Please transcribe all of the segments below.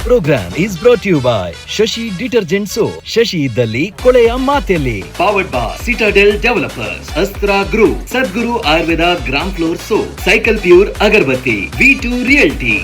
program is brought to you by Shashi Detergent Soap. Shashi ಇದ್ದಲ್ಲಿ ಕೊಳೆಯ ಮಾತೆಲ್ಲಿ. Powered by Citadel Developers, Astra Group, Sadguru Ayurveda Gram Floor Soap, Cycle Pure Agarbatti, V2 Realty.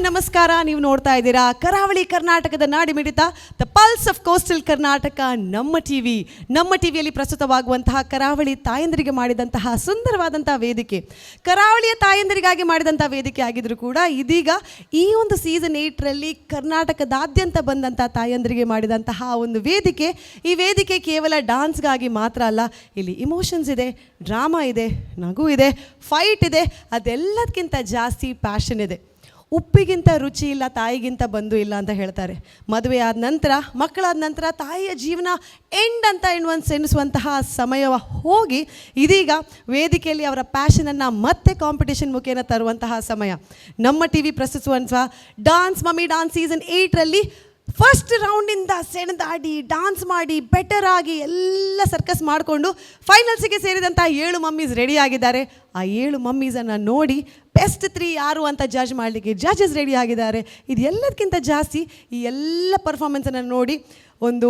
ನಮಸ್ಕಾರ. ನೀವು ನೋಡ್ತಾ ಇದ್ದೀರಾ ಕರಾವಳಿ ಕರ್ನಾಟಕದ ನಾಡಿಮಿಡಿತ the pulse of coastal Karnataka ನಮ್ಮ ಟಿವಿಯಲ್ಲಿ ಪ್ರಸ್ತುತವಾಗುವಂತಹ ಕರಾವಳಿ ತಾಯಂದರಿಗೆ ಮಾಡಿದಂತಹ ಸುಂದರವಾದಂತಹ ವೇದಿಕೆ, ಕರಾವಳಿಯ ತಾಯಂದರಿಗಾಗಿ ಮಾಡಿದಂತಹ ವೇದಿಕೆ ಆಗಿದ್ರು ಕೂಡ ಇದೀಗ ಈ ಒಂದು ಸೀಸನ್ 8ರಲ್ಲಿ ಕರ್ನಾಟಕದಾದ್ಯಂತ ಬಂದಂತಹ ತಾಯಂದರಿಗೆ ಮಾಡಿದಂತಹ ಒಂದು ವೇದಿಕೆ. ಈ ವೇದಿಕೆ ಕೇವಲ ಡಾನ್ಸ್ಗಾಗಿ ಮಾತ್ರ ಅಲ್ಲ, ಇಲ್ಲಿ ಇಮೋಷನ್ಸ್ ಇದೆ, ಡ್ರಾಮಾ ಇದೆ, ನಗು ಇದೆ, ಫೈಟ್ ಇದೆ, ಅದೆಲ್ಲದಕ್ಕಿಂತ ಜಾಸ್ತಿ ಪ್ಯಾಷನ್ ಇದೆ. ಉಪ್ಪಿಗಿಂತ ರುಚಿ ಇಲ್ಲ, ತಾಯಿಗಿಂತ ಬಂಧು ಇಲ್ಲ ಅಂತ ಹೇಳ್ತಾರೆ. ಮದುವೆ ಆದ ನಂತರ, ಮಕ್ಕಳಾದ ನಂತರ ತಾಯಿಯ ಜೀವನ ಎಂಡ್ ಅಂತ ಎನ್ನಿಸುವಂತಹ ಸಮಯ ಹೋಗಿ ಇದೀಗ ವೇದಿಕೆಯಲ್ಲಿ ಅವರ ಪ್ಯಾಷನನ್ನು ಮತ್ತೆ ಕಾಂಪಿಟೇಷನ್ ಮುಖೇನ ತರುವಂತಹ ಸಮಯ. ನಮ್ಮ ಟಿವಿ ಪ್ರಸ್ತುತವಂತಹ ಡಾನ್ಸ್ ಮಮ್ಮಿ ಡಾನ್ಸ್ ಸೀಸನ್ 8ರಲ್ಲಿ ಫಸ್ಟ್ ರೌಂಡಿಂದ ಸೆಣದಾಡಿ ಡಾನ್ಸ್ ಮಾಡಿ ಬೆಟರ್ ಆಗಿ ಎಲ್ಲ ಸರ್ಕಸ್ ಮಾಡಿಕೊಂಡು ಫೈನಲ್ಸಿಗೆ ಸೇರಿದಂಥ 7 ಮಮ್ಮೀಸ್ ರೆಡಿ ಆಗಿದ್ದಾರೆ. ಆ 7 ಮಮ್ಮೀಸನ್ನು ನೋಡಿ ಬೆಸ್ಟ್ 3 ಯಾರು ಅಂತ ಜಡ್ಜ್ ಮಾಡಲಿಕ್ಕೆ ಜಡ್ಜಸ್ ರೆಡಿ ಆಗಿದ್ದಾರೆ. ಇದು ಎಲ್ಲದಕ್ಕಿಂತ ಜಾಸ್ತಿ ಈ ಎಲ್ಲ ಪರ್ಫಾರ್ಮೆನ್ಸನ್ನು ನೋಡಿ ಒಂದು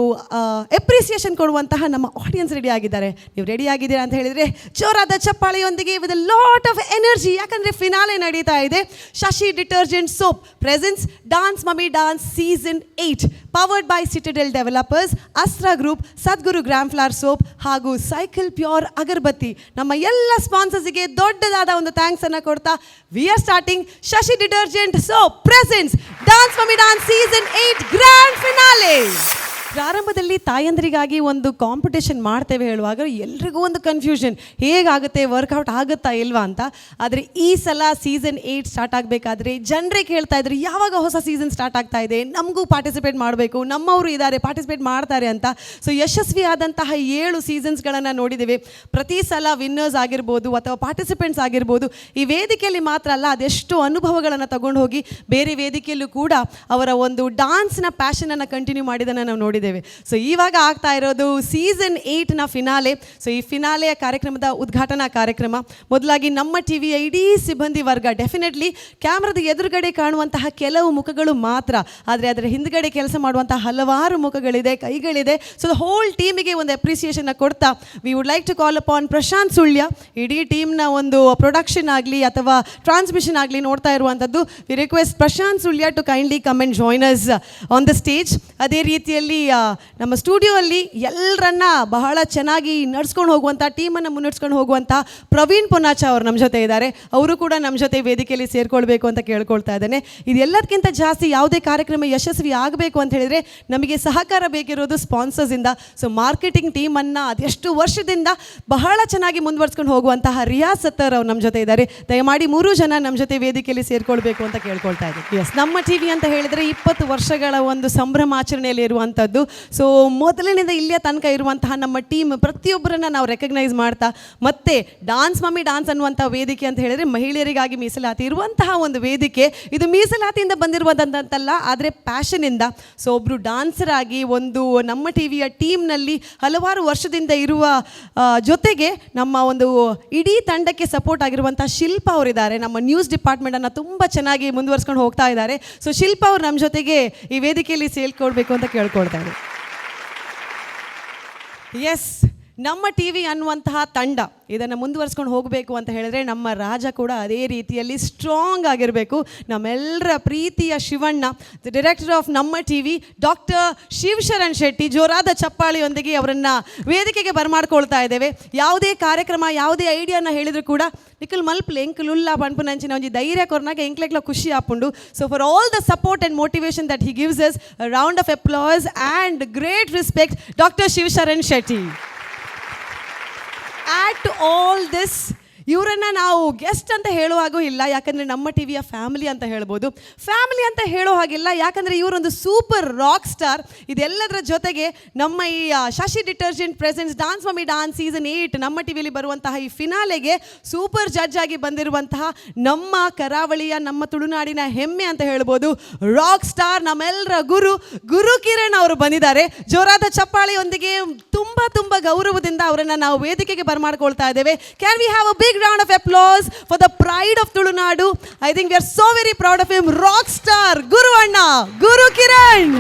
ಎಪ್ರಿಸಿಯೇಷನ್ ಕೊಡುವಂತಹ ನಮ್ಮ ಆಡಿಯನ್ಸ್ ರೆಡಿ ಆಗಿದ್ದಾರೆ. ನೀವು ರೆಡಿ ಆಗಿದ್ದೀರಾ ಅಂತ ಹೇಳಿದರೆ ಜೋರಾದ ಚಪ್ಪಾಳೆಯೊಂದಿಗೆ with a lot of energy, ಯಾಕಂದರೆ ಫಿನಾಲೆ ನಡೀತಾ ಇದೆ. Shashi detergent soap presents dance mummy dance season 8 powered by Citadel developers, Astra group, Sadguru gram flower soap ಹಾಗೂ ಸೈಕಲ್ ಪ್ಯೂರ್ ಅಗರಬತ್ತಿ. ನಮ್ಮ ಎಲ್ಲ ಸ್ಪಾನ್ಸರ್ಸ್ಗೆ ದೊಡ್ಡದಾದ ಒಂದು ಥ್ಯಾಂಕ್ಸ್ ಅನ್ನು ಕೊಡ್ತಾ we are starting Shashi detergent soap presents dance mummy dance season 8 grand finale. ಪ್ರಾರಂಭದಲ್ಲಿ ತಾಯಂದ್ರಿಗಾಗಿ ಒಂದು ಕಾಂಪಿಟೇಷನ್ ಮಾಡ್ತೇವೆ ಹೇಳುವಾಗ ಎಲ್ರಿಗೂ ಒಂದು ಕನ್ಫ್ಯೂಷನ್, ಹೇಗಾಗುತ್ತೆ, ವರ್ಕೌಟ್ ಆಗುತ್ತಾ ಇಲ್ವಾ ಅಂತ. ಆದರೆ ಈ ಸಲ ಸೀಸನ್ 8 ಸ್ಟಾರ್ಟ್ ಆಗಬೇಕಾದ್ರೆ ಜನರೇ ಕೇಳ್ತಾ ಇದ್ರು, ಯಾವಾಗ ಹೊಸ ಸೀಸನ್ ಸ್ಟಾರ್ಟ್ ಆಗ್ತಾ ಇದೆ, ನಮಗೂ ಪಾರ್ಟಿಸಿಪೇಟ್ ಮಾಡಬೇಕು, ನಮ್ಮವರು ಇದ್ದಾರೆ ಪಾರ್ಟಿಸಿಪೇಟ್ ಮಾಡ್ತಾರೆ ಅಂತ. ಸೊ ಯಶಸ್ವಿ ಆದಂತಹ 7 ಸೀಸನ್ಸ್ಗಳನ್ನು ನೋಡಿದ್ದೇವೆ. ಪ್ರತಿ ಸಲ ವಿನ್ನರ್ಸ್ ಆಗಿರ್ಬೋದು ಅಥವಾ ಪಾರ್ಟಿಸಿಪೆಂಟ್ಸ್ ಆಗಿರ್ಬೋದು ಈ ವೇದಿಕೆಯಲ್ಲಿ ಮಾತ್ರ ಅಲ್ಲ, ಅದೆಷ್ಟು ಅನುಭವಗಳನ್ನು ತಗೊಂಡು ಹೋಗಿ ಬೇರೆ ವೇದಿಕೆಯಲ್ಲೂ ಕೂಡ ಅವರ ಒಂದು ಡಾನ್ಸ್ನ ಪ್ಯಾಷನನ್ನು ಕಂಟಿನ್ಯೂ ಮಾಡಿದ್ದನ್ನು ನಾವು ನೋಡಿದ್ದೇವೆ. ಸೊ ಇವಾಗ ಆಗ್ತಾ ಇರೋದು ಸೀಸನ್ 8ನ ಫಿನಾಲೆ. ಸೊ ಈ ಫಿನಾಲೆಯ ಕಾರ್ಯಕ್ರಮದ ಉದ್ಘಾಟನಾ ಕಾರ್ಯಕ್ರಮ. ಮೊದಲಾಗಿ ನಮ್ಮ ಟಿವಿಯ ಇಡೀ ಸಿಬ್ಬಂದಿ ವರ್ಗ, ಡೆಫಿನೆಟ್ಲಿ ಕ್ಯಾಮ್ರಾದ ಎದುರುಗಡೆ ಕಾಣುವಂತಹ ಕೆಲವು ಮುಖಗಳು ಮಾತ್ರ, ಆದರೆ ಅದರ ಹಿಂದ್ಗಡೆ ಕೆಲಸ ಮಾಡುವಂತಹ ಹಲವಾರು ಮುಖಗಳಿದೆ, ಕೈಗಳಿದೆ. ಸೊ ದ ಹೋಲ್ ಟೀಮಿಗೆ ಒಂದು ಅಪ್ರಿಸಿಯೇಷನ್ನ ಕೊಡ್ತಾ we would like to call upon Prashanth Sullia. ಇಡೀ ಟೀಮ್ನ ಒಂದು ಪ್ರೊಡಕ್ಷನ್ ಆಗಲಿ ಅಥವಾ ಟ್ರಾನ್ಸ್ಮಿಷನ್ ಆಗಲಿ ನೋಡ್ತಾ ಇರುವಂಥದ್ದು. We request Prashanth Sullia to kindly come and join us on the stage. ಅದೇ ರೀತಿಯಲ್ಲಿ ನಮ್ಮ ಸ್ಟುಡಿಯೋ ಅಲ್ಲಿ ಎಲ್ಲರನ್ನ ಬಹಳ ಚೆನ್ನಾಗಿ ನಡ್ಸ್ಕೊಂಡು ಹೋಗುವಂಥ, ಟೀಮನ್ನು ಮುನ್ನಡೆಸ್ಕೊಂಡು ಹೋಗುವಂಥ ಪ್ರವೀಣ್ ಪೊನ್ನಾಚ ಅವರು ನಮ್ಮ ಜೊತೆ ಇದ್ದಾರೆ. ಅವರು ಕೂಡ ನಮ್ಮ ಜೊತೆ ವೇದಿಕೆಯಲ್ಲಿ ಸೇರ್ಕೊಳ್ಬೇಕು ಅಂತ ಕೇಳ್ಕೊಳ್ತಾ ಇದ್ದೇನೆ. ಇದೆಲ್ಲದಕ್ಕಿಂತ ಜಾಸ್ತಿ ಯಾವುದೇ ಕಾರ್ಯಕ್ರಮ ಯಶಸ್ವಿ ಆಗಬೇಕು ಅಂತ ಹೇಳಿದರೆ ನಮಗೆ ಸಹಕಾರ ಬೇಕಿರೋದು ಸ್ಪಾನ್ಸರ್ಸಿಂದ. ಸೊ ಮಾರ್ಕೆಟಿಂಗ್ ಟೀಮನ್ನು ಅದೆಷ್ಟು ವರ್ಷದಿಂದ ಬಹಳ ಚೆನ್ನಾಗಿ ಮುಂದುವರ್ಸ್ಕೊಂಡು ಹೋಗುವಂತಹ ರಿಯಾಜ್ ಸತ್ತರ್ ಅವರು ನಮ್ಮ ಜೊತೆ ಇದ್ದಾರೆ. ದಯಮಾಡಿ 3 ಜನ ನಮ್ಮ ಜೊತೆ ವೇದಿಕೆಯಲ್ಲಿ ಸೇರ್ಕೊಳ್ಬೇಕು ಅಂತ ಕೇಳ್ಕೊಳ್ತಾ ಇದ್ದೀನಿ. ಎಸ್, ನಮ್ಮ ಟಿವಿ ಅಂತ ಹೇಳಿದರೆ 20 ವರ್ಷಗಳ ಒಂದು ಸಂಭ್ರಮಾಚರಣೆಯಲ್ಲಿ ಇರುವಂಥದ್ದು. ಸೊ ಮೊದಲಿನಿಂದ ಇಲ್ಲಿಯ ತನಕ ಇರುವಂತಹ ನಮ್ಮ ಟೀಮ್ ಪ್ರತಿಯೊಬ್ಬರನ್ನು ನಾವು ರೆಕಗ್ನೈಸ್ ಮಾಡ್ತಾ, ಮತ್ತೆ ಡಾನ್ಸ್ ಮಮ್ಮಿ ಡಾನ್ಸ್ ಅನ್ನುವಂಥ ವೇದಿಕೆ ಅಂತ ಹೇಳಿದರೆ ಮಹಿಳೆಯರಿಗಾಗಿ ಮೀಸಲಾತಿ ಇರುವಂತಹ ಒಂದು ವೇದಿಕೆ. ಇದು ಮೀಸಲಾತಿಯಿಂದ ಬಂದಿರುವಂಥದ್ದಲ್ಲ, ಆದರೆ ಪ್ಯಾಷನಿಂದ. ಸೊ ಒಬ್ಬರು ಡಾನ್ಸರ್ ಆಗಿ ಒಂದು ನಮ್ಮ ಟಿವಿಯ ಟೀಮ್ನಲ್ಲಿ ಹಲವಾರು ವರ್ಷದಿಂದ ಇರುವ ಜೊತೆಗೆ ನಮ್ಮ ಒಂದು ಇಡೀ ತಂಡಕ್ಕೆ ಸಪೋರ್ಟ್ ಆಗಿರುವಂಥ ಶಿಲ್ಪ ಅವರಿದ್ದಾರೆ. ನಮ್ಮ ನ್ಯೂಸ್ ಡಿಪಾರ್ಟ್ಮೆಂಟನ್ನು ತುಂಬ ಚೆನ್ನಾಗಿ ಮುಂದುವರ್ಸ್ಕೊಂಡು ಹೋಗ್ತಾ ಇದ್ದಾರೆ. ಸೊ ಶಿಲ್ಪ ಅವರು ನಮ್ಮ ಜೊತೆಗೆ ಈ ವೇದಿಕೆಯಲ್ಲಿ ಸೇರ್ಕೊಳ್ಬೇಕು ಅಂತ ಕೇಳ್ಕೊಳ್ತಾ ಇದ್ದಾರೆ. ಎಸ್, ನಮ್ಮ ಟಿವಿ ಅನ್ನುವಂತಹ ತಂಡ ಇದನ್ನು ಮುಂದುವರ್ಸ್ಕೊಂಡು ಹೋಗಬೇಕು ಅಂತ ಹೇಳಿದ್ರೆ ನಮ್ಮ ರಾಜ ಕೂಡ ಅದೇ ರೀತಿಯಲ್ಲಿ ಸ್ಟ್ರಾಂಗ್ ಆಗಿರಬೇಕು. ನಮ್ಮೆಲ್ಲರ ಪ್ರೀತಿಯ ಶಿವಣ್ಣ, ದ ಡೈರೆಕ್ಟರ್ ಆಫ್ ನಮ್ಮ ಟಿವಿ, ಡಾಕ್ಟರ್ ಶಿವಶರಣ್ ಶೆಟ್ಟಿ, ಜೋರಾದ ಚಪ್ಪಾಳಿಯೊಂದಿಗೆ ಅವರನ್ನು ವೇದಿಕೆಗೆ ಬರಮಾಡ್ಕೊಳ್ತಾ ಇದ್ದೇವೆ. ಯಾವುದೇ ಕಾರ್ಯಕ್ರಮ, ಯಾವುದೇ ಐಡಿಯಾನ ಹೇಳಿದ್ರು ಕೂಡ ನಿಖಲ್ ಮಲ್ಪಲೆ ಎಂಕಲುಲ್ಲ ಪನ್ಪುನಂಚಿನ ಒಂಜಿ ಧೈರ್ಯ ಕೊರ್ನಾಗ ಎಂಕ್ಲೆಕ್ಲ ಖುಷಿ ಆಪುಂಡು. So for all the support and motivation that he gives us, round of applause and great respect doctor Shivasharan Shetty. Add to all this ಇವರನ್ನು ನಾವು ಗೆಸ್ಟ್ ಅಂತ ಹೇಳುವಾಗೂ ಇಲ್ಲ, ಯಾಕಂದರೆ ನಮ್ಮ ಟಿವಿಯ ಫ್ಯಾಮಿಲಿ ಅಂತ ಹೇಳ್ಬೋದು. ಫ್ಯಾಮಿಲಿ ಅಂತ ಹೇಳೋ ಹಾಗಿಲ್ಲ, ಯಾಕಂದರೆ ಇವರೊಂದು ಸೂಪರ್ ರಾಕ್ ಸ್ಟಾರ್. ಇದೆಲ್ಲದರ ಜೊತೆಗೆ ನಮ್ಮ ಈ Shashi detergent presents dance mummy dance season 8 ನಮ್ಮ ಟಿವಿಯಲ್ಲಿ ಬರುವಂತಹ ಈ ಫಿನಾಲೆಗೆ ಸೂಪರ್ ಜಡ್ಜ್ ಆಗಿ ಬಂದಿರುವಂತಹ ನಮ್ಮ ಕರಾವಳಿಯ, ನಮ್ಮ ತುಳುನಾಡಿನ ಹೆಮ್ಮೆ ಅಂತ ಹೇಳ್ಬೋದು, ರಾಕ್ ಸ್ಟಾರ್, ನಮ್ಮೆಲ್ಲರ ಗುರು ಕಿರಣ್ ಅವರು ಬಂದಿದ್ದಾರೆ. ಜೋರಾದ ಚಪ್ಪಾಳೆಯೊಂದಿಗೆ ತುಂಬ ಗೌರವದಿಂದ ಅವರನ್ನು ನಾವು ವೇದಿಕೆಗೆ ಬರಮಾಡ್ಕೊಳ್ತಾ ಇದ್ದೇವೆ. Can we have a big round of applause for the pride of Tulunadu? I think we are so very proud of him, rock star Guru Anna, Guru Kiran.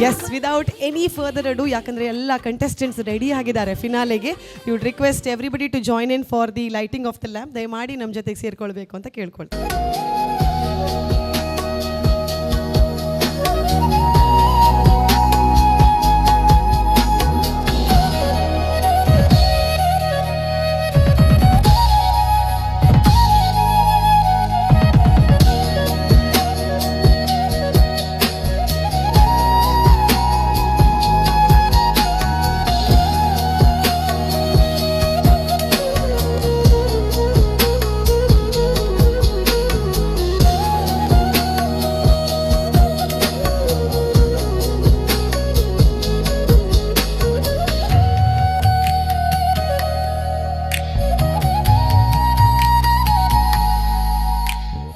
Yes, without any further ado, ಯಾಕಂದರೆ ಎಲ್ಲ ಕಂಟೆಸ್ಟೆಂಟ್ಸ್ ರೆಡಿ ಆಗಿದ್ದಾರೆ ಫಿನಾಲೆಗೆ. You would request everybody to join in for the lighting of the lamp. ದಯಮಾಡಿ ನಮ್ಮ ಜೊತೆಗೆ ಸೇರ್ಕೊಳ್ಬೇಕು ಅಂತ ಕೇಳ್ಕೊಳ್ತೀನಿ.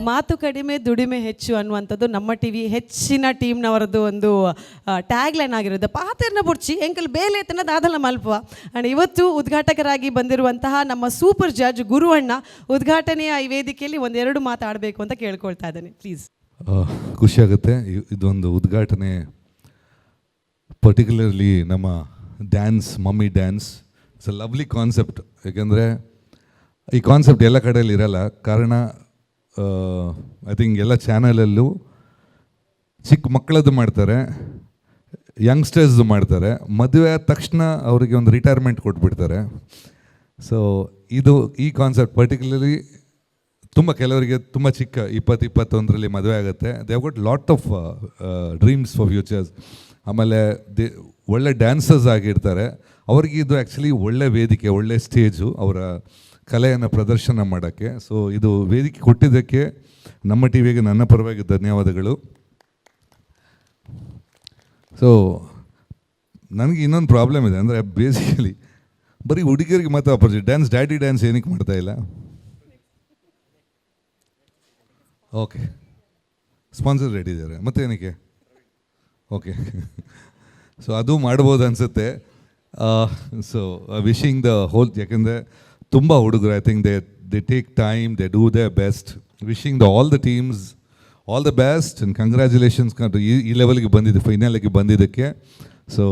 ಮಾತು ಕಡಿಮೆ ದುಡಿಮೆ ಹೆಚ್ಚು ಅನ್ನುವಂಥದ್ದು ನಮ್ಮ ಟಿವಿ ಹೆಚ್ಚಿನ ಟೀಮ್ನವರದ್ದು ಒಂದು ಟ್ಯಾಗ್ ಲೈನ್ ಆಗಿರೋದು. ಪಾತೆರ್ನ ಬುಡ್ಚಿ ಎಂಕಲ್ ಬೇಲೆ ತನ್ನ ದಾದಲ ಮಲ್ಪುವ. ಆ್ಯಂಡ್ ಇವತ್ತು ಉದ್ಘಾಟಕರಾಗಿ ಬಂದಿರುವಂತಹ ನಮ್ಮ ಸೂಪರ್ ಜಡ್ಜ್ ಗುರು ಅಣ್ಣ ಉದ್ಘಾಟನೆಯ ಈ ವೇದಿಕೆಯಲ್ಲಿ ಒಂದೆರಡು ಮಾತಾಡಬೇಕು ಅಂತ ಕೇಳ್ಕೊಳ್ತಾ ಇದ್ದೇನೆ, ಪ್ಲೀಸ್. ಖುಷಿಯಾಗುತ್ತೆ ಇದೊಂದು ಉದ್ಘಾಟನೆ, ಪರ್ಟಿಕ್ಯುಲರ್ಲಿ ನಮ್ಮ dance, mummy dance. It's a lovely concept. ಯಾಕೆಂದರೆ ಈ ಕಾನ್ಸೆಪ್ಟ್ ಎಲ್ಲ ಕಡೆಯಲ್ಲಿ ಇರಲ್ಲ. ಕಾರಣ ಐ ಥಿಂಕ್ ಎಲ್ಲ ಚಾನಲಲ್ಲೂ ಚಿಕ್ಕ ಮಕ್ಕಳದ್ದು ಮಾಡ್ತಾರೆ, ಯಂಗ್ಸ್ಟರ್ಸ್ದು ಮಾಡ್ತಾರೆ, ಮದುವೆ ಆದ ತಕ್ಷಣ ಅವರಿಗೆ ಒಂದು ರಿಟೈರ್ಮೆಂಟ್ ಕೊಟ್ಬಿಡ್ತಾರೆ. ಸೊ ಈ ಕಾನ್ಸೆಪ್ಟ್ ಪರ್ಟಿಕ್ಯುಲರ್ಲಿ ತುಂಬ ಕೆಲವರಿಗೆ ತುಂಬ ಚಿಕ್ಕ 20-21 ಮದುವೆ ಆಗುತ್ತೆ. They have got lot of dreams for futures. ಆಮೇಲೆ ಒಳ್ಳೆ ಡ್ಯಾನ್ಸರ್ಸ್ ಆಗಿರ್ತಾರೆ. ಅವ್ರಿಗೆ ಇದು ಆ್ಯಕ್ಚುಲಿ ಒಳ್ಳೆ ವೇದಿಕೆ, ಒಳ್ಳೆ ಸ್ಟೇಜು ಅವರ ಕಲೆಯನ್ನು ಪ್ರದರ್ಶನ ಮಾಡೋಕ್ಕೆ. ಸೊ ಇದು ವೇದಿಕೆ ಕೊಟ್ಟಿದ್ದಕ್ಕೆ ನಮ್ಮ ಟಿವಿಗೆ ನನ್ನ ಪರವಾಗಿ ಧನ್ಯವಾದಗಳು. ಸೊ ನನಗೆ ಇನ್ನೊಂದು ಪ್ರಾಬ್ಲಮ್ ಇದೆ, ಅಂದರೆ ಬೇಸಿಕಲಿ ಬರೀ ಹುಡುಗಿಯರಿಗೆ ಮಾತ್ರ ಆಪರ್ಚುನಿಟಿ. ಡ್ಯಾಡಿ ಡ್ಯಾನ್ಸ್ ಏನಕ್ಕೆ ಮಾಡ್ತಾ ಇಲ್ಲ? ಓಕೆ, ಸ್ಪಾನ್ಸರ್ ರೆಡಿ ಇದ್ದಾರೆ, ಮತ್ತೆ ಏನಕ್ಕೆ? ಓಕೆ, ಸೊ ಅದು ಮಾಡ್ಬೋದು ಅನಿಸುತ್ತೆ. ಸೊ ವಿಶಿಂಗ್ ದ ಹೋಲ್, ಯಾಕೆಂದರೆ ತುಂಬ ಹುಡುಗರು I think they take time, they do their best. Wishing all the teams all the best and congratulations ಈ ಲೆವೆಲ್ಗೆ ಬಂದಿದೆ, ಫೈನಲ್ಗೆ ಬಂದಿದ್ದಕ್ಕೆ. So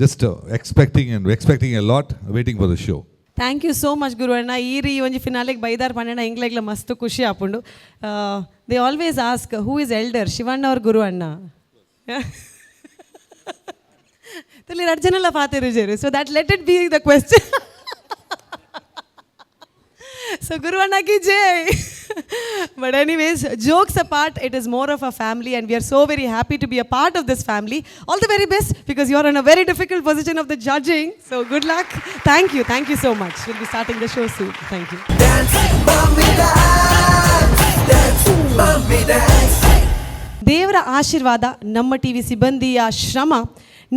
just expecting a lot, waiting for the show. Thank you so much Guru Anna. ಈ ಒಂಜಿ ಫಿನಾಲೆಗೆ ಬೈದಾರ್ ಪಂಡಣ್ಣ ಇಂಗ್ಲೆಗ್ಲ ಮಸ್ತ್ ಖುಷಿ ಆಪುಂಡು. They always ask who is elder, Shivanna ಅವ್ರ ಗುರು ಅಣ್ಣ ತುಲಿ ರಡ್ಜನೆಲ್ಲ ಪಾತಿರುಜೇರು. So that let it be the question. So Guru Anna ki jai. But anyways, jokes apart, it is more of a family and we are so very happy to be a part of this family. All the very best because you are in a very difficult position of the judging. So good luck. Thank you so much. We'll be starting the show soon. Thank you. Dance, mommy, dance. Dance, mommy, dance. ದೇವರ ಆಶೀರ್ವಾದ, ನಮ್ಮ TV ಸಿಬ್ಬಂದಿಯ ಶ್ರಮ,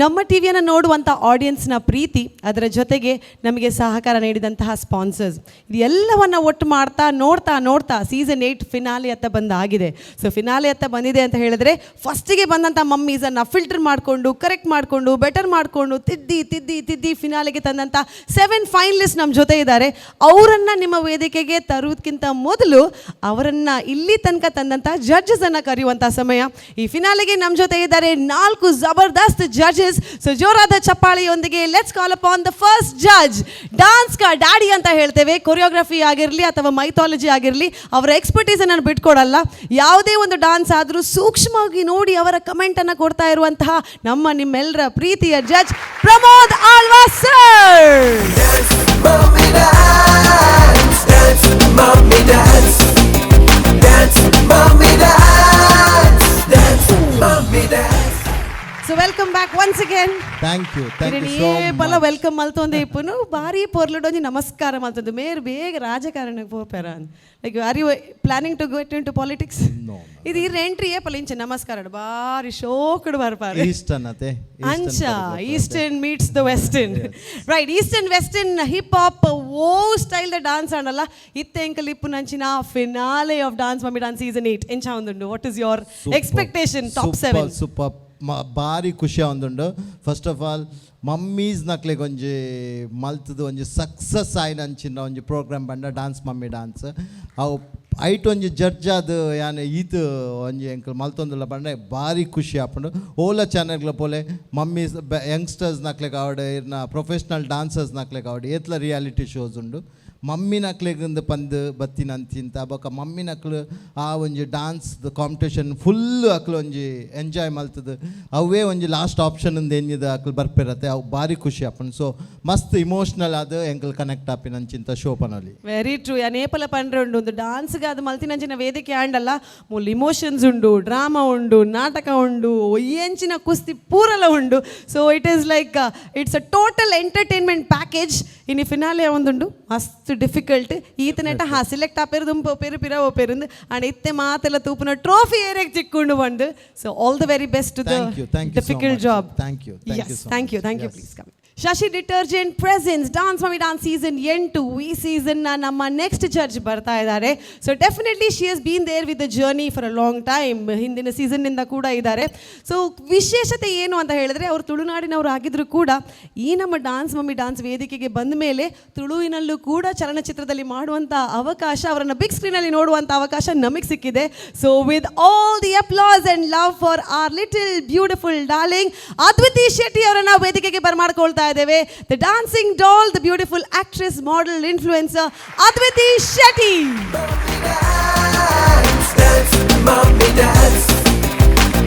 ನಮ್ಮ ಟಿವಿಯನ್ನು ನೋಡುವಂಥ ಆಡಿಯನ್ಸ್ನ ಪ್ರೀತಿ, ಅದರ ಜೊತೆಗೆ ನಮಗೆ ಸಹಕಾರ ನೀಡಿದಂತಹ ಸ್ಪಾನ್ಸರ್ಸ್, ಇದು ಎಲ್ಲವನ್ನು ಒಟ್ಟು ಮಾಡ್ತಾ ನೋಡ್ತಾ ಸೀಸನ್ 8 ಫಿನಾಲೆ ಹತ್ತ ಬಂದಾಗಿದೆ. ಸೊ ಫಿನಾಲೆ ಹತ್ತ ಬಂದಿದೆ ಅಂತ ಹೇಳಿದ್ರೆ ಫಸ್ಟಿಗೆ ಬಂದಂಥ ಮಮ್ಮೀಸನ್ನು ಫಿಲ್ಟರ್ ಮಾಡಿಕೊಂಡು, ಕರೆಕ್ಟ್ ಮಾಡಿಕೊಂಡು, ಬೆಟರ್ ಮಾಡಿಕೊಂಡು, ತಿದ್ದಿ ಫಿನಾಲೆಗೆ ತಂದಂಥ 7 ಫೈನಲಿಸ್ಟ್ ನಮ್ಮ ಜೊತೆ ಇದ್ದಾರೆ. ಅವರನ್ನು ನಿಮ್ಮ ವೇದಿಕೆಗೆ ತರುವುದಕ್ಕಿಂತ ಮೊದಲು ಅವರನ್ನು ಇಲ್ಲಿ ತನಕ ತಂದಂಥ ಜಡ್ಜಸನ್ನು ಕರೆಯುವಂಥ ಸಮಯ. ಈ ಫಿನಾಲೆಗೆ ನಮ್ಮ ಜೊತೆ ಇದ್ದಾರೆ 4 ಜಬರ್ದಸ್ತ್ ಜಡ್ಜಸ್. ಸೊ ಜೋರಾದ ಚಪ್ಪಾಳೆಯೊಂದಿಗೆ let's call upon the first judge. Dance ಕಾ ಡ್ಯಾಡಿ ಅಂತ ಹೇಳ್ತೇವೆ. ಕೊರಿಯೋಗ್ರಫಿ ಆಗಿರಲಿ ಅಥವಾ ಮೈಥಾಲಜಿ ಆಗಿರಲಿ, ಅವರ ಎಕ್ಸ್ಪರ್ಟೀಸನ್ನು ಬಿಟ್ಕೊಡಲ್ಲ. ಯಾವುದೇ ಒಂದು ಡಾನ್ಸ್ ಆದರೂ ಸೂಕ್ಷ್ಮವಾಗಿ ನೋಡಿ ಅವರ ಕಮೆಂಟನ್ನು ಕೊಡ್ತಾ ಇರುವಂತಹ ನಿಮ್ಮೆಲ್ಲರ ಪ್ರೀತಿಯ judge Pramod Alvas sir. So welcome welcome back once again. Thank you so ಬಲ ವೆಲ್ಕಮ್ ಮಲ್ತೊಂದೆ ಇಪ್ಪುನು ಬಾರಿ ಪೊರ್ಲುಡೊಂಜಿ ನಮಸ್ಕಾರ ಮಲ್ತೊಂದು ಮೇರ್ ಬೇಗ ರಾಜಕಾರಣಕ್ಕೆ ಪೋಪೆರ like are you planning to get into politics? ಇದು ಇರ್ ಎಂಟ್ರಿಯೇ ಪಲಿಂಚ ನಮಸ್ಕಾರ ಬಾರಿ ಶೋಕಡ್ ಬರ್ಪಾರೆ ಈಸ್ಟರ್ನ್ ಅತೆ ಅಂಚ eastern meets the western right. Eastern western hip hop ಓ ಸ್ಟೈಲ್ ದ ಡಾನ್ಸ್ ಆಂಡಲ್ಲ ಇತ್ತೆ ಎಂಕಲ್ ಇಪ್ಪು ನಂಚಿನ finale of dance mummy dance season 8 ಎಂಚ ಒಂದುಂಡು. What is your expectation? Top 7 super ಭಾರಿ ಖುಷಿ ಒಂದುಂಡು. ಫಸ್ಟ್ ಆಫ್ ಆಲ್ ಮಮ್ಮೀಸ್ ನಕ್ಲೆಗ್ ಒಂಜಿ ಮಲ್ತದು ಒಂಜಿ ಸಕ್ಸಸ್ ಆಯ್ನ ಅಂಚಿನ ಒಂಜಿ ಪ್ರೋಗ್ರಾಮ್ ಬಂಡ ಡಾನ್ಸ್ ಮಮ್ಮಿ ಡಾನ್ಸ್ ಅವು ಐಟ್ ಒಂಜಿ ಜಡ್ಜ್ ಅದು ಯಾನೆ ಇದು ಒಂಜಿ ಎಂಕಲ್ ಮಲ್ತೊಂದುಲ್ಲ ಬಂಡ ಭಾರಿ ಖುಷಿ ಆಪುಂಡು. ಓಲಾ ಚಾನೆಲ್ಗಳ ಪೋಲೆ ಮಮ್ಮೀಸ್ ಯಂಗ್ಸ್ಟರ್ಸ್ ನಕ್ಲೆಗ್ ಆವಡ್ ಇರ್ನ ಪ್ರೊಫೆಷ್ನಲ್ ಡಾನ್ಸರ್ಸ್ ನಕ್ಲೆಗ್ ಆವಡ್ ಏತ್ಲ ರಿಯಾಲಿಟಿ ಶೋಸ್ ಉಂಡು. ಮಮ್ಮಿ ನಕ್ಲೆಗಿಂದ ಪಂದು ಬತ್ತಿನ ಅಂತಿಂತ ಬೊಕ ಮಮ್ಮಿ ನಕ್ಲು ಆ ಒಂಜಿ ಡಾನ್ಸ್ ಕಾಂಪಿಟೇಷನ್ ಫುಲ್ ಅಕ್ಲು ಒಂಜಿ ಎಂಜಾಯ್ ಮಲ್ತದು ಅವೇ ಒಂಜಿ ಲಾಸ್ಟ್ ಆಪ್ಷನ್ ಇಂದ ಏನಿದೆ ಅಕ್ಲು ಬರ್ಪಿರತ್ತೆ ಅವು ಭಾರಿ ಖುಷಿ ಆಪುಂಡು. ಸೊ ಮಸ್ತ್ ಇಮೋಷ್ನಲ್ ಅದು ಎಂಕಲ್ ಕನೆಕ್ಟ್ ಆಪಿನ ಅಂಚಿಂತ ಶೋಪನಲ್ಲಿ. Very true. ನೇಪಲ ಪಂಡ್ರೆ ಉಂಡು ಒಂದು ಡಾನ್ಸ್ಗೆ ಅದು ಮಲ್ತಿನಂಚಿನ ವೇದಿಕೆ ಆಂಡಲ್ಲ ಮುಲ್ ಇಮೋಷನ್ಸ್ ಉಂಡು, ಡ್ರಾಮಾ ಉಂಡು, ನಾಟಕ ಉಂಡು, ಎಂಚಿನ ಕುಸ್ತಿ ಪೂರಲ ಉಂಡು. So it is like it's a total entertainment package. ಇನ್ನು ಫಿನಾಲೆ ಒಂದುಂಡು ಮಸ್ತ್ ಡಿಫಿಕಲ್ಟ್ ಈತನೆಟ ಸಿಲೆಕ್ಟ್ ಆಪೇರು ಪೇರು ಪಿರ ಓಪೇರು ಅಂಡ್ ಇತ್ತೆ ಮಾತೆಲ್ಲ ತೂಪುನ ಟ್ರೋಫಿ ಏರಿಯಾಗಿ ಚಿಕ್ಕೊಂಡು ಬಂದು. So all the very best to the difficult job. Thank you please come. Shashi detergent presents dance mummy dance season 8 ಈ ಸೀಸನ್ನ ನಮ್ಮ ನೆಕ್ಸ್ಟ್ ಜಡ್ಜ್ ಬರ್ತಾ ಇದ್ದಾರೆ. So definitely she has been there with the journey for a long time. ಹಿಂದಿನ ಸೀಸನ್ನಿಂದ ಕೂಡ ಇದ್ದಾರೆ. So ವಿಶೇಷತೆ ಏನು ಅಂತ ಹೇಳಿದ್ರೆ ಅವರು ತುಳುನಾಡಿನವರು ಆಗಿದ್ರು ಕೂಡ ಈ ನಮ್ಮ ಡಾನ್ಸ್ ಮಮ್ಮಿ ಡಾನ್ಸ್ ವೇದಿಕೆಗೆ ಬಂದ ಮೇಲೆ ತುಳುವಿನಲ್ಲೂ ಕೂಡ ಚಲನಚಿತ್ರದಲ್ಲಿ ಮಾಡುವಂಥ ಅವಕಾಶ, ಅವರನ್ನು ಬಿಗ್ ಸ್ಕ್ರೀನಲ್ಲಿ ನೋಡುವಂಥ ಅವಕಾಶ ನಮಗೆ ಸಿಕ್ಕಿದೆ. So with all the applause and love for our little beautiful darling Adviti Shetty ಅವರನ್ನು ವೇದಿಕೆಗೆ ಬರ್ಮಾಡ್ಕೊಳ್ತಾ ಇದ್ದೇವೆ. The dancing doll, the beautiful actress, model, influencer Adviti Shetty. Dance, mommy dance.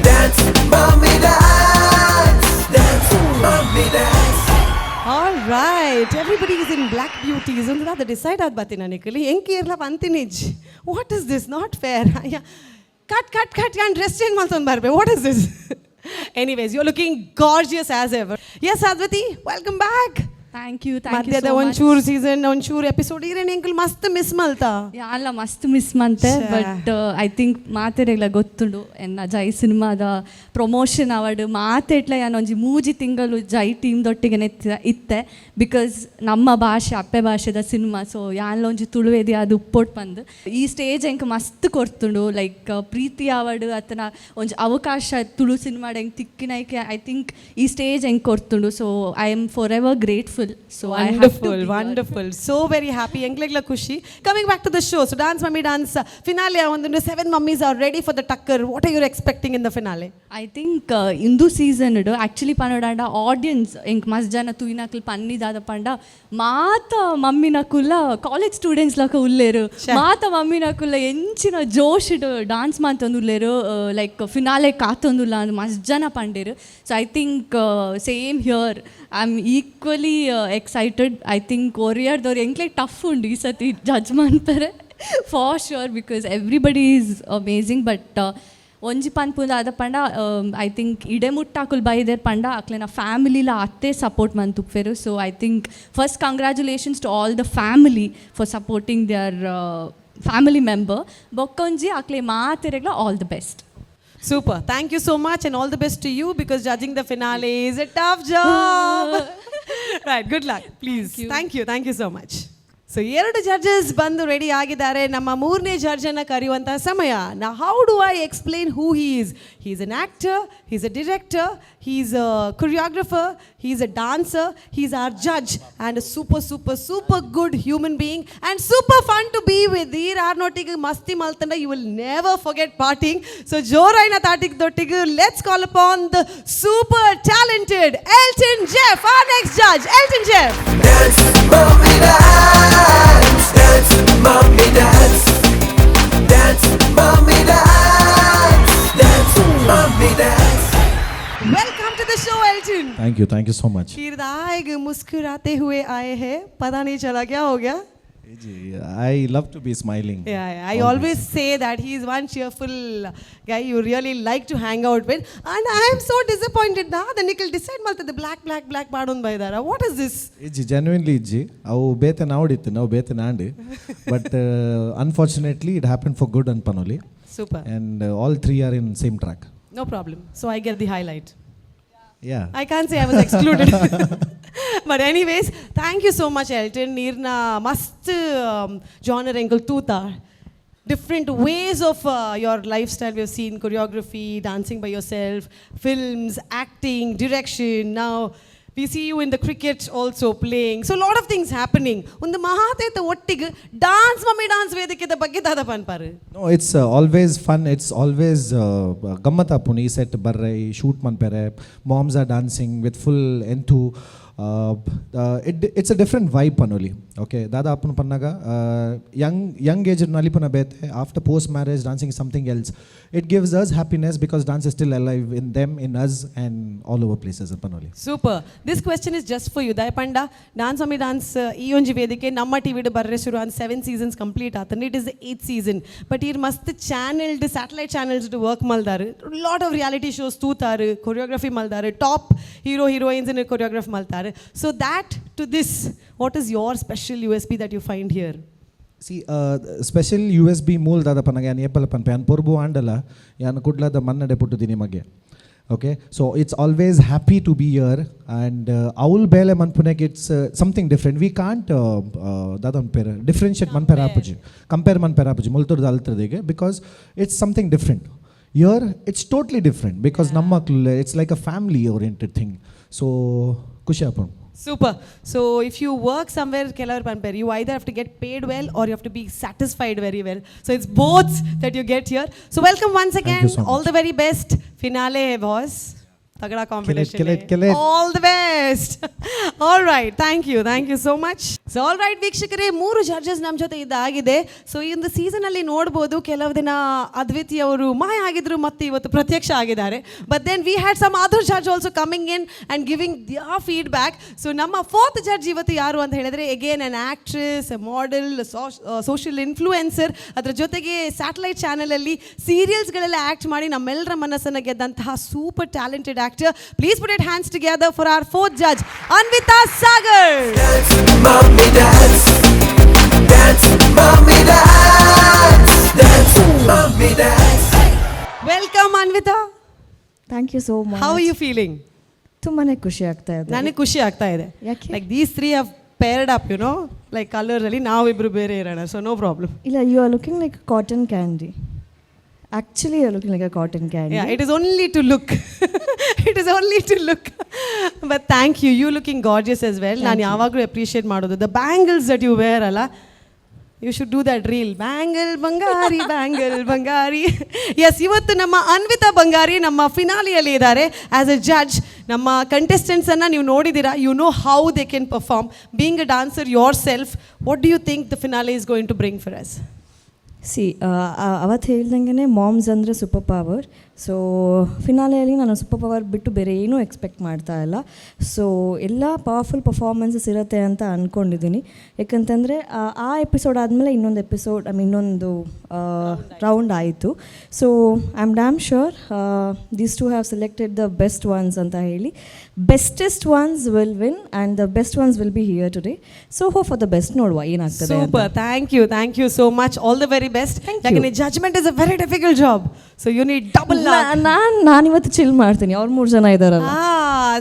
Dance, mommy dance. Dance, mommy dance. All right, everybody is in black beauties. Undu that decide ad batina nikali enki irla pantinij. What is this? Not fair. cut and dress change malton barbe. What is this? Anyways, you're looking gorgeous as ever. Yes, Advati, welcome back. Thank you so ಒಂಚೂರು much. Season ಒಂಚೂರು episode ಇರೇನು ಎಂಕಲ್ ಮಸ್ತ್ miss Malta ಅಲ್ಲ ಮಸ್ತ್ miss ಮಂತೆ but I think ಮಾತೆರೆಗ್ಲ ಗೊತ್ತುಂಡು ಎನ್ನ ಜೈ ಸಿನಿಮಾದ promotion ಅವಡ್ ಮಾತೆಟ್ಲ ಯಾನು ಒಂಜಿ 3 ತಿಂಗಳು ಜೈ ಟೀಮ್ ದೊಟ್ಟಿಗೆ ಇತ್ತೆ ಬಿಕಾಸ್ ನಮ್ಮ ಭಾಷೆ ಅಪ್ಪೆ ಭಾಷೆದ ಸಿನಿಮಾ. ಸೊ ಯಾನ್ಲ ಒಂಜಿ ತುಳುವೇದಿ ಅದು ಉಪ್ಪೊಟ್ಟು ಬಂದು ಈ ಸ್ಟೇಜ್ ಎಂಕ್ ಮಸ್ತ್ ಕೊರ್ತುಂಡು. ಲೈಕ್ ಪ್ರೀತಿ ಅವಡ್ ಅತನ ಒಂಜಿ ಅವಕಾಶ ತುಳು ಸಿನಿಮಾಡ್ ಎಂಕ್ ತಿಕ್ಕಿನೈಕೆ ಐ ಥಿಂಕ್ ಈ ಸ್ಟೇಜ್ ಎಂಕ್ ಕೊರ್ತುಂಡು. So I am forever grateful. So wonderful. So very happy. Englegla kushi. Coming back to the show. So dance mummy dance finale ondundu 7 mummies are ready for the tucker. What are you expecting in the finale? I think indu season idu actually panodanda audience enk mas jana tuinakul panni dada panda maata mummy nakulla college students laka ulleru maata mummy nakulla enchina josh idu dance mantondu ulleru like finale kaatondula mas jana panderu. So I think same here. I'm equally excited. I think Korea dor encle tough undi ee sati judge manpare for sure because everybody is amazing but ಒಂಜಿ ಪನ್ಪುಂದ ಆದ ಪಂಡ I think ಇಡೆ ಮುಟ್ಟಾಕುಲ್ ಬೈದೇರ್ ಪಂಡ ಅಕ್ಲೆನ ಫ್ಯಾಮಿಲಿಲ ಅತ್ತೆ support ಮಂತುಪ್ಪೆರು. So I think first congratulations to all the family for supporting their family member. ಬೊಕ್ಕೊಂಜಿ ಅಕ್ಲೆ ಮಾತೆರೆಗ್ಲ all the best. Super. Thank you so much and all the best to you because judging the finale is a tough job. Right, good luck. Please. Thank you so much. So 2 judges ಬಂದು ready ಆಗಿದ್ದಾರೆ. ನಮ್ಮ 3ನೇ ಜಡ್ಜನ್ನು ಕರೆಯುವಂಥ ಸಮಯ. ನಾ how do I explain who he is? He is an actor, he is a director, he is a choreographer, he is a dancer, he is our judge and super good human being and super fun to be with. ಈ ರಾರ್ನೊಟ್ಟಿಗೆ ಮಸ್ತಿ ಮಲ್ತಂಡ you will never forget parting. So ಜೋರೈನ ತಾಟಿಗೆ ದೊಟ್ಟಿಗೆ let's call upon the super talented Elton Jeff, our next judge, Elton Jeff. Dance, mommy dance. Dance, mommy dance. Dance, mommy dance. Dance, mommy dance. Welcome to the show, Elton. Thank you so much. किरदार मुस्कुराते हुए आए हैं, पता नहीं चला क्या हो गया. I love to be smiling. Yeah, I always say that he is one cheerful guy you really like to hang out with. And I am so disappointed now. The Nikhil decide maltade black padon baidara. What is this? Genuinely Iji, avu bete nauditte now bete nandi, but unfortunately it happened for good and Panoli, Super. and all three are in same track. No problem. So I get the highlight. Yeah. I can't say I was excluded. But anyways, thank you so much, Elton. Neerna mast genre angle tuta. Different ways of your lifestyle. We have seen choreography, dancing by yourself, films, acting, direction. Now we see you in the cricket also playing. So a lot of things happening. Undu mahateta ottige dance mummy dance vedikeda bagge dada panparu. No, it's always fun. It's always gammata puni set barre shoot manpere. Moms are dancing with full into. It's a different vibe Panoli. Okay, dada apun pannaga young age nali puna bete. After post marriage, dancing is something else. It gives us happiness because dance is still alive in them, in us, and all over places in Panoli. Super. This question is just for you. Dayapanda Dance Mummy Dance ee onji vedike namma TV de barre shuru on 7 seasons complete atandi. It is the 8th season. But here mast channeled satellite channels to work maldaru. Lot of reality shows tootaru, choreography maldaru, top hero heroines in choreography maldaru. So that to this, what is your special USP that you find here? See, special USB mool dada panaga yan epala panpe an porbu andala yan kudla da manna de puttu dini mage. Okay, so it's always happy to be here, and aul bele manpunek it's something different. We can't dada pera differentiate man pera apuji compare man pera apuji multur daltradege because it's something different. Here it's totally different because namma it's like a family oriented thing. So kushi apun. Super. So if you work somewhere Kelavar Panper, you either have to get paid well or you have to be satisfied very well. So it's both that you get here. So welcome once again. you so much. All the very best. Finale hai boss. Tagada competition. Kill it. All the best. All right. Thank you so much. So all right ವೀಕ್ಷಕರೇ, 3 judges ನಮ್ಮ ಜೊತೆ ಇದ್ದಾಗಿದೆ. So ಈ ಒಂದು season ಅಲ್ಲಿ ನೋಡಬಹುದು ಕೆಲವು ದಿನ ಅದ್ವಿತಿ ಅವರು ಮಾಯ ಆಗಿದ್ರು ಮತ್ತೆ ಇವತ್ತು ಪ್ರತ್ಯಕ್ಷ ಆಗಿದ್ದಾರೆ. But then we had some other judge also coming in and giving their feedback. So ನಮ್ಮ 4th ಜಡ್ಜ್ ಇವತ್ತು ಯಾರು ಅಂತ ಹೇಳಿದ್ರೆ again an actress, model, social influencer, ಅದರ ಜೊತೆಗೆ ಸ್ಯಾಟಲೈಟ್ ಚಾನೆಲ್ ಅಲ್ಲಿ ಸೀರಿಯಲ್ಸ್ಗಳೆಲ್ಲ ಆಕ್ಟ್ ಮಾಡಿ ನಮ್ಮೆಲ್ಲರ ಮನಸ್ಸನ್ನು ಗೆದ್ದಂತಹ super talented actor. Please put your hands together for our 4th judge, Anvita Sagar. Dance, mommy dance. Dance, mommy dance. Dance, mommy dance. Welcome Anvita. Thank you so much. How are you feeling? ತುಂಬಾ ಖುಷಿ ಆಗ್ತಾ ಇದೆ. ನನಗೆ ಖುಷಿ ಆಗ್ತಾ ಇದೆ. ಯಾಕೆ? Like these three have paired up, you know, like colour ಅಲ್ಲಿ ನಾವಿಬ್ರು ಬೇರೆ ಇರೋಣ. So no problem. ಇಲ್ಲ, you are looking like cotton candy. Actually, you're looking like a cotton candy. Yeah, it is only to look. It is only to look. But thank you. You looking gorgeous as well. ನಾನು ಯಾವಾಗಲೂ appreciate ಮಾಡೋದು the bangles that you wear ಅಲ್ಲ. You should do that reel. Bangle Bangari, Bangle Bangari. Yes, ಇವತ್ತು ನಮ್ಮ ಅನ್ವಿತಾ ಬಂಗಾರಿ ನಮ್ಮ ಫಿನಾಲಿಯಲ್ಲಿ ಇದ್ದಾರೆ as a judge. ನಮ್ಮ ಕಂಟೆಸ್ಟೆಂಟ್ಸ್ ಅನ್ನ ನೀವು ನೋಡಿದ್ದೀರಾ. You know how they can perform. Being a dancer yourself, what do you think the finale is going to bring for us? ಅವತ್ತು ಹೇಳ್ದಂಗೆ ಮಾಮ್ಸ್ ಅಂದರೆ ಸೂಪರ್ ಪವರ್. ಸೊ ಫಿನಾಲೆಯಲ್ಲಿ ನಾನು super power ಬಿಟ್ಟು ಬೇರೆ ಏನೂ ಎಕ್ಸ್ಪೆಕ್ಟ್ ಮಾಡ್ತಾ ಇಲ್ಲ. ಸೊ ಎಲ್ಲ ಪವರ್ಫುಲ್ ಪರ್ಫಾರ್ಮೆನ್ಸಸ್ ಇರುತ್ತೆ ಅಂತ ಅಂದ್ಕೊಂಡಿದ್ದೀನಿ. ಯಾಕಂತಂದರೆ ಆ ಎಪಿಸೋಡ್ ಆದಮೇಲೆ ಇನ್ನೊಂದು ರೌಂಡ್ ಆಯಿತು. So I am damn sure these two have selected the best ones ಅಂತ ಹೇಳಿ. Bestest ones will win and the best ones will be here today. So hope for the best, ನೋಡುವ ಏನಾಗ್ತದೆ. Super, thank you so much. All the very best. ಯಾಕಂದರೆ judgement is a very difficult job. So you need double. ನಾನಿವತ್ತು chill ಮಾಡ್ತೀನಿ, ಅವ್ರು 3 ಜನ ಇದ್ದಾರಲ್ಲ.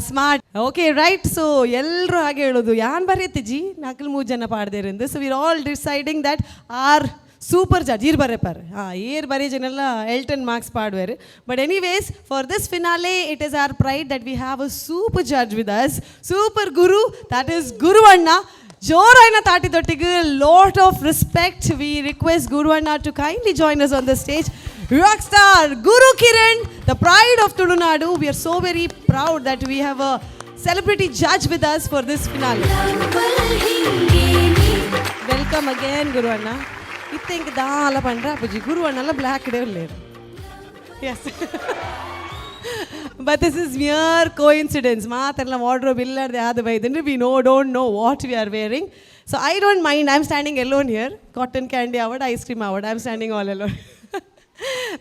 Smart. Okay right. So ಎಲ್ಲರೂ ಹಾಗೆ ಹೇಳೋದು ಯಾನ್ ಬರೀತಿಜಿ 4-3 ಜನ ಪಾಡ್ದೇರಿಂದ. So we're all deciding that our super judge ಈರ್ ಬರೆಪಾರು. ಏರ್ ಬರೀ ಜನಲ್ಲ ಎಲ್ಟನ್ ಮಾರ್ಕ್ಸ್ ಪಾಡುವರು. But anyways for this finale it is our pride that we have a super judge with us, super Guru, that is ಗುರುವಣ್ಣ. ಜೋರಾಯಿನ ತಾಟಿದೊಟ್ಟಿಗೆ lot of respect. We request ಗುರುವಣ್ಣ to kindly join us on the stage. Rockstar Guru Kiran, the pride of Tulunadu. We are so very proud that we have a celebrity judge with us for this finale. Welcome again Guru Anna. You think daala pandra apuji Guru Anna la black ide ulleru. Yes. But this is mere coincidence. Maatalla wardrobe illarde adu baidindre we don't know what we are wearing. So I don't mind. I'm standing alone here. Cotton candy award, ice cream award. I'm standing all alone.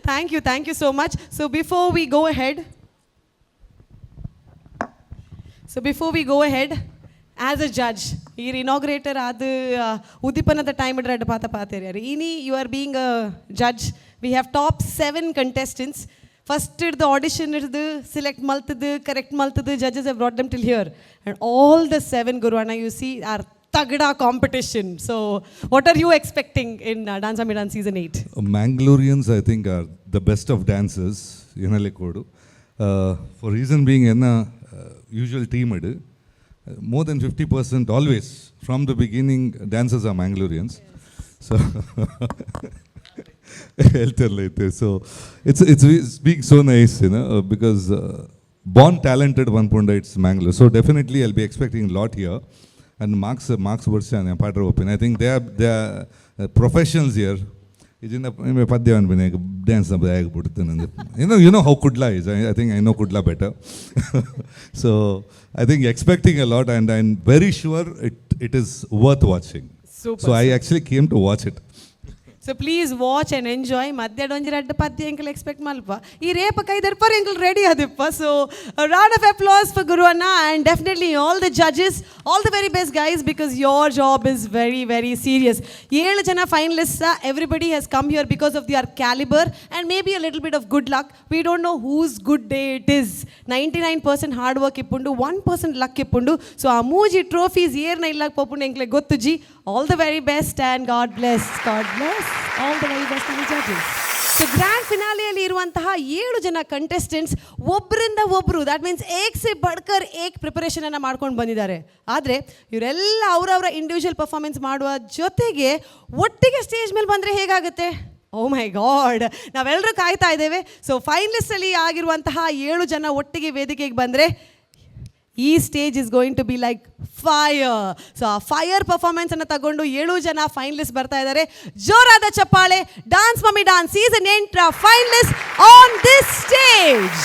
Thank you so much. So before we go ahead, as a judge, here inaugurator adu udipanada time idred paateri. Ini you are being a judge. We have top 7 contestants. First the audition irdu select maltadu correct maltadu judges have brought them till here, and all the 7 Guruvana you see are tagda competition. So what are you expecting in Dance Mummy Dance season 8? Mangaloreans, I think, are the best of dancers. Yenalekodu. For reason being, usual team adu. More than 50% always from the beginning dancers are Mangaloreans. So so it's being so nice, because born talented one punda it's Mangalore. So definitely I'll be expecting a lot here. And marks Burshan and Padra Open. I think they are professionals here. Dance. You know how Kudla is. I think I know Kudla better. So I think expecting a lot, and I'm very sure it is worth watching. Super. So I actually came to watch it. So please watch and enjoy. Madhya donjiradda padya enkal expect malpa. Ee repa kaidar par enkal ready adippa. So a round of applause for Guru Anna, and definitely all the judges, all the very best guys, because your job is very, very serious. 7 jana finalists, everybody has come here because of their caliber and maybe a little bit of good luck. We don't know whose good day it is. 99% hard work ippundu, 1% luck ippundu. So aa mooji trophies yerna illa poppundu enkle gottu ji. All the very best and God bless. God bless. All the very best to the judges. So grand finale ಅಲ್ಲಿ ಇರುವಂತಹ 7 ಜನ contestants ಒಬ್ಬರಿಂದ ಒಬ್ಬರು, that means ಏಕ್ ಸೆ ಬಡ್ಕರ್ ಏಕ್ preparation ಅನ್ನ ಮಾಡ್ಕೊಂಡು ಬಂದಿದ್ದಾರೆ. ಆದರೆ ಇವರೆಲ್ಲ ಅವರವರ ಇಂಡಿವಿಜುವಲ್ ಪರ್ಫಾರ್ಮೆನ್ಸ್ ಮಾಡುವ ಜೊತೆಗೆ ಒಟ್ಟಿಗೆ ಸ್ಟೇಜ್ ಮೇಲೆ ಬಂದರೆ ಹೇಗಾಗುತ್ತೆ? ಓ ಮೈ ಗಾಡ್, ನಾವೆಲ್ಲರೂ ಕಾಯ್ತಾ ಇದ್ದೇವೆ. ಸೊ ಫೈನಲಿಸ್ಟ್ ಅಲ್ಲಿ ಆಗಿರುವಂತಹ 7 ಜನ ಒಟ್ಟಿಗೆ ವೇದಿಕೆಗೆ ಬಂದರೆ ಈ stage is going to be like fire. So ಆ ಫೈರ್ ಪರ್ಫಾರ್ಮೆನ್ಸ್ ಅನ್ನು ತಗೊಂಡು 7 ಜನ ಫೈನಲಿಸ್ಟ್ ಬರ್ತಾ ಇದ್ದಾರೆ. ಜೋರಾದ ಚಪ್ಪಾಳೆ. Dance mummy dance season 8 finalist on this stage.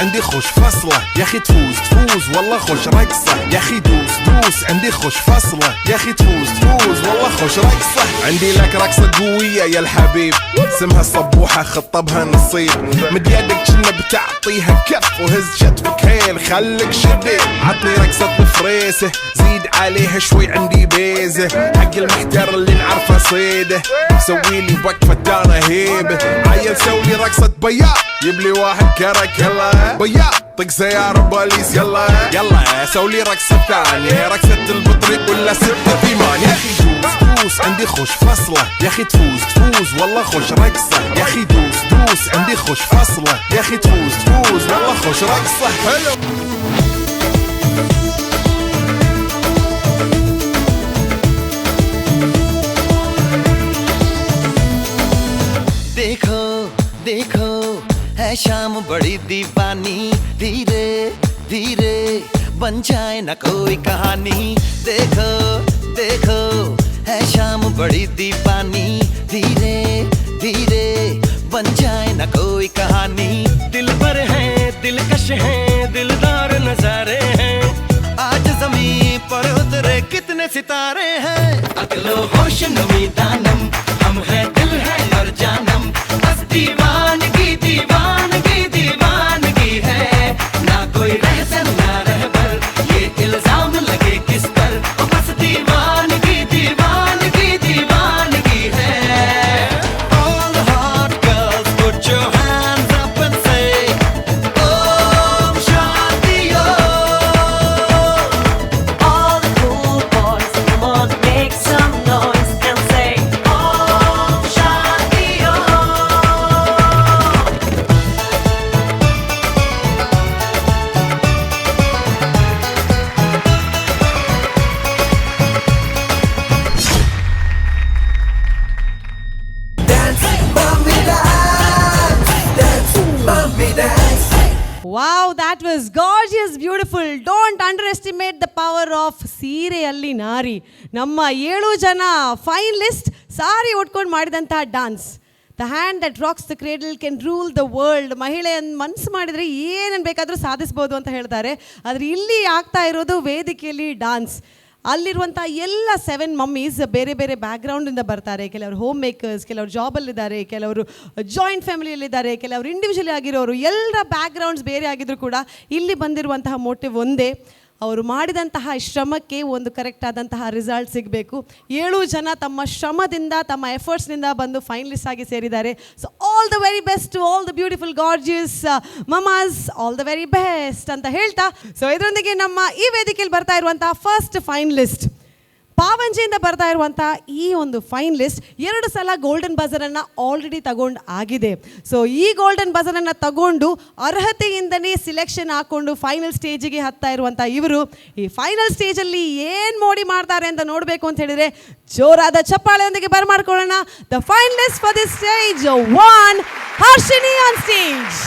عندي خوش فصلة يا اخي تفوز والله خوش رقصة يا اخي دوس عندي خوش فصلة يا اخي تفوز والله خوش رقصة عندي لك رقصة قوية يا الحبيب اسمها الصبوحة خطبها نصيب مد يدك كنا بتعطيها كف وهز شتفك هيل خليك شديد عطني رقصة الفريسة زيد عليها شوي عندي بيزة حق المحتر اللي نعرفه صيده سويلي وقفة دانا هيبة عيل سوي رقصة بياض يبلي واحد كرك يلا بياض طق سيارة بوليس يلا سولي رقصة ثانية رقصة البطريق ولا 6 في مان يا اخي دوس عندي خوش فصلة يا اخي تفوز والله خوش رقصة يا اخي دوس عندي خوش فصلة يا اخي تفوز والله خوش رقصة حلو. देखो है शाम बड़ी दीवानी धीरे धीरे बन जाए न कोई कहानी देखो है शाम बड़ी दीवानी धीरे धीरे बन जाए न कोई कहानी दिल पर है दिलकश है दिलदार नजारे हैं आज जमीन पर उतरे कितने सितारे हैं अकलो होश नमी दानम हम है दिल है और जानम बस दीवानगी है ना कोई रहसन ना रहबर ये इल्जाम लगे किस पर बस दीवानगी है all the hot girls put your hands up and say Om Shanti all the cool boys come on make some noise and say Om Shanti Wow, that was gorgeous, beautiful. Don't underestimate the power of ಸೀರೆಯಲ್ಲಿ ನಾರಿ. ನಮ್ಮ 7 ಜನ finalist sari ಉಟ್ಕೊಂಡು ಮಾಡಿದಂತಹ dance. The hand that rocks the cradle can rule the world. ಮಹಿಳೆಯನ್ನು ಮನಸ್ಸು ಮಾಡಿದರೆ ಏನೇನು ಬೇಕಾದರೂ ಸಾಧಿಸ್ಬೋದು ಅಂತ ಹೇಳ್ತಾರೆ. ಆದರೆ ಇಲ್ಲಿ ಆಗ್ತಾ ಇರೋದು ವೇದಿಕೆಯಲ್ಲಿ ಡಾನ್ಸ್. ಅಲ್ಲಿರುವಂಥ ಎಲ್ಲ 7 ಮಮ್ಮೀಸ್ ಬೇರೆ ಬೇರೆ ಬ್ಯಾಕ್ಗ್ರೌಂಡಿಂದ ಬರ್ತಾರೆ. ಕೆಲವರು ಹೋಮ್ ಮೇಕರ್ಸ್, ಕೆಲವರು ಜಾಬಲ್ಲಿದ್ದಾರೆ, ಕೆಲವರು ಜಾಯಿಂಟ್ ಫ್ಯಾಮಿಲಿಯಲ್ಲಿದ್ದಾರೆ, ಕೆಲವರು ಇಂಡಿವಿಜುವಲಿ ಆಗಿರೋರು. ಎಲ್ಲರ ಬ್ಯಾಕ್ಗ್ರೌಂಡ್ಸ್ ಬೇರೆ ಆಗಿದ್ರು ಕೂಡ ಇಲ್ಲಿ ಬಂದಿರುವಂತಹ ಮೋಟಿವ್ ಒಂದೇ, ಅವರು ಮಾಡಿದಂತಹ ಶ್ರಮಕ್ಕೆ ಒಂದು ಕರೆಕ್ಟ್ ಆದಂತಹ ರಿಸಲ್ಟ್ ಸಿಗಬೇಕು. 7 ಜನ ತಮ್ಮ ಶ್ರಮದಿಂದ, ತಮ್ಮ ಎಫರ್ಟ್ಸ್ನಿಂದ ಬಂದು ಫೈನಲಿಸ್ಟ್ ಆಗಿ ಸೇರಿದ್ದಾರೆ. So all the very best to all the beautiful gorgeous mamas, all the very best ಅಂತ ಹೇಳ್ತಾ, ಸೊ ಇದರೊಂದಿಗೆ ನಮ್ಮ ಈ ವೇದಿಕೆಯಲ್ಲಿ ಬರ್ತಾ ಇರುವಂತಹ ಫಸ್ಟ್ ಫೈನಲಿಸ್ಟ್ ಪಾವಂಜೆಯಿಂದ ಬರ್ತಾ ಇರುವಂಥ ಈ ಒಂದು ಫೈನಲಿಸ್ಟ್ 2 ಸಲ ಗೋಲ್ಡನ್ ಬಜರನ್ನು ಆಲ್ರೆಡಿ ತಗೊಂಡು ಆಗಿದೆ. ಸೊ ಈ ಗೋಲ್ಡನ್ ಬಜರನ್ನು ತಗೊಂಡು ಅರ್ಹತೆಯಿಂದನೇ ಸಿಲೆಕ್ಷನ್ ಹಾಕ್ಕೊಂಡು ಫೈನಲ್ ಸ್ಟೇಜಿಗೆ ಹತ್ತಾ ಇರುವಂಥ ಇವರು ಈ ಫೈನಲ್ ಸ್ಟೇಜಲ್ಲಿ ಏನು ಮೋಡಿ ಮಾಡ್ತಾರೆ ಅಂತ ನೋಡಬೇಕು ಅಂತ ಹೇಳಿದರೆ ಜೋರಾದ ಚಪ್ಪಾಳೆಯೊಂದಿಗೆ ಬರಮಾಡ್ಕೊಳ್ಳೋಣ. The finalist for this stage 1, Harshini on stage.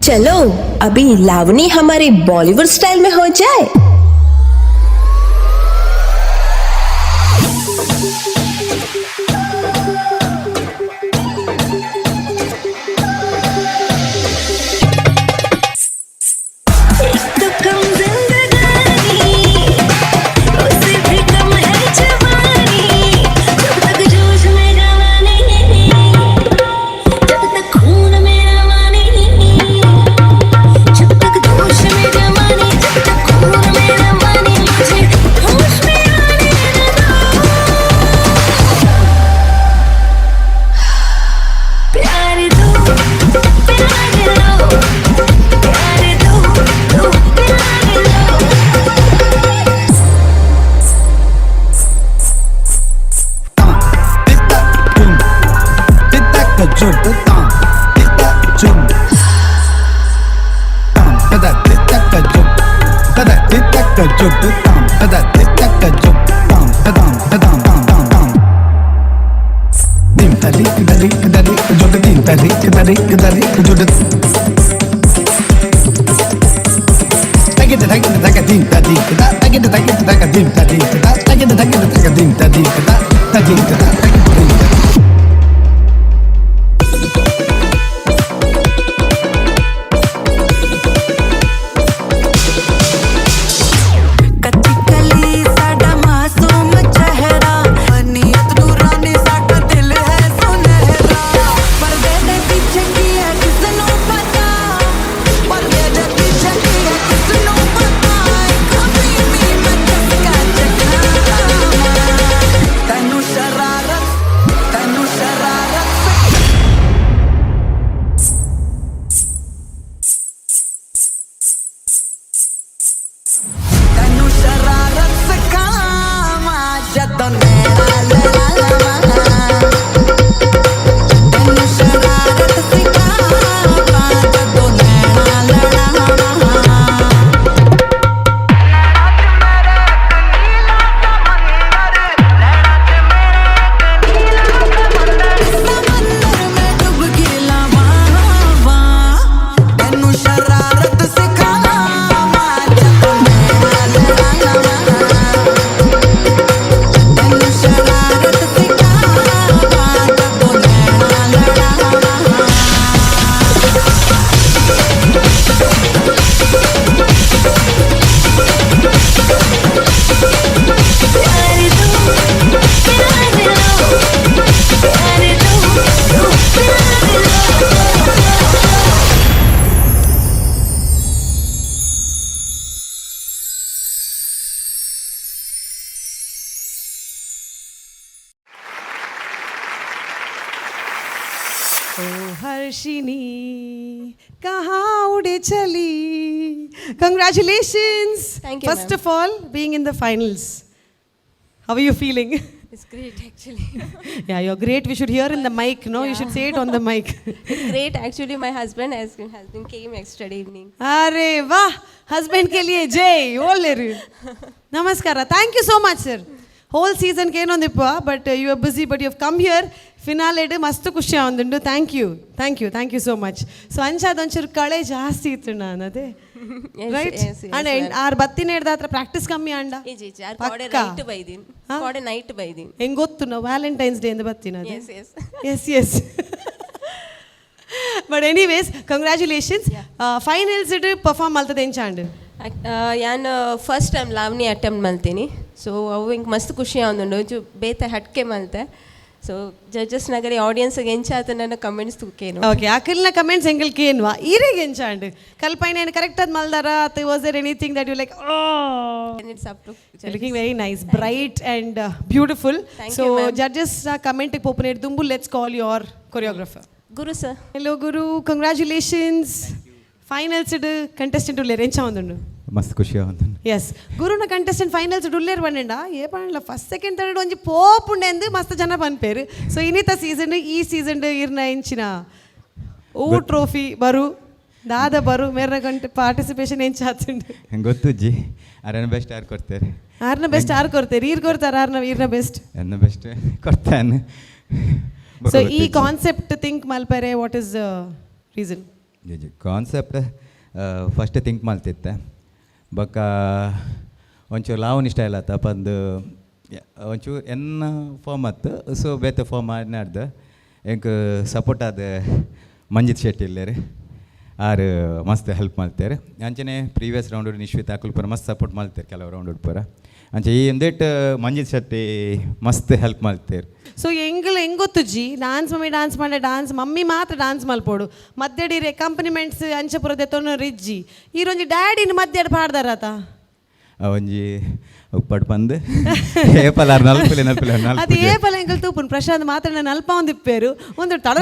चलो अभी लावनी हमारे बॉलीवुड स्टाइल में हो जाए। कली साडा मासूम चेहरा Oh Harshini, kaha ude chali. Congratulations. Thank you, First ma'am. of all, being in the finals. How are you feeling? It's great actually. Yeah, you're great. We should hear in the mic, no? You should say it on the mic. It's great actually. My husband came yesterday evening. अरे वाह, husband के लिए जय ಒಳ್ಳೆರು. ನಮಸ್ಕಾರ. Thank you so much sir. Whole ಸೀಸನ್ಗೆ ಏನೊಂದಿಪ್ಪ, but you are busy, but you have come here. ಫಿನಾಲೆಡ್ ಮಸ್ತ್ ಖುಷಿ ಆಗೊಂದುಂಡು. Thank you so much. So ಅಂಚಾದೊಂಚೂರು ಕಳೆ ಜಾಸ್ತಿ ಇತ್ತು ನಾನು ಅದೇ ರೈಟ್ ಅಂಡ್ ಆರ್ ಬತ್ತಿನ ಹಿಡ್ದ ಹತ್ರ ಪ್ರಾಕ್ಟೀಸ್ ಕಮ್ಮಿ ಅಂಡ ಹೆಂಗ್ ಗೊತ್ತು ನಾವು ವ್ಯಾಲೆಂಟೈನ್ಸ್ ಡೇ ಇಂದ ಬತ್ತಿನ yes but anyways congratulations. Finals ಇಟ್ಟು ಪರ್ಫಾರ್ಮ್ ಮಾಡ್ತದೆ ಎಂಚಾಂಡ್ ನಾನು ಫಸ್ಟ್ ಟೈಮ್ ಲಾವಣಿ ಅಟೆಂಪ್ಟ್ ಮಾಡ್ತೀನಿ. ಸೊ ಅವು ಹಿಂಗೆ ಮಸ್ತ್ ಖುಷಿ ಆಗೊಂದುಂಡು ಬೇತೆ ಹಟ್ಕೆ ಮಲ್ತೆ. ಸೊ ಜಡ್ಜಸ್ ನಗರಿ ಆಡಿಯನ್ಸ್ಗೆ ಎಂಚಾತ ನನ್ನ ಕಮೆಂಟ್ಸ್ ತೂಕೇನು ಓಕೆ ಅಕಲ್ನ ಕಮೆಂಟ್ಸ್ ಎಂಗಲ್ ಕೇನ್ವಾ ಈರೆಗೆ ಎಂಚಾಂಡ್ ಕಲ್ಪನೆ ಕರೆಕ್ಟ್ ಆದ ಮಲ್ದಾರ ಅಥವಾ was there anything that you like it's up to looking very nice bright and beautiful. So judges ಕಮೆಂಟಿಗೆ ಪೋಪನೇಟ್ ದುಂಬು let's call your choreographer Guru sir. Hello Guru, congratulations. Finals ಇಡು ಕಂಟೆಸ್ಟೆಂಟ್ ಉಳ್ಳೇರು ಎಂಚ ಒಂದುಂಡು ಮಸ್ತ್ ಖುಷಿ ಆಗುತ್ತೆ. ಎಸ್ ಗುರುನ ಕಂಟೆಸ್ಟೆಂಟ್ ಫೈನಲ್ಸ್ ಉಳ್ಳೇರು ಬಂಡ ಏ ಪಂಡ ಫಸ್ಟ್ ಸೆಕೆಂಡ್ ಥರ್ಡ್ ಒಂಜಿ ಪೋಪುಂಡೆ ಎಂದು ಮಸ್ತ್ ಜನ ಪನ್ಪೇರು. ಸೊ ಇನ್ನಿತ ಸೀಸನ್ ಈ ಸೀಸನ್ ಇರ್ನ ಇಂಚಿನ ಓ ಟ್ರೋಫಿ ಬರು ದಾದ ಬರು ಮೇರ ಗಂಟೆ ಪಾರ್ಟಿಸಿಪೇಷನ್ ಎಂಚ ಹತ್ತುಂಡು ಗೊತ್ತು ಜಿ ಆರ್ನ ಬೆಸ್ಟ್ ಯಾರು ಕೊಡ್ತಾರೆ, ಆರ್ನ ಬೆಸ್ಟ್ ಯಾರು ಕೊಡ್ತಾರೆ, ಈರ್ ಕೊಡ್ತಾರೆ ಈರ್ನ ಬೆಸ್ಟ್ ಎನ್ನ ಬೆಸ್ಟ್ ಕೊಡ್ತಾನೆ. ಸೊ ಈ ಕಾನ್ಸೆಪ್ಟ್ ಥಿಂಕ್ ಮಲ್ಪರೆ ವಾಟ್ ಇಸ್ ರೀಸನ್? ಜಿ ಕಾನ್ಸೆಪ್ಟ್ ಫಸ್ಟ್ ಥಿಂಕ್ ಮಾಡ್ತಿತ್ತೆ ಬೊಕ್ಕ ಒಂಚೂರು ಲಾವಣಿ ಸ್ಟೈಲ್ ಆತ ಪಂದು ಒಂಚೂರು ಎನ್ನ ಫಾರ್ಮ್ ಆತು. ಸೊ ಬೇತೆ ಫಾರ್ಮ್ ಆಡ್ದು ಎಂಕ್ ಸಪೋರ್ಟ್ ಆದ ಮಂಜಿತ್ ಶೆಟ್ಟಿ ಇಲ್ಲೇರಿ ಆರು ಮಸ್ತ್ ಹೆಲ್ಪ್ ಮಾಡ್ತಾರೆ. ಅಂಚನೆ ಪ್ರೀವಿಯಸ್ ರೌಂಡ್ ನಿಶ್ವಿತ್ ಹಾಕುಲ್ಪುರ ಮಸ್ತ್ ಸಪೋರ್ಟ್ ಮಾಡ್ತಾರೆ ಕೆಲವು ರೌಂಡ್ ಉಡ್ಪುರ. ಅಂಚೆ ಈ ಎಂದೇಟ್ ಮಂಜಿತ್ ಶೆಟ್ಟಿ ಮಸ್ತ್ ಹೆಲ್ಪ್ ಮಾಡ್ತಾರೆ. ಸೊ ಹೆಂಗ್ ಗೊತ್ತು ಜಿ ಡ್ಯಾನ್ಸ್ ಮಮ್ಮಿ ಮಾತ್ರ ಡ್ಯಾನ್ಸ್ ಮಲ್ಪೋಡು ಮಧ್ಯಡಿರೆ ಕಂಪನಿಮೆಂಟ್ಸ್ ಅಂಚಪುರದ ತೊನ್ನ ರಿಜ್ಜಿ ಈರೊಂಜಿ ಡ್ಯಾಡಿನ ಮಧ್ಯಡ್ ಪಾಡ್ದಾರಾತ ಒಂಜಿ ಉಪ್ಪಡ್ ಬಂದು ಏಪಲಾರ್ ನಲ್ಪಲೆ ಅದು ಏಪಲ ಎಂಕಲ್ ತೂಪುನ್ ಪ್ರಶಾಂತ್ ಮಾತ್ರ ನಲ್ಪ ಒಂದಿಪ್ಪೇರು ಒಂದು ತಡ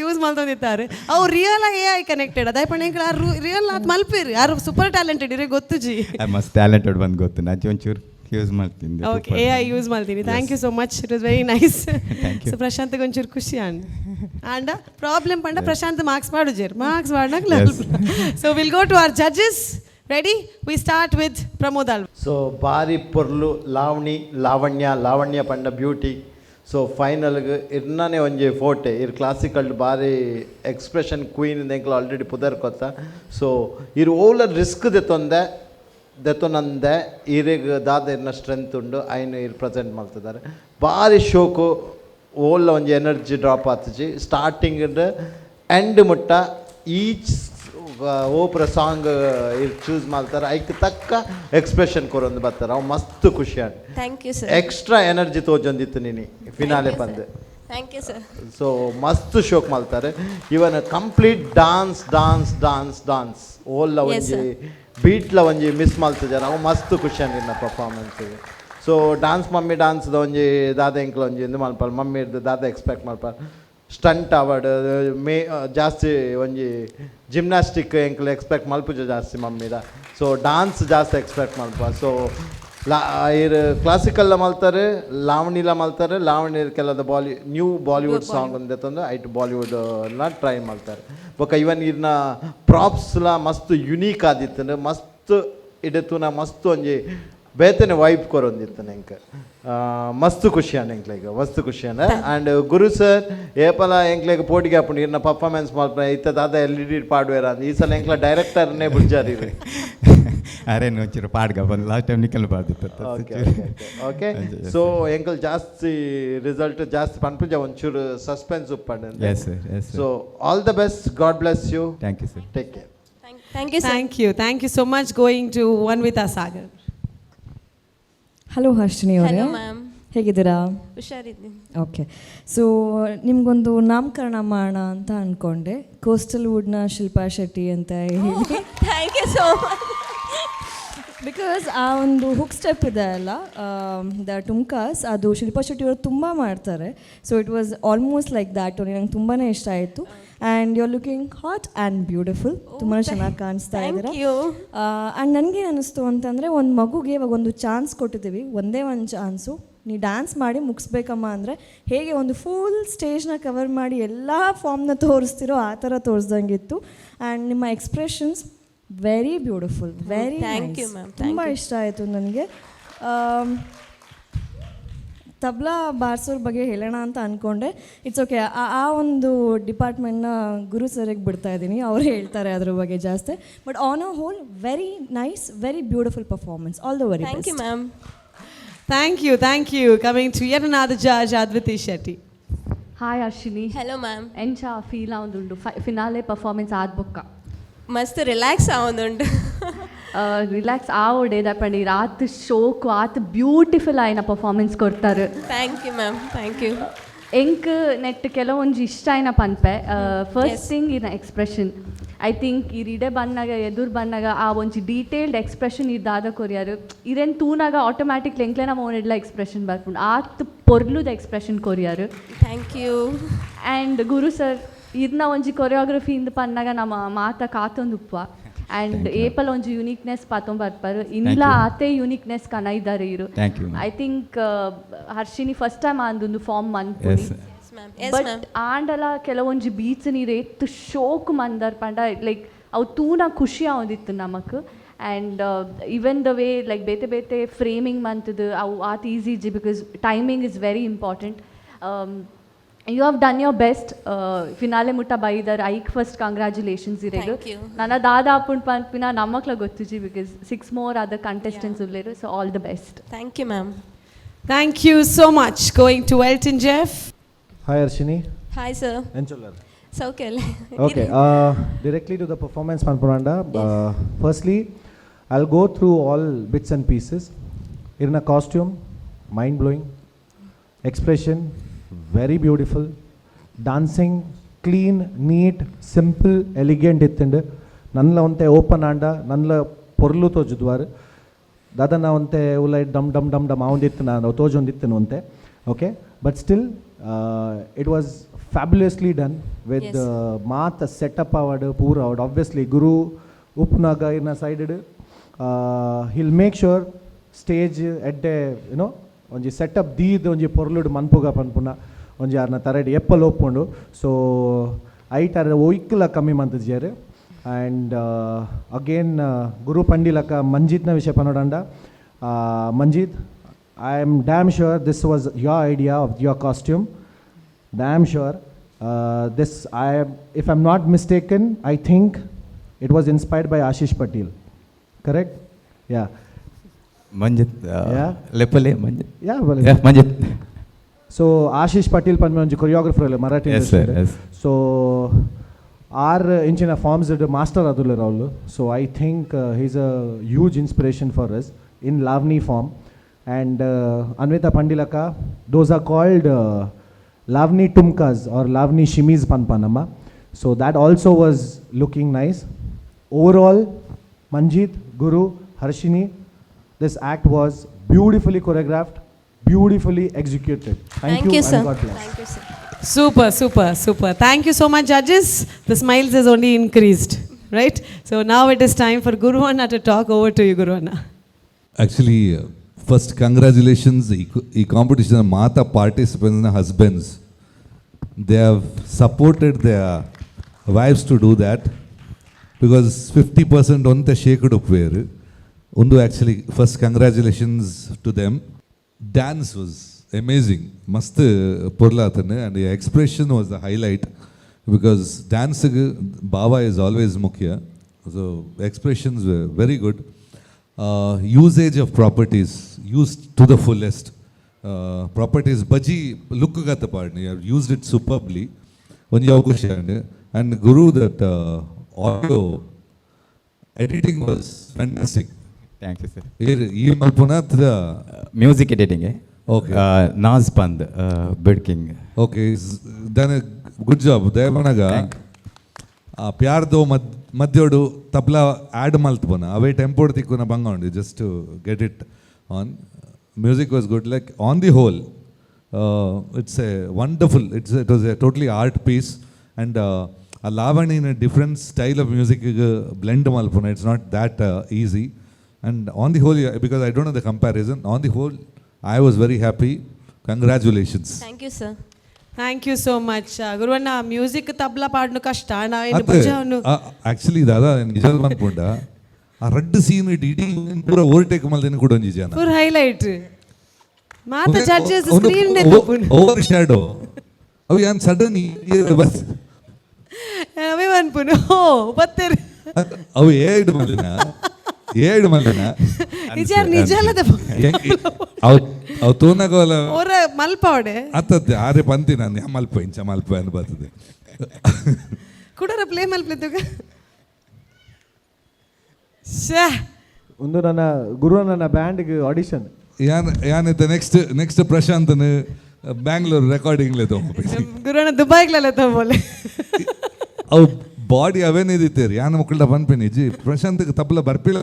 ಯೂಸ್ ಮಾಡ್ತೊಂದಿತ್ತಾರೆ. ಅವು ರಿಯಲ್ ಆಗಿ AI ಕನೆಕ್ಟೆಡ್ ಅದೈಪಣ್ಣ ಎಂಕಲ್ ರಿಯಲ್ ಆತ್ ಮಲ್ಪೇರು ಯಾರು ಸೂಪರ್ ಟ್ಯಾಲೆಂಟೆಡ್ ಇರೇ ಗೊತ್ತು ಜಿ. ಮಸ್ತ್ ಟ್ಯಾಲೆಂಟೆಡ್ ಬಂದು ಗೊತ್ತು ನಾನು ಒಂಚೂರು ಯೂಸ್ ಮಾಡ್ತೀನಿ. ಓಕೆ AI ಯೂಸ್ ಮಾಡ್ತೀನಿ. Thank you so much, it was very nice. So ಪ್ರಶಾಂತ್ಗೆ ಒಂಚೂರು ಖುಷಿ ಆಂಡ ಪ್ರಾಬ್ಲಮ್ ಪಂಡ ಪ್ರಶಾಂತ್ ಮಾರ್ಕ್ಸ್ ಮಾಡು ಜೇರ್ ಮಾರ್ಕ್ಸ್ ಮಾಡ್ನಾಗ. So will go to our judges. Ready? We start with Pramod ಅಲ್ವಾ. ಸೊ ಭಾರಿ ಪೊರ್ಲು ಲಾವಣ್ಯ ಪಂಡ ಬ್ಯೂಟಿ. ಸೊ ಫೈನಲ್ಗೆ ಇರ್ನೇ ಒಂಜಿ ಫೋಟೆ ಇರ್ ಕ್ಲಾಸಿಕಲ್ ಭಾರಿ ಎಕ್ಸ್ಪ್ರೆಷನ್ ಕ್ವೀನ್ ಎಂಕ್ಲು ಆಲ್ರೆಡಿ ಪುದರ್ ಕೊತ್ತ. ಸೊ ಇರು ಓಲ ರಿಸ್ಕ್ ದೆತ್ತೊಂದೆ ಇರಿಗೆ ದಾದ ಇರ್ನ ಸ್ಟ್ರೆಂತ್ ಉಂಡು ಐನು ಇರು ಪ್ರೆಸೆಂಟ್ ಮಾಡ್ತಿದ್ದಾರೆ. ಭಾರಿ ಶೋಕು ಓಲ್ಲ ಒಂಜಿ ಎನರ್ಜಿ ಡ್ರಾಪ್ ಆತುಜಿ ಸ್ಟಾರ್ಟಿಂಗ್ ಎಂಡ್ ಮುಟ್ಟ ಈಚ್ ಓಪರ ಸಾಂಗ್ ಇರ್ ಚೂಸ್ ಮಾಡ್ತಾರೆ ಐಕ್ ತಕ್ಕ ಎಕ್ಸ್ಪ್ರೆಷನ್ ಕೊರೊಂದು ಬರ್ತಾರೆ. ಅವು ಮಸ್ತ್ ಖುಷಿ ಆಡ್. Thank you sir. Extra energy ತೋಜೊಂದಿತ್ತು ನೀನು ಫಿನಾಲೆ ಬಂದು. Thank you sir. ಸೊ ಮಸ್ತ್ ಶೋಕ್ ಮಾಡ್ತಾರೆ. ಇವನ್ ಕಂಪ್ಲೀಟ್ ಡಾನ್ಸ್ ಓಲ್ಲ ಒಂಜಿ ಬೀಟ್ಲ ಒಂಜಿ ಮಿಸ್ ಮಾಡ್ತಿದ್ದಾರೆ. ಅವು ಮಸ್ತ್ ಖುಷಿ ನಿನ್ನ ಪರ್ಫಾರ್ಮೆನ್ಸಿಗೆ. ಸೊ ಮಮ್ಮಿ ಡ್ಯಾನ್ಸ್ದ ಒಂಜಿ ದಾದ ಎಂಕ್ಲ ಒಂಜಿ ಇದು ಮಲ್ಪಾರ ಮಮ್ಮಿ ಇರ್ದು ದಾದ ಎಕ್ಸ್ಪೆಕ್ಟ್ ಮಲ್ಪಾರ. ಸ್ಟಂಟ್ ಅವಾರ್ಡ್ ಜಾಸ್ತಿ ಒಂಜಿ ಜಿಮ್ನಾಸ್ಟಿಕ್ ಎಂಕ್ಲ ಎಕ್ಸ್ಪೆಕ್ಟ್ ಮಲ್ಪುಜ ಜಾಸ್ತಿ ಮಮ್ಮಿದ. ಸೊ ಡ್ಯಾನ್ಸ್ ಜಾಸ್ತಿ ಎಕ್ಸ್ಪೆಕ್ಟ್ ಮಲ್ಪ. ಸೊ ಇರು ಕ್ಲಾಸಿಕಲ್ಲ ಮಲ್ತಾರೆ, ಲಾವಣಿಲ ಮಲ್ತಾರೆ. ಲಾವಣಿ ಕೆಲದ ನ್ಯೂ ಬಾಲಿವುಡ್ ಸಾಂಗ್ ಒಂದೆತ್ತಂದು ಐಟ್ ಬಾಲಿವುಡ್ನ ಟ್ರೈ ಮಾಡ್ತಾರೆ. ಬೊಕ್ಕ ಇವನ್ ಇರ್ನ ಪ್ರಾಪ್ಸ್ಲ ಮಸ್ತ್ ಯುನೀಕ್ ಆದಿತ್ತು. ಮಸ್ತ್ ಇಡತುನ ಮಸ್ತ್ ಒಂಜಿ ಬೇತನೆ ವೈಬ್ ಕೊರೊಂದಿತ್ತು ಎಂಕ್. ಮಸ್ತ್ ಖುಷಿ ಎಂಕ್ಲೆಗ್ ಮಸ್ತ್ ಖುಷಿ ಆ್ಯಂಡ್ ಗುರು ಸರ್ ಏಪಲ ಎಂಕ್ಲೆಗ್ ಪೋಟಿಗೆ ಹಾಕೊಂಡು ಇರ್ನ ಪರ್ಫಾರ್ಮೆನ್ಸ್ ಮಾಡ್ಪ ಇತ್ತದಾದ LED ಪಾಡ್ವೇರ ಅಂತ ಈ ಸಲ ಎಂಕ್ಲ ಡೈರೆಕ್ಟರ್ನೇ ಬುಡ್ಜಾರಿ. ಅರೆ ಒಂಚೂರು ಪಾಡ್ಗ ಬಂದು ಲಾಸ್ಟ್ ಟೈಮ್ ನಿಕಲ್ ಪಾಡ್ದಿತ್ತು. ಓಕೆ ಸೊ ಎಂಕಲ್ ಜಾಸ್ತಿ ರಿಸಲ್ಟ್ ಜಾಸ್ತಿ ಪನ್ಪುಜ ಒಂಚೂರು ಸಸ್ಪೆನ್ಸ್ ಉಪ್ಪಂಡ. So all the best, God bless you. Thank you sir. Take care. Thank you so much. Going to one with Sagar. Hello Harshini ಅವರೇ, ಹಲೋ ಮ್ಯಾಮ್, ಹೇಗಿದ್ದೀರಾ? ಹುಷಾರಿದ್ದೀನಿ. ಓಕೆ, ಸೊ ನಿಮಗೊಂದು ನಾಮಕರಣ ಮಾಡೋಣ ಅಂತ ಅಂದ್ಕೊಂಡೆ. ಕೋಸ್ಟಲ್ ವುಡ್ನ ಶಿಲ್ಪಾ ಶೆಟ್ಟಿ ಅಂತ ಹೇಳಿ. Thank you so much. Because ಆ ಒಂದು ಹುಕ್ ಸ್ಟೆಪ್ ಇದೆ ಅಲ್ಲ, ದ ಟುಮ್ಕಾಸ್, ಅದು ಶಿಲ್ಪಾ ಶೆಟ್ಟಿ ಅವರು ತುಂಬ ಮಾಡ್ತಾರೆ. So it was almost like that only. ನಂಗೆ ತುಂಬಾ ಇಷ್ಟ ಆಯಿತು. And you are looking hot and beautiful. ತುಂಬಾ ಚೆನ್ನಾಗಿ ಕಾಣಿಸ್ತಾ ಇದ್ದೀರಾ. ಆ್ಯಂಡ್ ನನಗೇನು ಅನ್ನಿಸ್ತು ಅಂತಂದರೆ, ಒಂದು ಮಗುಗೆ ಇವಾಗ ಒಂದು ಚಾನ್ಸ್ ಕೊಟ್ಟಿದ್ದೀವಿ, ಒಂದೇ ಒಂದು ಚಾನ್ಸು, ನೀ ಡ್ಯಾನ್ಸ್ ಮಾಡಿ ಮುಗಿಸ್ಬೇಕಮ್ಮ ಅಂದರೆ ಹೇಗೆ ಒಂದು ಫುಲ್ ಸ್ಟೇಜ್ನ ಕವರ್ ಮಾಡಿ ಎಲ್ಲ ಫಾರ್ಮ್ನ ತೋರಿಸ್ತಿರೋ ಆ ಥರ ತೋರಿಸ್ದಂಗಿತ್ತು. ಆ್ಯಂಡ್ ನಿಮ್ಮ expressions very beautiful, very thank you ma'am. ತುಂಬ ಇಷ್ಟ ಆಯಿತು ನನಗೆ. ತಬ್ಲಾ ಬಾರ್ಸೋರ ಬಗ್ಗೆ ಹೇಳೋಣ ಅಂತ ಅಂದ್ಕೊಂಡೆ. ಇಟ್ಸ್ ಓಕೆ, ಆ ಒಂದು ಡಿಪಾರ್ಟ್ಮೆಂಟ್ನ ಗುರು ಸರಿಗೆ ಬಿಡ್ತಾ ಇದ್ದೀನಿ, ಅವ್ರು ಹೇಳ್ತಾರೆ ಅದ್ರ ಬಗ್ಗೆ ಜಾಸ್ತಿ. But on a whole very nice, very beautiful performance. All the very thank you ma'am. Thank you. Coming to yet another judge, Adviti Shetty. Hi Harshini. Hello ma'am. ಎಂಚ ಫೀಲ್ ಆವೊಂದುಂಡು ಫಿನಾಲೆ ಪರ್ಫಾರ್ಮೆನ್ಸ್ ಆದ ಬೊಕ್ಕ? ಮಸ್ತ್ ರಿಲ್ಯಾಕ್ಸ್ ಆವೊಂದುಂಡು. Relax ಆವೊಡೆ ದಪ್ಪಂಡಿ ಆತ್ ಶೋಕು ಆತ್ beautiful ಆಯ್ನ ಪರ್ಫಾರ್ಮೆನ್ಸ್ ಕೊಡ್ತಾರೆ. Thank you ma'am, thank you. ಎಂಕ್ ನೆಟ್ ಕೆಲವೊಂದು ಇಷ್ಟ ಆಯ್ನ ಪನ್ಪೆ. ಫಸ್ಟ್ ಥಿಂಗ್ ಇನ್ನ ಎಕ್ಸ್ಪ್ರೆಷನ್. ಐ ಥಿಂಕ್ ಈ ಇಡೆ ಬನ್ನಾಗ ಎದುರು ಬನ್ನಾಗ ಆ ಒಂಜಿ ಡೀಟೇಲ್ಡ್ ಎಕ್ಸ್ಪ್ರೆಷನ್ ಇದ್ದಾದ ಕೊರಿಯಾರು ಇರೇನು ತೂನಾಗ ಆಟೋಮ್ಯಾಟಿಕ್ಲಿ ಎಂಕ್ಲೆ ನಮ್ಮ ಓನೆಡ್ಲ ಎಕ್ಸ್ಪ್ರೆಷನ್ ಬರ್ಪುಂಡು ಆತ್ ಪೊರ್ಲುದ ಎಕ್ಸ್ಪ್ರೆಷನ್ ಕೊರಿಯಾರು. Thank you. And Guru sir ಇದನ್ನ ಒಂಜಿ ಕೊರಿಯೋಗ್ರಫಿ ಇಂದ ಪನ್ನಾಗ ನಮ್ಮ ಮಾತ ಕಾತೊಂದು ಉಪ್ಪ. ಆ್ಯಂಡ್ ಏಪಲ್ ಒಂಜಿ ಯುನೀಕ್ನೆಸ್ ಪಾತೊಂದು ಬರ್ಪಾರು. ಇಂಡ್ಲ ಆತೆ ಯುನೀಕ್ನೆಸ್ ಕನ ಇದ್ದಾರೆ ಇರು. I think Harshini first time ಅಂದೊಂದು ಫಾರ್ಮ್ ಮನ್ಪುಡಿ. ಬಟ್ ಆಂಡಲ ಕೆಲವೊಂಜಿ ಬೀಚ್ ನೀರು ಎತ್ತು ಶೋಕು ಮಂದರ್ ಪಂಡ ಲೈಕ್ ಅವು ತೂನ ಖುಷಿ ಆವೊಂದಿತ್ತು ನಮಕ್. And even the way like ಬೇತೆ ಬೇತೆ ಫ್ರೇಮಿಂಗ್ ಮಂತದು ಅವು ಆತ್ ಈಸಿ ಇಜ್ಜಿ because timing is very important. You have done your best. Finale ಮುಟ್ಟ ಬೈದರ್ ಐಕ್ ಫಸ್ಟ್ ಕಂಗ್ರ್ಯಾಚುಲೇಷನ್ಸ್ ಇರೇಗು. ನನ್ನ ದಾದ ಅಪ್ಪುಂಡು ಪನ್ಪಿನ ನಮ್ಮಕ್ಲ ಗೊತ್ತುಜಿ ಬಿಕಾಸ್ 6 more ಅದರ್ ಕಂಟೆಸ್ಟೆಂಟ್ಸ್ ಉಲ್ಲೇರು. So all the best. Thank you ma'am. Thank you so much. Going to Elton Jeff. Hi Arshini. Hi sir. Encholar. Okay. Okay, directly to the performance Panpuranda. Firstly, I'll go through all bits and pieces. In a costume, mind blowing. Expression, very beautiful. Dancing, clean, neat, simple, elegant ittinde. Nanla onte open anda, nanla porlu tojudwaru. Dadana onte ulai dum dum dum dum avundittana ನಾನು ತೋಜೊಂದಿತ್ತನು ಅಂತೆ. Okay, but still it was fabulously done with ಮಾತ setup ಅವಡ್ ಪೂರ ಅವಡ್. Obviously ಗುರು ಉಪ್ನಾಗ ಇನ್ನ sided he'll make sure stage ಎಡ್ಡೆ YONO ಒಂಜಿ setup ದೀದ್ ಒಂಜಿ ಪೊರ್ಲುಡ್ ಮನ್ಪುಗ ಪನ್ಪುನ ಒಂಜಿ ಯಾರನ್ನ ತರಡ್ ಎಪ್ಪಲ್ ಒಪ್ಪುಂಡು. ಸೊ ಐಟರ್ ಒಯ್ಕಲ ಕಮ್ಮಿ ಮಂತಿದ್ಯಾರು. ಆ್ಯಂಡ್ ಅಗೇನ್ ಗುರು ಪಂಡಿಲಕ ಮಂಜಿತ್ನ ವಿಷಯ ಪನೋಡಂಡ. Manjit, I am damn sure this was your idea of your costume. Damn sure this if I'm not mistaken, I think it was inspired by Ashish Patel. Correct? Yeah. Manjit ಲೆಪ್ಪಲೆ Manjit. Yeah, Manjit. So Ashish Patel panme onji choreographer alle Marathi industry. Yes. So our inchina forms the master adulle Rahul. So I think he's a huge inspiration for us in Lavani form. And Anvita Pandilaka, those are called Lavani Tumkas or Lavani Shimmies Panpanama. So that also was looking nice. Overall, Manjit, Guru, Harshini, this act was beautifully choreographed, beautifully executed. Thank you sir. and God bless. Thank you sir. Super. Thank you so much, judges. The smiles has only increased, right? So now it is time for Guru Anna to talk. Over to you, Guru Anna. Actually, first congratulations. ಈ competition ಮಾತಾ ಪಾರ್ಟಿಸಿಪೆಂಟ್ಸ್ನ husbands, they have supported their wives to do that because 50% ಒಂತೆ ಶೇಕಡ ಉಪ್ವೇರು ಒಂದು. Actually first congratulations to them. Dance was amazing. ಮಸ್ತ್ ಪೊರ್ಲಾತನೆ and the expression was the highlight because dance baba is always mukhya. So expressions were very good. Usage of properties used to the fullest. Properties baji look gata parni, you have used it superbly. Onji avakash and Guru, that audio editing was fantastic. Thank you sir. ಈ ಮಲ್ಪುನಾತ್ music editing. Okay. Naz Pand, Birdking. Okay, then a good job. There, Managa. Pyar do ಮಧ್ಯೋಡು tabla add ಮಲ್ತ್ಬೋನ ಅವೇ ಟೆಂಪೋಡ್ ತಿಕ್ಕುನ ಬಂಗ ಉಂಡು just to get it on. Music was good, like on the whole it's a wonderful, it was a totally art piece. And ಆ lavani in a different style of ಮ್ಯೂಸಿಕ್ಗೆ blend ಮಲ್ಪುನ, it's not that easy. And on the whole, because I don't know the comparison, on the whole I was very happy. Congratulations. Thank you sir. Thank you so much ಗುರುವಣ್ಣ. Music tabla ಪಾಡ್ನು ಕಷ್ಟ ಏನು ಭಜವನ್ನು actually ದಾದಾ ನಿಜ ಅನ್ಕೊಂಡ ಆ ರಡ್ಡು scene ಇಡೀ ಪೂರ overtake ಮಲ್ದೇನೆ ಕೂಡ ಒಂಜಿ ಜನ ಫುಲ್ ಹೈಲೈಟ್ ಮಾತ ಜಡ್ಜಸ್ ಸ್ಕ್ರೀನ್ ಓವರ್ ಶ್ಯಾಡೋ ಅವು ಯಾನ್ ಸಡನ್ ಬಸ್ ಅವೇ ಅನ್ಪುನು ಓ ಬತ್ತೇರು ಅವು ಏಡ್ ಮಲ್ದಿನ ನಿಜ ಅಲ್ಲದ ಅವು ತೋನಾಗೋಲ ಅವರ ಮಲ್ಪವಡೆ ಅತ್ತದ್ದೆ ಆರೆ ಪಂತಿ ನಾನು ಮಲ್ಪ ಇಂಚ ಮಲ್ಪ ಅನ್ನು ಬರ್ತದೆ ಕುಡರ ಪ್ಲೇ ಮಲ್ಪಲಿದ್ದುಗ ಒಂದು ನನ್ನ ಗುರು ನನ್ನ ಬ್ಯಾಂಡ್ಗೆ ಆಡಿಷನ್ ಯಾನೈತೆ ನೆಕ್ಸ್ಟ್ ಪ್ರಶಾಂತನ ಬ್ಯಾಂಗ್ಳೂರ್ ರೆಕಾರ್ಡಿಂಗ್ಲೆ ತಗೊಂಡು ಗುರುವಣ್ಣ ದುಬೈಗ್ಲೆಲ್ಲ ತಗೋಲೆ ಅವು ಬಾಡಿ ಅವೇನಿದ್ದೀರಿ ಯಾನ ಮಕ್ಕಳ ಬಂದ್ಪೇನಿ ಜಿ ಪ್ರಶಾಂತ್ಗೆ ತಪ್ಪಲ ಬರ್ಪಿಲ್ಲ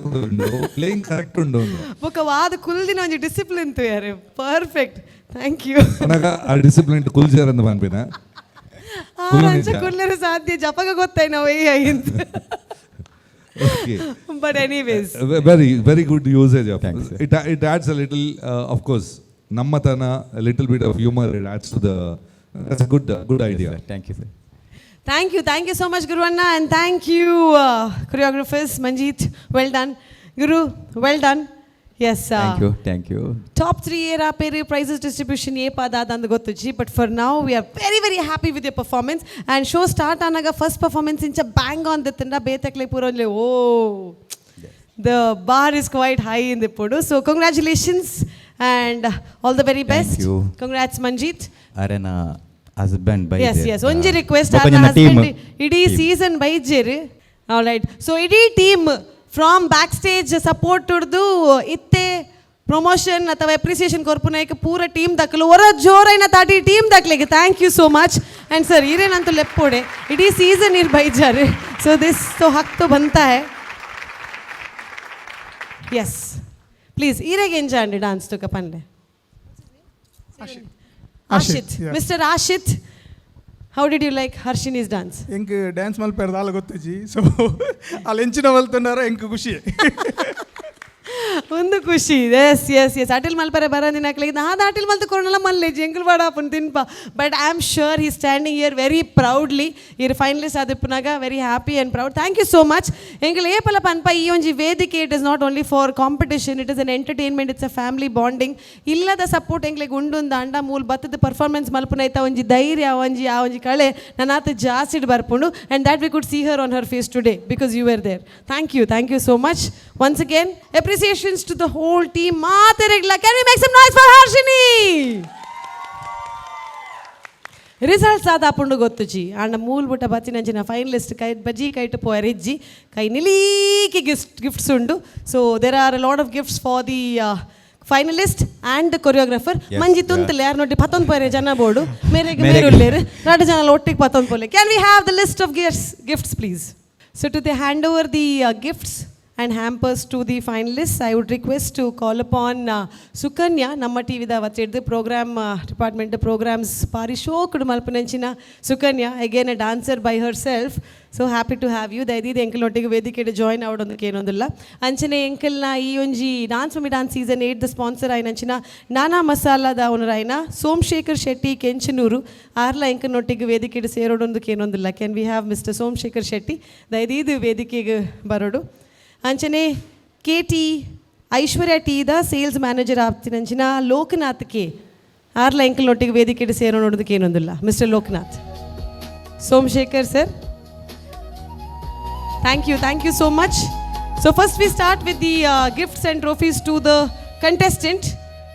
ಪ್ಲೇಯಿಂಗ್ ಕರೆಕ್ಟ್ ಉಂಡು ಬೊಕ್ಕ ವಾದ ಕುಲ್ದಿನ ಒಂಜಿ ಡಿಸಿಪ್ಲಿನ್ ತು ಯಾರೆ ಪರ್ಫೆಕ್ಟ್. Thank you. ನನಗ ಆ ಡಿಸಿಪ್ಲಿನ್ ಕುಲ್ಜರ್ ಅಂತ ಬಂದ್ಪೇನ ಅಂಚ ಕುಲ್ಲರ ಸಾಧ್ಯ ಜಪಗ ಗೊತ್ತಾಯಿ ನಾವು ಅಂತ. But anyways very good usage of it adds a little of course nammatana, a little bit of humor, it adds to the, that's a good idea. Thank you sir. Thank you so much Guruvanna, and thank you choreographers. Manjeet, well done. Guru, well done. Yes, thank you. Top 3 era pere prizes distribution ye pada adandu gottuji, but for now we are very happy with your performance. And show start anaga first performance incha bang on dittinda betakle puronle oh the bar is quite high in the podu. So congratulations and all the very best. Thank you. Congrats Manjeet. Arena husband by yes onji request arna husband idi season by jere. All right, so idi team from backstage support tuddu itte promotion ಅಥವಾ appreciation korpunaike pura team daklu ora joraina tati team daklege. Thank you so much. And sir irenantu leppode idi season ir baijare, so this so hak to banta hai. Yes please irege enjoy dance to kapanle Ashit. Mr. Ashit, how did you like Harshini's dance? ಎಂಕ್ dance ಮಲ್ಪೆರ್ದಾಲ ಗೊತ್ತಜಿ, so ಅಲ್ಲಿ ಎಂಚಿನ ಮಲ್ತುಂಡಾರ ಎಂಕ್ ಖುಷಿ ಒಂದು ಖುಷಿ. S ಅಟಿಲ್ ಮಲ್ಪರೆ ಬರೋದಿನ ಹಾಕ್ಲಿಕ್ಕೆ ನಾದ ಅಟಿಲ್ ಮಲ್ತು ಕೊರೋನಲ್ಲ ಮಲ್ಲೇಜಿ ಎಂಕಲ್ ಬಾಡಪ್ಪನ ತಿನ್ಪ. But I am sure he standing here very proudly. ಇರ್ ಫೈನಲಿಸ್ಟ್ ಆದಿಪ್ಪನಾಗ very happy and proud. Thank you so much. ಎಂಕಲ್ ಏಪಲ ಪನ್ಪ ಈ ಒಂಜಿ ವೇದಿಕೆ it is not only for competition, it is an entertainment, it's a family bonding. ಇಲ್ಲದ support ಎಂಕ್ಲೆಗ್ ಉಂಡುಂದ ಅಂಡ ಮೂಲ ಬತ್ತದ ಪರ್ಫಾರ್ಮೆನ್ಸ್ ಮಲ್ಪನೈತ ಒಂಜಿ ಧೈರ್ಯ ಆ ಒಂಜಿ ಕಳೆ ನನ್ನಾತ ಜಾಸ್ತಿ ಬರ್ಪುಂಡು. And that we could see her on her face today because you were there. Thank you so much. Once again appreciations to the whole team. Maatheregla, can we make some noise for Harshini? Results ಆದ ಅಪ್ಪುಂಡು ಗೊತ್ತುಜಿ ಅಂಡ ಮೂಲಬುಟ್ಟ ಬತ್ತಿನಂಚಿನ finalist ಕೈ ಬಜ್ಜಿ ಕೈಟ್ ಪೋಯರಿಜ್ಜಿ ಕೈ ನಿಲೀಕಿ gifts ಉಂಡು. So there are a lot of gifts for the finalist and choreographer. ಮಂಜಿ ತುಂತಲೆ ಯಾರು ನೋಡಿ 11 ಪೋರೆ ಜನ ಬೋರ್ಡು ಮೇರೆಗೆ ಮೇರುಳ್ಳೇರು 2 ಜನ ಒಟ್ಟಿಗೆ 11 ಪೋಲೆ. Can we have the list of gifts please? So to the hand over the gifts and hampers to the finalists, I would request to call upon Sukanya, Namma TV da vatteddu program department programs parishokkudu malpunanchina Sukanya, again a dancer by herself. So happy to have you. Daididi enkel ottige vedikede join avudondike ಏನೊಂದಿಲ್ಲ. ಅಂಚನೆ ಎಂಕಲ್ನ ಈ ಒಂಜಿ dance mummy dance season 8 ದ sponsor ಆಯ್ನಂಚಿನ ನಾನಾ ಮಸಾಲಾದ owner ಆಯ್ನ ಸೋಮಶೇಖರ್ ಶೆಟ್ಟಿ ಕೆಂಚನೂರು ಆರ್ಲ ಎಂಕನೊಟ್ಟಿಗೆ ವೇದಿಕೆಗೆ ಸೇರೋಡೊಂದಕ್ಕೆ ಏನೊಂದಿಲ್ಲ. Can we have mister Somashekar Shetty ದಯದಿದು ವೇದಿಕೆಗೆ ಬರೋಡು. ಅಂಚನೆ KT ಐಶ್ವರ್ಯ ಟೀದ ಸೇಲ್ಸ್ ಮ್ಯಾನೇಜರ್ ಆಗ್ತಿನಂಚಿನ ಲೋಕನಾಥ್ ಕೆ ಆರ್ಲ ಎಂಕಲ್ನೊಟ್ಟಿಗೆ ವೇದಿಕೆಗೆ ಸೇರೋ ನೋಡೋದಕ್ಕೆ ಏನೊಂದಿಲ್ಲ. Mister Lokanath. Somashekar sir, thank you so much. So first we start with the gifts and trophies to the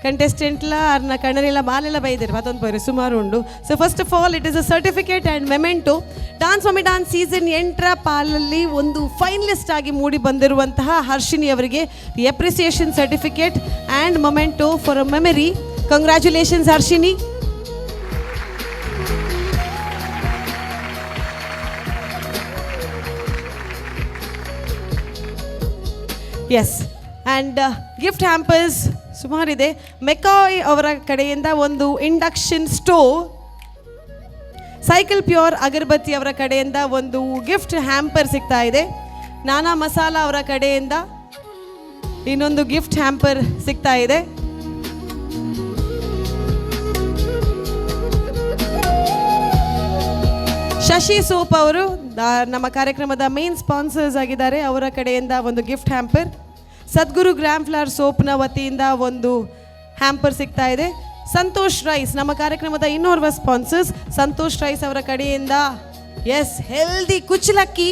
ಕಂಟೆಸ್ಟೆಂಟ್ಲ ಅರ್ನ ಕಣ್ಣರೆಲ್ಲ ಬಾಲೆಲ್ಲ ಬೈದಾರೆ ಮತ್ತೊಂದು ಪೈರೆ ಸುಮಾರು ಉಂಡು. So first of all it is a certificate and memento. Dance mummy dance season 8ರ ಪಾಲಲ್ಲಿ ಒಂದು ಫೈನಲಿಸ್ಟ್ ಆಗಿ ಮೂಡಿ ಬಂದಿರುವಂತಹ ಹರ್ಷಿನಿ ಅವರಿಗೆ the appreciation certificate and memento for a memory. Congratulations Harshini. Yes and gift hampers ಸುಮಾರಿದೆ. ಮೆಕಾಯ್ ಅವರ ಕಡೆಯಿಂದ ಒಂದು ಇಂಡಕ್ಷನ್ ಸ್ಟೋವ್, ಸೈಕಲ್ ಪ್ಯೂರ್ ಅಗರಬತ್ತಿ ಅವರ ಕಡೆಯಿಂದ ಒಂದು ಗಿಫ್ಟ್ ಹ್ಯಾಂಪರ್ ಸಿಗ್ತಾ ಇದೆ. ನಾನಾ ಮಸಾಲ ಅವರ ಕಡೆಯಿಂದ ಇನ್ನೊಂದು ಗಿಫ್ಟ್ ಹ್ಯಾಂಪರ್ ಸಿಗ್ತಾ ಇದೆ. ಶಶಿ ಸೋಪ್ ಅವರು ನಮ್ಮ ಕಾರ್ಯಕ್ರಮದ ಮೇನ್ ಸ್ಪಾನ್ಸರ್ಸ್ ಆಗಿದ್ದಾರೆ. ಅವರ ಕಡೆಯಿಂದ ಒಂದು gift hamper. Sadguru gram flower ಸೋಪ್ನ ವತಿಯಿಂದ ಒಂದು ಹ್ಯಾಂಪರ್ ಸಿಗ್ತಾ ಇದೆ. ಸಂತೋಷ್ ರೈಸ್ ನಮ್ಮ ಕಾರ್ಯಕ್ರಮದ ಇನ್ನೋರ್ವ ಸ್ಪಾನ್ಸರ್ಸ್. ಸಂತೋಷ್ ರೈಸ್ ಅವರ ಕಡೆಯಿಂದ ಎಸ್ ಹೆಲ್ದಿ ಕುಚ್ಚಲಕ್ಕಿ,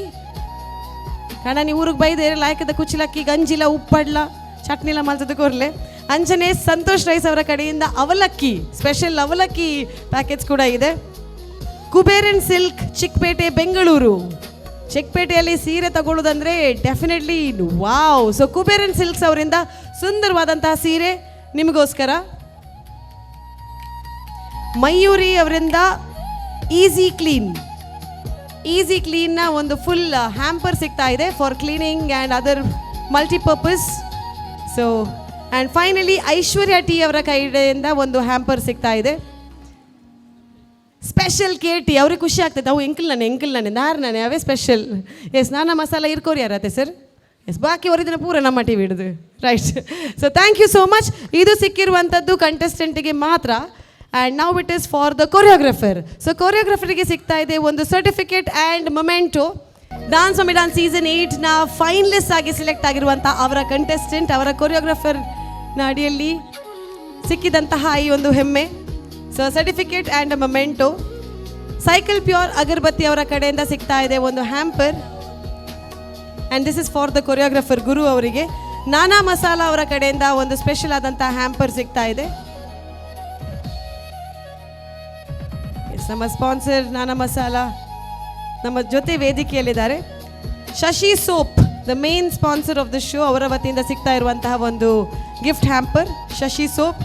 ಕಾರಣ ನೀವು ಊರಿಗೆ ಬೈದೇರೆ ಲಾಯಕದ ಕುಚ್ಚಲಕ್ಕಿ ಗಂಜಿಲ ಉಪ್ಪಡ್ಲ ಚಟ್ನಿಲ ಮಲ್ತದ ಕೊರ್ಲೆ ಅಂಚನೆ ಸಂತೋಷ್ ರೈಸ್ ಅವರ ಕಡೆಯಿಂದ ಅವಲಕ್ಕಿ, ಸ್ಪೆಷಲ್ ಅವಲಕ್ಕಿ ಪ್ಯಾಕೇಜ್ ಕೂಡ ಇದೆ. ಕುಬೇರನ್ ಸಿಲ್ಕ್ ಚಿಕ್ಕಪೇಟೆ ಬೆಂಗಳೂರು. ಚಿಕ್ಕಪೇಟೆಯಲ್ಲಿ ಸೀರೆ ತಗೊಳ್ಳೋದಂದರೆ ಡೆಫಿನೆಟ್ಲಿ ವಾವ್. ಸೊ ಕುಬೇರನ್ ಸಿಲ್ಕ್ಸ್ ಅವರಿಂದ ಸುಂದರವಾದಂತಹ ಸೀರೆ ನಿಮಗೋಸ್ಕರ. ಮಯೂರಿ ಅವರಿಂದ ಈಸಿ ಕ್ಲೀನ್ನ ಒಂದು ಫುಲ್ ಹ್ಯಾಂಪರ್ ಸಿಗ್ತಾ ಇದೆ for cleaning and other multipurpose. So and finally Aishwarya tea ಅವರ ಕೈಯಿಂದ ಒಂದು ಹ್ಯಾಂಪರ್ ಸಿಗ್ತಾ ಇದೆ. ಸ್ಪೆಷಲ್ ಕೇಟಿ ಅವ್ರಿಗೆ ಖುಷಿ ಆಗ್ತದೆ. ಅವು ಎಂಕಲ್ ನಾನೇ ನಾನೇ ಅವೇ ಸ್ಪೆಷಲ್. ಎಸ್ ನಾನಾ ಮಸಾಲ ಇರ್ಕೋರಿ ಯಾರತ್ತೆ ಸರ್. ಎಸ್ ಬಾಕಿ ಹೊರದಿನ ಪೂರ ನಮ್ಮ ಟಿ ವಿ ಹಿಡಿದು right. So thank you so much. ಇದು ಸಿಕ್ಕಿರುವಂಥದ್ದು ಕಂಟೆಸ್ಟೆಂಟಿಗೆ ಮಾತ್ರ. And now it is for the choreographer. So ಕೊರಿಯೋಗ್ರಫರಿಗೆ ಸಿಗ್ತಾ ಇದೆ ಒಂದು certificate and memento. Dance mummy dance season 8ನ ಫೈನಲಿಸ್ಟ್ ಆಗಿ ಸೆಲೆಕ್ಟ್ ಆಗಿರುವಂಥ ಅವರ ಕಂಟೆಸ್ಟೆಂಟ್, ಅವರ ಕೊರಿಯೋಗ್ರಫರ್ನ ಅಡಿಯಲ್ಲಿ ಸಿಕ್ಕಿದಂತಹ ಈ ಒಂದು ಹೆಮ್ಮೆ. So certificate and memento. Cycle pure ಅಗರಬತ್ತಿ ಅವರ ಕಡೆಯಿಂದ ಸಿಗ್ತಾ ಇದೆ ಒಂದು hamper. And this is for the choreographer Guru ಅವರಿಗೆ. ನಾನಾ ಮಸಾಲ ಅವರ ಕಡೆಯಿಂದ ಒಂದು ಸ್ಪೆಷಲ್ ಆದಂಥ ಹ್ಯಾಂಪರ್ ಸಿಗ್ತಾ ಇದೆ. ನಮ್ಮ ಸ್ಪಾನ್ಸರ್ ನಾನಾ ಮಸಾಲ ನಮ್ಮ ಜೊತೆ ವೇದಿಕೆಯಲ್ಲಿದ್ದಾರೆ. Shashi soap the main sponsor of the show, ಅವರ ವತಿಯಿಂದ ಸಿಗ್ತಾ ಇರುವಂತಹ ಒಂದು ಗಿಫ್ಟ್ ಹ್ಯಾಂಪರ್ ಶಶಿ ಸೋಪ್.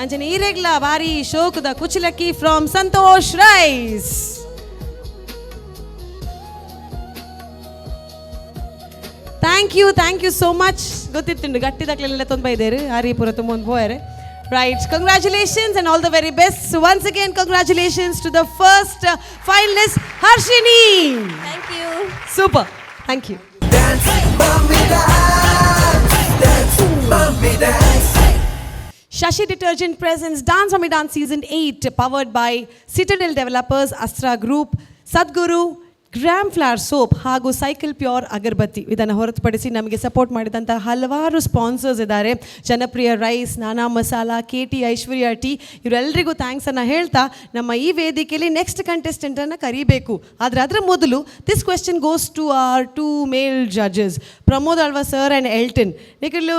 ಅಂಚನೆ ಈರೆಗ್ಲ ಬಾರಿ ಶೋಕದ ಕುಚ್ಚಲಕ್ಕಿ from Santosh rice. Thank you so much. ಗೊತ್ತಿತ್ತು ಗಟ್ಟಿದಾಗಲೆಲ್ಲ ತೊಂದರೆ ಇದ್ದೇರು ಹರಿಪುರ ತುಂಬ ಹೋಯರೆ. Right, congratulations and all the very best. So once again, congratulations to the first finalist, Harshini. Thank you. Super. Thank you. Dance, mommy, dance. Dance, mommy, dance. Shashi Detergent presents Dance Mummy Dance Season 8, powered by Citadel Developers, Astra Group, Sadguru, gram flower soap ಹಾಗೂ Cycle pure ಅಗರಬತ್ತಿ. ಇದನ್ನು ಹೊರತುಪಡಿಸಿ ನಮಗೆ support ಮಾಡಿದಂಥ ಹಲವಾರು sponsors ಇದ್ದಾರೆ. ಜನಪ್ರಿಯ rice, ನಾನಾ masala, KT, ಐಶ್ವರ್ಯ tea, ಇವರೆಲ್ಲರಿಗೂ ಥ್ಯಾಂಕ್ಸನ್ನು ಹೇಳ್ತಾ ನಮ್ಮ ಈ ವೇದಿಕೆಯಲ್ಲಿ ನೆಕ್ಸ್ಟ್ ಕಂಟೆಸ್ಟೆಂಟನ್ನು ಕರೀಬೇಕು. ಆದರೆ ಅದರ ಮೊದಲು this question goes to our 2 male judges, Pramod Alva sir and Elton. ನಿಕಲು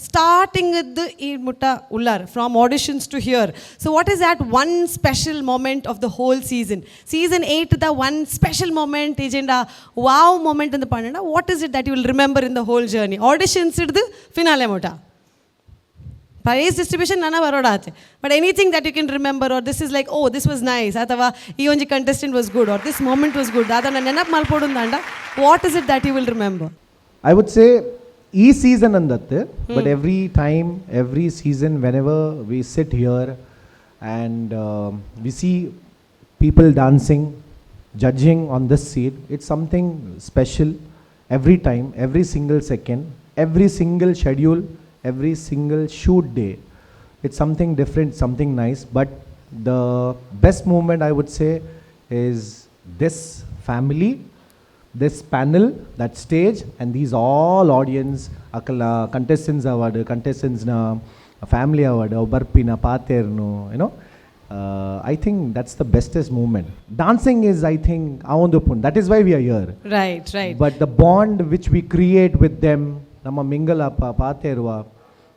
ಸ್ಟಾರ್ಟಿಂಗದ್ದು ಈ ಮುಟ್ಟ ಉಳ್ಳಾರ್ from auditions to here. So what is that one special moment of the whole season 8 the one special moment is wow moment in the panna? What is it that you will remember in the whole journey? Auditions iddu finale mota prize distribution nana varoda ache, but anything that you can remember, or this is like, oh this was nice, athava ee onji contestant was good, or this moment was good, adana nenap malpodundanda, what is it that you will remember? I would say e season andatte, but every time, every season, whenever we sit here and we see people dancing, judging on this seat, it's something special every time, every single second, every single schedule, every single shoot day. It's something different, something nice. But the best moment I would say is this family, this panel, that stage, and these all audience, akala contestants award, contestants na family award, barpina paternu, you know. I think that's the bestest moment. Dancing is, I think, avondupun. That is why we are here. Right. But the bond which we create with them, nama mingala paterva,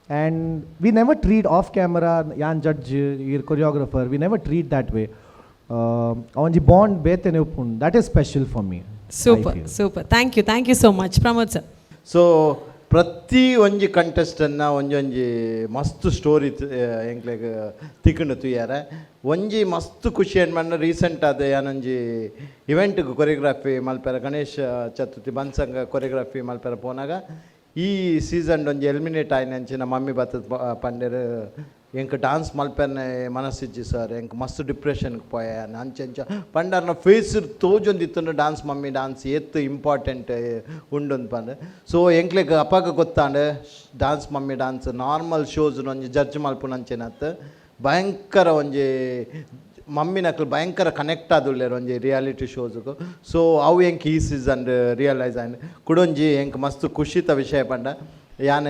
and we never treat off camera, yan judge, your choreographer, we never treat that way. Avanji bond betene upun. That is special for me. Super. Thank you so much, Pramod sir. So ಪ್ರತಿ ಒಂಜಿ ಕಂಟೆಸ್ಟನ್ನ ಒಂಜೊಂಜಿ ಮಸ್ತ್ story ಎಂಕ್ಲೆಗ್ ತಿಕ್ಕಂಡು ತುಯ್ಯಾರೆ. ಒಂಜಿ ಮಸ್ತ್ ಖುಷಿ ಏನು ಮಣ್ಣ ರೀಸೆಂಟ್ ಅದು ಯಾನೊಂಜಿ ಇವೆಂಟ್ಗೆ ಕೊರಿಯೋಗ್ರಾಫಿ ಮಲ್ಪೆರ ಗಣೇಶ ಚತುರ್ಥಿ ಬನ್ಸಂಗ ಕೊರಿಯೋಗ್ರಾಫಿ ಮಲ್ಪೆರ ಪೋನಾಗ ಈ ಸೀಸನ್ ಒಂಜಿ ಎಲಿಮಿನೇಟ್ ಆಯ್ನಂಚಿನ ಮಮ್ಮಿ ಬತ್ತದ ಪಂಡೆರ್ ಎಂಕ್ ಡಾನ್ಸ್ ಮಲ್ಪೆನೆ ಮನಸ್ಸಿಜ್ಜಿ ಸರ್ ಎಂಕ್ ಮಸ್ತ್ ಡಿಪ್ರೆಷನ್ಗೆ ಪೋಯ ಅಂಚೆಂಚ ಪಂಡರ್ನ ಫೇಸ್ ತೋಜೊಂದಿತ್ತು ಡಾನ್ಸ್ ಮಮ್ಮಿ ಡಾನ್ಸ್ ಎತ್ತು ಇಂಪಾರ್ಟೆಂಟ್ ಉಂಡು ಪಂಡ್. ಸೊ ಎಂಕ್ಲೆಗ್ ಅಪ್ಪಾಗ ಗೊತ್ತಾಂಡು dance mummy dance normal shows ಒಂಜಿ ಜಡ್ಜ್ ಮಲ್ಪುನಂಚೆನತ್ ಭಯಂಕರ ಒಂಜಿ ಮಮ್ಮಿನಕ್ಲು ಭಯಂಕರ ಕನೆಕ್ಟ್ ಆದುಳ್ಳೇರು ಒಂಜಿ ರಿಯಾಲಿಟಿ ಶೋಸ್ಗೂ. ಸೊ ಅವು ಎಂಕ್ ಈ ಸೀಸನ್ ರಿಯಲೈಸ್ ಆಯ್ತು ಕುಡೊಂಜಿ ಎಂಕ್ ಮಸ್ತ್ ಖುಷಿತ ವಿಷಯ ಪಂಡ. ಯಾನ್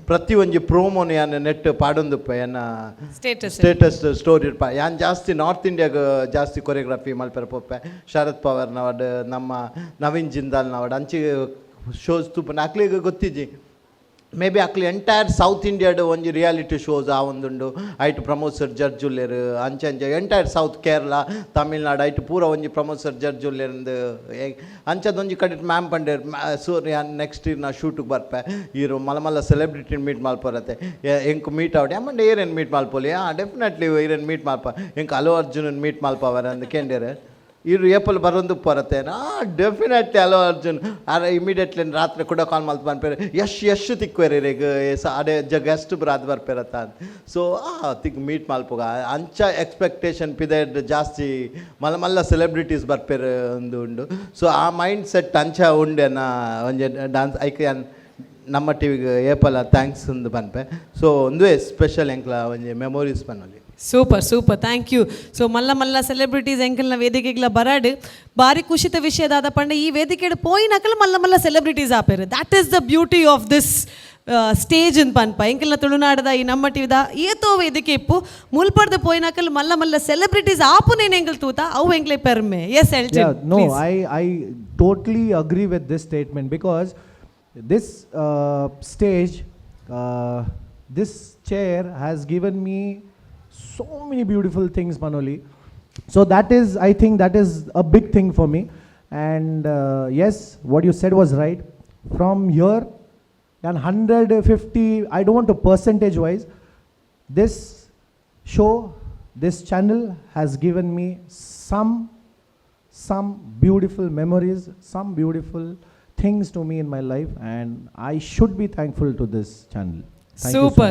ಪ್ರತಿ ಒಂಜಿ ಪ್ರೋಮೋನು ಯಾನ್ ನೆಟ್ ಪಾಡೊಂದುಪ್ಪ ಯಾನ ಸ್ಟೇಟಸ್ ಸ್ಟೋರಿ ಇರ್ಪ. ಯಾನ್ ಜಾಸ್ತಿ ನಾರ್ತ್ ಇಂಡಿಯಾಗ ಜಾಸ್ತಿ ಕೊರಿಯೋಗ್ರಾಫಿ ಮಲ್ಪೆರ ಪೊಪ್ಪೆ. ಶರತ್ ಪವಾರ್ನವಡ್ ನಮ್ಮ ನವೀನ್ ಜಿಂದಾಲ್ನವಡ್ ಅಂಚಿ ಶೋಸ್ ತೂಪನ ಅಕ್ಲಿಗೆ ಗೊತ್ತಿಜ್ಜಿ. ಮೇ ಬಿ ಅಕ್ಲಿ ಎಂಟೈರ್ ಸೌತ್ ಇಂಡಿಯಾಡ್ ಒಂಜಿ ರಿಯಾಲಿಟಿ ಶೋಸ್ ಆ ಒಂದುಂಡು ಐಟ್ ಪ್ರಮೋಸರ್ ಜಡ್ಜ್ ಉಲ್ಲೇರು ಅಂಚೆ ಎಂಟೈರ್ ಸೌತ್ ಕೇರಳ ತಮಿಳ್ನಾಡು ಐಟ್ ಪೂರ ಒಂಜಿ ಪ್ರಮೋಸರ್ ಜಡ್ಜ್ ಉಲ್ಲೇರಂದು ಅಂಚದೊಂಜಿ ಕಡೆ ಮ್ಯಾಮ್ ಪಂಡೇರ್ ಸೂರ್ಯ ನೆಕ್ಸ್ಟ್ ನಾ ಶೂಟಿಗೆ ಬರ್ಪೆ ಇರು ಮಲ್ಲ ಸೆಲೆಬ್ರಿಟಿ ಮೀಟ್ ಮಲ್ಪರತ್ತೆ ಎಂಕ್ ಮೀಟ್ ಆವಡೆ ಅಮ್ಮಂಡೆ ಏರೇನು ಮೀಟ್ ಮಲ್ಪೋಲಿ ಡೆಫಿನೆಟ್ಲಿ ಏರೇನು ಮೀಟ್ ಮಲ್ಪ ಎಂಕ್ ಅಲ್ಲು ಅರ್ಜುನನ್ ಮೀಟ್ ಮಲ್ಪವರ ಅಂದು ಕೇಂಡೇರೆ ಇರು ಏಪಲ್ ಬರೋದು ಪರತ್ತೆ ಡೆಫಿನೆಟ್ಲಿ ಅಲ್ಲು ಅರ್ಜುನ್ ಇಮಿಡಿಯೇಟ್ಲಿ ರಾತ್ರಿ ಕೂಡ ಕಾಲ್ ಮಲ್ತು ಬಂದ್ಪೇರೆ ಯಶ್ ತಿಕ್ವೇರಿ ಈಗ ಅದೇ ಗೆಸ್ಟ್ ಬರಾದ್ ಬರ್ಪೇರತ್ತ ಅಂತ. ಸೊ ತಿಕ್ ಮೀಟ್ ಮಲ್ಪೋಗ ಅಂಚ ಎಕ್ಸ್ಪೆಕ್ಟೇಷನ್ ಪಿದೆಡ್ ಜಾಸ್ತಿ ಮಲ್ಲ ಸೆಲೆಬ್ರಿಟೀಸ್ ಬರ್ಪೇರು ಒಂದು ಉಂಡು. ಸೊ ಆ ಮೈಂಡ್ ಸೆಟ್ ಅಂಚ ಉಂಡೆನ ಒಂಜಿ ಡಾನ್ಸ್ ಐಕೆ ನಮ್ಮ ಟಿವಿಗೆ ಏಪಲ ಥ್ಯಾಂಕ್ಸ್ ಒಂದು ಬಂದ್ಪೆ. ಸೊ ಒಂದು ಸ್ಪೆಷಲ್ ಎಂಕ್ಲ ಒಂಜಿ ಮೆಮೊರೀಸ್ ಬನ್ನೋಲಿ. Super thank you. ಸೊ ಮಲ್ಲ ಸೆಲೆಬ್ರಿಟೀಸ್ ಎಂಕಲ್ನ ವೇದಿಕೆಗಳ ಬರಾಡು ಭಾರಿ ಖುಷಿತ ವಿಷಯದಾದ ಪಂಡ ಈ ವೇದಿಕೆ ಪೋಯಿನಕಲ್ ಮಲ್ಲ ಸೆಲೆಬ್ರಿಟೀಸ್ ಆಪೇರು. That is the beauty of this stage ಅಂತ ಪನ್ಪ ಎಂಕಲ್ನ ತುಳುನಾಡದ ಈ ನಮ್ಮ ಟಿವಿದ ಏತೋ ವೇದಿಕೆ ಇಪ್ಪು ಮುಲ್ಪಡ್ದ ಪೋಯಿನಕಲ್ ಮಲ್ಲ ಸೆಲೆಬ್ರಿಟೀಸ್ ಆಪುನೇನು ಎಂಕಲ್ ತೂತ ಅವು ಎಂಕ್ಲೆ ಪೆರ್ಮೆ. S Elton. No, I totally agree with this statement because this stage, this chair has given me so many beautiful things, Manoli. So that is, I think that is a big thing for me. And yes, what you said was right. From here, and 150, I don't want to percentage wise, this show, this channel has given me some beautiful memories, some beautiful things to me in my life, and I should be thankful to this channel. Super.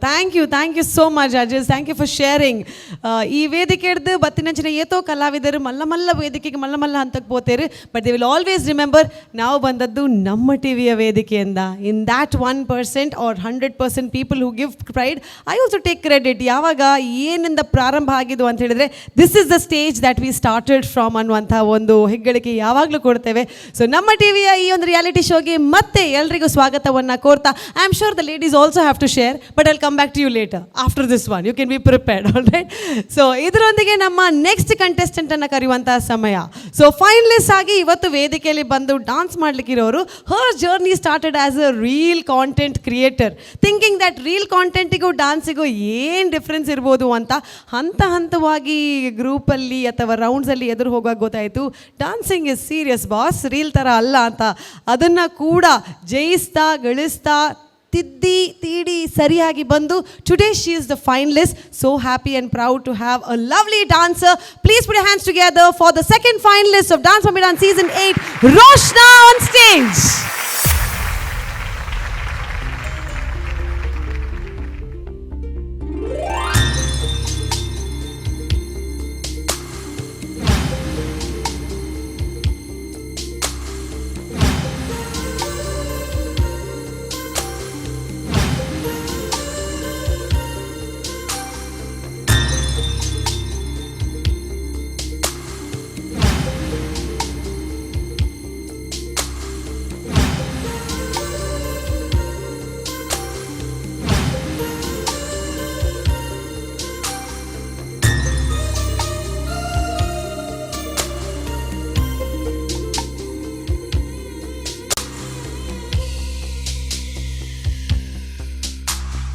Thank you so much, judges. Thank you for sharing. ಈ ವೇದಿಕೆಡ್ದು ಬತ್ತಿನಂಚಿನ ಏತೋ ಕಲಾವಿದರು ಮಲ್ಲ ವೇದಿಕೆಗೆ ಮಲ್ಲ ಹಂತಕ್ಕೆ ಪೋತೇರು. But they will always remember ನಾವು ಬಂದದ್ದು ನಮ್ಮ ಟಿವಿಯ ವೇದಿಕೆಯಿಂದ. In that 1% or 100% people who give pride, I also take credit. ಯಾವಾಗ ಏನಿಂದ ಪ್ರಾರಂಭ ಆಗಿದ್ದು ಅಂತ ಹೇಳಿದ್ರೆ this is the stage that we started from ಅನ್ನುವಂಥ ಒಂದು ಹೆಗ್ಗಳಿಕೆ ಯಾವಾಗಲೂ ಕೊಡ್ತೇವೆ. ಸೊ ನಮ್ಮ ಟಿವಿಯ ಈ ಒಂದು ರಿಯಾಲಿಟಿ ಶೋಗೆ ಮತ್ತೆ ಎಲ್ರಿಗೂ ಸ್ವಾಗತವನ್ನು ಕೋರ್ತಾ, I am sure the ladies also have to share, but I'll come back to you later after this one. You can be prepared, all right? So ಇದರೊಂದಿಗೆ ನಮ್ಮ ನೆಕ್ಸ್ಟ್ ಕಂಟೆಸ್ಟೆಂಟ್ ಅನ್ನು ಕರೆಯುವಂತಹ ಸಮಯ. ಸೊ ಫೈನಲಿಸ್ಟ್ ಆಗಿ ಇವತ್ತು ವೇದಿಕೆಯಲ್ಲಿ ಬಂದು ಡಾನ್ಸ್ ಮಾಡ್ಲಿಕ್ಕಿರೋರು, her journey started as a reel content creator, thinking that reel ಕಾಂಟೆಂಟಿಗೂ ಡಾನ್ಸಿಗೂ ಏನು ಡಿಫ್ರೆನ್ಸ್ ಇರ್ಬೋದು ಅಂತ ಹಂತವಾಗಿ ಗ್ರೂಪಲ್ಲಿ ಅಥವಾ ರೌಂಡ್ಸಲ್ಲಿ ಎದುರು ಹೋಗುವಾಗ ಗೊತ್ತಾಯಿತು dancing is serious boss, reel ಥರ ಅಲ್ಲ ಅಂತ. ಅದನ್ನು ಕೂಡ ಜಯಿಸ್ತಾ ಗಳಿಸ್ತಾ ತಿದ್ದಿ ತೀಡಿ ಸರಿಯಾಗಿ ಬಂದು today she is the finalist. So happy and proud to have a lovely dancer. Please put your hands together for the second finalist of dance mummy dance season 8, Roshna on stage.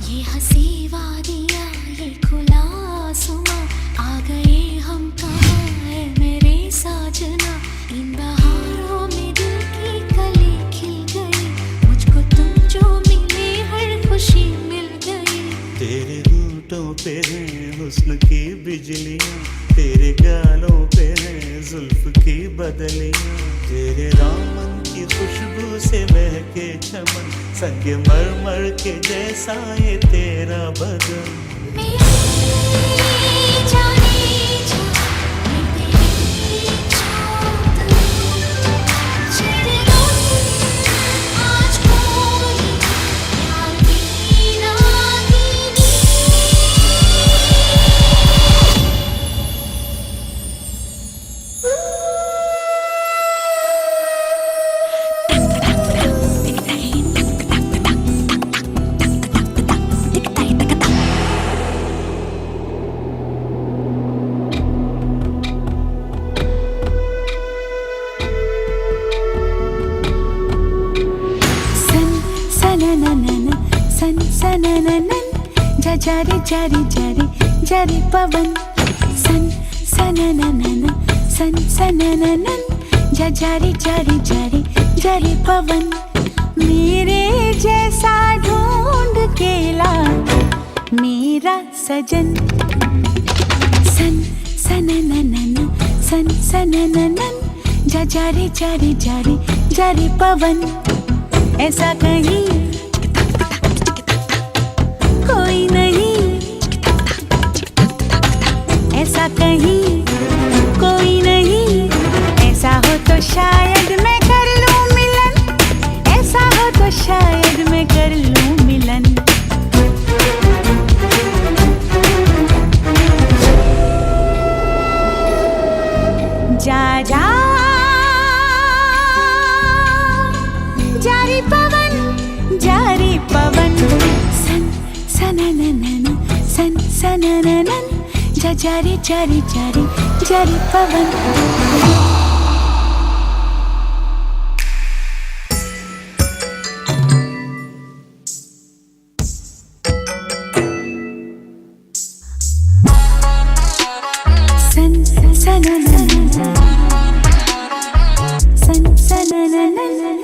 ये हंसी वादियाँ ये खुला आसमां, आ गए हम कहाँ है मेरे साजना. इन बहारों में दिल की कली खिल गई, मुझको तुम जो हैं हुस्न की बिजलियाँ, तेरे गालों पे हैं जुल्फ की बदलियाँ, तेरे दामन की खुशबू से महके चमन, संग मर के जैसा ये तेरा बदन। जारी जारी जारी जारी पवन सन सनननन सन सनननन जारी जारी जारी जारी पवन, मेरे जैसा ढूंढ के ला मेरा सजन, सन सनननन सन सनननन जारी जारी जारी जारी पवन, ऐसा कहीं कोई नहीं, ऐसा कहीं कोई नहीं, ऐसा हो तो शायद मैं कर लूं मिलन, ऐसा हो तो शायद मैं कर लूं मिलन। जा जा जारी पवन सन सनननन सन सनननन जारी जारी जारी जारी पवन। सन सनननन सन सनननन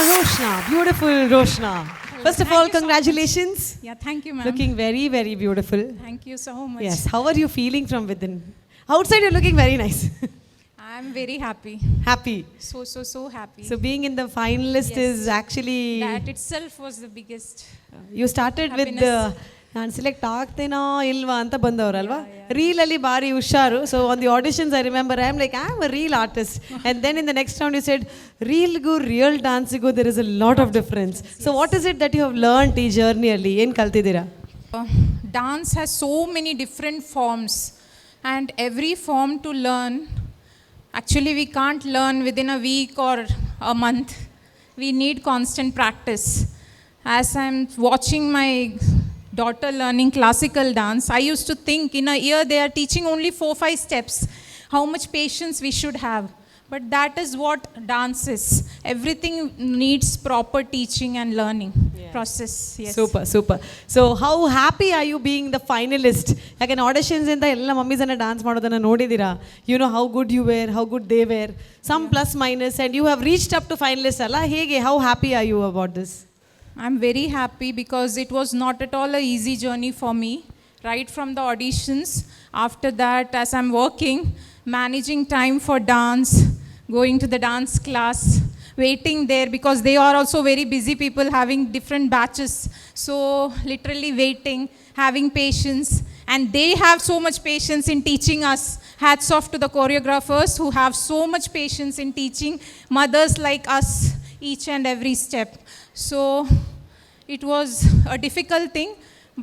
Roshna, beautiful Roshna. First of all, congratulations. Yeah, thank you, ma'am. Looking very, very beautiful. Thank you so much. Yes, how are you feeling from within? Outside, you're looking very nice. I'm very happy. Happy. So happy. So being in the finalist Yes. is actually... That itself was the biggest. You started with the... ನಾನು select ಆಗ್ತೇನೋ ಇಲ್ವಾ ಅಂತ ಬಂದವರಲ್ವಾ ರೀಲಲ್ಲಿ ಭಾರಿ ಹುಷಾರು. So on the auditions I remember I am like I am a reel artist and then in the next round you said ರೀಲ್ಗೂ real ಡಾನ್ಸಿಗೂ there is a lot of difference. So what is it that you have learned ಈ ಜರ್ನಿಯಲ್ಲಿ ಏನು ಕಲ್ತಿದ್ದೀರಾ? Dance has so many different forms, and every form to learn, actually we can't learn within a week or a month. We need constant practice. As I'm watching my daughter learning classical dance, I used to think in a year they are teaching only 4-5 steps. How much patience we should have. But that is what dance is. Everything needs proper teaching and learning process. Yes. Super. So how happy are you being the finalist? Like in auditions ಇಂದ ಎಲ್ಲ mummies ಅನ್ನ dance ಮಾಡೋದನ್ನ ನೋಡಿದೀರಾ? You know how good you were, how good they were. Some plus minus and you have reached up to finalist ಅಲ್ಲ? ಹೇಗೆ how happy are you about this? I'm very happy because it was not at all a easy journey for me. Right from the auditions, after that as I'm working, managing time for dance, going to the dance class, waiting there because they are also very busy people having different batches. So literally waiting, having patience, and they have so much patience in teaching us. Hats off to the choreographers who have so much patience in teaching mothers like us each and every step. So it was a difficult thing,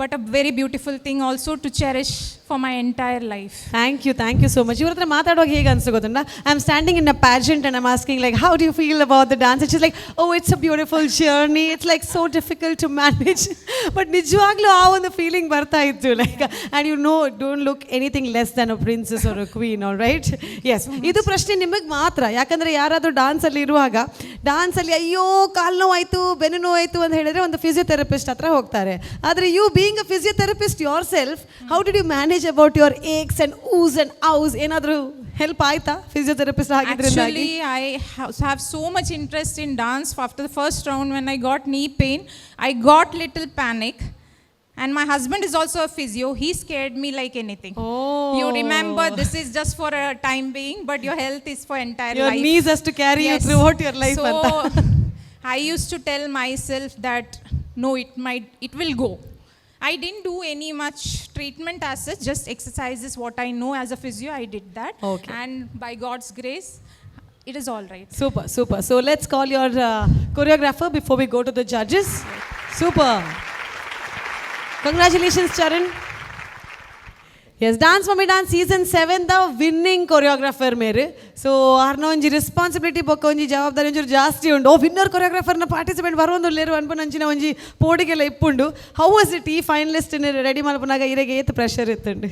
but a very beautiful thing also to cherish for my entire life. Thank you so much. ಇವ್ರ ಹತ್ರ ಮಾತಾಡುವಾಗ ಹೇಗೆ ಅನ್ಸ್ತು ಗೊತ್ತುಂಟಾ? I am standing in a pageant and I'm asking like how do you feel about the dance? It's like oh it's a beautiful journey, it's like so difficult to manage. But ನಿಜವಾಗ್ಲೂ ಆ ಒಂದು feeling ಬರ್ತಾ ಇತ್ತು like and you know don't look anything less than a princess or a queen, all right? Yes, ಇದು ಪ್ರಶ್ನೆ ನಿಮಗೆ ಮಾತ್ರ. ಯಾಕಂದರೆ ಯಾರಾದರೂ ಡಾನ್ಸಲ್ಲಿ ಇರುವಾಗ ಡಾನ್ಸಲ್ಲಿ ಅಯ್ಯೋ ಕಾಲು ನೋವಾಯಿತು ಬೆನ್ನು ನೋವಾಯಿತು ಅಂತ ಹೇಳಿದ್ರೆ ಒಂದು ಫಿಸಿಯೋಥೆರಪಿಸ್ಟ್ ಹತ್ರ ಹೋಗ್ತಾರೆ. ಆದರೆ you being a physiotherapist yourself, how did you manage about your aches and oohs and ahs? ಏನಾದರೂ ಹೆಲ್ಪ್ ಆಯ್ತಾ ಫಿಸಿಯೋಥೆರಪಿಸ್ಟ್ ಆಗಿದ್ರಿಂದ? Actually, I have so much interest in dance. After the first round, when I got knee pain, I got little panic. And my husband is also a physio. He scared me like anything. Oh. You remember, this is just for a time being, but your health is for entire your life. Your knees has to carry you throughout your life. So I used to tell myself that no, it will go. I didn't do any much treatment as such, just exercises what I know as a physio, I did that. Okay. And by God's grace, it is all right. Super. So let's call your choreographer before we go to the judges. Super. Congratulations, Charan. Yes, Dance Mummy Dance Season 7 the winning choreographer mere. So arno onji responsibility bokka onji jawabdari onjuru ಜಾಸ್ತಿ ಉಂಡು. ಓ winner choreographer ನ participate ಬರೋಂದು ಲೇರು ಅನ್ಪನಂಚಿನ ಒಂಜಿ ಪೋಡಿಗೆಲ್ಲ ಇಪ್ಪುಂಡು. ಹೌ ವಾಸ್ ಇಟ್ ಈ ಫೈನಲಿಸ್ಟ್ ರೆಡಿ ಮಲ್ಪನಾಗ ಇರೆಗೆ ಏತ್ ಪ್ರೆಷರ್ ಇತ್ತುಂಡು?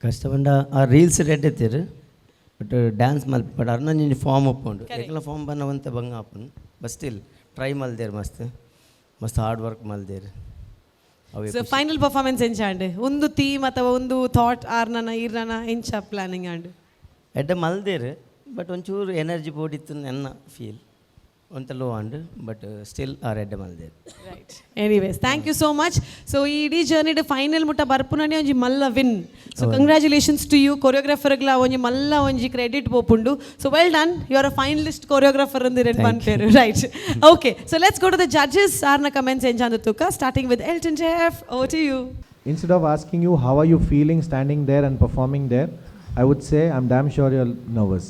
ಕಷ್ಟ ಬಂಡ ಆ ರೀಲ್ಸ್ ರೆಡ್ ಎತ್ತಿರು ಬಟ್ ಡ್ಯಾನ್ಸ್ ಮಲ್ಪ ಅರ್ನೊಂಜಿ ಫಾರ್ಮ್ ಒಪ್ಪುಂಡು ಏಕಲ ಫಾರ್ಮ್ ಬನ್ನವಂತ ಬಂಗ ಆಪುಂಡು ಬಟ್ ಸ್ಟಿಲ್ ಟ್ರೈ ಮಲ್ದೇರು ಮಸ್ತ್ ಹಾರ್ಡ್ ವರ್ಕ್ ಮಲ್ದೇರು. ಸೊ ಫೈನಲ್ ಪರ್ಫಾರ್ಮೆನ್ಸ್ ಎಂಚಾಂಡು ಒಂದು ಥೀಮ್ ಅಥವಾ ಒಂದು ಥಾಟ್ ಆರ್ನನ ಇರ್ನನ ಎಂಚ ಪ್ಲಾನಿಂಗ್ ಆಂಡು ಎಡ್ಡೆ ಮಲ್ದೇರು ಬಟ್ ಒಂಚೂರು ಎನರ್ಜಿ ಬೋಡಿತ್ತು ನನ್ನ ಫೀಲ್ ಒಂತ ಲೋ ಆಂಡು ಬಟ್ ಸ್ಟಿಲ್ ಆ ಎಡ್ಡೆ ಮಲ್ದೇರು. Right. Anyways thank you so much. So ಈ ಇಡೀ ಜರ್ನಿಡ್ ಫೈನಲ್ ಮುಟ್ಟ ಬರ್ಪುನನೆ ಒಂಜಿ ಮಲ್ಲ win. So congratulations to you. ಕೊರಿಯೋಗ್ರಾಫರ್ಗಳ ಒಂಜಿ ಮಲ್ಲ ಒಂಜಿ ಕ್ರೆಡಿಟ್ ಬೋಪುಂಡು. So well done, you are a finalist choreographer ಅಂದಿರೇನು ಬಂತೇರು. Right. Okay, so let's go to the judges. ಆರ್ನ ಕಮೆಂಟ್ಸ್ ಎಂಚಾಂದು ತುಕ starting with Elton Jeff. Over to you. Instead of asking you how are you feeling standing there and performing there, I would say I'm damn sure you're nervous.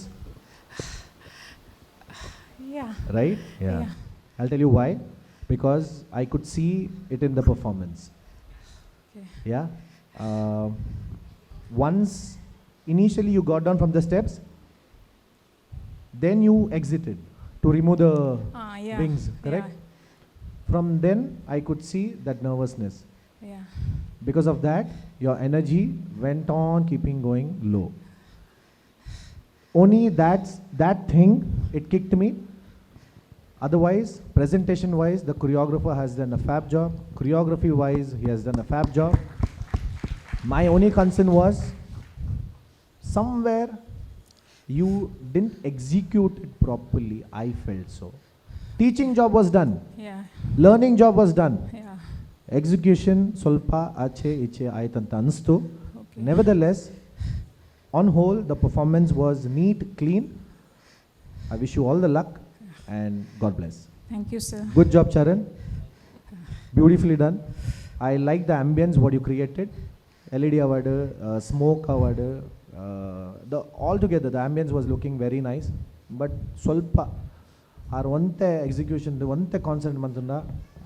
Yeah. Right? Yeah. I'll tell you why. Because I could see it in the performance. Okay. Yeah. Once initially you got down from the steps, then you exited to remove the wings, correct? Yeah. From then I could see that nervousness. Yeah. Because of that, your energy went on keeping going low. Only that thing, it kicked me. Otherwise, presentation-wise, the choreographer has done a fab job. Choreography-wise, he has done a fab job. My only concern was, somewhere you didn't execute it properly, I felt so. Teaching job was done. Yeah. Learning job was done. Yeah. Execution, ಸ್ವಲ್ಪ ಆಚೆ ಈಚೆ ಆಯ್ತಂತ ಅನಿಸ್ತು. Nevertheless, on whole, the performance was neat, clean. I wish you all the luck and God bless. Thank you, sir. Good job, Charan. Beautifully done. I like the ambience what you created. LED award, smoke award, altogether the ambience was looking very nice. But ಸ್ವಲ್ಪ our ಒಂತೆ execution, the ಒಂತೆ concert mantunda,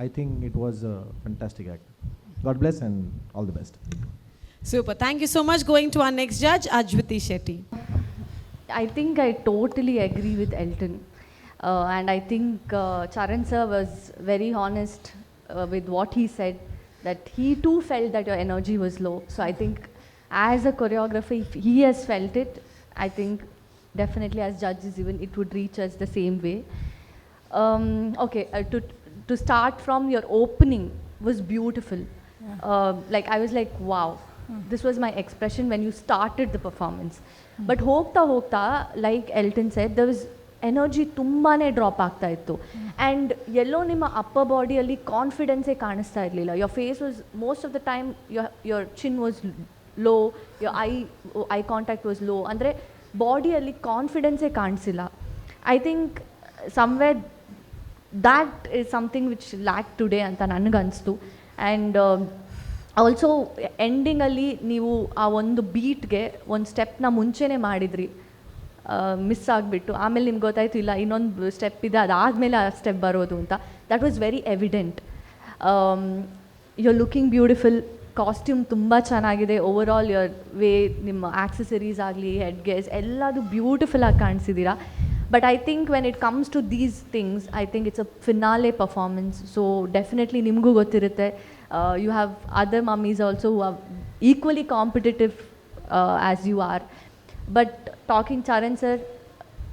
I think it was a fantastic act. God bless and all the best. Super. Thank you so much. Going to our next judge, Ajvati Shetty. I think I totally agree with Elton. And I think Charan sir was very honest with what he said, that he too felt that your energy was low. So I think as a choreographer, if he has felt it, I think definitely as judges even it would reach us the same way. Okay, to start from your opening was beautiful. Like I was like, wow, this was my expression when you started the performance. But ಹೋಗ್ತಾ like Elton said, there was energy ತುಂಬಾ drop ಆಗ್ತಾ ಇತ್ತು. And ಎಲ್ಲೋ ನಿಮ್ಮ upper ಬಾಡಿಯಲ್ಲಿ ಕಾನ್ಫಿಡೆನ್ಸೇ ಕಾಣಿಸ್ತಾ ಇರಲಿಲ್ಲ. Your face was most of the time your chin was low, your eye contact was low. ಅಂದರೆ ಬಾಡಿಯಲ್ಲಿ ಕಾನ್ಫಿಡೆನ್ಸೇ ಕಾಣಿಸಿಲ್ಲ. I think somewhere that is something which lack today ಅಂತ ನನಗನ್ನಿಸ್ತು. ಆ್ಯಂಡ್ ಆಲ್ಸೋ ಎಂಡಿಂಗಲ್ಲಿ ನೀವು ಆ ಒಂದು ಬೀಟ್ಗೆ ಒಂದು ಸ್ಟೆಪ್ನ ಮುಂಚೆನೇ ಮಾಡಿದ್ರಿ, ಮಿಸ್ ಆಗಿಬಿಟ್ಟು. ಆಮೇಲೆ ನಿಮ್ಗೆ ಗೊತ್ತಾಯ್ತು ಇಲ್ಲ ಇನ್ನೊಂದು ಸ್ಟೆಪ್ ಇದೆ, ಅದಾದಮೇಲೆ ಆ ಸ್ಟೆಪ್ ಬರೋದು ಅಂತ. That was very evident. You are looking beautiful. Costume ತುಂಬ ಚೆನ್ನಾಗಿದೆ. ಓವರ್ ಆಲ್ ಯುವರ್ ವೇ, ನಿಮ್ಮ ಆಕ್ಸೆಸರೀಸ್ ಆಗಲಿ, ಹೆಡ್ ಗೇರ್ಸ್ ಎಲ್ಲದು ಬ್ಯೂಟಿಫುಲ್ಲಾಗಿ ಕಾಣಿಸಿದ್ದೀರಾ. But I think when it comes to these things, I think it's a finale performance. So definitely ನಿಮಗೂ ಗೊತ್ತಿರುತ್ತೆ. You have other mummies also who are equally competitive as you are. But talking Charan sir,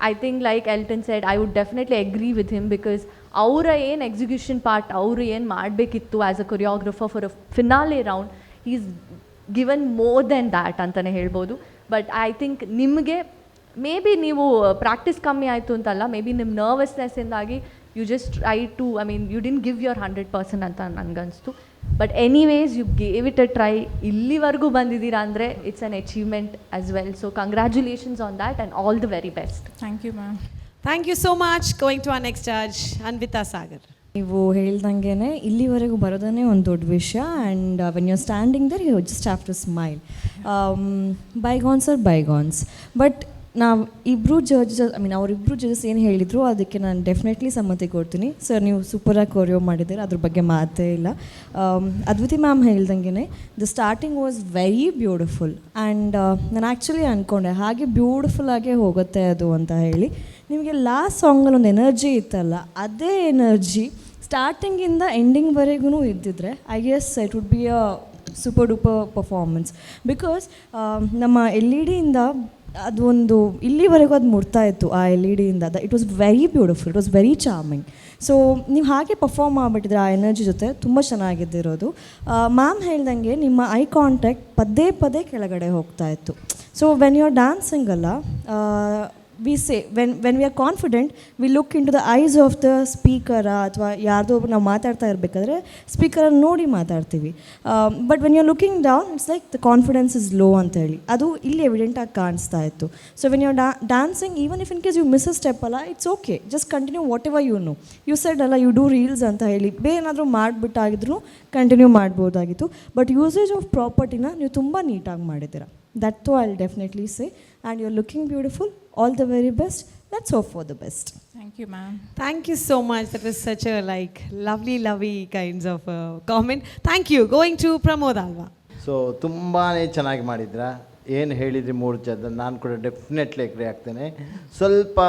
I think like Elton said, I would definitely agree with him, because ಅವರ ಏನು execution part ಅವರು ಏನು ಮಾಡಬೇಕಿತ್ತು as a choreographer for a finale round, he is given more than that ಅಂತಲೇ ಹೇಳ್ಬೋದು. But I think ನಿಮಗೆ may be ನೀವು practice ಕಮ್ಮಿ ಆಯಿತು ಅಂತಲ್ಲ, ಮೇ ಬಿ ನಿಮ್ಮ ನರ್ವಸ್ನೆಸ್ಸಿಂದಾಗಿ you just try to, I mean you didn't give your 100% ಅಂತ ನನಗನ್ನಿಸ್ತು. But anyways you gave it a try. ಇಲ್ಲಿವರೆಗೂ ಬಂದಿದ್ದೀರಾ ಅಂದರೆ it's an achievement as well. So congratulations on that and all the very best. Thank you ma'am. Thank you so much. Going to our next judge, Anvita Sagar. ನೀವು ಹೇಳ್ದಂಗೆ ಇಲ್ಲಿವರೆಗೂ ಬರೋದೇ ಒಂದು ದೊಡ್ಡ ವಿಷಯ. And when you are standing there you just have to smile. Bygones are bygones. But ನಾವು ಇಬ್ಬರು judges, I mean ಅವರಿಬ್ಬರು ಜಡ್ಜಸ್ ಏನು ಹೇಳಿದರು ಅದಕ್ಕೆ ನಾನು ಡೆಫಿನೆಟ್ಲಿ ಸಮ್ಮತಿ ಕೊಡ್ತೀನಿ. ಸರ್ ನೀವು ಸೂಪರಾಗಿ ಕೊರಿಯೋ ಮಾಡಿದ್ದೀರ, ಅದ್ರ ಬಗ್ಗೆ ಮಾತೇ ಇಲ್ಲ. ಅದ್ವಿತಿ ಮ್ಯಾಮ್ ಹೇಳ್ದಂಗೆ the starting was very beautiful. And ನಾನು ಆ್ಯಕ್ಚುಲಿ ಅಂದ್ಕೊಂಡೆ ಹಾಗೆ ಬ್ಯೂಟಿಫುಲ್ಲಾಗೇ ಹೋಗುತ್ತೆ ಅದು ಅಂತ ಹೇಳಿ. ನಿಮಗೆ ಲಾಸ್ಟ್ ಸಾಂಗಲ್ಲಿ ಒಂದು ಎನರ್ಜಿ ಇತ್ತಲ್ಲ, ಅದೇ ಎನರ್ಜಿ ಸ್ಟಾರ್ಟಿಂಗಿಂದ ಎಂಡಿಂಗ್ವರೆಗೂ ಇದ್ದಿದ್ರೆ I guess it would be a super duper performance. Because ನಮ್ಮ LED ಅದು ಒಂದು ಇಲ್ಲಿವರೆಗೂ ಅದು ಮುಡ್ತಾ ಇತ್ತು ಆ LED it was very beautiful, it was very charming. So ನೀವು ಹಾಗೆ ಪರ್ಫಾರ್ಮ್ ಮಾಡಿಬಿಟ್ಟಿದ್ರೆ ಆ ಎನರ್ಜಿ ಜೊತೆ ತುಂಬ ಚೆನ್ನಾಗಿದ್ದಿರೋದು. ಮ್ಯಾಮ್ ಹೇಳ್ದಂಗೆ ನಿಮ್ಮ ಐ ಕಾಂಟ್ಯಾಕ್ಟ್ ಪದೇ ಪದೇ ಕೆಳಗಡೆ ಹೋಗ್ತಾ ಇತ್ತು. So when you are dancing ಅಲ್ಲ, we say when we are confident, we look into the eyes of the speaker ಅಥವಾ ಯಾರ್ದೋ ನಾವು ಮಾತಾಡ್ತಾ ಇರಬೇಕಾದ್ರೆ ಸ್ಪೀಕರನ್ನು ನೋಡಿ ಮಾತಾಡ್ತೀವಿ. But when you are looking down it's like the confidence is low ಅಂತೇಳಿ ಅದು ಇಲ್ಲಿ ಎವಿಡೆಂಟಾಗಿ ಕಾಣಿಸ್ತಾ ಇತ್ತು. So when you are dancing, even if in case you miss a step ಅಲ್ಲ, it's okay, just continue whatever you know. You said ಅಲ್ಲ you do reels ಅಂತ ಹೇಳಿ ಬೇರೆ ಏನಾದರೂ ಮಾಡಿಬಿಟ್ಟಾಗಿದ್ರು ಕಂಟಿನ್ಯೂ ಮಾಡ್ಬೋದಾಗಿತ್ತು. ಬಟ್ ಯೂಸೇಜ್ ಆಫ್ ಪ್ರಾಪರ್ಟಿನ ನೀವು ತುಂಬ ನೀಟಾಗಿ ಮಾಡಿದ್ದೀರಾ. That too I'll definitely say. And you're looking beautiful. All the very best. Let's hope for the best. Thank you, ma'am. Thank you so much. That was such a lovely kinds of comment. Thank you. Going to Pramod Alva. So ತುಂಬಾ ಚೆನ್ನಾಗಿ ಮಾಡಿದ್ರ. ಏನು ಹೇಳಿದ್ರಿ ಮೂರು ಜನ, ನಾನು ಕೂಡ definitely agri ಆಗ್ತೇನೆ. ಸ್ವಲ್ಪ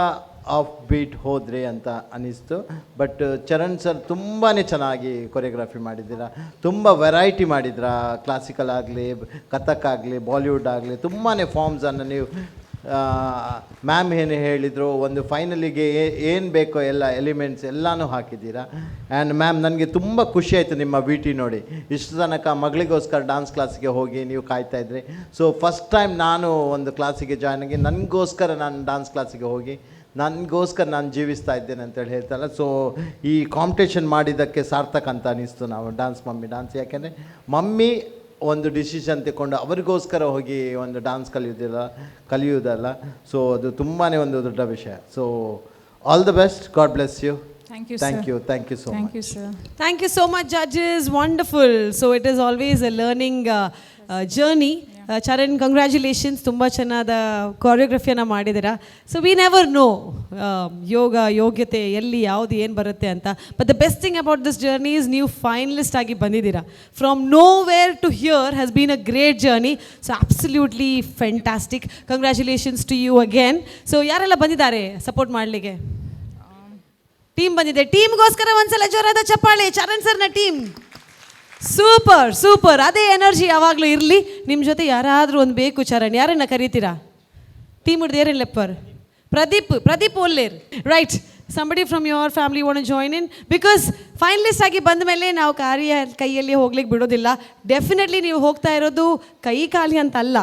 ಆಫ್ ಬೀಟ್ ಹೋದರೆ ಅಂತ ಅನ್ನಿಸ್ತು. ಬಟ್ ಚರಣ್ ಸರ್ ತುಂಬಾ ಚೆನ್ನಾಗಿ ಕೊರಿಯೋಗ್ರಫಿ ಮಾಡಿದ್ದೀರಾ, ತುಂಬ ವೆರೈಟಿ ಮಾಡಿದ್ದೀರಾ. ಕ್ಲಾಸಿಕಲ್ ಆಗಲಿ, ಕಥಕ್ ಆಗಲಿ, ಬಾಲಿವುಡ್ ಆಗಲಿ ತುಂಬಾ ಫಾರ್ಮ್ಸನ್ನು ನೀವು ಮ್ಯಾಮ್ ಏನು ಹೇಳಿದರು, ಒಂದು ಫೈನಲಿಗೆ ಏನು ಬೇಕೋ ಎಲ್ಲ ಎಲಿಮೆಂಟ್ಸ್ ಎಲ್ಲನೂ ಹಾಕಿದ್ದೀರಾ. ಆ್ಯಂಡ್ ಮ್ಯಾಮ್ ನನಗೆ ತುಂಬ ಖುಷಿ ಆಯಿತು ನಿಮ್ಮ VT ನೋಡಿ. ಇಷ್ಟು ತನಕ ಮಗಳಿಗೋಸ್ಕರ ಡಾನ್ಸ್ ಕ್ಲಾಸಿಗೆ ಹೋಗಿ ನೀವು ಕಾಯ್ತಾಯಿದ್ರಿ. ಸೊ ಫಸ್ಟ್ ಟೈಮ್ ನಾನು ಒಂದು ಕ್ಲಾಸಿಗೆ ಜಾಯ್ನ್ ಆಗಿ ನನಗೋಸ್ಕರ ನಾನು ಡಾನ್ಸ್ ಕ್ಲಾಸಿಗೆ ಹೋಗಿ ನನಗೋಸ್ಕರ ನಾನು ಜೀವಿಸ್ತಾ ಇದ್ದೇನೆ ಅಂತೇಳಿ ಹೇಳ್ತಾರಲ್ಲ. ಸೊ ಈ ಕಾಂಪಿಟೇಷನ್ ಮಾಡಿದ್ದಕ್ಕೆ ಸಾರ್ಥಕ ಅಂತ ಅನ್ನಿಸ್ತು ನಾವು ಡಾನ್ಸ್ ಮಮ್ಮಿ ಡಾನ್ಸ್. ಯಾಕೆಂದರೆ ಮಮ್ಮಿ ಒಂದು ಡಿಸಿಷನ್ ತಗೊಂಡು ಅವರಿಗೋಸ್ಕರ ಹೋಗಿ ಒಂದು ಡ್ಯಾನ್ಸ್ ಕಲಿಯುವುದಲ್ಲ. ಸೊ ಅದು ತುಂಬಾ ಒಂದು ದೊಡ್ಡ ವಿಷಯ. So all the best, God bless you. Thank you, Thank sir. you. Thank you so much. Thank you, sir. Thank you so much, judges. Wonderful. So it is always a learning journey. Charan, congratulations. ತುಂಬ ಚೆನ್ನಾದ ಕೊರಿಯೋಗ್ರಫಿಯನ್ನು ಮಾಡಿದ್ದೀರಾ. So we never know ಯೋಗ್ಯತೆ ಎಲ್ಲಿ ಯಾವುದು ಏನು ಬರುತ್ತೆ ಅಂತ. But the best thing about this journey is ನೀವು finalist ಆಗಿ ಬಂದಿದ್ದೀರಾ. From nowhere to here has been a great journey. So absolutely fantastic. Congratulations to you again. So ಯಾರೆಲ್ಲ ಬಂದಿದ್ದಾರೆ ಸಪೋರ್ಟ್ ಮಾಡಲಿಕ್ಕೆ? ಟೀಮ್ ಬಂದಿದೆ. ಟೀಮ್ಗೋಸ್ಕರ ಒಂದ್ಸಲ ಜೋರಾದ ಚಪ್ಪಾಳೆ. ಚರಣ್ ಸರ್ನ ಟೀಮ್ ಸೂಪರ್ ಸೂಪರ್. ಅದೇ ಎನರ್ಜಿ ಯಾವಾಗಲೂ ಇರಲಿ. ನಿಮ್ಮ ಜೊತೆ ಯಾರಾದರೂ ಒಂದು ಬೇಕು. ಚರಣ್, ಯಾರನ್ನ ಕರೀತೀರಾ? ಟೀಮ್ ಹಿಡ್ದು ಏರೇನು ಲೆಪ್ಪರ್? ಪ್ರದೀಪ್ ಒಲ್ಲೇರ್, right. somebody from your family want to join in? Because finalist ಆಗಿ ಬಂದ ಮೇಲೆ ನಾವು ಕೈಯಲ್ಲಿ ಹೋಗ್ಲಿಕ್ಕೆ ಬಿಡೋದಿಲ್ಲ. ಡೆಫಿನೆಟ್ಲಿ ನೀವು ಹೋಗ್ತಾ ಇರೋದು ಕೈ ಖಾಲಿ ಅಂತ ಅಲ್ಲ,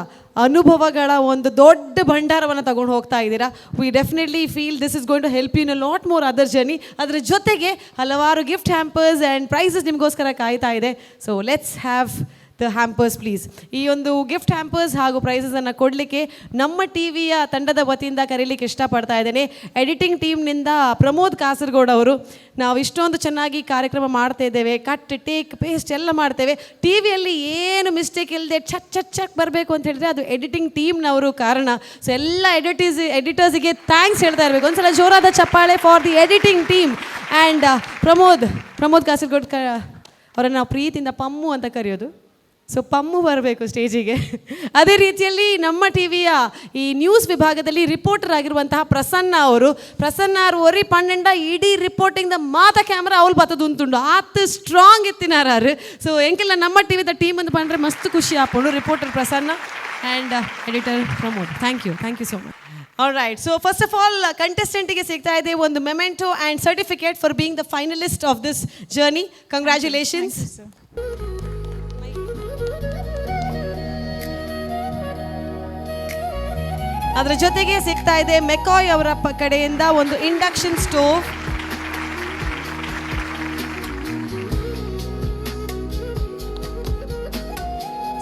ಅನುಭವಗಳ ಒಂದು ದೊಡ್ಡ ಭಂಡಾರವನ್ನು ತಗೊಂಡು ಹೋಗ್ತಾ ಇದ್ದೀರಾ. We definitely feel this is going to help you in a lot more other journey. ಅದರ ಜೊತೆಗೆ ಹಲವಾರು ಗಿಫ್ಟ್ ಹ್ಯಾಂಪರ್ಸ್ ಆ್ಯಂಡ್ ಪ್ರೈಸಸ್ ನಿಮಗೋಸ್ಕರ ಕಾಯ್ತಾ ಇದೆ. So let's have the hampers please. ಈ ಒಂದು ಗಿಫ್ಟ್ ಹ್ಯಾಂಪರ್ಸ್ ಹಾಗೂ ಪ್ರೈಸಸನ್ನು ಕೊಡಲಿಕ್ಕೆ ನಮ್ಮ ಟಿವಿಯ ತಂಡದ ವತಿಯಿಂದ ಕರೀಲಿಕ್ಕೆ ಇಷ್ಟಪಡ್ತಾ ಇದ್ದೇನೆ. ಎಡಿಟಿಂಗ್ ಟೀಮ್ನಿಂದ ಪ್ರಮೋದ್ ಕಾಸರಗೋಡ್ ಅವರು. ನಾವು ಇಷ್ಟೊಂದು ಚೆನ್ನಾಗಿ ಕಾರ್ಯಕ್ರಮ ಮಾಡ್ತಾ ಇದ್ದೇವೆ, ಕಟ್ ಟೇಕ್ ಪೇಸ್ಟ್ ಎಲ್ಲ ಮಾಡ್ತೇವೆ. ಟಿ ವಿಯಲ್ಲಿ ಏನು ಮಿಸ್ಟೇಕ್ ಇಲ್ಲದೆ ಚಕ್ ಬರಬೇಕು ಅಂತ ಹೇಳಿದ್ರೆ ಅದು ಎಡಿಟಿಂಗ್ ಟೀಮ್ನವರು ಕಾರಣ. ಸೊ ಎಲ್ಲ ಎಡಿಟರ್ಸಿಗೆ ಥ್ಯಾಂಕ್ಸ್ ಹೇಳ್ತಾ ಇರಬೇಕು. ಒಂದ್ಸಲ ಜೋರಾದ ಚಪ್ಪಾಳೆ for the editing team. And Pramod Kasaragod ಅವರನ್ನು ನಾವು ಪ್ರೀತಿಯಿಂದ ಪಮ್ಮು ಅಂತ ಕರೆಯೋದು. ಸೊ ಪಮ್ಮು ಬರಬೇಕು ಸ್ಟೇಜಿಗೆ. ಅದೇ ರೀತಿಯಲ್ಲಿ ನಮ್ಮ ಟಿ ವಿಯ ಈ ನ್ಯೂಸ್ ವಿಭಾಗದಲ್ಲಿ ರಿಪೋರ್ಟರ್ ಆಗಿರುವಂತಹ ಪ್ರಸನ್ನ ಅವರು ಒರಿ ಪಣ್ಣೆಂಡ ಇಡೀ ರಿಪೋರ್ಟಿಂಗ್ ದ ಮಾತ ಕ್ಯಾಮ್ರಾ ಅವ್ಲು ಬತ್ತದು ಉಂಟುಂಡು ಆತು ಸ್ಟ್ರಾಂಗ್ ಎತ್ತಿನಾರು. ಸೊ ಎಂಕೆಲ್ಲ ನಮ್ಮ ಟಿ ವಿದ ಟೀಮ್ ಅಂತ ಬಂದರೆ ಮಸ್ತ್ ಖುಷಿ ಆಪುಂಡು. Reporter Prasanna and editor Pramod, thank you so much. All right. So first of all ಕಂಟೆಸ್ಟೆಂಟಿಗೆ ಸಿಗ್ತಾ ಇದೆ ಒಂದು memento and certificate for being the finalist of this journey. Congratulations. ಅದರ ಜೊತೆಗೆ ಸಿಗ್ತಾ ಇದೆ ಮೆಕಾಯ್ ಅವರ ಕಡೆಯಿಂದ ಒಂದು ಇಂಡಕ್ಷನ್ ಸ್ಟೋವ್,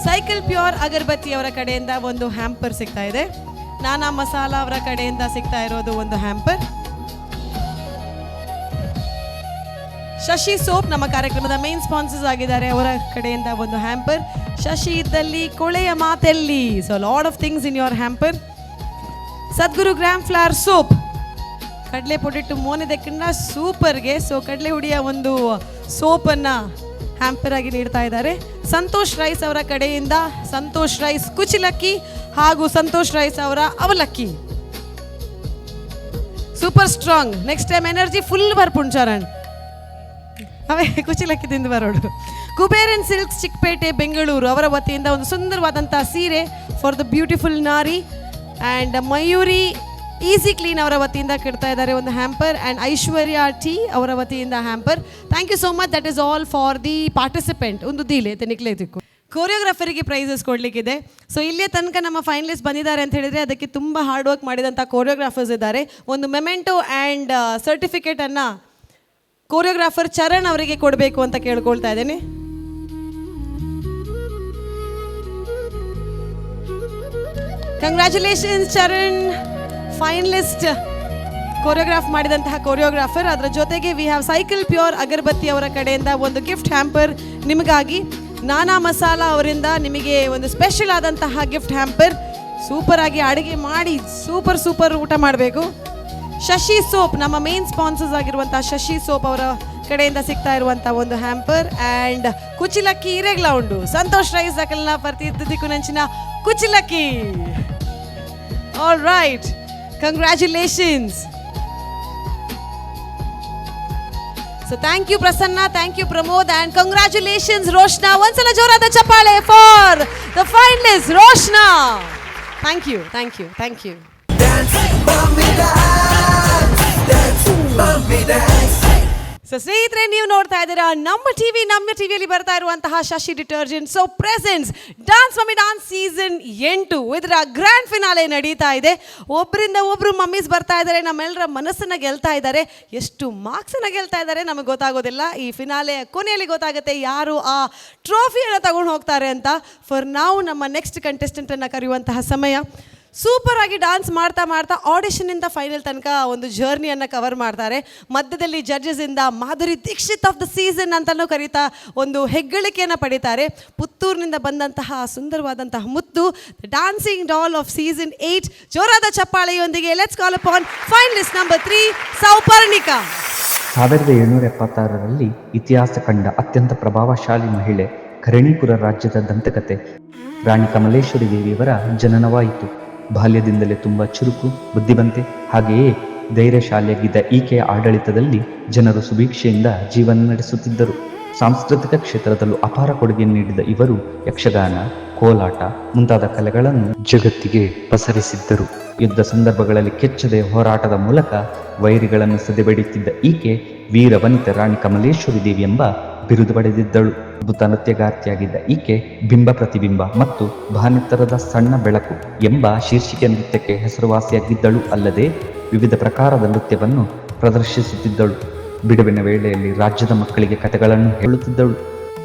ಸೈಕಲ್ ಪ್ಯೂರ್ ಅಗರಬತ್ತಿ ಅವರ ಕಡೆಯಿಂದ ಒಂದು ಹ್ಯಾಂಪರ್ ಸಿಗ್ತಾ ಇದೆ. ನಾನಾ ಮಸಾಲಾ ಅವರ ಕಡೆಯಿಂದ ಸಿಗ್ತಾ ಇರೋದು ಒಂದು ಹ್ಯಾಂಪರ್. ಶಶಿ ಸೋಪ್ ನಮ್ಮ ಕಾರ್ಯಕ್ರಮದ ಮೇನ್ ಸ್ಪಾನ್ಸರ್ಸ್ ಆಗಿದ್ದಾರೆ, ಅವರ ಕಡೆಯಿಂದ ಒಂದು ಹ್ಯಾಂಪರ್. ಶಶಿ ಇದ್ದಲ್ಲಿ ಕೊಳೆಯ ಮಾತೆಲ್ಲಿ. So lot of things in your hamper. Sadguru gram flower soap, ಕಡಲೆ ಪೊಡಿಟ್ಟು ಮೋನೆದಕ್ಕಿಂತ ಸೂಪರ್ಗೆ. ಸೊ ಕಡಲೆ ಹುಡಿಯ ಒಂದು ಸೋಪನ್ನು ಹ್ಯಾಂಪರ್ ಆಗಿ ನೀಡ್ತಾ ಇದ್ದಾರೆ. ಸಂತೋಷ್ ರೈಸ್ ಅವರ ಕಡೆಯಿಂದ ಸಂತೋಷ್ ರೈಸ್ ಕುಚಿಲಕ್ಕಿ ಹಾಗೂ ಸಂತೋಷ್ ರೈಸ್ ಅವರ ಅವಲಕ್ಕಿ super strong. Next time energy full ಬರ್ಪುಂಡು ಚರಣ್, ಅವೇ ಕುಚಿಲಕ್ಕಿ ತಿಂದು ಬರೋಡು. ಕುಬೇರನ್ ಸಿಲ್ಕ್ಸ್ ಚಿಕ್ಕಪೇಟೆ ಬೆಂಗಳೂರು ಅವರ ವತಿಯಿಂದ ಒಂದು ಸುಂದರವಾದಂಥ ಸೀರೆ ಫಾರ್ ದ ಬ್ಯೂಟಿಫುಲ್ ನಾರಿ. ಆ್ಯಂಡ್ ಮಯೂರಿ ಈಸಿ ಕ್ಲೀನ್ ಅವರ ವತಿಯಿಂದ ಕೊಡ್ತಾ ಇದ್ದಾರೆ ಒಂದು ಹ್ಯಾಂಪರ್. ಆ್ಯಂಡ್ ಐಶ್ವರ್ಯ ಟಿ ಅವರ ವತಿಯಿಂದ hamper. Thank you so much. That is all for the participant. ಒಂದು ದೀಲೆ ತೆನಿಕ್ಲೇತಿಕ್ಕು ಕೋರಿಯೋಗ್ರಾಫರಿಗೆ ಪ್ರೈಸಸ್ ಕೊಡಲಿಕ್ಕಿದೆ. ಸೊ ಇಲ್ಲೇ ತನಕ ನಮ್ಮ ಫೈನಲಿಸ್ಟ್ ಬಂದಿದ್ದಾರೆ ಅಂತ ಹೇಳಿದರೆ ಅದಕ್ಕೆ ತುಂಬ ಹಾರ್ಡ್ ವರ್ಕ್ ಮಾಡಿದಂಥ ಕೋರಿಯೋಗ್ರಾಫರ್ಸ್ ಇದ್ದಾರೆ. ಒಂದು ಮೆಮೆಂಟೋ ಆ್ಯಂಡ್ ಸರ್ಟಿಫಿಕೇಟನ್ನು ಕೋರಿಯೋಗ್ರಾಫರ್ ಚರಣ್ ಅವರಿಗೆ ಕೊಡಬೇಕು ಅಂತ ಕೇಳ್ಕೊಳ್ತಾ ಇದ್ದೇನೆ. ಕಂಗ್ರ್ಯಾಚುಲೇಷನ್ಸ್ ಚರಣ್, ಫೈನಲಿಸ್ಟ್ ಕೋರಿಯೋಗ್ರಾಫ್ ಮಾಡಿದಂತಹ ಕೋರಿಯೋಗ್ರಾಫರ್. ಅದರ ಜೊತೆಗೆ ವಿ ಹ್ಯಾವ್ ಸೈಕಲ್ ಪ್ಯೂರ್ ಅಗರಬತ್ತಿ ಅವರ ಕಡೆಯಿಂದ ಒಂದು ಗಿಫ್ಟ್ ಹ್ಯಾಂಪರ್ ನಿಮಗಾಗಿ. ನಾನಾ ಮಸಾಲಾ ಅವರಿಂದ ನಿಮಗೆ ಒಂದು ಸ್ಪೆಷಲ್ ಆದಂತಹ ಗಿಫ್ಟ್ ಹ್ಯಾಂಪರ್. ಸೂಪರ್ ಆಗಿ ಅಡುಗೆ ಮಾಡಿ ಸೂಪರ್ ಊಟ ಮಾಡಬೇಕು. ಶಶಿ ಸೋಪ್ ನಮ್ಮ ಮೇನ್ ಸ್ಪಾನ್ಸರ್ಸ್ ಆಗಿರುವಂತಹ ಶಶಿ ಸೋಪ್ ಅವರ ಕಡೆಯಿಂದ ಸಿಗ್ತಾ ಇರುವಂಥ ಒಂದು ಹ್ಯಾಂಪರ್. ಆ್ಯಂಡ್ ಕುಚಿಲಕ್ಕಿ ಇರೆಗ್ಲ ಉಂಡು. ಸಂತೋಷ್ ರೈಸ್ ಅಕಲ್ನ ಪ್ರತಿದಿಕ್ಕು ನಂಚಿನ ಕುಚಿಲಕ್ಕಿ. All right, congratulations. So thank you Prasanna, thank you Pramod, and congratulations Roshna. ಒಂದ್ಸಲ ಜೋರಾದ ಚಪ್ಪಾಳೆ for the finalist Roshna. Thank you. So ಸ್ನೇಹಿತರೆ, ನೀವು ನೋಡ್ತಾ ಇದ್ದೀರಾ ನಮ್ಮ ಟಿವಿಯಲ್ಲಿ ಬರ್ತಾ ಇರುವಂತಹ Shashi detergent so presents dance mummy dance season 8. ಇದರ ಗ್ರ್ಯಾಂಡ್ ಫಿನಾಲೆ ನಡೀತಾ ಇದೆ. ಒಬ್ಬರಿಂದ ಒಬ್ರು ಮಮ್ಮೀಸ್ ಬರ್ತಾ ಇದ್ದಾರೆ, ನಮ್ಮೆಲ್ಲರ ಮನಸ್ಸನ್ನ ಗೆಲ್ತಾ ಇದ್ದಾರೆ. ಎಷ್ಟು ಮಾರ್ಕ್ಸನ್ನ ಗೆಲ್ತಾ ಇದ್ದಾರೆ ನಮಗೆ ಗೊತ್ತಾಗೋದಿಲ್ಲ. ಈ ಫಿನಾಲೆ ಕೊನೆಯಲ್ಲಿ ಗೊತ್ತಾಗುತ್ತೆ ಯಾರು ಆ ಟ್ರೋಫಿಯನ್ನು ತಗೊಂಡು ಹೋಗ್ತಾರೆ ಅಂತ. ಫಾರ್ ನಾವು ನಮ್ಮ ನೆಕ್ಸ್ಟ್ ಕಂಟೆಸ್ಟೆಂಟನ್ನು ಕರೆಯುವಂತಹ ಸಮಯ. ಸೂಪರ್ ಆಗಿ ಡಾನ್ಸ್ ಮಾಡ್ತಾ ಮಾಡ್ತಾ ಆಡಿಷನ್ನಿಂದ ಫೈನಲ್ ತನಕ ಒಂದು ಜರ್ನಿಯನ್ನು ಕವರ್ ಮಾಡ್ತಾರೆ. ಮಧ್ಯದಲ್ಲಿ ಜಡ್ಜಸ್ಸಿಂದ Madhuri Dixit of the season ಅಂತಲೂ ಕರೀತಾ ಒಂದು ಹೆಗ್ಗಳಿಕೆಯನ್ನು ಪಡಿತಾರೆ. ಪುತ್ತೂರಿನಿಂದ ಬಂದಂತಹ ಸುಂದರವಾದಂತಹ ಮುತ್ತು, ಡಾನ್ಸಿಂಗ್ ಡಾಲ್ ಆಫ್ ಸೀಸನ್ 8. ಜೋರಾದ ಚಪ್ಪಾಳೆಯೊಂದಿಗೆ let's call upon finalist number 3 Souparnika. 1776ರಲ್ಲಿ ಇತಿಹಾಸ ಕಂಡ ಅತ್ಯಂತ ಪ್ರಭಾವಶಾಲಿ ಮಹಿಳೆ, ಕರಣೀಪುರ ರಾಜ್ಯದ ದಂತಕತೆ ರಾಣಿ ಕಮಲೇಶ್ವರಿ ದೇವಿಯವರ ಜನನವಾಯಿತು. ಬಾಲ್ಯದಿಂದಲೇ ತುಂಬ ಚುರುಕು, ಬುದ್ಧಿವಂತೆ ಹಾಗೆಯೇ ಧೈರ್ಯಶಾಲಿಯಾಗಿದ್ದ ಈಕೆಯ ಆಡಳಿತದಲ್ಲಿ ಜನರು ಸುಭಿಕ್ಷೆಯಿಂದ ಜೀವನ ನಡೆಸುತ್ತಿದ್ದರು. ಸಾಂಸ್ಕೃತಿಕ ಕ್ಷೇತ್ರದಲ್ಲೂ ಅಪಾರ ಕೊಡುಗೆ ನೀಡಿದ ಇವರು ಯಕ್ಷಗಾನ, ಕೋಲಾಟ ಮುಂತಾದ ಕಲೆಗಳನ್ನು ಜಗತ್ತಿಗೆ ಪಸರಿಸಿದ್ದರು. ಯುದ್ಧ ಸಂದರ್ಭಗಳಲ್ಲಿ ಕೆಚ್ಚದೆ ಹೋರಾಟದ ಮೂಲಕ ವೈರಿಗಳನ್ನು ಸದೆಬಡಿಯುತ್ತಿದ್ದ ಈಕೆ ವೀರ ವನಿತ ರಾಣಿ ಕಮಲೇಶ್ವರಿ ದೇವಿ ಎಂಬ ಬಿರುದು ಪಡೆದಿದ್ದಳು. ಅದ್ಭುತ ನೃತ್ಯಗಾರ್ತಿಯಾಗಿದ್ದ ಈಕೆ ಬಿಂಬ ಪ್ರತಿಬಿಂಬ ಮತ್ತು ಭಾನೆತ್ತರದ ಸಣ್ಣ ಬೆಳಕು ಎಂಬ ಶೀರ್ಷಿಕೆ ನೃತ್ಯಕ್ಕೆ ಹೆಸರುವಾಸಿಯಾಗಿದ್ದಳು. ಅಲ್ಲದೆ ವಿವಿಧ ಪ್ರಕಾರದ ನೃತ್ಯವನ್ನು ಪ್ರದರ್ಶಿಸುತ್ತಿದ್ದಳು. ಬಿಡುವಿನ ವೇಳೆಯಲ್ಲಿ ರಾಜ್ಯದ ಮಕ್ಕಳಿಗೆ ಕಥೆಗಳನ್ನು ಹೇಳುತ್ತಿದ್ದಳು.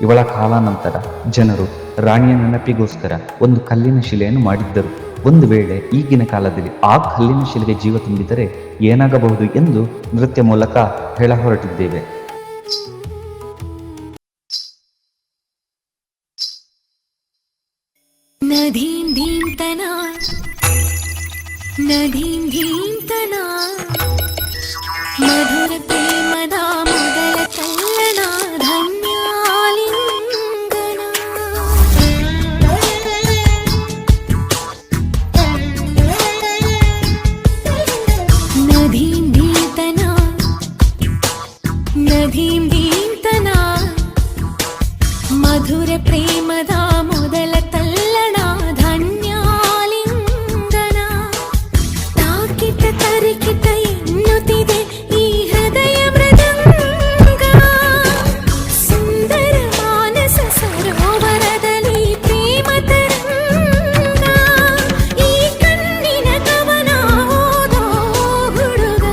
ಇವಳ ಕಾಲಾನಂತರ ಜನರು ರಾಣಿಯ ನೆನಪಿಗೋಸ್ಕರ ಒಂದು ಕಲ್ಲಿನ ಶಿಲೆಯನ್ನು ಮಾಡಿದ್ದರು. ಒಂದು ವೇಳೆ ಈಗಿನ ಕಾಲದಲ್ಲಿ ಆ ಕಲ್ಲಿನ ಶಿಲೆಗೆ ಜೀವ ತುಂಬಿದರೆ ಏನಾಗಬಹುದು ಎಂದು ನೃತ್ಯ ಮೂಲಕ ಹೇಳ ಹೊರಟಿದ್ದೇವೆ. ನದೀಂ ಧೀಂ ತನಾ ನದೀಂ ಧೀಂ ತನಾ ಮಧುರ ಪ್ರೇಮದ ಮೊದಲ ತಲ್ಲಣ ಧನ್ಯಾಲಿಂಗನ ನದೀಂ ಧೀಂ ತನಾ ನದೀಂ ಧೀಂ ತನಾ ಮಧುರ ಪ್ರೇಮದ ಮೊದಲ ತಲ್ಲಣ ಧನ್ಯಾಲಿಂಗನ ತಾಕಿತ ತರಿಕಿತ ಎನ್ನುತ್ತಿದೆ ಈ ಹೃದಯ ಮೃದಂಗ. ಸುಂದರ ಮಾನಸ ಸರೋವರದಲ್ಲಿ ಪ್ರೇಮ ತರಂಗ. ಈ ಕಣ್ಣಿನ ಕವನ ಓದೋ ಹುಡುಗ.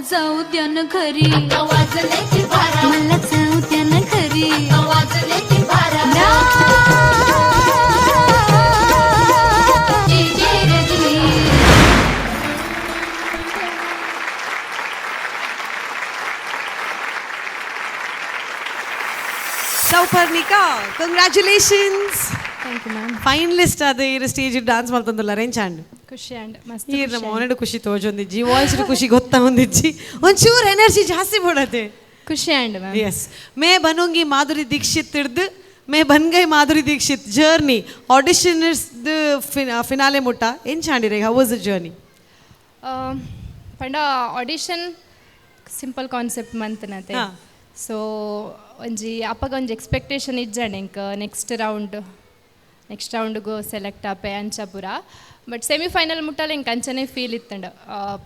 जाऊ त्यानं घरी मला जाऊ त्यानं घरी Souparnika, congratulations. Thank you ma'am. Finalist ಅದು ಈ ಸ್ಟೇಜ್ ಡ್ಯಾನ್ಸ್ ಮಾಡ್ತಂದಲ್ಲ ರೇಂಚಾಂಡ್ ಖುಷಿ ಅಂಡ್ ಮಸ್ತ್ ಈಗ ಮೋನಡು ಖುಷಿ ತೋಜೊಂದಿಜ್ಜಿ ವಾಯ್ಸ್ ಖುಷಿ ಗೊತ್ತಾ ಒಂದಿಜ್ಜಿ ಒಂಚೂರು ಎನರ್ಜಿ ಜಾಸ್ತಿ ಬಿಡತ್ತೆ ಖುಷಿ ಅಂಡ್ ಮ್ಯಾಮ್. ಎಸ್ ಮೇ ಬನೋಂಗಿ ಮಾಧುರಿ ದೀಕ್ಷಿತ್ ಹಿಡ್ದು ಮೇ ಬನ್ಗೈ Madhuri Dixit journey auditioners finale ಮುಟ್ಟ ಏನು ಚಾಂಡಿರೆ ಹೌ ವಾಸ್ ದ ಜರ್ನಿ? ಪಂಡ ಆಡಿಷನ್ ಸಿಂಪಲ್ ಕಾನ್ಸೆಪ್ಟ್ ಮಂತನತೆ ಸೊ ಒಂಜಿ ಅಪ್ಪಗ ಒಂಜಿ ಎಕ್ಸ್ಪೆಕ್ಟೇಷನ್ ಇಜ್ಜಂಡು ಇಂಕ ನೆಕ್ಸ್ಟ್ ರೌಂಡ್ಗೂ ಸೆಲೆಕ್ಟ್ ಆಪೆ ಅಂಚ ಪೂರ. ಬಟ್ ಸೆಮಿಫೈನಲ್ ಮುಟ್ಟಲ್ಲ ಇಂಕ ಅಂಚನೆ ಫೀಲ್ ಇತ್ತಂಡು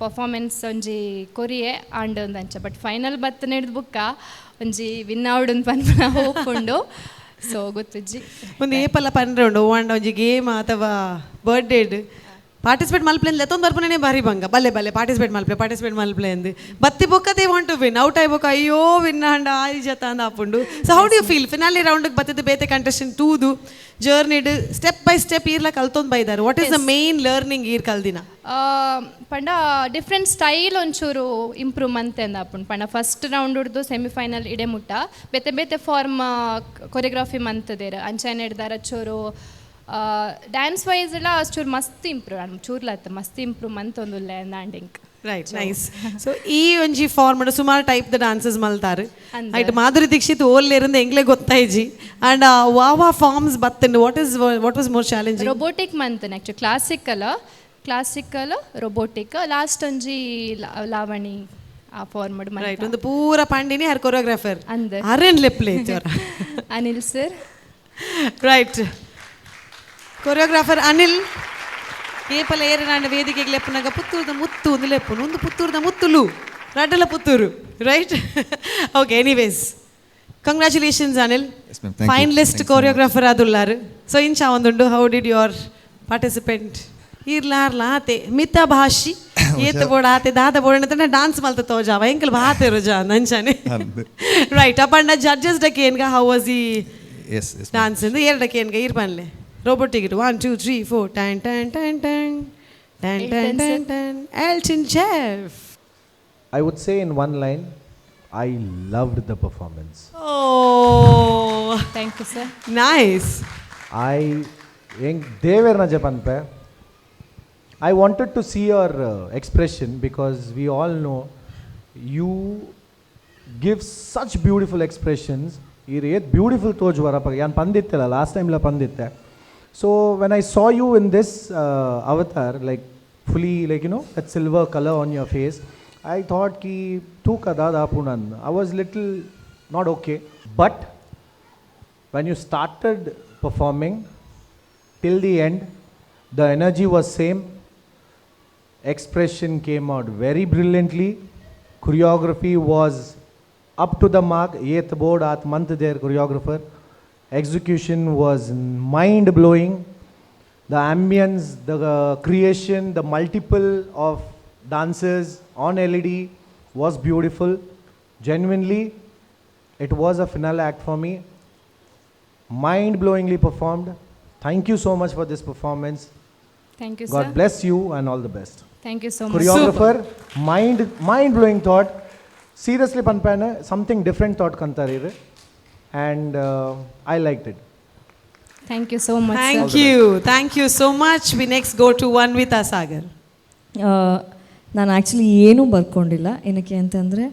ಪರ್ಫಾರ್ಮೆನ್ಸ್ ಒಂಜಿ ಕೊರಿಯೆ ಆಂಡ್ ಒಂದು ಅಂಚ. ಬಟ್ ಫೈನಲ್ ಬತ್ತ ಹಿಡ್ದು ಬುಕ್ಕ ಒಂಜಿ ವಿನ್ ಆವಡ್ ಪನ್ಪನ ಹೋಗ್ಕೊಂಡು ಸೊ ಗೊತ್ತಿಜ್ಜಿ ಒಂದು ಏಪಲ್ಲ ಪನ್ರೆ ಉಂಡು ಓಂಡ ಒಂಜಿ ಗೇಮ್ ಅಥವಾ ಬರ್ಡೇಡ್ ಪಾರ್ಟಿಸಿಪೇಟ್ ಮಲ್ಪ್ಲೆ ಲೆತ್ತೊಂದು ಬರ್ಪನೇ ಬಾರಿ ಬಂಗ ಬಲ್ಲೆ ಪಾರ್ಟಿಸಿಪೇಟ್ ಮಲ್ಪ್ಲೆ ಅಂದು ಬತ್ತಿ ಬೊಕ್ಕ they want to win out ಆಯ್ಬೋಕ ಅಯ್ಯೋ ವಿನ್ ಅಂಡ ಆಯ್ ಜತ ಅಂದ ಆಪುಂಡು. So how do you feel finale ರೌಂಡ್ಗೆ ಬತ್ತಿದ್ದು ಬೇತೆ ಕಂಟೆಸ್ಟೆಂಟ್ ಟೂದು ಜರ್ನಿಡ್ ಸ್ಟೆಪ್ ಬೈ ಸ್ಟೆಪ್ ಈರ್ಲ ಕಲ್ತೊಂದು ಬೈದಾರೆ. What is the main learning ಈರ್ ಕಲ್ದಿನ? ಪಂಡ ಡಿಫ್ರೆಂಟ್ ಸ್ಟೈಲ್ ಒಂಚೂರು ಇಂಪ್ರೂವ್ಮೆಂಟ್ ಅಂದ ಆಪುಂಡು. ಪಂಡ ಫಸ್ಟ್ ರೌಂಡ್ ಹಿಡ್ದು ಸೆಮಿಫೈನಲ್ ಇಡೆ ಮುಟ್ಟ ಬೇತೆ ಫಾರ್ಮ್ ಕೊರಿಯೋಗ್ರಾಫಿ ಮಂತದೇರು ಅಂಚೆನ ಹಿಡ್ದಾರ ಚೂರು ಡ್ಯಾನ್ಸ್ ವೈಸ್ ಎಲ್ಲ ಅಷ್ಟೂರು ಮಸ್ತ್ ಇಂಪ್ರೂವ್ ಚೂರ್ಲತ್ತ ಮಸ್ತ್ ಇಂಪ್ರೂವ್ಮೆಂಟ್ ಒಂದು ಲ್ಯಾಂಡಿಂಗ್ ರೈಟ್ ನೈಸ್. ಸೊ ಈ ಒಂಜಿ ಫಾರ್ಮ್ ಸುಮಾರು ಟೈಪ್ ದ ಡಾನ್ಸಸ್ ಮಲ್ತಾರೆ ಐಟ್ ಮಾಧುರಿ ದೀಕ್ಷಿತ್ ಓಲ್ಲೇರಿಂದ ಎಂಗ್ಲೇ ಗೊತ್ತಾಯ್ಜಿ ಆ್ಯಂಡ್ ವಾವಾ ಫಾರ್ಮ್ಸ್ ಬತ್ತಂಡು what was more challenging? Robotic ಮಂತನ್ ಆ್ಯಕ್ಚುಲಿ ಕ್ಲಾಸಿಕಲ್ ರೊಬೋಟಿಕ್ ಲಾಸ್ಟ್ ಒಂಜಿ ಲಾವಣಿ ಆ ಫಾರ್ಮ್ ರೈಟ್ ಒಂದು ಪೂರ ಪಾಂಡಿನಿ ಹರ್ ಕೊರಿಯೋಗ್ರಾಫರ್ ಅರೇನ್ ಲೆಪ್ಲೆ Anil sir right choreographer Anil ಏಪಲ ಏರನಾಂಡ ವೇದಿಕೆಗೆ ಲೆಪ್ಪನಾಗ ಪುತ್ತೂರದ ಮುತ್ತು ಒಂದು ಲೆಪ್ಪನು ಒಂದು ಪುತ್ತೂರದ ಮುತ್ತುಲು ರಡ್ಡಲ Puttur right okay anyways congratulations Anil finalist choreographer ಆದುಲ್ಲಾರು. ಸೊ ಇಂಚ ಒಂದುಂಡು ಹೌ ಡಿಡ್ ಯುವರ್ ಪಾರ್ಟಿಸಿಪೆಂಟ್ ಇರ್ಲಾರ್ಲ ಆತೆ ಮಿತ ಭಾಷಿ ಏತ ಬೋಡ ಆತೆ ದಾದ ಬೋಡ ಡಾನ್ಸ್ ಮಲ್ತ ತೋಜಾವ ಎಂಕಲ್ ಬಾತೆ ರುಜಾ ನಂಚಾನೆ ರೈಟ್ ಅಪ್ಪಣ್ಣ ಜಡ್ಜಸ್ ಡಕ್ಕೆ ಏನ್ಗ ಹೌ ವಾಸ್ ಈ ಡಾನ್ಸ್ ಎಂದು ಎರಡಕ್ಕೆ ಏನ್ಗ ಇರ್ಬನ್ಲೆ robotic it 1 2 3 4 tan tan tan tan tan tan tan tan Elton Jeff. I would say in one line, I loved the performance. Oh, thank you sir. Nice. Deverna Japanpe, I wanted to see your expression because we all know you give such beautiful expressions. Beautiful tojwara yan pandittella last time la panditte. So when I saw you in this avatar, like fully, like, you know, that silver color on your face, I thought ki tu kada apunan. I was little not okay. But when you started performing till the end, the energy was same. Expression came out very brilliantly. Choreography was up to the mark. Yet board at month their choreographer. Execution was mind-blowing. The ambience, the creation, the multiple of dancers on LED was beautiful. Genuinely, it was a finale act for me. Mind-blowingly performed. Thank you so much for this performance. Thank you, God sir. bless you and all the best. Thank you so much. Choreographer, mind-blowing thought. Seriously, panpana, something different thought kantarire. And I liked it. Thank you so much. Thank you so much. We next go to Anvita Sagar. ನಾನು actually ಏನೂ ಬರ್ಕೊಂಡಿಲ್ಲ. ಏನಕ್ಕೆ ಅಂತಂದರೆ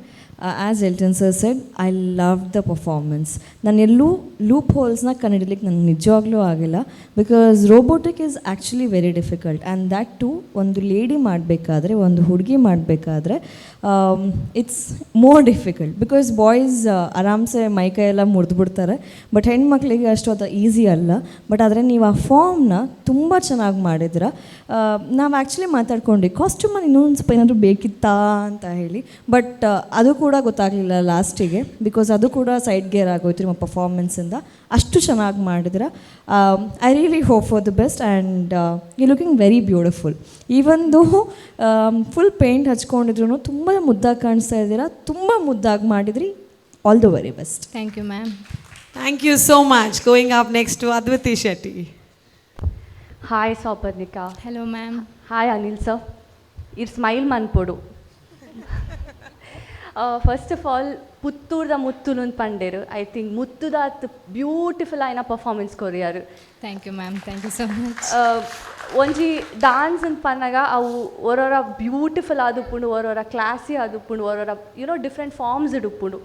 as Elton sir said, I love the performance. ನಾನು ಎಲ್ಲೂ ಲೂಪ್ ಹೋಲ್ಸ್ನ ಕಂಡುಹಿಡಲಿಕ್ಕೆ ನನಗೆ ನಿಜವಾಗ್ಲೂ ಆಗಿಲ್ಲ. Because robotic is actually very difficult and that too ಒಂದು ಲೇಡಿ ಮಾಡಬೇಕಾದ್ರೆ, ಒಂದು ಹುಡುಗಿ ಮಾಡಬೇಕಾದ್ರೆ it's more difficult. Because boys ಆರಾಮ್ಸೆ ಮೈಕೈ ಎಲ್ಲ ಮುರಿದ್ಬಿಡ್ತಾರೆ, ಬಟ್ ಹೆಣ್ಮಕ್ಳಿಗೆ ಅಷ್ಟು ಅದು ಈಸಿ ಅಲ್ಲ. ಬಟ್ ಆದರೆ ನೀವು ಆ ಫಾರ್ಮ್ನ ತುಂಬ ಚೆನ್ನಾಗಿ ಮಾಡಿದ್ರ. ನಾವು ಆ್ಯಕ್ಚುಲಿ ಮಾತಾಡ್ಕೊಂಡ್ವಿ ಕಾಸ್ಟ್ಯೂಮಲ್ಲಿ ಇನ್ನೊಂದು ಸ್ವಲ್ಪ ಏನಾದರೂ ಬೇಕಿತ್ತಾ ಅಂತ ಹೇಳಿ, ಬಟ್ ಅದು ಕೂಡ ಕೂಡ ಗೊತ್ತಾಗಲಿಲ್ಲ ಲಾಸ್ಟಿಗೆ, ಬಿಕಾಸ್ ಅದು ಕೂಡ ಸೈಡ್ ಗೇರ್ ಆಗೋಯ್ತು ನಿಮ್ಮ ಪರ್ಫಾರ್ಮೆನ್ಸಿಂದ. ಅಷ್ಟು ಚೆನ್ನಾಗಿ ಮಾಡಿದಿರ. I really hope for the best and you looking very beautiful. Even though full paint ಹಚ್ಕೊಂಡಿದ್ರು ತುಂಬ ಮುದ್ದಾಗಿ ಕಾಣಿಸ್ತಾ ಇದ್ದೀರಾ, ತುಂಬ ಮುದ್ದಾಗಿ ಮಾಡಿದ್ರಿ. All the very best. Thank you ma'am. Thank you so much. Going up next to Adviti Shetty. Hi Souparnika. Hello ma'am. Hi Anil sir. ಇರ್ smile ಮನ್ಪೊಡು. ಫಸ್ಟ್ ಆಫ್ ಆಲ್ ಪುತ್ತೂರ್ದ ಮುತ್ತುಲು ಪಂಡೇರು. ಐ ಥಿಂಕ್ ಮುತ್ತುದ ಬ್ಯೂಟಿಫುಲ್ ಆಯ್ನ ಪರ್ಫಾರ್ಮೆನ್ಸ್ ಕೊರಿಯಾರು. Thank you ma'am. Thank you so much. ಒಂಜಿ dance ಅಂತ ಪನ್ನಾಗ ಅವು ಒರೊರ ಬ್ಯೂಟಿಫುಲ್ ಆದುಪ್ಪುಂಡು, ಒರೊರ ಕ್ಲಾಸಿ ಆದುಪ್ಪುಂಡು, ಒರೊರ ಯುನೋ ಡಿಫ್ರೆಂಟ್ ಫಾರ್ಮ್ಸ್ ಇಡುಪ್ಪುಂಡು.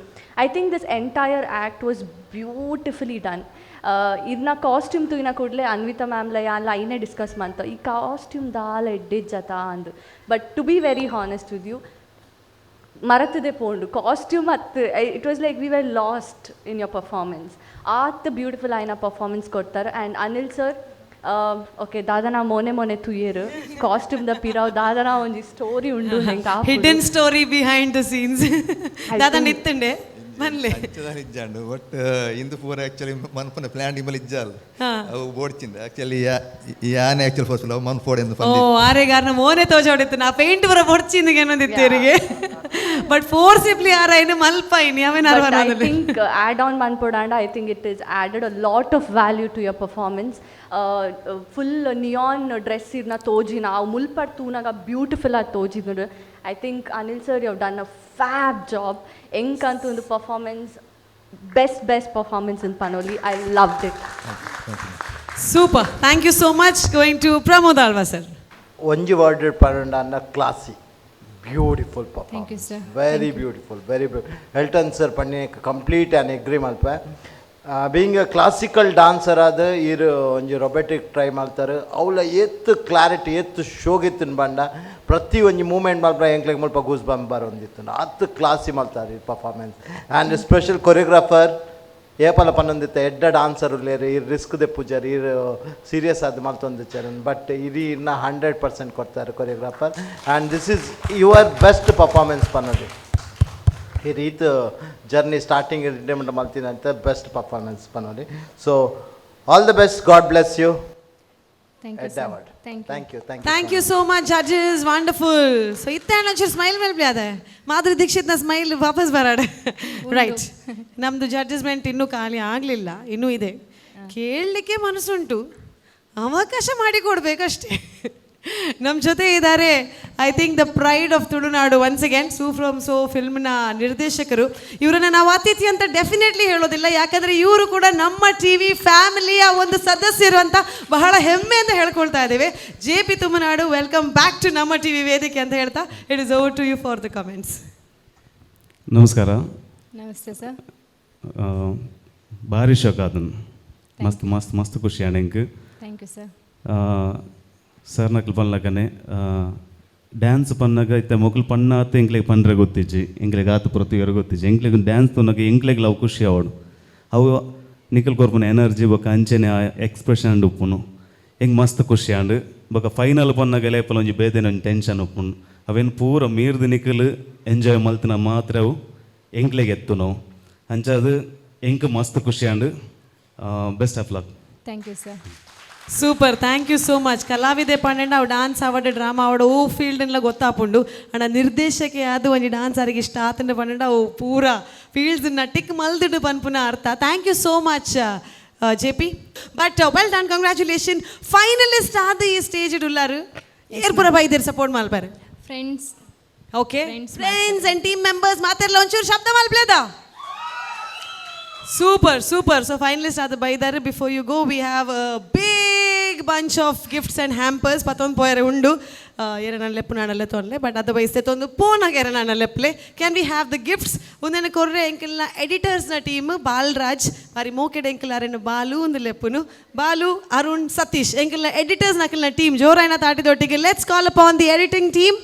I think this entire act was beautifully done. ಇದನ್ನ ಕಾಸ್ಟ್ಯೂಮ್ ತೂಯಿನ ಕೂಡಲೇ ಅನ್ವಿತಾ ಮ್ಯಾಮ್ಲ ಯಾನ್ಲ ಐನೇ ಡಿಸ್ಕಸ್ ಮಾಡ್ತ ಈ ಕಾಸ್ಟ್ಯೂಮ್ ದಾಲ ಎಡ್ಡಿಜ್ಜತ ಅಂದು. But to be very honest with you, ಮರತದೆ ಪೋಂಡು ಕಾಸ್ಟ್ಯೂಮ್ ಅತ್ತು. It was like we were lost in your performance. ಆತ್ ಬ್ಯೂಟಿಫುಲ್ ಆಯ್ನ ಪರ್ಫಾರ್ಮೆನ್ಸ್ ಕೊಡ್ತಾರೆ. ಆ್ಯಂಡ್ ಅನಿಲ್ ಸರ್, ಓಕೆ ದಾದನ ಮೊನೆ ತುಯ್ಯರು ಕಾಸ್ಟ್ಯೂಮ್ ದ ಪಿರಾವ್ ದಾದನ ಒಂಜಿ ಸ್ಟೋರಿ ಉಂಡು. Hidden story behind the scenes ದಾದ ನಿತ್ತಂಡೆ ಮನ್ಲೆ ಇಜ್ಜಾಂಡು. ಬಟ್ ಇಂದು ಪೂರ ಆ್ಯಕ್ಚುಲಿ ಮನ್ಪುನ ಪ್ಲ್ಯಾನ್ ಇಮ್ಮಲ್ಲಿ ಇಜ್ಜಾಲ್ ಅವು ಬೋಡ್ಚಿಂದ ಆ್ಯಕ್ಚುಲಿ ಯಾನೆ ಆ್ಯಕ್ಚುಲಿ ಫಸ್ಟ್ ಅವು ಮನ್ ಫೋಡ್ ಎಂದು ಓ ಆರೆಗಾರನ ಮೋನೆ ತೋಜಾಡಿತ್ತು ನಾ ಪೇಂಟ್ ಬರ ಬೊಡ್ಚಿಂದಿಗೆ ಏನೊಂದಿತ್ತೇರಿಗೆ. ಬಟ್ ಫೋರ್ಸಿಬ್ಲಿ ಆರೈನು ಮಲ್ಪ ಇನಿ ಅವೇನು I think add on manpodanda, I think it is added a lot of value to your performance. Full neon dress irna tojina avu mulpad toonaga beautiful ಆಗಿ ತೋಜಿದ್ರು. I think Anil sir, you have done a fab job. Enkantu the performance, best performance in Panoli. I loved it. Super. Thank you so much. Going to Pramod Alva sir. ಒಂಜಿ word ಪನ್ನೊಂಡ classy beautiful performance. Thank you sir. Very beautiful, very beautiful. Elton sir ಪನ್ನೆ complete and agree ಮಲ್ಪ. Being a classical dancer ಆದ ಇರು ಒಂಜಿ ರೊಬೆಟಿಕ್ try ಮಾಡ್ತಾರೆ. ಅವಳ ಎತ್ತು ಕ್ಲಾರಿಟಿ ಎತ್ತು ಶೋಗಿತ್ತಿನ ಬಂಡ ಪ್ರತಿ ಒಂಜಿ ಮೂಮೆಂಟ್ ಮಲ್ಪ ಎಂಕ್ಲೆಗೆ ಮುಲ್ಪ ಗೂಸ್ ಬಂಬ್ ಬರೋಂದಿತ್ತು. ಅತ್ತು ಕ್ಲಾಸಿ ಮಾಡ್ತಾರೆ ಈ ಪರ್ಫಾರ್ಮೆನ್ಸ್. ಆ್ಯಂಡ್ ಸ್ಪೆಷಲ್ ಕೊರಿಯೋಗ್ರಾಫರ್ ಏಪಲ ಪನ್ನೊಂದಿತ್ತ ಎಡ್ಡ ಡಾನ್ಸರ್ ಉಳ್ಳೇರು ಇರು ರಿಸ್ಕ್ ದೆ ಪೂಜಾರಿ ಇರು ಸೀರಿಯಸ್ ಆದ ಮಲ್ತೊಂದಿಚ್ಚಾರ. ಬಟ್ ಇರಿ ಇನ್ನು 100% ಕೊಡ್ತಾರೆ choreographer. And this is your best performance ಪನ್ನೋದು. ಈ ರೀತಿ ಜರ್ನಿ ಸ್ಟಾರ್ಟಿಂಗ್ ರಿಟೈರ್ಮೆಂಟ್ ಮಾಡ್ತೀನಿ ಅಂತ ಬೆಸ್ಟ್ ಪರ್ಫಾರ್ಮೆನ್ಸ್ ಪನ್ನೋರಿ. So all the best, God bless you. Thank you, sir. Thank you. Thank you so much judges. Wonderful. So itte onಚೂರು smile ಮೇಲೆ ಬ್ಯಾದೆ ಮಾಧುರಿ ದೀಕ್ಷಿತ್ ನ ಸ್ಮೈಲ್ ವಾಪಸ್ ಬರಾಡೆ. ರೈಟ್, ನಮ್ದು ಜಡ್ಜ್ಮೆಂಟ್ ಇನ್ನೂ ಖಾಲಿ ಆಗಲಿಲ್ಲ, ಇನ್ನೂ ಇದೆ. ಕೇಳಲಿಕ್ಕೆ ಮನಸ್ಸುಂಟು, ಅವಕಾಶ ಮಾಡಿಕೊಡ್ಬೇಕಷ್ಟೇ. ನಮ್ಮ ಜೊತೆ ಇದ್ದಾರೆ I think the pride of Tulunadu once again Su from So ಫಿಲ್ಮ್ನ ನಿರ್ದೇಶಕರು. ಇವರನ್ನು ನಾವು ಅತಿಥಿ ಅಂತ ಡೆಫಿನೆಟ್ಲಿ ಹೇಳೋದಿಲ್ಲ, ಯಾಕಂದರೆ ಇವರು ಕೂಡ ನಮ್ಮ ಟಿವಿ ಫ್ಯಾಮಿಲಿಯ ಒಂದು ಸದಸ್ಯರು ಅಂತ ಬಹಳ ಹೆಮ್ಮೆಯಿಂದ ಹೇಳ್ಕೊಳ್ತಾ ಇದ್ದೇವೆ. JP Tumanadu, welcome back to ನಮ್ಮ ಟಿವಿ ವೇದಿಕೆ ಅಂತ ಹೇಳ್ತಾ it is over to you for the comments. ನಮಸ್ಕಾರ. ನಮಸ್ತೆ ಸರ್. ಭಾರಿ ಶೋಕ ಅದನ್ನು ಮಸ್ತ್ ಮಸ್ತ್ ಮಸ್ತ್ ಖುಷಿ ಆಣೆಂಕ್. Thank you sir. ಸರ್ ನಕಲ್ ಪನ್ಲಕನೆ ಡ್ಯಾನ್ಸ್ ಪನ್ನಾಗ ಇತ್ತ ಮೊಕಲ್ ಪನ್ನಾತ ಎಂಕ್ಲೆಗೆ ಪಂಡ್ರೆ ಗೊತ್ತಿಜ್ಜಿ, ಎಂಕ್ಲೆಗೆ ಆತು ಪ್ರತಿಯೊರು ಗೊತ್ತಿಜ್ಜಿ. ಎಂಕ್ಲೆಗೆ ಡ್ಯಾನ್ಸ್ ತೊನ್ನಗ ಎಂಕ್ಲೆಗೆ ಅವು ಖುಷಿ ಅವಡು ಅವು ನಿಖಲ್ ಕೊರ್ಪುನ ಎನರ್ಜಿ ಬೊಕ ಅಂಚೆನೆ ಎಕ್ಸ್ಪ್ರೆಷನ್ ಉಪ್ಪುನು ಹೆಂಗೆ ಮಸ್ತ್ ಖುಷಿ ಆಂಡು. ಬೊಕ ಫೈನಲ್ ಪನ್ನಾಗ ಲೇಪಲ ಒಂಜಿ ಬೇದೇನ ಒಂಜಿ ಟೆನ್ಷನ್ ಉಪ್ಪುನು. ಅವೇನು ಪೂರ ಮೀರ್ದು ನಿಖಲ್ ಎಂಜಾಯ್ ಮಲ್ತಿನ ಮಾತ್ರ ಅವು ಎಂಕ್ಲೆಗೆ ಎತ್ತು ನಾವು ಅಂಚದು ಎಂಕ್ ಮಸ್ತ್ ಖುಷಿ ಆಂಡು. Best of luck. Thank you sir. Super, thank you so much. ಕಲಾವಿದೆ ಪಂಡ ಅವು ಡಾನ್ಸ್ ಆವಡ್ ಡ್ರಾಮಾ ಆವಡ್ ಓ ಫೀಲ್ಡ್ನೆಲ್ಲ ಗೊತ್ತಾಪುಂಡು. ಅಣ್ಣ ನಿರ್ದೇಶಕ್ಕೆ ಅದು ಒಂಜಿ ಡಾನ್ಸರಿಗೆ ಇಷ್ಟ ಆತಂಡ ಪಂಡ ಅವು ಪೂರ ಫೀಲ್ಡ್ಸ್ನ ಟಿಕ್ ಮಲ್ದಿಡು ಪನ್ಪುನ ಅರ್ಥ. Thank you so much JP. But well done, congratulation. Finalist ಆದ ಈ ಸ್ಟೇಜ್ ಉಳ್ಳಾರು ಏರ್ಪುರ ಬೈದೇರು ಸಪೋರ್ಟ್ ಮಲ್ಪಾರೆ friends. Okay, friends and team members ಮಾತೆಲ್ಲ ಒಂಚೂರು ಶಬ್ದ ಮಲ್ಪ್ಲೇದ. Super super. ಸೊ ಫೈನಲಿಸ್ಟ್ ಆದ ಬೈದಾರೆ. Before you go we have a big bunch of gifts and hampers ಪತ್ತೊಂದು ಪೋಯರೆ ಉಂಡು. ನನ್ನ ಲೆಪ್ಪು ನಾಡಲ್ಲೇ ತೊಂದಲೆ ಬಟ್ ಅದು ಬಯಸ್ತೆ ತೊಂದು ಪೋನಾಗ ನನ್ನ ಲೆಪ್ಪಲೆ. Can we have the gifts? ಒಂದೇನ ಕೊರ್ರೆ ಎಂಕಲ್ನ ಎಡಿಟರ್ಸ್ನ ಟೀಮ್ ಬಾಲ್ರಾಜ್ ಬಾರಿ ಮೋಕೆಡ್ ಎಂಕಲ್ ಅರೆನು ಬಾಲು ಒಂದು ಲೆಪ್ಪುನು ಬಾಲು ಅರುಣ್ ಸತೀಶ್ ಎಂಕಲ್ನ ಎಡಿಟರ್ಸ್ ನಕಲ್ನ ಟೀಮ್ ಜೋರಾಯಿನ ತಾಟಿದೊಟ್ಟಿಗೆ. Let's call upon the editing team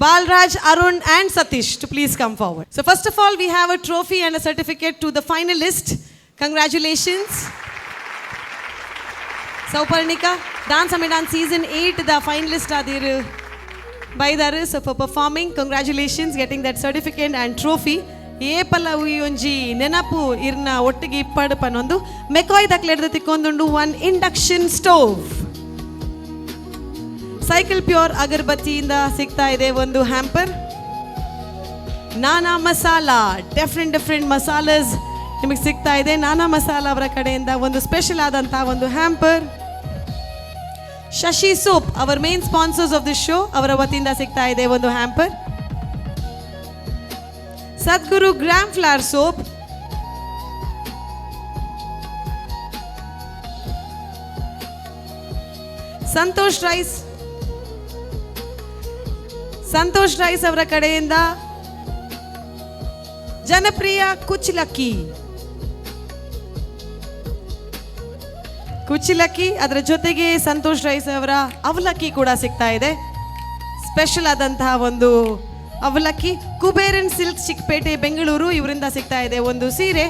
Balraj, Arun and Satish to please come forward. So first of all we have a trophy and a certificate to the finalist. Congratulations. Sauparnika, Dance Amidan season 8 the finalist adiru. ಬೈದಾರು. So for performing congratulations getting that certificate and trophy. ಏಪಲ್ಲ ಉಯಿ ಒಂಜಿ ನೆನಪು ಇರ್ನ ಒಟ್ಟಿಗೆ ಇಪ್ಪಡು ಪನ್ನೊಂದು ಮೆಕಾಯ್ ದಕ್ಲೆಡ್ದು ತಿಕ್ಕೊಂದುಂಡು 1 ಇಂಡಕ್ಷನ್ ಸ್ಟೋವ್. ಸೈಕಲ್ ಪ್ಯೂರ್ ಅಗರಬತ್ತಿಯಿಂದ ಸಿಗ್ತಾ ಇದೆ ಒಂದು ಹ್ಯಾಂಪರ್. ನಾನಾ ಮಸಾಲಾ, ಡಿಫ್ರೆಂಟ್ ಮಸಾಲಾಸ್ ನಿಮಗೆ ಸಿಗ್ತಾ ಇದೆ. ನಾನಾ ಮಸಾಲಾ ಅವರ ಕಡೆಯಿಂದ ಒಂದು ಸ್ಪೆಷಲ್ ಆದಂತಹ ಒಂದು hamper. Shashi soap, our main sponsors of this show, ಅವರ ವತಿಯಿಂದ ಸಿಗ್ತಾ ಇದೆ ಒಂದು hamper. Sadguru gram flower soap, Santosh rice ಅವರ ಕಡೆಯಿಂದ ಜನಪ್ರಿಯ ಕುಚ್ಚಲಕ್ಕಿ, ಅದರ ಜೊತೆಗೆ ಸಂತೋಷ್ ರೈಸ್ ಅವರ ಅವಲಕ್ಕಿ ಕೂಡ ಸಿಗ್ತಾ ಇದೆ. ಸ್ಪೆಷಲ್ ಆದಂತಹ ಒಂದು ಅವಲಕ್ಕಿ. ಕುಬೇರನ್ ಸಿಲ್ಕ್ ಚಿಕ್ಕಪೇಟೆ ಬೆಂಗಳೂರು ಇವರಿಂದ ಸಿಗ್ತಾ ಇದೆ ಒಂದು ಸೀರೆ.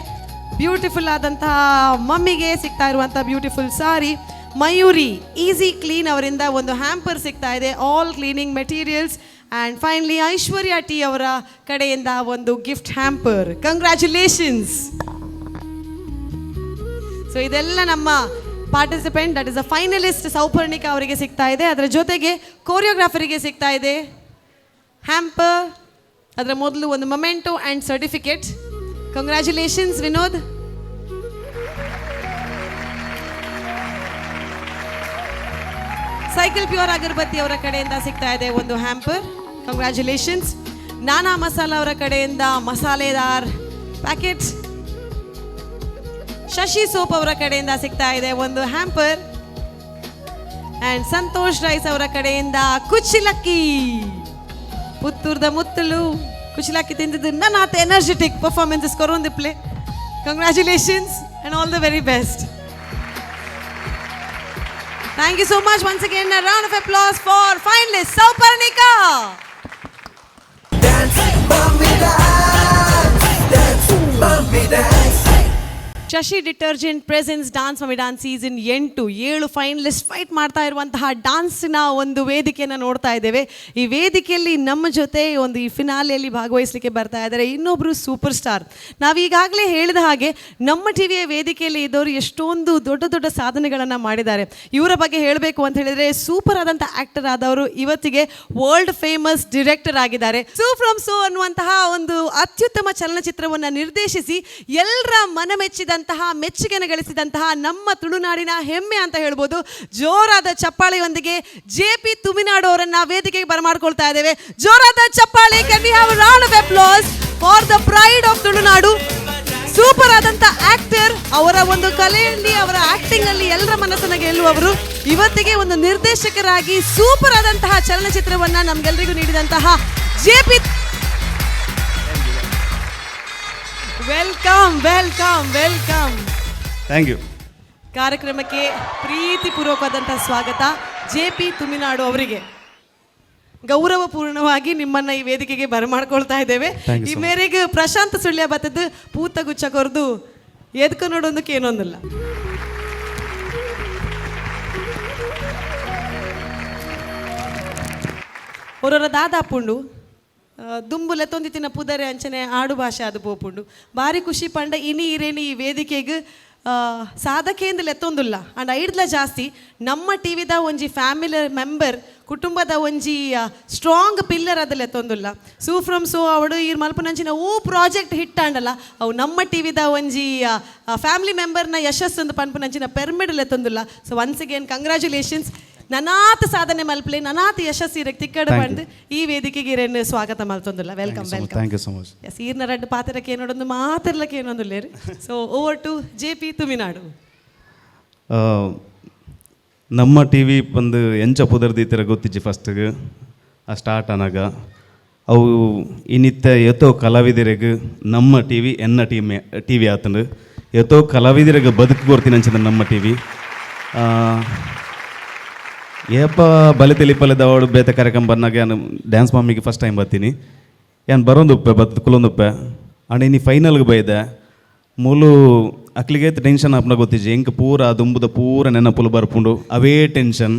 ಬ್ಯೂಟಿಫುಲ್ ಆದಂತಹ ಮಮ್ಮಿಗೆ ಸಿಗ್ತಾ ಇರುವಂತಹ beautiful sari. Mayuri easy clean ಅವರಿಂದ ಒಂದು ಹ್ಯಾಂಪರ್ ಸಿಗ್ತಾ ಇದೆ, all cleaning materials. And finally Aishwarya T ಅವರ ಕಡೆಯಿಂದ ಒಂದು ಗಿಫ್ಟ್ ಹ್ಯಾಂಪರ್. ಕಂಗ್ರ್ಯಾಚುಲೇಷನ್ಸ್. ಸೊ ಇದೆಲ್ಲ ನಮ್ಮ participant, that is a finalist Souparnika ಅವರಿಗೆ ಸಿಗ್ತಾ ಇದೆ. ಅದರ ಜೊತೆಗೆ ಕೋರಿಯೋಗ್ರಾಫರಿಗೆ ಸಿಗ್ತಾ ಇದೆ ಹ್ಯಾಂಪರ್. ಅದರ ಮೊದಲು ಒಂದು memento and certificate. Congratulations Vinod. Cycle pure ಅಗರಬತ್ತಿ ಅವರ ಕಡೆಯಿಂದ ಸಿಗ್ತಾ ಇದೆ ಒಂದು ಹ್ಯಾಂಪರ್. ಕಂಗ್ರ್ಯಾಚುಲೇಷನ್ಸ್. ನಾನಾ ಮಸಾಲಾ ಅವರ ಕಡೆಯಿಂದ ಮಸಾಲೆದಾರ್ ಪ್ಯಾಕೆಟ್. ಶಶಿ ಸೋಪ್ ಅವರ ಕಡೆಯಿಂದ ಸಿಗ್ತಾ ಇದೆ ಒಂದು ಹ್ಯಾಂಪರ್. ಆ್ಯಂಡ್ ಸಂತೋಷ್ ರೈಸ್ ಅವರ ಕಡೆಯಿಂದ ಕುಚ್ಚಲಕ್ಕಿ. ಪುತ್ತೂರ್ದ ಮುತ್ತಲು ಕುಚ್ಚಲಕ್ಕಿ ತಿಂದಿದ್ದು ನನ್ನ ಆತ ಎನರ್ಜೆಟಿಕ್ ಪರ್ಫಾರ್ಮೆನ್ಸಸ್ ಕೊರೊಂದಿಪ್ಲೆ. Congratulations and all the very best. Thank you so much once again. A round of applause for finalist Sauparnika. Dance, mommy dance. Dance, mommy dance. Shashi detergent presents dance mummy dance season 7 finalist fight ಮಾಡ್ತಾ ಇರುವಂತಹ ಡಾನ್ಸಿನ ಒಂದು ವೇದಿಕೆಯನ್ನು ನೋಡ್ತಾ ಇದ್ದೇವೆ. ಈ ವೇದಿಕೆಯಲ್ಲಿ ನಮ್ಮ ಜೊತೆ ಒಂದು ಈ ಫಿನಾಲೆಯಲ್ಲಿ ಭಾಗವಹಿಸಲಿಕ್ಕೆ ಬರ್ತಾ ಇದ್ದಾರೆ ಇನ್ನೊಬ್ಬರು ಸೂಪರ್ ಸ್ಟಾರ್. ನಾವೀಗಾಗಲೇ ಹೇಳಿದ ಹಾಗೆ ನಮ್ಮ ಟಿವಿಯ ವೇದಿಕೆಯಲ್ಲಿ ಇದ್ದವರು ಎಷ್ಟೊಂದು ದೊಡ್ಡ ದೊಡ್ಡ ಸಾಧನೆಗಳನ್ನು ಮಾಡಿದ್ದಾರೆ. ಇವರ ಬಗ್ಗೆ ಹೇಳಬೇಕು ಅಂತ ಹೇಳಿದರೆ ಸೂಪರ್ ಆದಂಥ ಆ್ಯಕ್ಟರ್ ಆದವರು ಇವತ್ತಿಗೆ ವರ್ಲ್ಡ್ ಫೇಮಸ್ ಡಿರೆಕ್ಟರ್ ಆಗಿದ್ದಾರೆ. ಸೋ ಫ್ರಮ್ ಸೋ ಅನ್ನುವಂತಹ ಒಂದು ಅತ್ಯುತ್ತಮ ಚಲನಚಿತ್ರವನ್ನು ನಿರ್ದೇಶಿಸಿ ಎಲ್ಲರ ಮನಮೆಚ್ಚಿದಂತಹ ಮೆಚ್ಚುಗೆಯನ್ನು ಗಳಿಸಿದಂತಹ ನಮ್ಮ ತುಳುನಾಡಿನ ಹೆಮ್ಮೆ ಅಂತ ಹೇಳ್ಬೋದು. ಜೋರಾದ ಚಪ್ಪಾಳೆಯೊಂದಿಗೆ JP ತುಮಿನಾಡು ಅವರನ್ನ ವೇದಿಕೆಗೆ ಬರಮಾಡ್ಕೊಳ್ತಾ ಇದ್ದೇವೆ. ಜೋರಾದ ಚಪ್ಪಾಳೆ. Can we have a round of applause for the pride of Tulunadu. Super ಆದಂಥ ಆಕ್ಟರ್. ಅವರ ಒಂದು ಕಲೆಯಲ್ಲಿ, ಅವರ ಆಕ್ಟಿಂಗ್ ಅಲ್ಲಿ ಎಲ್ಲರ ಮನಸ್ಸನ್ನು ಗೆಲ್ಲುವವರು. ಇವತ್ತಿಗೆ ಒಂದು ನಿರ್ದೇಶಕರಾಗಿ ಸೂಪರ್ ಆದಂತಹ ಚಲನಚಿತ್ರವನ್ನ ನಮ್ಗೆಲ್ಲರಿಗೂ ನೀಡಿದಂತಹ JP. Welcome welcome welcome. Thank you. ಕಾರ್ಯಕ್ರಮಕ್ಕೆ ಪ್ರೀತಿಪೂರ್ವಕವಾದಂತಹ ಸ್ವಾಗತ JP ತುಮಿನಾಡು ಅವರಿಗೆ. ಗೌರವಪೂರ್ಣವಾಗಿ ನಿಮ್ಮನ್ನ ಈ ವೇದಿಕೆಗೆ ಬರಮಾಡ್ಕೊಳ್ತಾ ಇದ್ದೇವೆ. ಈ ಮೇರೆಗೆ ಪ್ರಶಾಂತ್ ಸುಳ್ಯ ಬತ್ತದ್ದು ಪೂತ ಗುಚ್ಚ ಕೊರ್ದು ಎದ್ಕೊ ನೋಡೋದಕ್ಕೆ ಏನೊಂದಿಲ್ಲ. ಒರೊರ ದಾದಾಪುಂಡು ದುಂಬುಲೆ ತೊಂದಿತ್ತಿನ ಪುದರೆ ಅಂಚನೆ ಆಡು ಭಾಷೆ ಅದು ಪೋಪುಂಡು ಭಾರಿ ಖುಷಿ ಪಂಡ ಇನಿ ಇರೇನಿ ಈ ವೇದಿಕೆಗೆ ಸಾಧಕೇಂದ್ರ ಎತ್ತೊಂದುಲ್ಲ ಅಂಡ್ ಐಡ್ಲ ಜಾಸ್ತಿ ನಮ್ಮ ಟಿವಿದ ಒಂಜಿ ಫ್ಯಾಮಿಲಿ ಮೆಂಬರ್ ಕುಟುಂಬದ ಒಂಜಿ ಸ್ಟ್ರಾಂಗ್ ಪಿಲ್ಲರ್ ಅದಲ್ಲ ಎತ್ತೊಂದುಲ್ಲ. ಸೂ ಫ್ರಮ್ ಸೋ ಅವಡು ಈ ಮಲ್ಪನಂಚಿನ ಪ್ರಾಜೆಕ್ಟ್ ಹಿಟ್ ಅಂಡಲ್ಲ ಅವು ನಮ್ಮ ಟಿವಿದ ಒಂಜಿ ಫ್ಯಾಮಿಲಿ ಮೆಂಬರ್ನ ಯಶಸ್ಸು ಪನ್ಪನಂಚಿನ ಪೆರ್ಮಿಡಲ್ ಎತ್ತೊಂದುಲ್ಲ. So once again congratulations. ನನಾತ್ ಸಾಧನೆ ಮಲ್ಪಲೆ ನನಾತ್ ಯಶಸ್ಸಿ ತಿಕ್ಕಡ ಬಂದು ಈ ವೇದಿಕೆಗೆ ಇರೇನು ಸ್ವಾಗತ ಮಲ್ತೊಂದಿಲ್ಲ. Welcome welcome. Thank you so much. Yes ಈರ್ನ ರಡ್ಡು ಪಾತ್ರಕ್ಕೆ ಏನೋಡೊಂದು ಮಾತಿರ್ಲಕ್ಕೆ ಏನೊಂದುಲ್ಲೇರು. ಸೊ ಓವರ್ ಟು JP ತುಮಿನಾಡು. ನಮ್ಮ ಟಿ ವಿ ಬಂದು ಎಂಚ ಪುದರ್ದೀತರ ಗೊತ್ತಿಜ್ಜಿ ಫಸ್ಟ್ಗೆ ಆ ಸ್ಟಾರ್ಟ್ ಅನಾಗ ಅವು ಇನ್ನಿತ್ತ ಎತ್ತೋ ಕಲಾವಿದರಿಗೆ ನಮ್ಮ ಟಿ ವಿ ಎನ್ನ ಟಿ ವಿ ಆತಂಡು ಎತ್ತೋ ಕಲಾವಿದರಿಗೆ ಬದುಕು ಕೊಡ್ತೀನಿ ಅಂಚಿದ ನಮ್ಮ ಟಿ ವಿ. ಏಪ ಬಲೆ ತಿಳಿಪಲೆದ ಅವಳು ಬೇತೆ ಕಾರ್ಯಕ್ರಮ ಬಂದಾಗ ನಾನು ಡ್ಯಾನ್ಸ್ ಮಮ್ಮಿಗೆ ಫಸ್ಟ್ ಟೈಮ್ ಬರ್ತೀನಿ. ಏನು ಬರೋಂದುಪ್ಪೆ ಬತ್ತು ಕುಲೊಂದುಪ್ಪೆ ಅಣ್ಣ ನೀ ಫೈನಲ್ಗೆ ಬೈದೆ ಮೂಲು ಅಕ್ಲಿಗೆ ಟೆನ್ಷನ್ ಆಪ್ನ ಗೊತ್ತಿಜ್ಜಿ ಹೆಂಗೆ ಪೂರ ದುಂಬುದ ಪೂರ ನೆನಪುಲು ಬರ್ಪುಂಡು ಅವೇ ಟೆನ್ಷನ್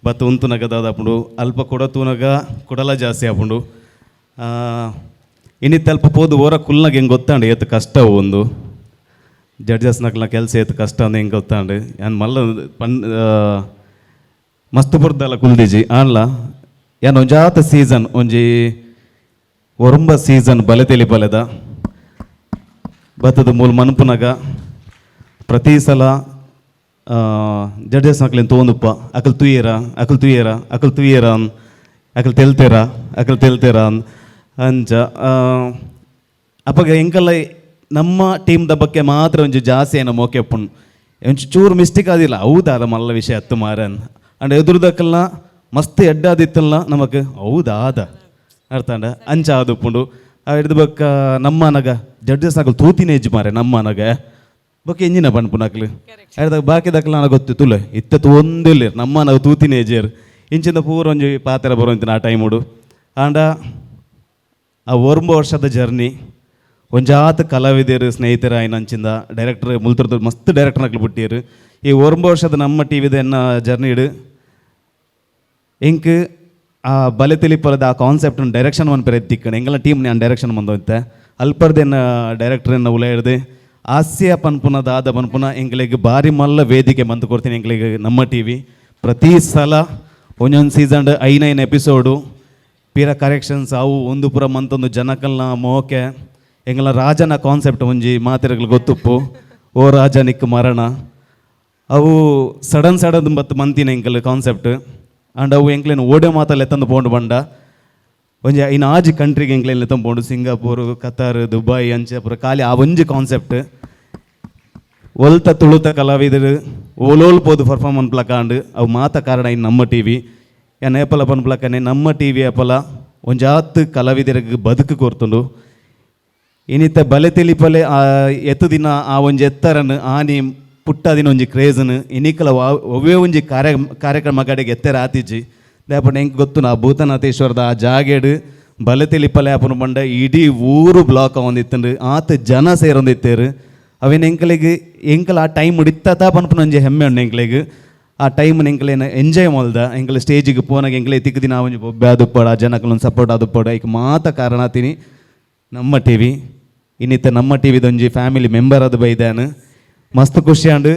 ಬತ್ ಉಂತುನಗ ದಾದಾಪುಂಡು ಅಲ್ಪ ಕೊಡತೂನಗ ಕೊಡಲ ಜಾಸ್ತಿ ಆಪುಂಡು ಇನ್ನಿತ್ತು ಅಲ್ಪ ಪೋದು ಓರ ಕುಲ್ನಾಗ ಹೆಂಗೆ ಗೊತ್ತಾಂಡು ಏತು ಕಷ್ಟ ಒಂದು ಜಡ್ಜಸ್ನಾಗ್ಲ ಕೆಲಸ ಏತು ಕಷ್ಟ ಅಂದು ಹೆಂಗೆ ಗೊತ್ತಾಂಡು ಯಾನ್ ಮಲ್ಲ ಮಸ್ತ್ ಬುರ್ದಲ್ಲ ಕುಲ್ದಿಜಿ ಆನ್ಲ ಯಾನ್ ಒಂಜಾತ ಸೀಸನ್ ಒಂಜಿ ಒರಂಬ ಸೀಸನ್ ಬಲೆ ತೆಲಿ ಬಲೆದ ಬತ್ತದ ಮೂಲ ಮನ್ಪುನಾಗ ಪ್ರತಿ ಸಲ ಜಡ್ಜಸ್ ನಕ್ಲೇನು ತೊಗೊಂಡಪ್ಪ ಅಕಲ್ ತುಯ್ಯರ ಅಕಲ್ ತುಯ್ಯರ ಅಕಲ್ ತುಯ್ಯರ ಅಕಲ್ ತೆಲ್ತೇರ ಅಂಚ ಅಪ್ಪಗ ಎಂಕಲ್ಲ ನಮ್ಮ ಟೀಮ್ದ ಬಗ್ಗೆ ಮಾತ್ರ ಒಂಚು ಜಾಸ್ತಿ ಏನೋ ಮೋಕೆ ಪುಣ್ ಒಂಚು ಚೂರು ಮಿಸ್ಟೇಕ್ ಆದಿಲ್ಲ ಹೌದಾದ ಮಲ್ಲ ವಿಷಯ ಹತ್ತು ಮಾರನ್ ಅಂಡ್ ಎದುರುದಕ್ಕಲ್ಲ ಮಸ್ತ್ ಎಡ್ಡಾದಿತ್ತಲ್ಲ ನಮಕ್ ಹೌದಾದ ಅರ್ಥಂಡ ಅಂಚ ಆದುಪ್ಪುಂಡು ಹಿಡ್ದು ಬಕ್ಕ ನಮ್ಮ ನಗ ಜಡ್ಜಸ್ ನಕಲ್ ತೂತಿನ ಎಜ್ಜು ಮಾರೆ ನಮ್ಮ ನಗ ಬೊಕ್ಕ ಎಂಜಿನ ಪನ್ಪು ನಕ್ಲು ಹಿಡ್ದಾಗ ಬಾಕಿದಕ್ಕಲ್ಲ ನನಗೆ ಗೊತ್ತಿತ್ತುಲ್ಲ ಇತ್ತತ್ತು ಒಂದಿಲ್ಲ ನಮ್ಮ ನಾವು ತೂತಿನ ಎಜ್ಜೇರು ಇಂಚಿಂದ ಪೂರ ಒಂಜಿ ಪಾತ್ರ ಬರೋಂತಿನ ಆ ಟೈಮುಡು ಆಂಡ ಆ 1 ವರ್ಷದ ಜರ್ನಿ ಒಂಜಾತ್ ಕಲಾವಿದರು ಸ್ನೇಹಿತರ ಆಯ್ನ ಅಂಚಿಂದ ಡೈರೆಕ್ಟರ್ ಮುಲ್ತರ್ದು ಮಸ್ತ್ ಡೈರೆಕ್ಟರ್ ನಕ್ಲು ಬಿಟ್ಟಿರು ಈ 1 ವರ್ಷದ ನಮ್ಮ ಟಿವಿದ ಎನ್ನ ಜರ್ನಿ ಇಡು ಎಂಕ್ ಆ ಬಲೆ ತಿಳಿಪರದ ಆ ಕಾನ್ಸೆಪ್ಟ್ ಡೈರೆಕ್ಷನ್ ಒಂದು ಪೇರೆ ಎತ್ತಿಕ್ಕಣ ಎಂಗೆಲ್ಲ ಟೀಮ್ ನಾನು ಡೈರೆಕ್ಷನ್ ಬಂದೋಯ್ತೆ ಅಲ್ಪರ್ದೇನ ಡೈರೆಕ್ಟ್ರನ್ನ ಉಲ ಹಿಡ್ದು ಹಾಸ್ಯ ಪನ್ಪುನದ ಆದ ಪನ್ಪುನ ಎಂಗ್ಲಿಗೆ ಭಾರಿ ಮಲ್ಲ ವೇದಿಕೆ ಬಂದು ಕೊಡ್ತೀನಿ ಎಂಗ್ಲಿಗೆ ನಮ್ಮ ಟಿವಿ ಪ್ರತಿ ಸಲ ಒಂದೊಂದು ಸೀಸನ್ 9 ಎಪಿಸೋಡು ಪೀರ ಕರೆಕ್ಷನ್ಸ್ ಅವು ಒಂದು ಪುರ ಮಂತೊಂದು ಜನಕಲ್ನ ಮೋಕೆ ಎಂಗೆಲ್ಲ ರಾಜನ ಕಾನ್ಸೆಪ್ಟ್ ಒಂಜಿ ಮಾತಿರಗಳು ಗೊತ್ತುಪ್ಪು ಓ ರಾಜ ನಿಕ್ ಮರಣ ಅವು ಸಡನ್ ಬತ್ತು ಮಂತಿನ ಎಂಕಲ್ ಕಾನ್ಸೆಪ್ಟ್ ಆ್ಯಂಡ್ ಅವು ಎಂಕ್ಲೇನು ಓಡೆ ಮಾತಲ್ಲಿ ಎತ್ತಂದು ಪೋಂಡು ಬಂಡ ಒಂಜಿ ಇನ್ನು ಆಜಿ ಕಂಟ್ರಿಗೆ ಎಂಕ್ಲೇನು ಎತ್ತಂದು ಪೋಂಡು ಸಿಂಗಾಪುರ್ ಕತಾರ್ ದುಬೈ ಅಂಚೆ ಪುರ ಖಾಲಿ ಆ ಒಂಜಿ ಕಾನ್ಸೆಪ್ಟ್ ಒಲ್ತ ತುಳುತ ಕಲಾವಿದರು ಓಲೋಲ್ ಪೋದು ಪರ್ಫಾರ್ಮೆನ್ಸ್ ಪ್ಲಕಾಂಡು ಅವು ಮಾತ ಕಾರಣ ಇನ್ನು ನಮ್ಮ ಟಿವಿ ಏನು ಏಪಲ ಪನ್ಪ್ಲಕ್ಕನೆ ನಮ್ಮ ಟಿವಿ ಏಪಲ ಒಂಜಾತ್ ಕಲಾವಿದರಿಗೆ ಬದುಕು ಕೊರ್ತುಂಡು ಇನ್ನಿತ್ತ ಬಲೆ ತಿಳಿಪಲೆ ಎತ್ತು ದಿನ ಆ ಒಂಜಿ ಎತ್ತರನ್ನು ಆನಿ ಪುಟ್ಟ ದಿನ ಒಂಜಿ ಕ್ರೇಜನ್ ಇನ್ನಿಕ್ಕಲ ಒವ್ವೇ ಒಂಜಿ ಕಾರ್ಯಕ್ರಮ ಕಡೆಗೆ ಎತ್ತರ ಆತಿಜ್ಜಿ ಲೇಪಣ್ಣ ಹೆಂಗೆ ಗೊತ್ತು ನಾ ಭೂತನಾಥೇಶ್ವರದ ಆ ಜಾಗೇಡು ಬಲೆ ತಿಳಿಪಲೆ ಆಪನ ಬಂಡ ಇಡೀ ಊರು ಬ್ಲಾಕ್ ಒಂದಿತ್ತಂಡು ಆತ ಜನ ಸೇರೊಂದಿತ್ತೇರು ಅವೇನು ಎಂಕಲ ಆ ಟೈಮ್ ಹಿಡಿತ ಪನ್ಪನ ಒಂಜಿ ಹೆಮ್ಮೆ ಉಂಡು ಎಂಕ್ಲೆಗ್ ಆ ಟೈಮ್ ಎಂಕ್ಲೇನು ಎಂಜಾಯ್ ಮಾಡ್ದ ಎಂಕಲ ಸ್ಟೇಜಿಗೆ ಪೋನಾಗ ಎಂಕ್ಲೆ ತಿಕ್ಕ ದಿನ ಒಂಜಿ ಬೊಬ್ಬೆ ಆದುಪ್ಪಡ ಜನಕ್ಕೊಂದು ಸಪೋರ್ಟ್ ಆದುಪ್ಪಡ ಈಗ ಮಾತ ಕಾರಣ ಆತೀನಿ ನಮ್ಮ ಟಿವಿ ಇನ್ನಿತ್ತ ನಮ್ಮ ಟಿವಿದೊಂಜಿ ಫ್ಯಾಮಿಲಿ ಮೆಂಬರ್ ಅದು ಬೈದಾನು ಮಸ್ತ್ ಖುಷಿ ಆಂಡು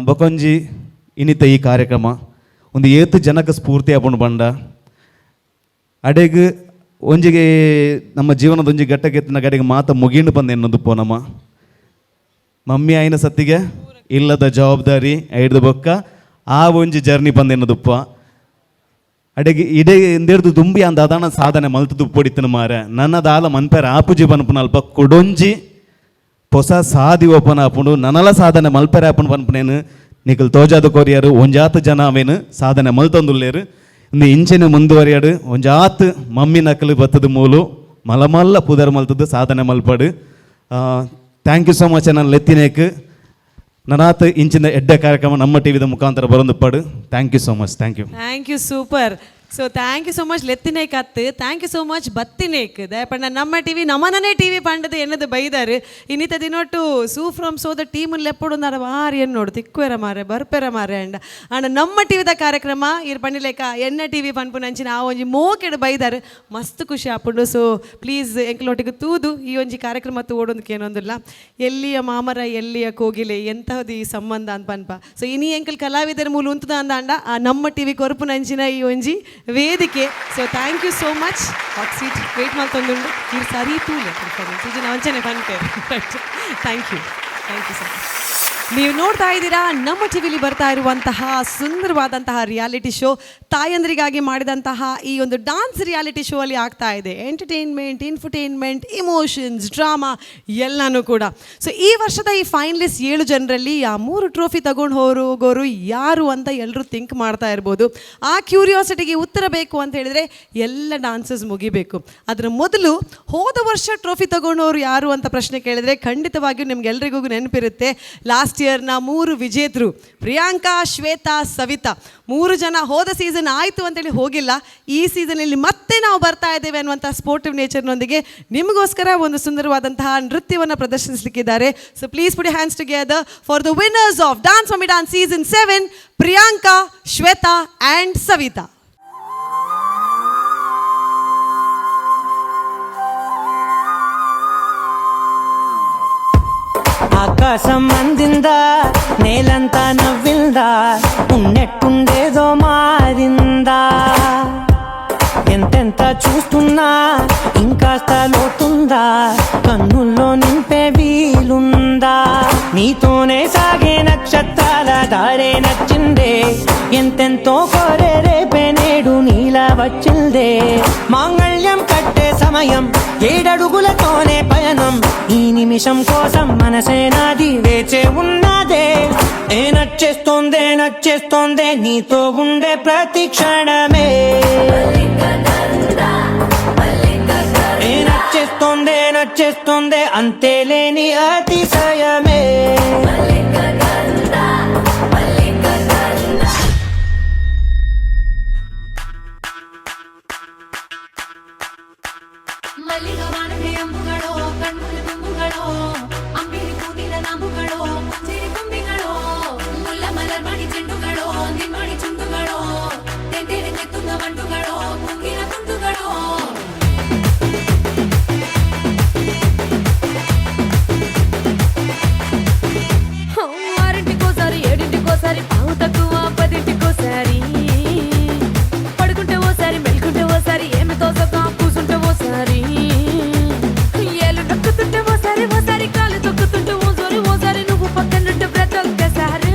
ಬೊಕೊಂಜಿ ಇನ್ನಿತ್ತ ಈ ಕಾರ್ಯಕ್ರಮ ಒಂದು ಏತು ಜನಕ್ಕೆ ಸ್ಫೂರ್ತಿ ಆಪುಂಡು ಬಂಡ ಅಡೆಗೆ ಒಂಜಿಗೆ ನಮ್ಮ ಜೀವನದ ಒಂಜಿ ಘಟ್ಟಕ್ಕೆತ್ತಿನ ಗಡೆಗೆ ಮಾತ ಮುಗಿಂಡು ಬಂದ ಎನ್ನೋದು ಪೋನಮ್ಮ ಮಮ್ಮಿ ಆಯ್ನ ಸತ್ತಿಗೆ ಇಲ್ಲದ ಜವಾಬ್ದಾರಿ ಹಿಡ್ದು ಬೊಕ್ಕ ಆ ಒಂಜಿ ಜರ್ನಿ ಬಂದ ಎನ್ನೋದುಪ್ಪ ಅಡೆಗೆ ಇಡೇ ಎಂದೇರ್ದು ದುಂಬಿ ಅಂದ ಅದಾನ ಸಾಧನೆ ಮಲ್ತದು ಪೊಡಿತನ ಮಾರ ನನ್ನದಾಲ ಮನ್ಪೇರ ಆಪುಜಿ ಪನ್ಪುನ ಅಲ್ಪ ಕೊಡೊಂಜಿ ಹೊಸ ಸಾದಿ ಓಪನ್ ಆಪುಂಡು ನನಲ ಸಾಧನೆ ಮಲ್ಪೆರ ಆಪುಂಡು ಪನ್ಪುನೇನು ನಿಖಲ್ ತೋಜಾದ ಕೊರಿಯರು ಒಂಜಾತ್ ಜನ ಅವೇನು ಸಾಧನೆ ಮಲ್ತೊಂದುಲ್ಲೇರು ಇನ್ನು ಇಂಚಿನ ಮುಂದುವರಿಯಾಡು ಒಂಜಾತ್ ಮಮ್ಮಿ ನಕಲು ಬತ್ತದ ಮೂಲು ಮಲಮಲ್ಲ ಪುದರ್ ಮಲ್ತದ್ದು ಸಾಧನೆ ಮಲ್ಪಡು ಥ್ಯಾಂಕ್ ಯು ಸೋ ಮಚ್ ನನ್ನ ಲೆತ್ತಿನೇಕ್ ನನಾತ್ ಇಂಚಿನ ಎಡ್ಡೆ ಕಾರ್ಯಕ್ರಮ ನಮ್ಮ ಟಿವಿದ ಮುಖಾಂತರ ಬರೋದು ಪಡು thank you so much thank you super so thank you so much ಲೆತ್ತಿನೇಕ್ ಅತ್ತು ಥ್ಯಾಂಕ್ ಯು ಸೋ ಮಚ್ ಬತ್ತಿನೇಕ್ ದಯಪಂಡ ನಮ್ಮ ಟಿವಿ ನಮ್ಮನೇ ಟಿವಿ ಪಂಡದು ಎನ್ನದು ಬೈದಾರು ಇನ್ನಿತ ದಿನೊಟ್ಟು ಸೂ ಫ್ರಮ್ ಸೋದ ಟೀಮಲ್ಲಿ ಎಪ್ಪಡು ನಾರ ಮಾರಿ ಏನು ನೋಡು ತಿಕ್ಕುವೆರ ಮಾರೆ ಬರ್ಪೆರ ಮಾರೆ ಅಂಡ ನಮ್ಮ ಟಿವಿದ ಕಾರ್ಯಕ್ರಮ ಇರ್ ಪಂಡಿಲೇಕ ಎನ್ನ ಟಿವಿ ಪನ್ಪು ನಂಚಿನ ಆ ಒಂಜಿ ಮೋಕೆಡು ಬೈದಾರು ಮಸ್ತ್ ಖುಷಿ ಆಪುಂಡು ಸೊ ಪ್ಲೀಸ್ ಎಂಕ್ಲೊಟ್ಟಿಗೆ ತೂದು ಈ ಒಂಜಿ ಕಾರ್ಯಕ್ರಮ ಓಡೋದಕ್ಕೆ ಏನೊಂದಿಲ್ಲ ಎಲ್ಲಿಯ ಮಾಮರ ಎಲ್ಲಿಯ ಕೋಗಿಲೆ ಎಂತಹದ್ದು ಈ ಸಂಬಂಧ ಅಂತ ಪನ್ಪ ಸೊ ಇನಿ ಎಂಕಲ್ ಕಲಾವಿದರ ಮೂಲ ಉಂತದ ಅಂದ ಆ ನಮ್ಮ ಟಿವಿ ಕೊರಪು ನಂಚಿನ ಈ ಒಂಜಿ ವೇದಿಕೆ so thank you so much hot seat wait ಮಾಡ್ತೊಂದುಂಡು ಇವ್ರು ಸರಿ ತೂಲೆ ಇದು ವಂಚನೆ ಬಂತೇವೆ ಥ್ಯಾಂಕ್ ಯು ಸರ್ ನೀವು ನೋಡ್ತಾ ಇದ್ದೀರಾ ನಮ್ಮ ಟಿವಿಲಿ ಬರ್ತಾ ಇರುವಂತಹ ಸುಂದರವಾದಂತಹ ರಿಯಾಲಿಟಿ ಶೋ ತಾಯಂದ್ರಿಗಾಗಿ ಮಾಡಿದಂತಹ ಈ ಒಂದು ಡಾನ್ಸ್ ರಿಯಾಲಿಟಿ ಶೋ ಅಲ್ಲಿ ಆಗ್ತಾ ಇದೆ ಎಂಟರ್ಟೈನ್ಮೆಂಟ್ ಇನ್ಫರ್ಟೈನ್ಮೆಂಟ್ ಇಮೋಷನ್ಸ್ ಡ್ರಾಮಾ ಎಲ್ಲನೂ ಕೂಡ ಸೊ ಈ ವರ್ಷದ ಈ ಫೈನಲಿಸ್ಟ್ 7 ಜನರಲ್ಲಿ ಆ 3 ಟ್ರೋಫಿ ತಗೊಂಡು ಹೋಗೋರು ಯಾರು ಅಂತ ಎಲ್ಲರೂ ಥಿಂಕ್ ಮಾಡ್ತಾ ಇರ್ಬೋದು ಆ ಕ್ಯೂರಿಯಾಸಿಟಿಗೆ ಉತ್ತರ ಬೇಕು ಅಂತ ಹೇಳಿದರೆ ಎಲ್ಲ ಡಾನ್ಸಸ್ ಮುಗಿಬೇಕು ಅದರ ಮೊದಲು ಹೋದ ವರ್ಷ ಟ್ರೋಫಿ ತಗೊಂಡವರು ಯಾರು ಅಂತ ಪ್ರಶ್ನೆ ಕೇಳಿದರೆ ಖಂಡಿತವಾಗಿಯೂ ನಿಮ್ಗೆಲ್ರಿಗೂ ನೆನಪಿರುತ್ತೆ ಲಾಸ್ಟ್ ಇಯರ್ನ 3 ವಿಜೇತರು ಪ್ರಿಯಾಂಕಾ, ಶ್ವೇತಾ, ಸವಿತಾ 3 ಜನ ಹೋದ ಸೀಸನ್ ಆಯಿತು ಅಂತೇಳಿ ಹೋಗಿಲ್ಲ. ಈ ಸೀಸನಲ್ಲಿ ಮತ್ತೆ ನಾವು ಬರ್ತಾ ಇದ್ದೇವೆ ಅನ್ನುವಂಥ ಸ್ಪೋರ್ಟಿವ್ ನೇಚರ್ನೊಂದಿಗೆ ನಿಮಗೋಸ್ಕರ ಒಂದು ಸುಂದರವಾದಂತಹ ನೃತ್ಯವನ್ನು ಪ್ರದರ್ಶಿಸಲಿಕ್ಕಿದ್ದಾರೆ. So please put hands together for the winners of dance mummy dance season 7, Priyanka, Shweta and Savita. ఆకాశం అందిందా, నేలంతా నవ్విందా, ఉన్నట్టుండేదో మారిందా, ఎంతెంత చూస్తున్నా ఇంకాస్త లోతుందా, కన్నుల్లో నింపే వీలుందా, నీతోనే సాగే నక్షత్రాల దారే నచ్చిందే, ఎంతెంతో కోరే రేపే నేడు నీలా వచ్చిందే, మాంగళ్యం కట్టే సమయం 7 అడుగులతోనే పయనం, ఈ నిమిషం కోసం మనసే నాది వేచే ఉన్నదే, ఏ నచ్చేస్తోందే నచ్చేస్తోందే నీతో ఉండే ప్రతి క్షణమే, ఏ నచ్చేస్తోందే నచ్చేస్తోందే అంతేలేని అతిశయమే. ఆరింటికోసారి 7ంటికోసారి పావు తక్కువ 10ంటికోసారి పడుకుంటే ఓసారి మెలుకుంటే ఓసారి ఏమి తోసక కూసుంటే ఓసారి ఏలు నొక్కుతుంటే ఓసారి ఓసారి కాలు తొక్కుతుంటే ఓసారి నువ్వు పక్కనుంటే బ్రతొక్కసారి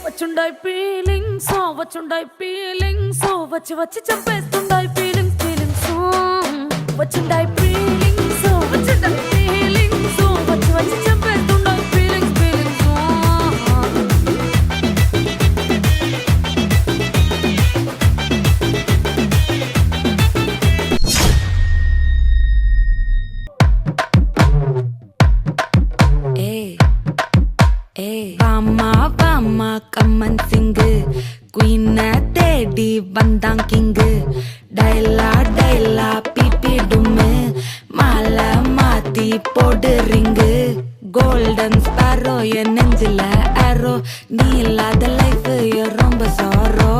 వచ్చుండాయి ఫీలింగ్స్ వచ్చి వచ్చి చంపేస్తుండాయి ఫీలింగ్స్ వచ్చుండాయి ఫీలింగ్స్ వచ్చి వచ్చి చంపేస్తుండాయి ఫీలింగ్స్ வாமா கம்மன் சிங்கு குயின தேடி வந்தான் கிங்கு டைலா டைலா பிபி டும்மு மாலை மாத்தி போடு ரிங்கு கோல்டன் ஸ்பாரோ என் நெஞ்சில ஆரோ நீ இல்லாத லைஃப் ரொம்ப சாரோ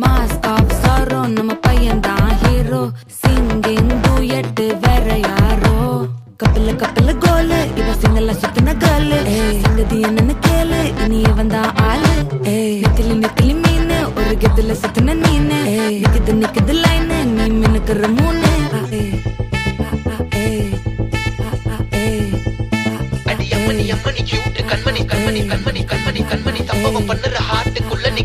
மாஸ்க் ஆஃப் சாரோ நம்ம பையன் தான் ஹீரோ சிங்கிங் டூயட் வேற யாரோ கப்பில கோலு இவ சிங்கல்ல சுத்தின கேளு சங்கதி என்னன்னு கேளு இனி வந்தா ஆளு நெத்திலி மீனு ஒரு கெத்துல சுத்தின நீனு நிக்குது லைனு நீ மினுக்குற மூணு அம்மணி கியூட் கண்மணி கண்மணி கண்மணி கண்மணி கண்மணி சம்பவம் பண்ணுற ஹார்ட் குள்ளனி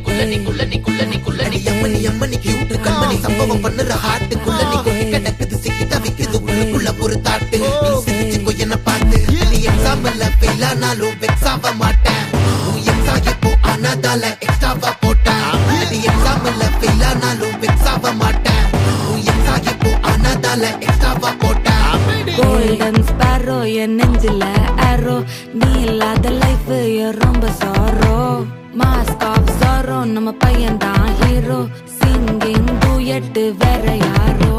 அம்மணி கியூட் கண்மணி சம்பவம் பண்ணுற ஹார்ட் குள்ளனி கொட்டி கிடக்குது சிக்கி தவிக்குது உள்ளுக்குள்ள ஒரு தாட்டு நீ சிரிச்சுக்கோ என்ன பார்த்து நீ எக்ஸாம்பிள் ஃபெயில் ஆனாலும் வெக்ஸ் ஆக மாட்டேன் உன் எக்ஸா இப்போ ஆனதால எக்ஸ்ட்ராவா போட்டேன் நீ எக்ஸாம்பிள் ஃபெயில் ஆனாலும் வெக்ஸ் ஆக மாட்டேன் உன் எக்ஸா இப்போ ஆனதால எக்ஸ்ட்ராவா போட்டேன் கோல்டன் ஸ்பாரோ என் நெஞ்சில ஆரோ நீ இல்லாத லைஃப் ரொம்ப சாரோ மாஸ்க் ஆஃப் சாரோ நம்ம பையன் தான் ஹீரோ சிங்கிங் டூயட் வேற யாரோ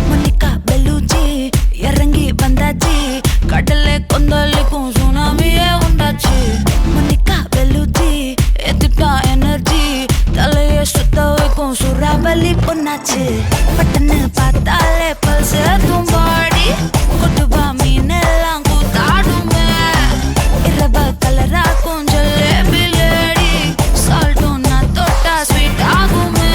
மோனிகா பெலூச்சி இறங்கி வந்தாச்சு கடலை கொந்தளிக்கும் சுனாமியே உண்டாச்சு மோனிகா பெலூச்சி எதுட்டா எனர்ஜி தலைய சுத்த வைக்கும் சூறாவளி பொண்ணாச்சு பட்டன்னு பார்த்தாலே பல்ஸ் தும்பாடி கொட்டுவா மீன் எல்லாம் கூத்தாடுமே இரவ கலராக்கும் ஜல்லேபி லேடி சால்ட்டும் நான் தொட்டா ஸ்வீட் ஆகுமே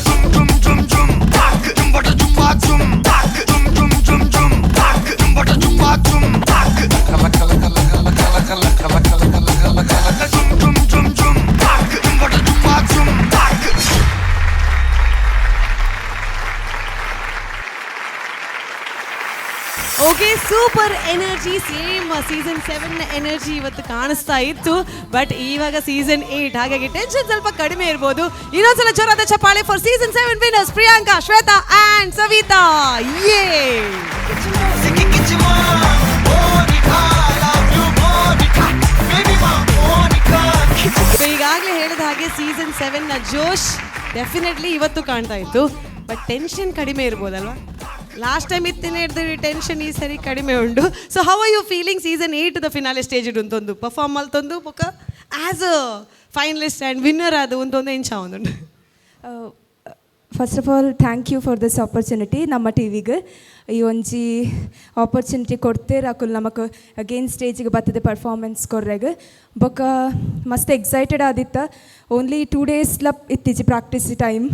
Zoom, zoom, zoom, zoom. Zoom, zoom, zoom, zoom. Okay, super energy, same season 7 energy ಇವತ್ತು ಕಾಣಿಸ್ತಾ ಇತ್ತು. ಬಟ್ ಇವಾಗ ಸೀಸನ್ 8, ಹಾಗಾಗಿ ಟೆನ್ಷನ್ ಸ್ವಲ್ಪ ಕಡಿಮೆ ಇರ್ಬೋದು. ಇನ್ನೊಂದ್ಸಲ ಜೋರಾದ ಚಪ್ಪಾಳೆ for season 7 winners Priyanka, Shweta and Savitha. ಯೇ ಈಗಾಗಲೇ ಹೇಳಿದ ಹಾಗೆ ಸೀಸನ್ 7ನ ಜೋಶ್ ಡೆಫಿನೆಟ್ಲಿ ಇವತ್ತು ಕಾಣ್ತಾ ಇತ್ತು. ಬಟ್ ಟೆನ್ಷನ್ ಕಡಿಮೆ ಇರ್ಬೋದಲ್ವಾ? ಲಾಸ್ಟ್ ಟೈಮ್ ಇತ್ತಿನ ಹಿಡಿದು ಟೆನ್ಷನ್ ಈ ಸರಿ ಕಡಿಮೆ ಉಂಟು. So how are you feeling season 8 ದ ಫಿನಾಲೆ ಸ್ಟೇಜ್ ಉಂಟೊಂದು ಪರ್ಫಾರ್ಮ್ ಮಲ್ತೊಂದು ಬೊಕ್ಕ as a finalist and winner ಅದು ಒಂದೊಂದು ಇಂಚ ಒಂದುಂಟು. First of all thank you for this opportunity. ನಮ್ಮ ಟಿವಿಗೆ ಈ ಒಂಜಿ ಆಪರ್ಚುನಿಟಿ ಕೊಡ್ತೇರಾಕುಲ್ ನಮಕ್ ಅಗೇನ್ ಸ್ಟೇಜಿಗೆ ಬರ್ತದೆ ಪರ್ಫಾರ್ಮೆನ್ಸ್ ಕೊರ್ರೆಗೆ. ಬೊಕ್ಕ ಮಸ್ತ್ ಎಕ್ಸೈಟೆಡ್ ಆದಿತ್ತ. ಓನ್ಲಿ 2 days ಇತ್ತೀಚೆ ಪ್ರಾಕ್ಟೀಸ್ ಟೈಮ್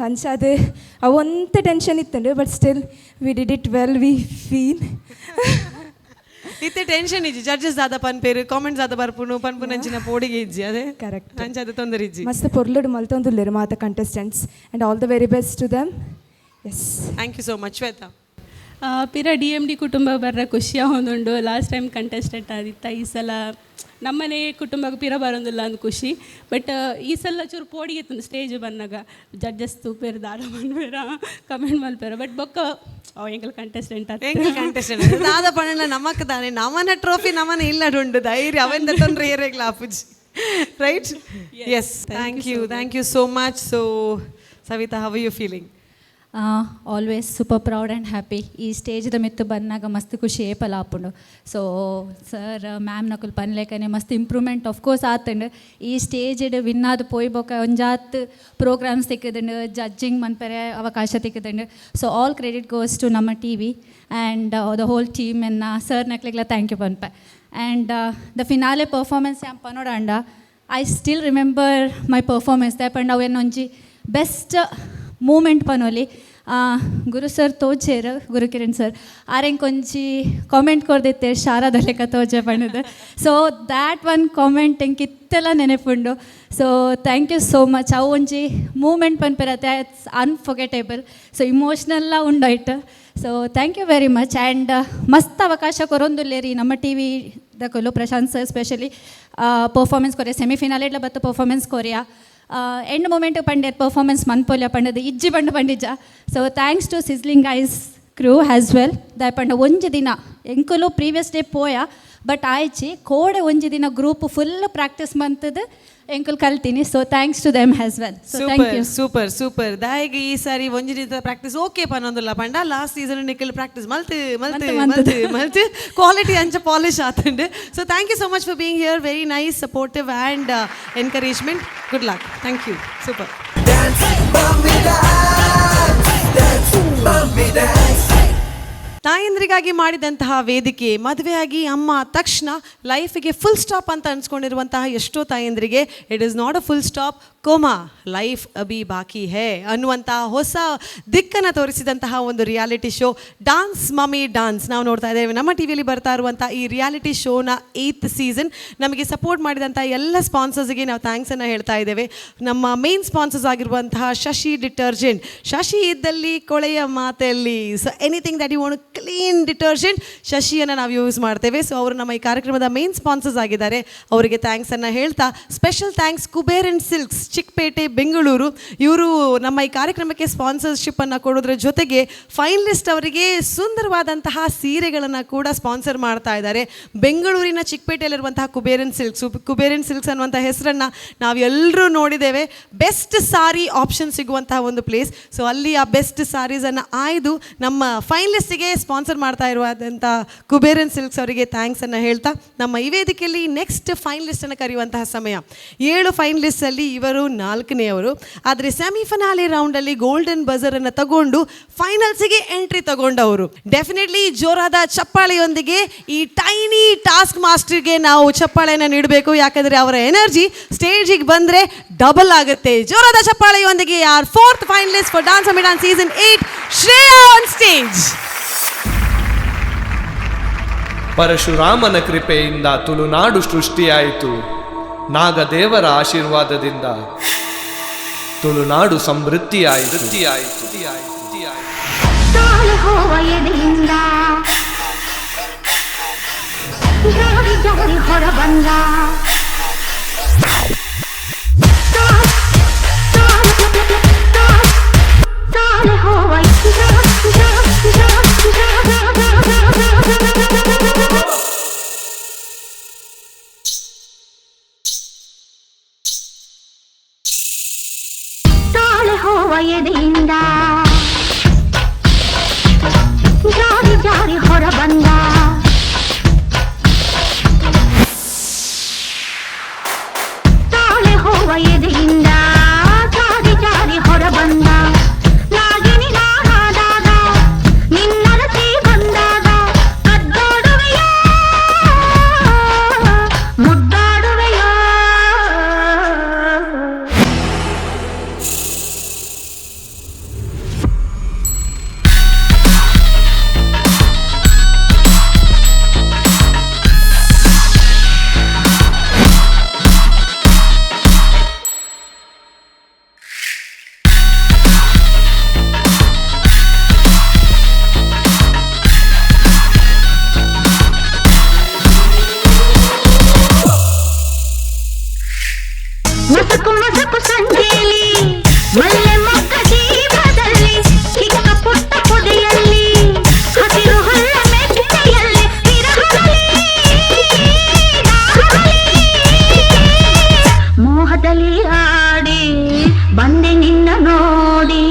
ಅಂಚಾದೆ ಅವಂತ ಟೆನ್ಷನ್ ಇತ್ತಂಡು. But still we did it well, we feel ಇತ್ತೆ ಟೆನ್ಷನ್ ಇಜ್ಜಿ ಜಡ್ಜಸ್ ದಾದ ಪನ್ಪೇರು ಕಾಮೆಂಟ್ಸ್ ದಾದ ಬರ್ಪುನು ಪನ್ಪುನ ಅಂಚಿನ ಪೋಡಿಗೆ ಇಜ್ಜಿ ಅದೇ ಕರೆಕ್ಟ್ ಅಂಚದ ತೊಂದರೆ ಇಜ್ಜಿ. ಮಸ್ತ್ ಪೊರ್ಲುಡು ಮಲ್ತೊಂದುಲ್ಲೆರು ಮಾತ contestants and all the very best to them. Yes, thank you so much. Shweta, ಪಿರ DMD ಕುಟುಂಬ ಬರ್ರ ಖುಷಿಯ ಹೊಂದುಂಡು. ಲಾಸ್ಟ್ ಟೈಮ್ ಕಂಟೆಸ್ಟೆಂಟ್ ಆದಿತ್ತ, ಈ ಸಲ ನಮ್ಮನೆ ಕುಟುಂಬಕ್ಕೆ ಪಿರ ಬರೋದಿಲ್ಲ ಅಂದ್ ಖುಷಿ. ಬಟ್ ಈ ಸಲ ಚೂರು ಪೋಡಿಗೆ ತಂದು ಸ್ಟೇಜ್ ಬಂದಾಗ ಜಡ್ಜಸ್ ತೂಪೇರು ದಾದ ಮನ್ಬೇರ ಕಮೆಂಟ್ ಮಲ್ಪೇರ. ಬಟ್ ಬೊಕ್ಕ ಎಂಕಲ್ ಕಂಟೆಸ್ಟೆಂಟ್ ದಾದ ಪಣ್ಣ ನಮಕ್ ತಾನೆ ನಮ್ಮನ ಟ್ರೋಫಿ ನಮ್ಮನೆ ಇಲ್ಲಡುಂಡು ಧೈರ್ಯ ಅವೆಂದ ತೊಂದರೆ ಏರೆಗ್ಲ ಅಪ್ಪುಜಿ, right? Yes, thank you so much. So Savita, how are you feeling? Always super proud and happy. ಈ ಸ್ಟೇಜ್ದ ಮಿತ್ತು ಬಂದಾಗ ಮಸ್ತ್ ಖುಷಿ ಏಪಲ ಆಪುಂಡು. ಸೊ ಸರ್ ಮ್ಯಾಮ್ ನಕುಲ್ ಪನ್ಲೇಕನೆ ಮಸ್ತ್ ಇಂಪ್ರೂವ್ಮೆಂಟ್ ಆಫ್ಕೋರ್ಸ್ ಆತಂಡು. ಈ ಸ್ಟೇಜ್ ವಿನ್ ಆದ ಪೋಯ್ ಬೊಕ ಒಂಜಾತ್ ಪ್ರೋಗ್ರಾಮ್ಸ್ ತಿಕ್ಕದಂಡು, ಜಡ್ಜಿಂಗ್ ಮನ್ಪರೆ ಅವಕಾಶ ತಿಕ್ಕದಂಡು. So all credit goes to ನಮ್ಮ TV and the whole team ಎನ್ನ ಸರ್ ನಕ್ಲೆಗ್ಲ ಥ್ಯಾಂಕ್ ಯು ಪನ್ಪೆ. ಆ್ಯಂಡ್ ದ ಫಿನಾಲೆ ಪರ್ಫಾರ್ಮೆನ್ಸ್ ಆ್ಯಂಪ್ ಪನೋಡಾಂಡ I still remember my performance ದ್ಯಾಪಂಡ್ ಅವು ಏನೊಂಜಿ ಬೆಸ್ಟ್ ಮೂಮೆಂಟ್ ಪನೋಲಿ. ಗುರು ಸರ್ ತೋಚೇರು, ಗುರುಕಿರಣ್ ಸರ್ ಆರೆಂಗೆ ಕೊಂಚಿ ಕಾಮೆಂಟ್ ಕೊಡ್ದಿತ್ತೆ ಶಾರದ ಲೆಕ್ಕ ತೋಚೆ ಪಣ್ಣದು. ಸೊ ದ್ಯಾಟ್ ಒನ್ ಕಾಮೆಂಟ್ ಹೆಂಗೆ ಕಿತ್ತೆಲ್ಲ ನೆನಪುಂಡು. So thank you so much. ಅವು ಒಂಜಿ ಮೂಮೆಂಟ್ ಪನ್ಪಿರತ್ತೆ, ಇಟ್ಸ್ ಅನ್ಫರ್ಗೆಟೇಬಲ್. ಸೊ ಇಮೋಷ್ನಲ್ಲ ಉಂಡಾಯ್ತು. So thank you very much. And ಮಸ್ತ್ ಅವಕಾಶ ಕೊರೊಂದುಲ್ಲೇರಿ ನಮ್ಮ TV ದಕಲು ಪ್ರಶಾಂತ್ ಸರ್ ಸ್ಪೆಷಲಿ ಪರ್ಫಾರ್ಮೆನ್ಸ್ ಕೊರೆ ಸೆಮಿಫಿನಾಲ್ ಇಡ್ಲ ಬತ್ತು ಪರ್ಫಾರ್ಮೆನ್ಸ್ ಕೊರಿಯಾ ಎಂಡ್ ಮೂಮೆಂಟ್ ಪಂಡ್ಯದ ಪರ್ಫಾರ್ಮೆನ್ಸ್ ಮನ್ಪೊಲ್ಯ ಪಂಡದ ಇಜ್ಜಿ ಬಂಡು ಪಂಡಿಜ. So thanks to Sizzling Ice Crew as well. ದಾಯ್ ಪಂಡ ಒಂಜಿ ದಿನ ಎಂಕುಲು ಪ್ರೀವಿಯಸ್ ಡೇ ಪೋಯ ಬಟ್ ಆಯ್ಚಿ ಕೋಡೆ ಒಂಜಿ ದಿನ ಗ್ರೂಪ್ ಫುಲ್ ಪ್ರಾಕ್ಟೀಸ್ ಮಂತದ ಎಂಕುಲ್ ಕಲ್ತೀನಿ. So thanks to them as well. So thank you. Super super. ದಾಯಿಗೆ ಈ ಸಾರಿ ಒಂಜಿ ದಿನದ ಪ್ರಾಕ್ಟೀಸ್ ಓಕೆ ಪನ್ನೊಂದಿಲ್ಲ ಪಂಡ. ಲಾಸ್ಟ್ ಸೀಸನ್ ನಿಖಿಲ್ ಪ್ರಾಕ್ಟೀಸ್ ಮಲ್ತು ಕ್ವಾಲಿಟಿ ಅಂಚ ಪಾಲಿಶ್ ಆತಂಡು. So thank you so much for being here. Very nice, supportive and encouragement. Good luck. Thank you. Super. ತಾಯಂದ್ರಿಗಾಗಿ ಮಾಡಿದಂತಹ ವೇದಿಕೆ, ಮದುವೆಯಾಗಿ ಅಮ್ಮ ತಕ್ಷಣ ಲೈಫಿಗೆ ಫುಲ್ ಸ್ಟಾಪ್ ಅಂತ ಅನ್ಸ್ಕೊಂಡಿರುವಂತಹ ಎಷ್ಟೋ ತಾಯಂದ್ರಿಗೆ it is not a full stop, comma life ಅಭಿ ಬಾಕಿ ಹೇ ಅನ್ನುವಂತಹ ಹೊಸ ದಿಕ್ಕನ್ನು ತೋರಿಸಿದಂತಹ ಒಂದು reality show dance mummy dance ನಾವು ನೋಡ್ತಾ ಇದ್ದೇವೆ. ನಮ್ಮ ಟಿವಿಯಲ್ಲಿ ಬರ್ತಾ ಇರುವಂಥ ಈ ರಿಯಾಲಿಟಿ ಶೋನ 8th ಸೀಸನ್. ನಮಗೆ ಸಪೋರ್ಟ್ ಮಾಡಿದಂಥ ಎಲ್ಲ ಸ್ಪಾನ್ಸರ್ಸ್ಗೆ ನಾವು ಥ್ಯಾಂಕ್ಸನ್ನು ಹೇಳ್ತಾ ಇದ್ದೇವೆ. ನಮ್ಮ ಮೇನ್ ಸ್ಪಾನ್ಸರ್ಸ್ ಆಗಿರುವಂತಹ ಶಶಿ ಡಿಟರ್ಜೆಂಟ್. ಶಶಿ ಇದ್ದಲ್ಲಿ ಕೊಳೆಯ ಮಾತೆಯಲ್ಲಿ. So anything that you want clean detergent, ಶಶಿಯನ್ನು ನಾವು ಯೂಸ್ ಮಾಡ್ತೇವೆ. ಸೊ ಅವರು ನಮ್ಮ ಈ ಕಾರ್ಯಕ್ರಮದ ಮೇನ್ ಸ್ಪಾನ್ಸರ್ಸ್ ಆಗಿದ್ದಾರೆ. ಅವರಿಗೆ ಥ್ಯಾಂಕ್ಸನ್ನು ಹೇಳ್ತಾ special thanks Kuber and silks Chickpet Bengaluru. ಇವರು ನಮ್ಮ ಈ ಕಾರ್ಯಕ್ರಮಕ್ಕೆ ಸ್ಪಾನ್ಸರ್ಶಿಪ್ಪನ್ನು ಕೊಡೋದ್ರ ಜೊತೆಗೆ ಫೈನಲಿಸ್ಟ್ ಅವರಿಗೆ ಸುಂದರವಾದಂತಹ ಸೀರೆಗಳನ್ನು ಕೂಡ ಸ್ಪಾನ್ಸರ್ ಮಾಡ್ತಾ ಇದ್ದಾರೆ. ಬೆಂಗಳೂರಿನ ಚಿಕ್ಕಪೇಟೆಯಲ್ಲಿರುವಂತಹ ಕುಬೇರನ್ ಸಿಲ್ಕ್ಸ್ ಅನ್ನುವಂಥ ಹೆಸರನ್ನು ನಾವು ಎಲ್ಲರೂ ನೋಡಿದ್ದೇವೆ. ಬೆಸ್ಟ್ ಸಾರಿ ಆಪ್ಷನ್ ಸಿಗುವಂತಹ ಒಂದು ಪ್ಲೇಸ್. ಸೊ ಅಲ್ಲಿ ಆ ಬೆಸ್ಟ್ ಸಾರೀಸನ್ನು ಆಯ್ದು ನಮ್ಮ ಫೈನಲಿಸ್ಟಿಗೆ ಸ್ಪಾನ್ಸರ್ ಮಾಡ್ತಾ ಇರುವಂಥ ಕುಬೇರನ್ ಸಿಲ್ಕ್ಸ್ ಅವರಿಗೆ ಥ್ಯಾಂಕ್ಸನ್ನು ಹೇಳ್ತಾ ನಮ್ಮ ಈ ವೇದಿಕೆಯಲ್ಲಿ ನೆಕ್ಸ್ಟ್ ಫೈನಲಿಸ್ಟನ್ನು ಕರೆಯುವಂತಹ ಸಮಯ. 7 ಫೈನಲಿಸ್ಟಲ್ಲಿ ಇವರು 4ನೇಯವರು. ಆದರೆ ಸೆಮಿಫಿನಾಲೆ ರೌಂಡಲ್ಲಿ ಗೋಲ್ಡನ್ ಬಜರನ್ನು ತಗೊಂಡು ಫೈನಲ್ಸಿಗೆ ಎಂಟ್ರಿ ತಗೊಂಡವರು. ಡೆಫಿನೆಟ್ಲಿ ಜೋರಾದ ಚಪ್ಪಾಳೆಯೊಂದಿಗೆ ಈ ಟೈನಿ ಟಾಸ್ಕ್ ಮಾಸ್ಟರ್ಗೆ ನಾವು ಚಪ್ಪಾಳೆಯನ್ನು ನೀಡಬೇಕು. ಯಾಕಂದರೆ ಅವರ ಎನರ್ಜಿ ಸ್ಟೇಜಿಗೆ ಬಂದರೆ ಡಬಲ್ ಆಗುತ್ತೆ. ಜೋರಾದ ಚಪ್ಪಾಳೆಯೊಂದಿಗೆ our 4th finalist for dance mummy dance season 8 Shreya on stage. ಪರಶುರಾಮನ ಕೃಪೆಯಿಂದ ತುಳುನಾಡು ಸೃಷ್ಟಿಯಾಯಿತು. ನಾಗದೇವರ ಆಶೀರ್ವಾದದಿಂದ ತುಳುನಾಡು ಸಮೃದ್ಧಿಯಾಯಿತು. ತಾಳೆ ಹೋವ ಎದೆಯಿಂದ ಜಾರಿ ಜಾರಿ ಹೊರ ಬಂದ ತಾಳೆ ಹೋವ ತಾಳೆ ಹೋವ ಎದೆಯಿಂದ ಜಾರಿ ಜಾರಿ ಹೊರ ಬಂದ ತಾಳೆ ಹೋವ ಎದೆಯಿಂದ ಜಾರಿ ಜಾರಿ ಹೊರ ಬಂದ ನಾಗಿನಿ ನಾನಾದಾಗ ನಿನ್ನರಸಿ ಬಂದಾಗ ಕದ್ದೋಡುವೆಯೋ ಮುದ್ದಾಡುವೆಯೋ ಮಸಕು ಮಸಕು ಸಂಜೆಯಲ್ಲಿ ಮಲ್ಲೆ ಮೊಗ್ಗ ಜೀವದಲ್ಲಿ ಚಿಕ್ಕ ಪುಟ್ಟ ಪೊದೆಯಲ್ಲಿ ಹಸಿರು ಹುಲ್ಲ ಮೆಚ್ಚೆಯಲ್ಲಿ ಮೋಹದಲ್ಲಿ ಆಡಿ ಬಂದೆ ನಿನ್ನ ನೋಡಿ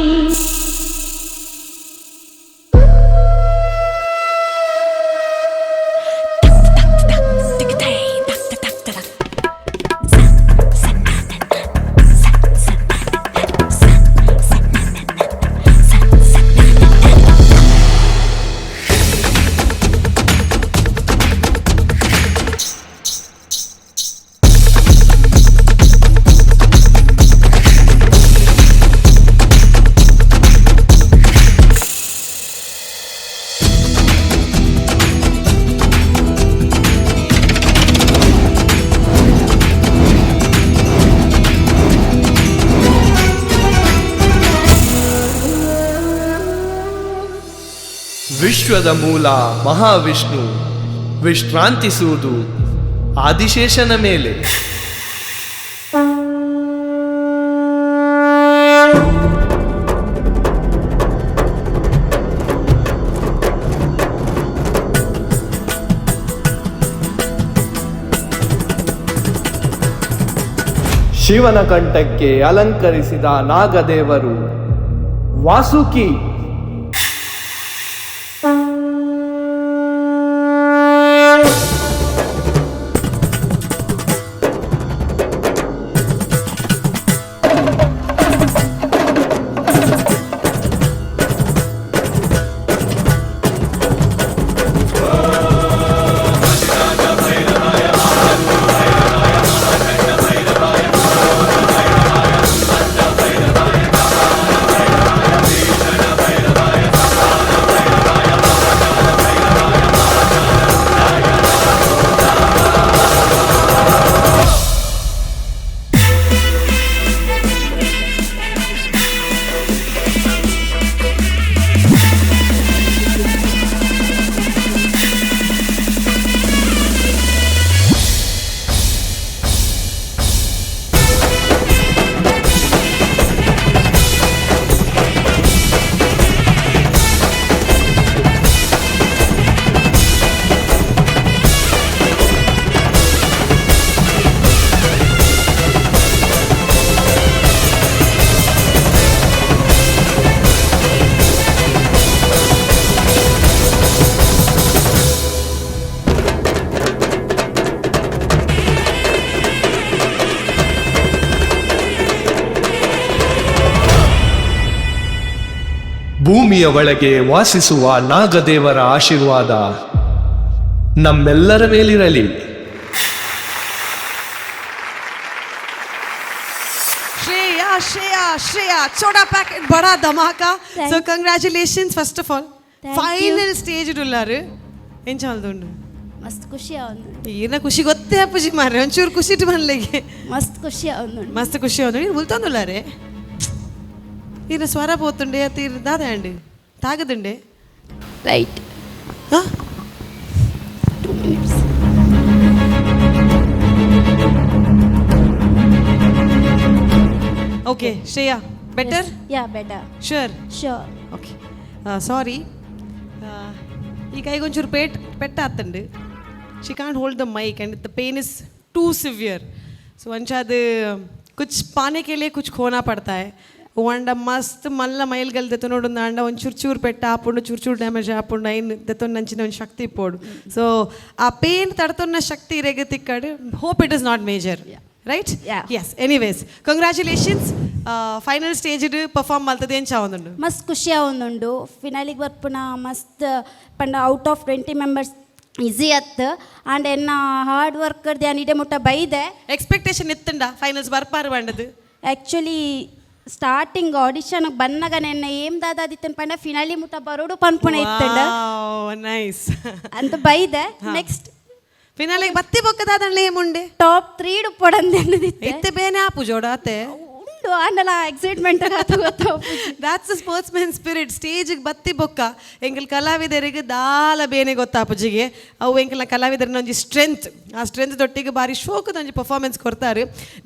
ವಿಶ್ವದ ಮೂಲ ಮಹಾವಿಷ್ಣು ವಿಶ್ರಾಂತಿಸುವುದು ಆದಿಶೇಷನ ಮೇಲೆ. ಶಿವನ ಕಂಠಕ್ಕೆ ಅಲಂಕರಿಸಿದ ನಾಗದೇವರು ವಾಸುಕಿ. ಭೂಮಿಯ ಒಳಗೆ ವಾಸಿಸುವ ನಾಗದೇವರ ಆಶೀರ್ವಾದ ನಮ್ಮೆಲ್ಲರ ಮೇಲಿರಲಿ. ಶ್ರೇಯಾ ಚೋಡಾ ಪ್ಯಾಕೆಟ್ ಬಡಾ ಧಮಾಕಾ. So congratulations first of all. Final stage ಉಳ್ಳಾರು ಏನ್ ಚಾಲ್ದುಂಡು ಮಸ್ತ್ ಖುಷಿ ಆവുന്നു. ಈರ್ನ ಖುಷಿ ಗೊತ್ತೇ ಅಪ್ಪುಜಿ ಮಾರ್ರೆ ಒಂಚೂರು ಖುಷಿ ಇಟ್ಟು ಬಂದ್ಲಿಗೆ ಮಸ್ತ್ ಖುಷಿ ಆവുന്നു. ಮಸ್ತ್ ಖುಷಿ ಆവുന്നു. ನೀನು ಉಲ್ತಂದುಲ್ಲಾರೆ ಈರ್ನ ಸ್ವರ ಪೋತುಂಡೆ ತೀರ್ ದಾದ ಅಂಡಿ ತಾಗದುಂಡೆ right. 2 minutes. Okay Shreya, better? Yeah better. Sure? Sure. Okay sorry, ಈ ಕೈಗೊಂಚೂರು ಪೆಟ್ಟಾತಂಡು. She can't hold the mic and the pain is too severe. So अंचाद कुछ पाने के लिए कुछ खोना पड़ता है. ಅಂಡ ಮಸ್ತ್ ಮಲ್ಲ ಮೈಲ್ಗಲ್ ದೆತ್ತು ನೋಡು ಅಂಡ ಒಂದು ಚೂರು ಪೆಟ್ಟ ಹಾಪುಂಡು ಚೂರು ಡ್ಯಾಮೇಜ್ ಹಾಪುಂಡು ಐನು ದೆತ್ತೊಂದು ನಂಚಿನ ಒಂದು ಶಕ್ತಿ ಇಪ್ಪೋಡು. ಸೊ ಆ ಪೇನ್ ತಡ್ತೊನ್ನ ಶಕ್ತಿ ರೆಗೆ ತಿಕ್ಕಾಡು. Hope it is not major, right? Yes. Anyways, congratulations. Final stage perform ಮಾಡ್ತದೆ ಏನು ಚಾವೊಂದುಂಡು? ಮಸ್ತ್ ಖುಷಿ ಆವೊಂದುಂಡು. ಫಿನಾಲಿಗೆ ಬರ್ಪುನ ಮಸ್ತ್ ಪಂಡ ಔಟ್ ಆಫ್ 20 ಮೆಂಬರ್ಸ್ ಈಸಿ ಅತ್ತು. ಆ್ಯಂಡ್ ಎನ್ನ ಹಾರ್ಡ್ ವರ್ಕರ್ ದ್ಯಾನ್ ಇಡೆ ಮುಟ್ಟ ಬೈದೆ. ಎಕ್ಸ್ಪೆಕ್ಟೇಷನ್ ಇತ್ತುಂಡ ಫೈನಲ್ಸ್ ಬರ್ಪಾರು ಬಂಡದು? ಆ್ಯಕ್ಚುಲಿ ಸ್ಟಾರ್ಟಿಂಗ್ ಆಡಿಷನ್ ಬಂದಾಗ ನೆನ್ನ ಏಮ್ ದಾದಾದಿತ್ತನ್ ಪಂಡ ಫಿನಾಲಿ ಮುಟ್ಟ ಬರೋಡು ಪನ್ಪುಣ ಇತ್ತಂಡ. ನೈಸ್ ಅಂತ ಬೈದೆ. ನೆಕ್ಸ್ಟ್ ಫಿನಾಲಿಗೆ ಬತ್ತಿ ಬೊಕ್ಕದಾದಣ್ಣ ಏಮುಂಡೆ ಟಾಪ್ 3 ಡುಪ್ಪೊಡಂದೆನ್ನದಿತ್ತೆ. ಇತ್ತೆ ಬೇನೆ ಆಪು ಜೋಡಾತೆ ಉಂಡು ಆಂಡಲ excitement that's sportsman spirit. ಸ್ಟೇಜಿಗೆ ಬತ್ತಿ ಬೊಕ್ಕ ಎಂಕಲ್ ಕಲಾವಿದರಿಗೆ ದಾಲ ಬೇನೆ ಗೊತ್ತಾಪುಜಿಗೆ. ಅವು ಎಂಕಲ್ನ ಕಲಾವಿದರನ್ನ ಒಂಜಿ ಸ್ಟ್ರೆಂತ್, ಆ ಸ್ಟ್ರೆಂತ್ ತೊಟ್ಟಿಗೆ ಬಾರಿ ಶೋಕದ ಒಂಜಿ ಪರ್ಫಾರ್ಮೆನ್ಸ್ ಕೊಡ್ತಾರೆ.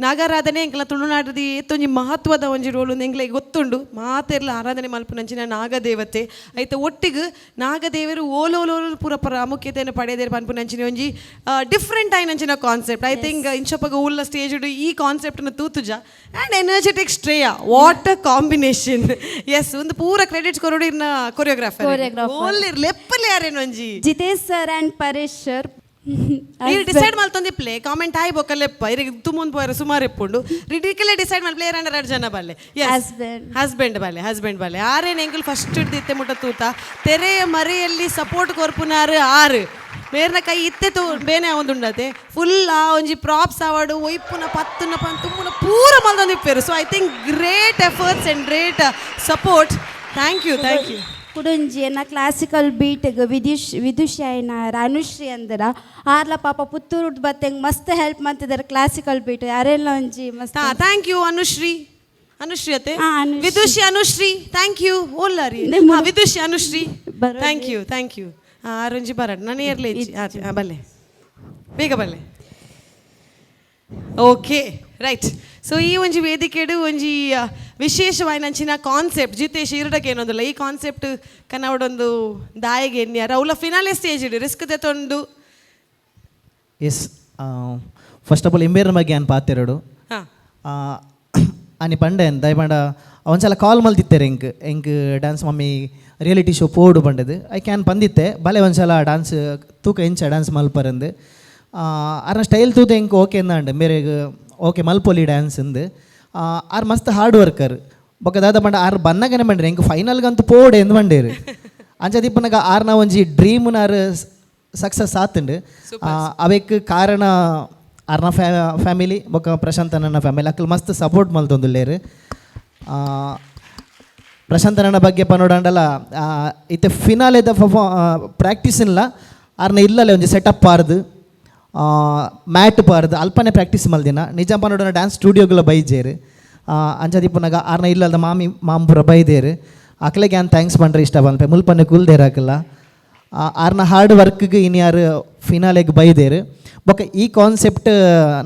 ನಾಗಾರಾಧನೆ ಎಂಕಲ್ನ ತುಳುನಾಡದ ಏತೊಂಜಿ ಮಹತ್ವದ ಒಂಜಿ ರೋಲ್ ಎಂಕ್ಲೆಗೆ ಗೊತ್ತುಂಡು. ಮಾತೆರ್ಲ ಆರಾಧನೆ ಮಲ್ಪುನಂಚಿನ ನಾಗದೇವತೆ ಐತೆ ಒಟ್ಟಿಗೆ ನಾಗದೇವರು ಓಲೋಲೋಲು ಪೂರ ಪ್ರಾಮುಖ್ಯತೆಯನ್ನು ಪಡೆದೇರು ಪನ್ಪುನಂಚಿನ ಒಂಜಿ ಡಿಫ್ರೆಂಟ್ ಆಯ್ನಂಚಿನ ಕಾನ್ಸೆಪ್ಟ್. ಐ ಥಿಂಕ್ ಇಂಚಪ್ಪಗ ಉಲ್ಲ ಸ್ಟೇಜ್ ಈ ಕಾನ್ಸೆಪ್ಟ್ನ ತೂತುಜ and energetic Shreya. What a combination. Yes, ಒಂದು ಪೂರ ಕ್ರೆಡಿಟ್ಸ್ ಕೊರೋಡು ಇನ್ನ ಕೊರಿಯೋಗ್ರಾಫರ್ ಲೆಪ್ಪಲ್ಲಿ ಯಾರೇನು ಒಂಜಿ Jitesh sir and Paresh sir decide ಮಲ್ತೊಂದು ಪ್ಲೇ ಕಾಮೆಂಟ್ ಆಯ್ ಬೊಕ್ಕ ಲೆಪ್ಪ ಇರಿಗೆ ತುಮುಂದು ಪೋಯರ ಸುಮಾರು ಎಪ್ಪುಂಡು ರಿಡಿಕಲೇ ಡಿಸೈಡ್ ಮಾಡಿ ಪ್ಲೇಯರ್ ಅಂಡರ್ 2 ಜನ ಬಲ್ಲೆ. ಹಸ್ಬೆಂಡ್ ಬಲ್ಲೆ ಆರೇನು ಎಂಕಲ್ ಫಸ್ಟ್ ಇತ್ತೆ ಮುಟ್ಟ ತೂತ ತೆರೆಯ ಮರೆಯಲ್ಲಿ ಸಪೋರ್ಟ್ ಕೊರ್ಪುನಾರು 6 ಬೇರ್ನ ಕೈ ಇತ್ತೆ ಬೇನೆ ಒಂದುಂಡತೆ ಫುಲ್ ಆ ಒಂಜಿ ಪ್ರಾಪ್ಸ್ ಆವಾಡು ಒಯ್ಪುನ ಪತ್ತುನ ತುಮ್ಮನ ಪೂರ ಮಲ್ದೊಂದು ಇಪ್ಪೇರು. So I think great efforts and great support. Thank you. ಕುಡುಂಜಿ ಎನ್ನ ಕ್ಲಾಸಿಕಲ್ ಬೀಟ್ಗೆ ವಿದುಷಾಯಿನ ಅನುಶ್ರೀ ಅಂದರ ಆರ್ಲ ಪಾಪ ಪುತ್ತೂರು ಬತ್ತೆಂಗೆ ಮಸ್ತ್ ಹೆಲ್ಪ್ ಮಾಡ್ತಿದ್ದಾರೆ ಕ್ಲಾಸಿಕಲ್ ಬೀಟ್. ಯಾರೆಲ್ಲ ಒಂಜಿ ಮಸ್ತ್. ಥ್ಯಾಂಕ್ ಯು ಅನುಶ್ರೀ ಅತೆ ವಿದುಷಿ ಅನುಶ್ರೀ. Thank you. ಓಲ್ಲಾರಿ ವಿದುಷಿ ಅನುಶ್ರೀ. Thank you. ಆರೊಂಜಿ ಬರಡ್ ನಾನು ಏರ್ಲೆ ಬಲ್ಲೆ ಬೇಗ ಬಲ್ಲೆ. Okay right. ಸೊ ಈ ಒಂಜಿ ವೇದಿಕೆಡು ಒಂಜಿ ವಿಶೇಷವಾಯಿನಂಚಿನ ಕಾನ್ಸೆಪ್ಟ್ ಜಿತೇಶ್ ಇರಡಕ್ಕೆ ಏನೊಂದಿಲ್ಲ. ಈ ಕಾನ್ಸೆಪ್ಟ್ ಕನ್ನಡೊಂದು ದಾಯಿಗೆ ಎನ್ಯಾರ ಅವಳ ಫಿನಾಲೆ ಸ್ಟೇಜ್ ಇಡು ರಿಸ್ಕ್ ತೆತ್ತೊಂದು. ಎಸ್, ಫಸ್ಟ್ ಆಫ್ ಆಲ್ ಎಂಬೇರ್ನ ಬಗ್ಗೆ ನಾನು ಪಾತೆರಡು ಅನಿ ಪಂಡೆ ದಯಮಾಡ ಒಂದ್ಸಲ ಕಾಲ್ ಮಲ್ತಿತ್ತೇರೆ ಎಂಕ್ ಡ್ಯಾನ್ಸ್ ಮಮ್ಮಿ ರಿಯಾಲಿಟಿ ಶೋ ಪೋಡು ಪಂಡದು ಐ ಕ್ಯಾನ್ ಬಂದಿತ್ತೆ ಬಲೆ ಒಂದ್ಸಲ ಡ್ಯಾನ್ಸ್ ತೂಕ ಇಂಚ ಡ್ಯಾನ್ಸ್ ಮಲ್ಪರಂದು ಅರ್ನ ಸ್ಟೈಲ್ ತೂತ ಎಂಕ್ ಓಕೆ ಅಂದ ಮೇರೆಗೆ ಓಕೆ ಮಲ್ಪೊಲಿ ಡ್ಯಾನ್ಸ್ ಅಂದು ಆರು ಮಸ್ತ್ ಹಾರ್ಡ್ ವರ್ಕರ್ ಬೊಕ್ಕ ಪಂಡ ಆರು ಬನ್ನಗನೆ ಬಂಡ್ರಿ ಎಂಕ್ ಫೈನಲ್ಗಂತೂ ಪೋಡೆ ಎಂದು ಬಂಡೇರು ಅಂಚದಿಪ್ಪನಾಗ ಆರ್ನ ಒಂಜಿ ಡ್ರೀಮ್ನಾರು ಸಕ್ಸಸ್ ಆತುಂಡು. ಅವಕ್ಕೆ ಕಾರಣ ಆರ್ನ ಫ್ಯಾಮಿಲಿ ಬೊಕ್ಕ ಪ್ರಶಾಂತನ ಫ್ಯಾಮಿಲಿ ಅಕ್ಕಲ್ ಮಸ್ತ್ ಸಪೋರ್ಟ್ ಮಲ್ತೊಂದುಲ್ಲೇರು. ಪ್ರಶಾಂತನ ಬಗ್ಗೆ ಪನೋಡಂಡಲ್ಲ ಇತ್ತೆ ಫಿನಾಲೆದ ಪ್ರಾಕ್ಟೀಸಿಲ್ಲ ಆರ್ನ ಇಲ್ಲಲ್ಲೇ ಒಂಜಿ ಸೆಟಪ್ ಪಾರ್ದು ಮ್ಯಾಟ್ ಪಾರ್ದು ಅಲ್ಪನೆ ಪ್ರಾಕ್ಟೀಸ್ ಮಲ್ದಿನ ನಿಜ ಪನೋಡನ ಡ್ಯಾನ್ಸ್ ಸ್ಟುಡಿಯೋಗಳ ಬೈಜೇರು ಅಂಚದಿಪ್ಪನಾಗ ಆರ್ನ ಇಲ್ಲದ ಮಾಂಪುರ ಬೈದೇರು ಅಕ್ಲೆಗೆ ಏನು ಥ್ಯಾಂಕ್ಸ್ ಪಂಡ್ರೆ ಇಷ್ಟ ಬಂದ್ಪೆ ಮುಲ್ಪನೆ ಕುಲ್ದೇರಾಕಲ್ಲ ಆರ್ನ ಹಾರ್ಡ್ ವರ್ಕ್ಗೆ ಇನ್ಯಾರು ಫಿನಾಲೆಗೆ ಬೈದೇರು ಬೊಕ್ಕ ಈ ಕಾನ್ಸೆಪ್ಟ್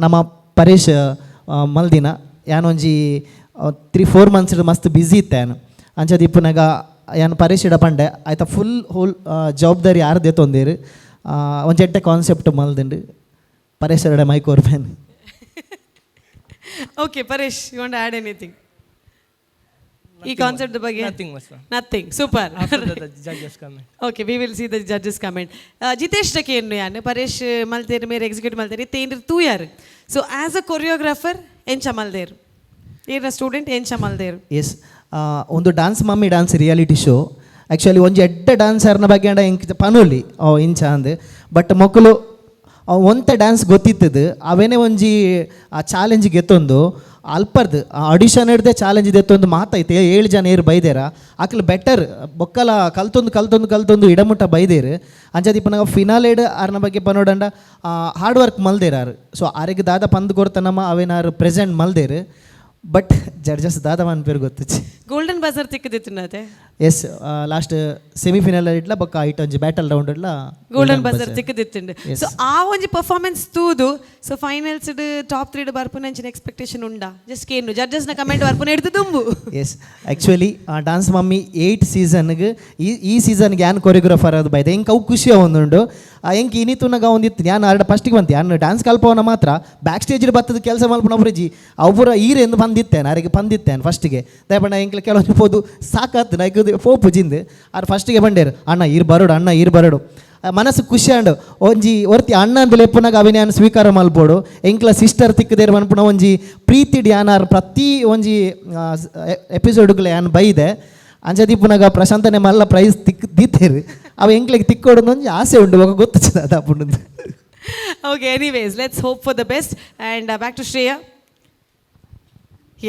ನಮ್ಮ ಪರೇಶ್ ಮಲ್ದಿನ ಯಾನೊಂಜಿ 3-4 ಮಂತ್ಸ್ ಮಸ್ತ್ ಬ್ಯುಸಿ ಇತ್ತೆ ನಾನು ಅಂಚದಿಪ್ಪನಾಗ ಯಾನು ಪರೇಶ್ ಇಡ ಪಂಡೆ ಆಯ್ತಾ ಫುಲ್ ಹೋಲ್ ಜವಾಬ್ದಾರಿ ಯಾರದೇ ತೊಂದೇರು ಒಂಜಿ ಎಡ್ಡೆ ಕಾನ್ಸೆಪ್ಟ್ ಮಲ್ದಿಂಡು ಪರೇಶ್ ಎರಡೆ ಮೈಕ್ ಓರ್ಪೇನ್. Okay Paresh, you want to add anything ಈ ಕಾನ್ಸೆಪ್ಟ್ ಬಗ್ಗೆ? Nothing. Super. Okay, we will see the judges comment. Jitesh ಜಕ್ಕೆ ಏನು ಯಾನು ಪರೇಶ್ ಮಲ್ತೇರು ಮೇರೆ ಎಕ್ಸಿಕ್ಯೂಟಿವ್ ಮಲ್ತೇರು ಇತ್ತೇನ್ರಿ ತೂ ಯಾರು. ಸೊ ಆ್ಯಸ್ ಅ ಕೊರಿಯೋಗ್ರಾಫರ್ ಎಂಚ ಮಲ್ದೇರು ಏನ ಸ್ಟೂಡೆಂಟ್ ಎಂಚ ಮಲ್ದೇರು? ಎಸ್, ಒಂದು dance mummy dance reality show actually ಒಂಜಿ ಎಡ್ಡೆ ಡ್ಯಾನ್ಸರ್ನ ಬಗ್ಗೆ ಇಂಕ್ ಪನೋಲಿ ಇಂಚ ಅಂದು ಬಟ್ ಮಕ್ಕಳು ಒಂತೆ ಡ್ಯಾನ್ಸ್ ಗೊತ್ತಿತ್ತದು ಅವೇನೇ ಒಂಜಿ ಆ ಚಾಲೆಂಜ್ ಗೆತ್ತೊಂದು ಅಲ್ಪರ್ದು ಆಡಿಷನ್ ಹಿಡ್ದೆ ಚಾಲೆಂಜ್ ಇದೆತ್ತೊಂದು ಮಾತೈತೆ 7 ಜನ ಏರು ಬೈದೇರ ಆಕಲು ಬೆಟರ್ ಬೊಕ್ಕಲ ಕಲ್ತೊಂದು ಇಡಮುಟ್ಟ ಬೈದೇರು ಅಂಚದಿಪ್ಪನಾಗ ಫಿನಾಲೇಡ್ ಆರ್ನ ಬಗ್ಗೆ ಪನೋಡಂಡ ಹಾರ್ಡ್ ವರ್ಕ್ ಮಲ್ದೇರಾರು. ಸೊ ಆರಿಗೆ ದಾದ ಪಂದ್ ಕೊಡ್ತಾನಮ್ಮ ಅವೇನಾರು ಪ್ರೆಸೆಂಟ್ ಮಲ್ದೇರು ಬಟ್ ಜಡ್ಜಸ್ ದಾದ ಮನ್ ಪೇರು ಗೊತ್ತಿಚ್ಚಿ ಗೋಲ್ಡನ್ ಬಜಾರ್ ತಿಕ್ಕದಿತ್ತು ನಾತೆ ಎಸ್ ಲಾಸ್ಟ್ ಸೆಮಿಫೈನಲ್ ಇಟ್ಲ ಬೊಕ್ಕ ಐಟ್ ಒಂಜಿ ಬ್ಯಾಟಲ್ ರೌಂಡ್ ಇಟ್ಲ ಗೋಲ್ಡನ್ ಬಜರ್ ತಿಕ್ಕದಿತ್ತುಂಡು. ಸೊ ಆ ಒಂಜಿ ಪರ್ಫಾರ್ಮೆನ್ಸ್ ತೂದು ಸೊ ಫೈನಲ್ಸ್ ಟಾಪ್ 3 ಬರ್ಪುನ ಅಂಚಿನ ಎಕ್ಸ್ಪೆಕ್ಟೇಷನ್ ಉಂಡಾ? ಜಸ್ಟ್ ಕೇನು ಜಡ್ಜಸ್ನ ಕಮೆಂಟ್ ಬರ್ಪುನ ಹಿಡಿದು ದುಂಬು. ಎಸ್ ಆ್ಯಕ್ಚುಲಿ ಡಾನ್ಸ್ ಮಮ್ಮಿ 8 ಸೀಸನ್ಗೆ ಈ ಸೀಸನ್ಗೆ ಯಾನ್ ಕೊರಿಯೋಗ್ರಾಫರ್ ಅದು ಬೈದೆ ಹೆಂಗೆ ಅವು ಖುಷಿ ಒಂದುಂಡು ಹೆಂಗೆ ಇನಿತುನಾಗ ಒಂದಿತ್ತು ನಾನು ಆರ್ಡ ಫಸ್ಟಿಗೆ ಬಂತು ಯಾನು ಡ್ಯಾನ್ಸ್ ಕಲ್ಪವನ ಮಾತ್ರ ಬ್ಯಾಕ್ ಸ್ಟೇಜ್ ಬತ್ತದ ಕೆಲಸ ಮಲ್ಪನೊಬ್ರಜಿ ಅವರ ಈರೆಂದು ಬಂದಿತ್ತೇನೆ ಅರಿಗೆ ಬಂದಿತ್ತೇನೆ ಫಸ್ಟಿಗೆ ದಯಪಣ್ಣ ಹೆಂಗೆ ಕೆಲವೊಂದು ಹೋದು ಸಾಕತ್ತು ನೈಕು ಫೋಪು ಜಿಂದು ಅವ್ರು ಫಸ್ಟಿಗೆ ಬಂಡೇರು ಅಣ್ಣ ಈರು ಬರಡು ಮನಸ್ಸು ಖುಷಿ ಅಂಡು ಒಂಜಿ ಒರ್ತಿ ಅಣ್ಣ ಅಂತ ಲೆಪ್ಪನಾಗ ಅಭಿನಯನ ಸ್ವೀಕಾರ ಮಲ್ಪೋಡು ಎಂಕ್ಲ ಸಿಸ್ಟರ್ ತಿಕ್ಕದೇರು ಮನ್ಪುಣ ಒಂಜಿ ಪ್ರೀತಿಡಿ ಯಾನಾರು ಪ್ರತಿ ಒಂಜಿ ಎಪಿಸೋಡ್ಗಳು ಯಾನು ಬೈದೆ ಅಂಜದೀಪುನಾಗ ಪ್ರಶಾಂತನೆ ಮಲ್ಲ ಪ್ರೈಸ್ ದಿತ್ತೇರು ಅವ ಎಂಕ್ಲಿಗೆ ತಿಕ್ಕೋಡು ಒಂಜಿ ಆಸೆ ಉಂಡು ಅವಾಗ ಗೊತ್ತಿದೆ ಅದು ಅಪ್ಪುಂಡು. Okay, anyways let's hope for the best and back to Shreya.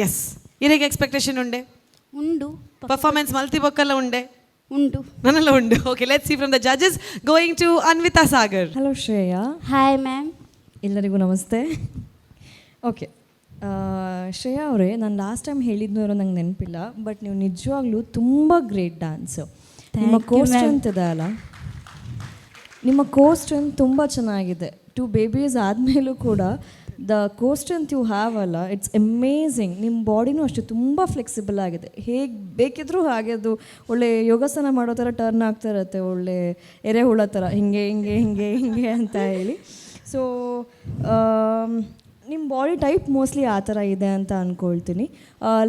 Yes, ಇರಿಗೆ ಎಕ್ಸ್ಪೆಕ್ಟೇಷನ್ ಉಂಡೆ? ಉಂಡು. ಪರ್ಫಾರ್ಮೆನ್ಸ್ ಮಲ್ತಿ ಬೊಕ್ಕಲ್ಲ ಉಂಡೆ? ಉಂಟು, ನನ್ನೆಲ್ಲ ಉಂಟು. Okay, let's see from the judges. Going to Anvita Sagar. Hello Shreya. Hi ma'am. ಎಲ್ಲರಿಗೂ ನಮಸ್ತೆ. ಓಕೆ, ಶ್ರೇಯಾ ಅವರೇ, ನಾನು ಲಾಸ್ಟ್ ಟೈಮ್ ಹೇಳಿದ್ನೋ ನಂಗೆ ನೆನಪಿಲ್ಲ, ಬಟ್ ನೀವು ನಿಜವಾಗ್ಲೂ ತುಂಬ ಗ್ರೇಟ್ ಡ್ಯಾನ್ಸು. ನಿಮ್ಮ ಕೋ ಸ್ಟ್ರೆಂತ್ ಇದೆ ಅಲ್ಲ, ನಿಮ್ಮ ಕೋ ಸ್ಟ್ರೆಂತ್ ತುಂಬ ಚೆನ್ನಾಗಿದೆ. 2 ಬೇಬೀಸ್ ಆದಮೇಲೂ ಕೂಡ the core strength you have ಅಲ್ಲ, ಇಟ್ಸ್ ಅಮೇಝಿಂಗ್. ನಿಮ್ಮ ಬಾಡಿನೂ ಅಷ್ಟೇ ತುಂಬ ಫ್ಲೆಕ್ಸಿಬಲ್ ಆಗಿದೆ. ಹೇಗೆ ಬೇಕಿದ್ರೂ ಹಾಗೆ ಅದು ಒಳ್ಳೆ ಯೋಗಾಸನ ಮಾಡೋ ಥರ ಟರ್ನ್ ಆಗ್ತಾ ಇರುತ್ತೆ, ಒಳ್ಳೆ ಎರೆಹುಳ ಥರ ಹಿಂಗೆ ಹಿಂಗೆ ಹಿಂಗೆ ಹಿಂಗೆ ಅಂತ ಹೇಳಿ. ಸೊ ನಿಮ್ಮ ಬಾಡಿ ಟೈಪ್ ಮೋಸ್ಟ್ಲಿ ಆ ಥರ ಇದೆ ಅಂತ ಅಂದ್ಕೊಳ್ತೀನಿ.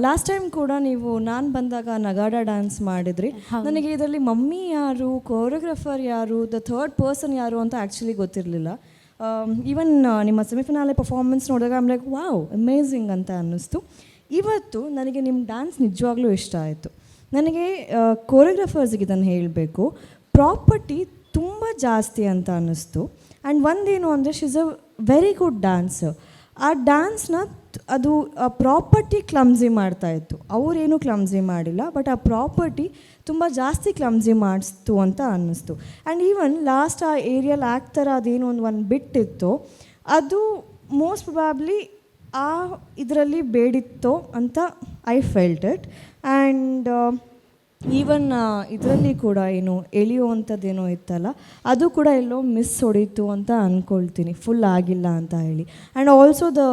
ಲಾಸ್ಟ್ ಟೈಮ್ ಕೂಡ ನೀವು ನಾನು ಬಂದಾಗ ನಗಾಡ ಡ್ಯಾನ್ಸ್ ಮಾಡಿದ್ರಿ. ನನಗೆ ಇದರಲ್ಲಿ ಮಮ್ಮಿ ಯಾರು, ಕೊರಿಯೋಗ್ರಾಫರ್ ಯಾರು, ದ ಥರ್ಡ್ ಪರ್ಸನ್ ಯಾರು ಅಂತ ಆ್ಯಕ್ಚುಲಿ ಗೊತ್ತಿರಲಿಲ್ಲ. ಈವನ್ ನಿಮ್ಮ ಸೆಮಿಫಿನಾಲೆ ಪರ್ಫಾರ್ಮೆನ್ಸ್ ನೋಡಿದಾಗ ಐಮ್ ಲೈಕ್ ವಾವ್, ಅಮೇಝಿಂಗ್ ಅಂತ ಅನ್ನಿಸ್ತು. ಇವತ್ತು ನನಗೆ ನಿಮ್ಮ ಡ್ಯಾನ್ಸ್ ನಿಜವಾಗ್ಲೂ ಇಷ್ಟ ಆಯಿತು. ನನಗೆ ಕೊರಿಯೋಗ್ರಾಫರ್ಸ್ಗೆ ಇದನ್ನು ಹೇಳಬೇಕು, ಪ್ರಾಪರ್ಟಿ ತುಂಬ ಜಾಸ್ತಿ ಅಂತ ಅನ್ನಿಸ್ತು. ಆ್ಯಂಡ್ ಒಂದೇನು ಅಂದರೆ she is a very good dancer. ಆ ಡ್ಯಾನ್ಸ್ನ ಅದು ಪ್ರಾಪರ್ಟಿ ಕ್ಲಮ್ಸಿ ಮಾಡ್ತಾಯಿತ್ತು, ಅವರೇನು ಕ್ಲಮ್ಸಿ ಮಾಡಿಲ್ಲ, ಬಟ್ ಆ ಪ್ರಾಪರ್ಟಿ ತುಂಬ ಜಾಸ್ತಿ ಕ್ಲಮ್ಸಿ ಮಾಡಿಸ್ತು ಅಂತ ಅನ್ನಿಸ್ತು. ಆ್ಯಂಡ್ ಈವನ್ ಲಾಸ್ಟ್ ಆ ಏರಿಯಲ್ ಆ್ಯಕ್ಟ್ ಥರ ಅದೇನೋ ಒಂದು ಬಿಟ್ಟಿತ್ತು, ಅದು ಮೋಸ್ಟ್ ಪ್ರೊಬ್ಯಾಬ್ಲಿ ಆ ಇದರಲ್ಲಿ ಬೇಡಿತ್ತೋ ಅಂತ I felt it. And even ಇದರಲ್ಲಿ ಕೂಡ ಏನು ಎಳೆಯುವಂಥದ್ದೇನೋ ಇತ್ತಲ್ಲ, ಅದು ಕೂಡ ಎಲ್ಲೋ ಮಿಸ್ ಹೊಡೀತು ಅಂತ ಅಂದ್ಕೊಳ್ತೀನಿ, ಫುಲ್ ಆಗಿಲ್ಲ ಅಂತ ಹೇಳಿ. And also the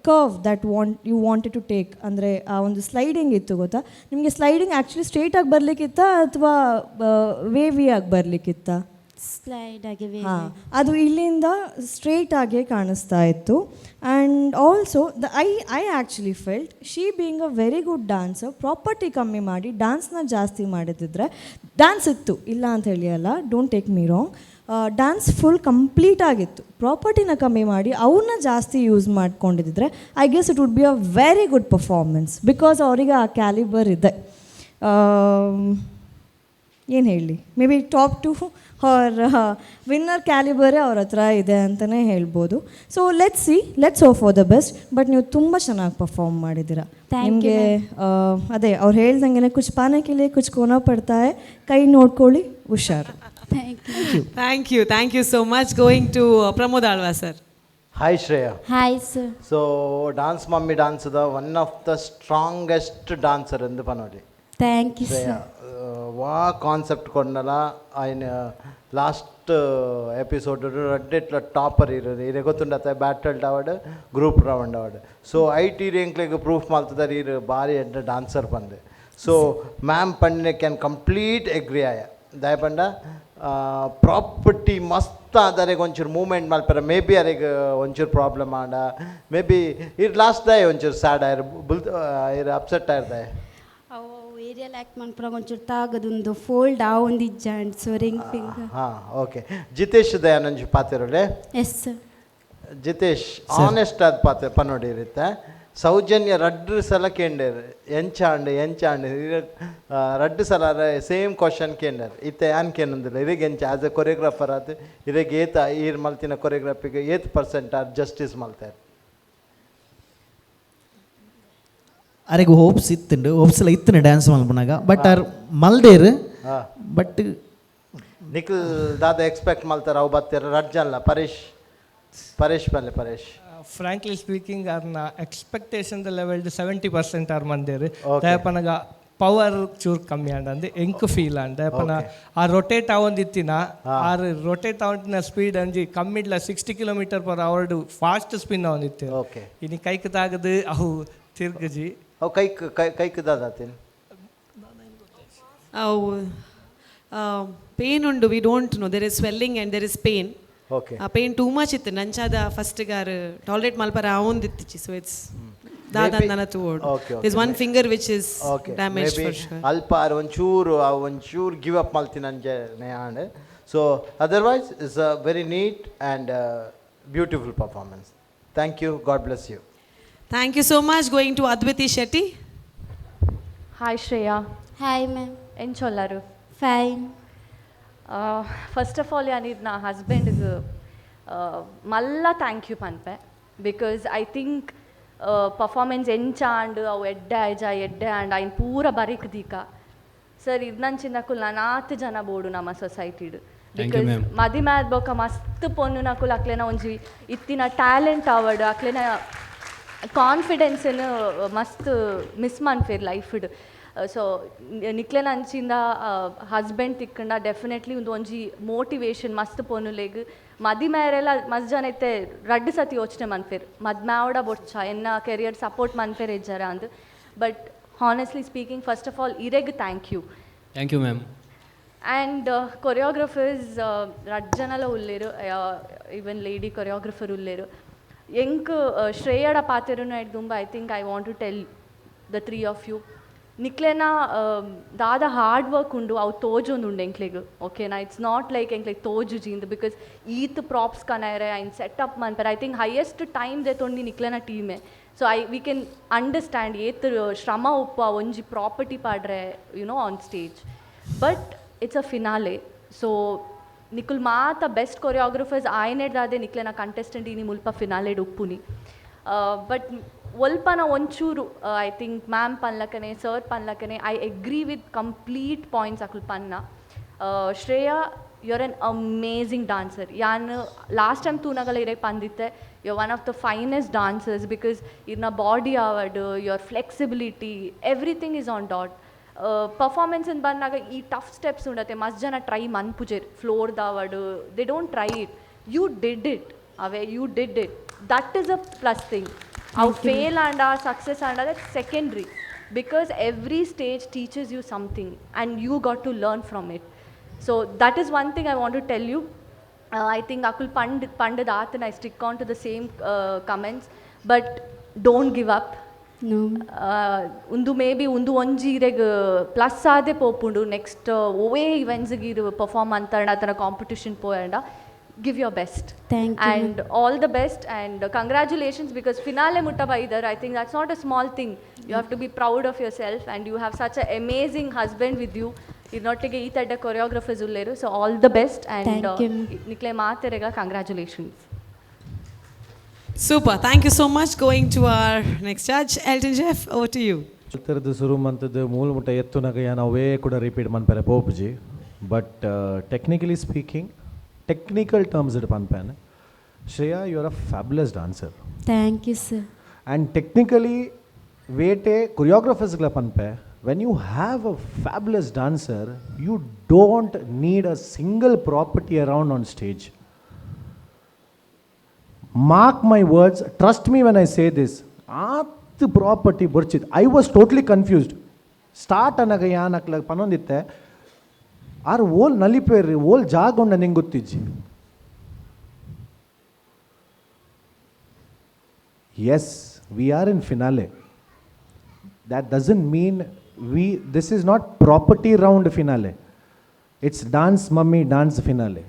curve that you wanted to take, ಅಂದರೆ ಆ ಒಂದು ಸ್ಲೈಡಿಂಗ್ ಇತ್ತು ಗೊತ್ತಾ ನಿಮಗೆ? ಸ್ಲೈಡಿಂಗ್ ಆ್ಯಕ್ಚುಲಿ ಸ್ಟ್ರೇಟಾಗಿ ಬರಲಿಕ್ಕಿತ್ತ ಅಥವಾ ವೇವಿಯಾಗಿ ಬರಲಿಕ್ಕಿತ್ತ? ಸ್ಲೈಡ್ ಆಗಿ. ಹಾಂ, ಅದು ಇಲ್ಲಿಂದ ಸ್ಟ್ರೇಟ್ ಆಗೇ ಕಾಣಿಸ್ತಾ ಇತ್ತು. And also I actually felt she being a very good dancer, property ಕಮ್ಮಿ ಮಾಡಿ ಡ್ಯಾನ್ಸ್ನ ಜಾಸ್ತಿ ಮಾಡಿದಿದ್ರೆ ಡ್ಯಾನ್ಸ್ ಇತ್ತು, ಇಲ್ಲ ಅಂತ ಹೇಳಿ ಅಲ್ಲ, don't take me wrong, dance full complete ಆಗಿತ್ತು. ಪ್ರಾಪರ್ಟಿನ ಕಮ್ಮಿ ಮಾಡಿ ಅವ್ರನ್ನ ಜಾಸ್ತಿ ಯೂಸ್ ಮಾಡ್ಕೊಂಡಿದ್ದರೆ I guess it would be a very good performance, because ಅವರಿಗೆ ಆ ಕ್ಯಾಲಿಬರ್ ಇದೆ. ಏನು ಹೇಳಿ, maybe top 2 or winner ಕ್ಯಾಲಿಬರೇ ಅವ್ರ ಹತ್ರ ಇದೆ ಅಂತಲೇ ಹೇಳ್ಬೋದು. So let's hope for the best. But ನೀವು ತುಂಬ ಚೆನ್ನಾಗಿ ಪರ್ಫಾರ್ಮ್ ಮಾಡಿದ್ದೀರಾ. ನಿಮಗೆ ಅದೇ ಅವ್ರು ಹೇಳ್ದಂಗೆ ಕುಚ್ ಪಾನೆ ಕೆ ಲಿಯೆ ಕುಚ್ ಕೋನಾ ಪಡ್ತಾ ಹೈ, ಕೈ ನೋಡ್ಕೊಳ್ಳಿ, ಹುಷಾರು. Thank you so much. Going to Pramod Alva sir. Hi Shreya. Hi sir. So dance mummy ಡ್ಯಾನ್ಸ್ದ one of the strongest dancer ಎಂದು ಪನೋಲಿ. ಥ್ಯಾಂಕ್ ಯು ಶ್ರೇಯಾ ವಾ ಕಾನ್ಸೆಪ್ಟ್ ಕೊಂಡಲ್ಲ ఆయన ಲಾಸ್ಟ್ ಎಪಿಸೋಡ್ ರಡ್ಡೆಟ್ಲ ಟಾಪರ್ ಇರೋದು ಇರೇ ಗೊತ್ತುಂಡತ್ತ battle award group round award. So ಐಟಿ ರೇಂಕ್ಲಿಗೆ ಪ್ರೂಫ್ ಮಾಡ್ತಿದ್ದಾರೆ ಇರು ಭಾರಿ ಎಡ್ಡ ಡಾನ್ಸರ್ ಬಂದೆ. ಸೊ ಮ್ಯಾಮ್ ಪಂಡಿನ ಕ್ಯಾನ್ ಕಂಪ್ಲೀಟ್ ಎಗ್ರಿ ಆಯ ದಯಪಂಡ ಪ್ರಾಪರ್ಟಿ ಮಸ್ತ್ ಅದರಿಗೆ ಒಂಚೂರು ಮೂಮೆಂಟ್ ಮಲ್ಪರ ಮೇ ಬಿ ಅರಿಗೆ ಒಂಚೂರು ಪ್ರಾಬ್ಲಮ್ ಆಡ ಮೇ ಬಿ ಇರ್ ಲಾಸ್ಟ್ ದಾಯ್ ಒಂಚೂರು ಸ್ಯಾಡ್ ಆಯ್ರು ಇರು ಅಪ್ಸೆಟ್ ಆಯ್ರದಾಯ್ ಏರಿಯಲ್ ಆ್ಯಕ್ಟ್ ಮಾಡ್ಪುರ ಒಂಚೂರು ತಾಗದೊಂದು ಫೋಲ್ಡ್ ಆ ಒಂದು ಇಜ್ಜಾಂಡ್ ಸೊ ರಿಂಗ್ ಫಿಂಗರ್. ಹಾಂ ಓಕೆ. ಜಿತೇಶ್ ದಯಾನಂಜ್ ಪಾತಿರೋಳೆ. Yes sir. ಜಿತೇಶ್ ಆನೆಸ್ಟ್ ಆದ ಪಾತ್ರ ಪನ್ನೋಡಿ ಇರುತ್ತೆ. ಸೌಜನ್ಯ ರಡ್ಡು ಸಲ ಕೇಂಡರು ಎಂಚಾಂಡು ರಡ್ಡು ಸಲ ಸೇಮ್ ಕ್ವಶನ್ ಕೇಂಡರು ಇತ್ತೆ ಯಾನ್ ಕೇನೊಂದಿಲ್ಲ ಇರಿಗೆ ಎಂಚ ಆ್ಯಸ್ ಎ ಕೊರಿಯೋಗ್ರಾಫರ್ ಆದ ಇರಿಗೆ ಏತ ಈರ್ ಮಲ್ತಿನ ಕೊರಿಯೋಗ್ರಾಫಿಗೆ 8% ಆರ್ ಜಸ್ಟಿಸ್ ಮಲ್ತಾರೆ. ಅರೆಗೆ ಹೋಪ್ಸ್ ಇತ್ತುಂಡು, ಹೋಪ್ಸ್ ಎಲ್ಲ ಇತ್ತು ಡ್ಯಾನ್ಸ್ ಮಲ್ಪನಾಗ, ಬಟ್ ಅವ್ರು ಮಲ್ದೇರು. ಬಟ್ ನಿಖಿಲ್ ದಾದ ಎಕ್ಸ್ಪೆಕ್ಟ್ ಮಾಡ್ತಾರೆ ಅವು ಬರ್ತಾರೆ ರಡ್ಜಲ್ಲ. ಪರೇಶ್ ಪಲ್ಲೆ ಪರೇಶ್ ಫ್ರಾಂಕ್ಲಿ ಸ್ಪೀಕಿಂಗ್ ಅವ್ರನ್ನ ಎಕ್ಸ್ಪೆಕ್ಟೇಷನ್ ಲೆವೆಲ್ 70% ಅವ್ರು ಮಂದೇರು ದಯಪನಗ ಪವರ್ ಚೂರು ಕಮ್ಮಿ ಅಂಡ್ ಎಂಕ್ ಫೀಲ್ ಅಂಡ್ ಪನ ಆ ರೊಟೇಟ್ ಆವೊಂದಿತ್ತಿನ ಆ ರೊಟೇಟ್ ಆವಂಟಿನ ಸ್ಪೀಡ್ ಅಂಜಿ ಕಮ್ಮಿಡ್ಲ 60 km/h ಫಾಸ್ಟ್ ಸ್ಪಿನ್ ಆವೊಂದಿತ್ತೆ ಇನಿ ಕೈಕ್ ತಾಗದು ಅವು ತಿರ್ಗಜಿ ಅವು ಕೈಕ್ ದಾದಾತೇನು ಪೇನ್ ಉಂಡು we don't know there is swelling and there is pain okay ಆ ಪೇನ್ ಟೂ ಮಚ್ ಇತ್ತು ನಂಚಾದ ಫಸ್ಟ್ ಗಾರ್ ಟಾಲ್ರೇಟ್ ಮಲ್ಪರ ಆವೊಂದಿತ್ತಿಚ್ಚಿ ಸೊ ಇಟ್ಸ್ ದಾದ ನನ್ನ ತೋಡ್ this one finger which is damage for sure ಅಲ್ಪ ಒಂಚೂರು ಗಿವ್ ಅಪ್ ಮಲ್ತಿ ನನಗೆ and so otherwise is a very neat and beautiful performance thank you God bless you thank you so much going to Adviti Shetty hi Shreya hi ma'am ಎಂಚೊಲ್ಲರು fine first of all ಯಾನಿದ್ ನಾ ಹಸ್ಬೆಂಡ್ಗೆ ಮಲ್ಲ thank you ಪನ್ಪೆ because I think performance ಎಂಚಾಂಡ್ ಅವು ಎಡ್ಡೆ and ఆయన ಪೂರ ಬರೀಕ್ ದೀಕ ಸರ್ ಇದು ನಂಚಿನಕುಲ್ ನಾನಾತ್ ಜನ ಬೋಡು ನಮ್ಮ ಸೊಸೈಟಿಡ್ ಬಿಕಾಸ್ ಮದಿ ಮ್ಯಾದ್ ಬೊಕ ಮಸ್ತ್ ಪೊನ್ನು ನಕುಲ್ ಅಕ್ಲೆನ ಒಂಜಿ ಇತ್ತಿನ ಟ್ಯಾಲೆಂಟ್ ಆವಡ್ ಅಕ್ಲೆನ ಕಾನ್ಫಿಡೆನ್ಸನ್ನು ಮಸ್ತ್ ಮಿಸ್ ಮನ್ಫೇರ್ ಲೈಫ್ಡ್ ಸೊ ನಿಕ್ಲೆನ ಅಂಚಿಂದ ಹಸ್ಬೆಂಡ್ ತಿಕ್ಕಂಡ ಡೆಫಿನೆಟ್ಲಿ ಒಂಜಿ ಮೋಟಿವೇಶನ್ ಮಸ್ತ್ ಪೊನ್ನುಲೆಗ್ ಮದಿ ಮೇರೆಲ್ಲ ಮಸ್ತ್ ಜನ ಐತೆ ರಡ್ಡು ಸತಿ ಯೋಚನೆ ಮನ್ಪೇರು ಮದ್ ಮ್ಯಾವಡ ಬೊಚ್ಚ ಎನ್ನ ಕೆರಿಯರ್ ಸಪೋರ್ಟ್ ಮನ್ಪೇರು ಇಜ್ಜಾರ ಅಂದ್ but honestly speaking first of all ಇರೆಗ್ thank you ma'am and choreographers ರಡ್ ಜನಲ ಉಲ್ಲೇರು ಈವನ್ ಲೇಡಿ ಕೊರಿಯೋಗ್ರಫರ್ ಉಲ್ಲೇರು ಎಂಕ್ ಶ್ರೇಯಡ ಪಾತೆರುನು ಐಟ್ ತುಂಬ I think I want to tell the 3 of you ನಿಕ್ಲೆನ ದಾದ ಹಾರ್ಡ್ ವರ್ಕ್ ಉಂಡು ಅವು ತೋಜೊಂದು ಉಂಡು ಎಂಕ್ಲೆಗ್ ಓಕೆನಾ ಇಟ್ಸ್ ನಾಟ್ ಲೈಕ್ ಎಂಕ್ಲೆಗ್ ತೋಜು ಜೀಂದ್ ಬಿಕಾಸ್ ಈತ್ ಪ್ರಾಪ್ಸ್ ಕನಾಯರೆ ಐನ್ ಸೆಟಪ್ ಮನ್ಪರೆ ಐ ಥಿಂಕ್ ಹೈಯೆಸ್ಟ್ ಟೈಮ್ ದೆ ತೊಂಡಿ ನಿಕ್ಲೆನ ಟೀಮೆ ಸೊ ವಿ ಕ್ಯಾನ್ ಅಂಡರ್ಸ್ಟ್ಯಾಂಡ್ ಏತ್ ಶ್ರಮ ಉಪ್ಪ ಒಂಜಿ ಪ್ರಾಪರ್ಟಿ ಪಾಡ್ರೆ you know on stage but it's a finale so ನಿಕುಲ್ ಮಾತ ಬೆಸ್ಟ್ ಕೊರಿಯೋಗ್ರಫರ್ಸ್ ಆಯ್ನೆಡ್ದಾದೆ ನಿಕ್ಲೆನ ಕಂಟೆಸ್ಟೆಂಟ್ ಇನಿ ಮುಲ್ಪ ಫಿನಾಲೆಡ್ ಉಪ್ಪುನಿ ಬಟ್ ಒಲ್ಪನ ಒಂಚೂರು ಐ ಥಿಂಕ್ ಮ್ಯಾಮ್ ಪನ್ಲಕನೆ ಸರ್ ಪನ್ಲಕನೆ I agree with complete points ಅಕುಲ್ ಪನ್ನ Shreya you are an amazing dancer ಯಾನ್ ಲಾಸ್ಟ್ ಟೈಮ್ ತೂನಗಲ ಇರೇ ಪಂದಿತ್ತೆ you one of the finest dancers because ಇರ್ನ ಬಾಡಿ ಆವಡ್ your flexibility everything is on dot performance ಅಂತ ಬಂದಾಗ ಈ ಟಫ್ ಸ್ಟೆಪ್ಸ್ ಉಂಡತ್ತೆ ಮಸ್ತ್ ಜನ ಟ್ರೈ ಮನ್ಪುಜೆರ್ ಫ್ಲೋರ್ ದಾವಡ್ they don't try it you did it ಅವೇ you did it that is a plus thing ಅವು ಫೇಲ್ ಆಂಡ ಸಕ್ಸಸ್ ಆಂಡ that secondary because every stage teaches you something and you got to learn from it so that is one thing I want to tell you I think ಅಕುಲ್ ಪಂಡದ ಆತನ I stick on to the same comments but don't give up ಉಂದು may be ಉಂದು ಒಂಜೀರೆಗ್ plus ಆದೇ ಪೋಪುಂಡು next ಓವೇ ಇವೆಂಟ್ಸ್ಗೆ ಇದು perform ಅಂತಂಡ ಆತನ competition ಪೋಯಂಡ give your best and all the best and congratulations because finale mutta baidar I think that's not a small thing you have to be proud of yourself and you have such an amazing husband with you irnottige ee tadda choreographers ulleru so all the best and nikle maaterega congratulations super thank you so much going to our next judge Elton Jeff over to you ಉತ್ತರದ ಶುರು ಮಂತದ ಮೂಲ ಮುಟ್ಟ ಎತ್ತುನಾಗ ಯಾನ ಅವೇ ಕೂಡ repeat ಮನ್ಪರೆ ಪೋಪುಜಿ but technically speaking technical terms it panpan Shreya you are a fabulous dancer thank you sir and technically wete choreographers gla panpe when you have a fabulous dancer you don't need a single property around on stage mark my words trust me when I say this at property burchit I was totally confused start anaga yanakla panonditte ಆರ್ ಓಲ್ ನಲಿಪೇರ್ರಿ ಓಲ್ ಜಾಗೊಂಡ ನಿಂಗೆ ಗೊತ್ತಿಜ್ಜಿ yes we are in finale that doesn't mean this is not property round finale it's dance mummy dance finale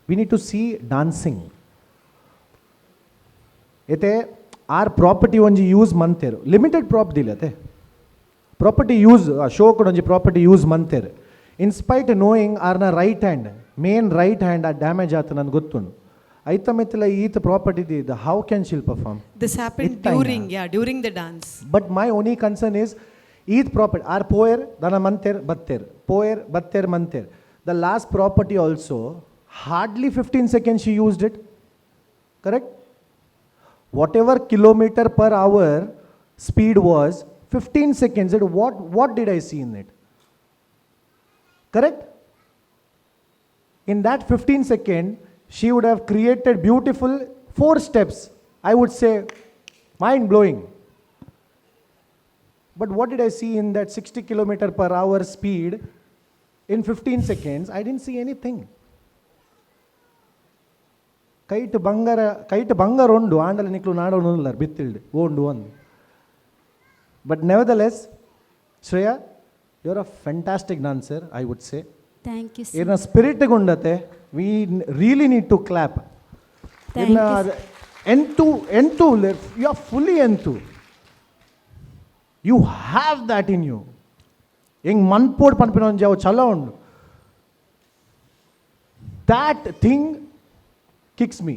we need to see dancing ಏತೆ ಆರ್ property ಒಂಜಿ ಯೂಸ್ ಮಂತೇರು ಲಿಮಿಟೆಡ್ ಪ್ರಾಪರ್ಟಿ ಇಲ್ಲತೆ ಪ್ರಾಪರ್ಟಿ ಯೂಸ್ ಶೋ ಕೂಡ ಒಂಜಿ property use ಮಂತೇರು in spite knowing ಆರ್ನ right hand main right hand ಆ ಡ್ಯಾಮೇಜ್ ಆತ ನನಗೆ ಗೊತ್ತುಂಡು ಐತ ಮೆತ್ತಲ ಈತ ಪ್ರಾಪರ್ಟಿ ಇದು how can she'll perform this happen during the dance but my only concern is ಈತ್ ಪ್ರಾಪರ್ಟಿ ಆರ್ ಪೋಯರ್ ದನ ಮಂತೇರ್ ಬತ್ತೇರ್ ಪೋಯರ್ ಬತ್ತೇರ್ ಮಂತೇರ್ the last property also hardly 15 seconds she used it correct whatever kilometer per hour speed was 15 seconds, what did I see in it? Correct? In that 15 seconds, she would have created beautiful 4 steps. I would say, mind-blowing. But what did I see in that 60 km/h speed in 15 seconds? I didn't see anything. Kite bangar ondu, andala niklu naadu nullar, bittildu, ondu one. But nevertheless, Shreya, you're a fantastic dancer, I would say. Thank you, sir. In a spirit gundate, we really need to clap. Thank you. N2, you are fully N2. You have that in you. Ing manpod panpinon jao chala undu. That thing kicks me.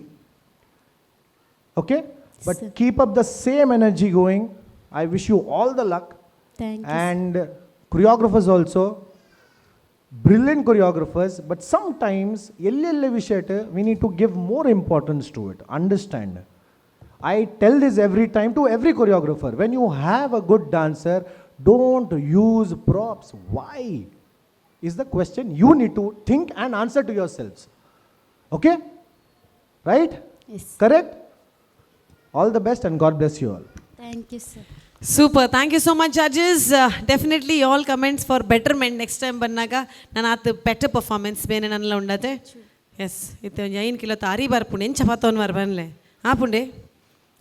Okay? But Sir. Keep up the same energy going. I wish you all the luck. Thank you. And choreographers also, brilliant choreographers, but sometimes we need to give more importance to it. Understand? I tell this every time to every choreographer. When you have a good dancer, don't use props. Why? Is the question you need to think and answer to yourselves. Okay? Right? Yes. Correct? All the best and God bless you all. Thank you, sir. Super. Thank you so much, judges. Definitely all comments for betterment next time bannaga nanatu better performance bene nanla undate. Yes. Itte yain kilo tari bar punen chapaton var banle. Punde.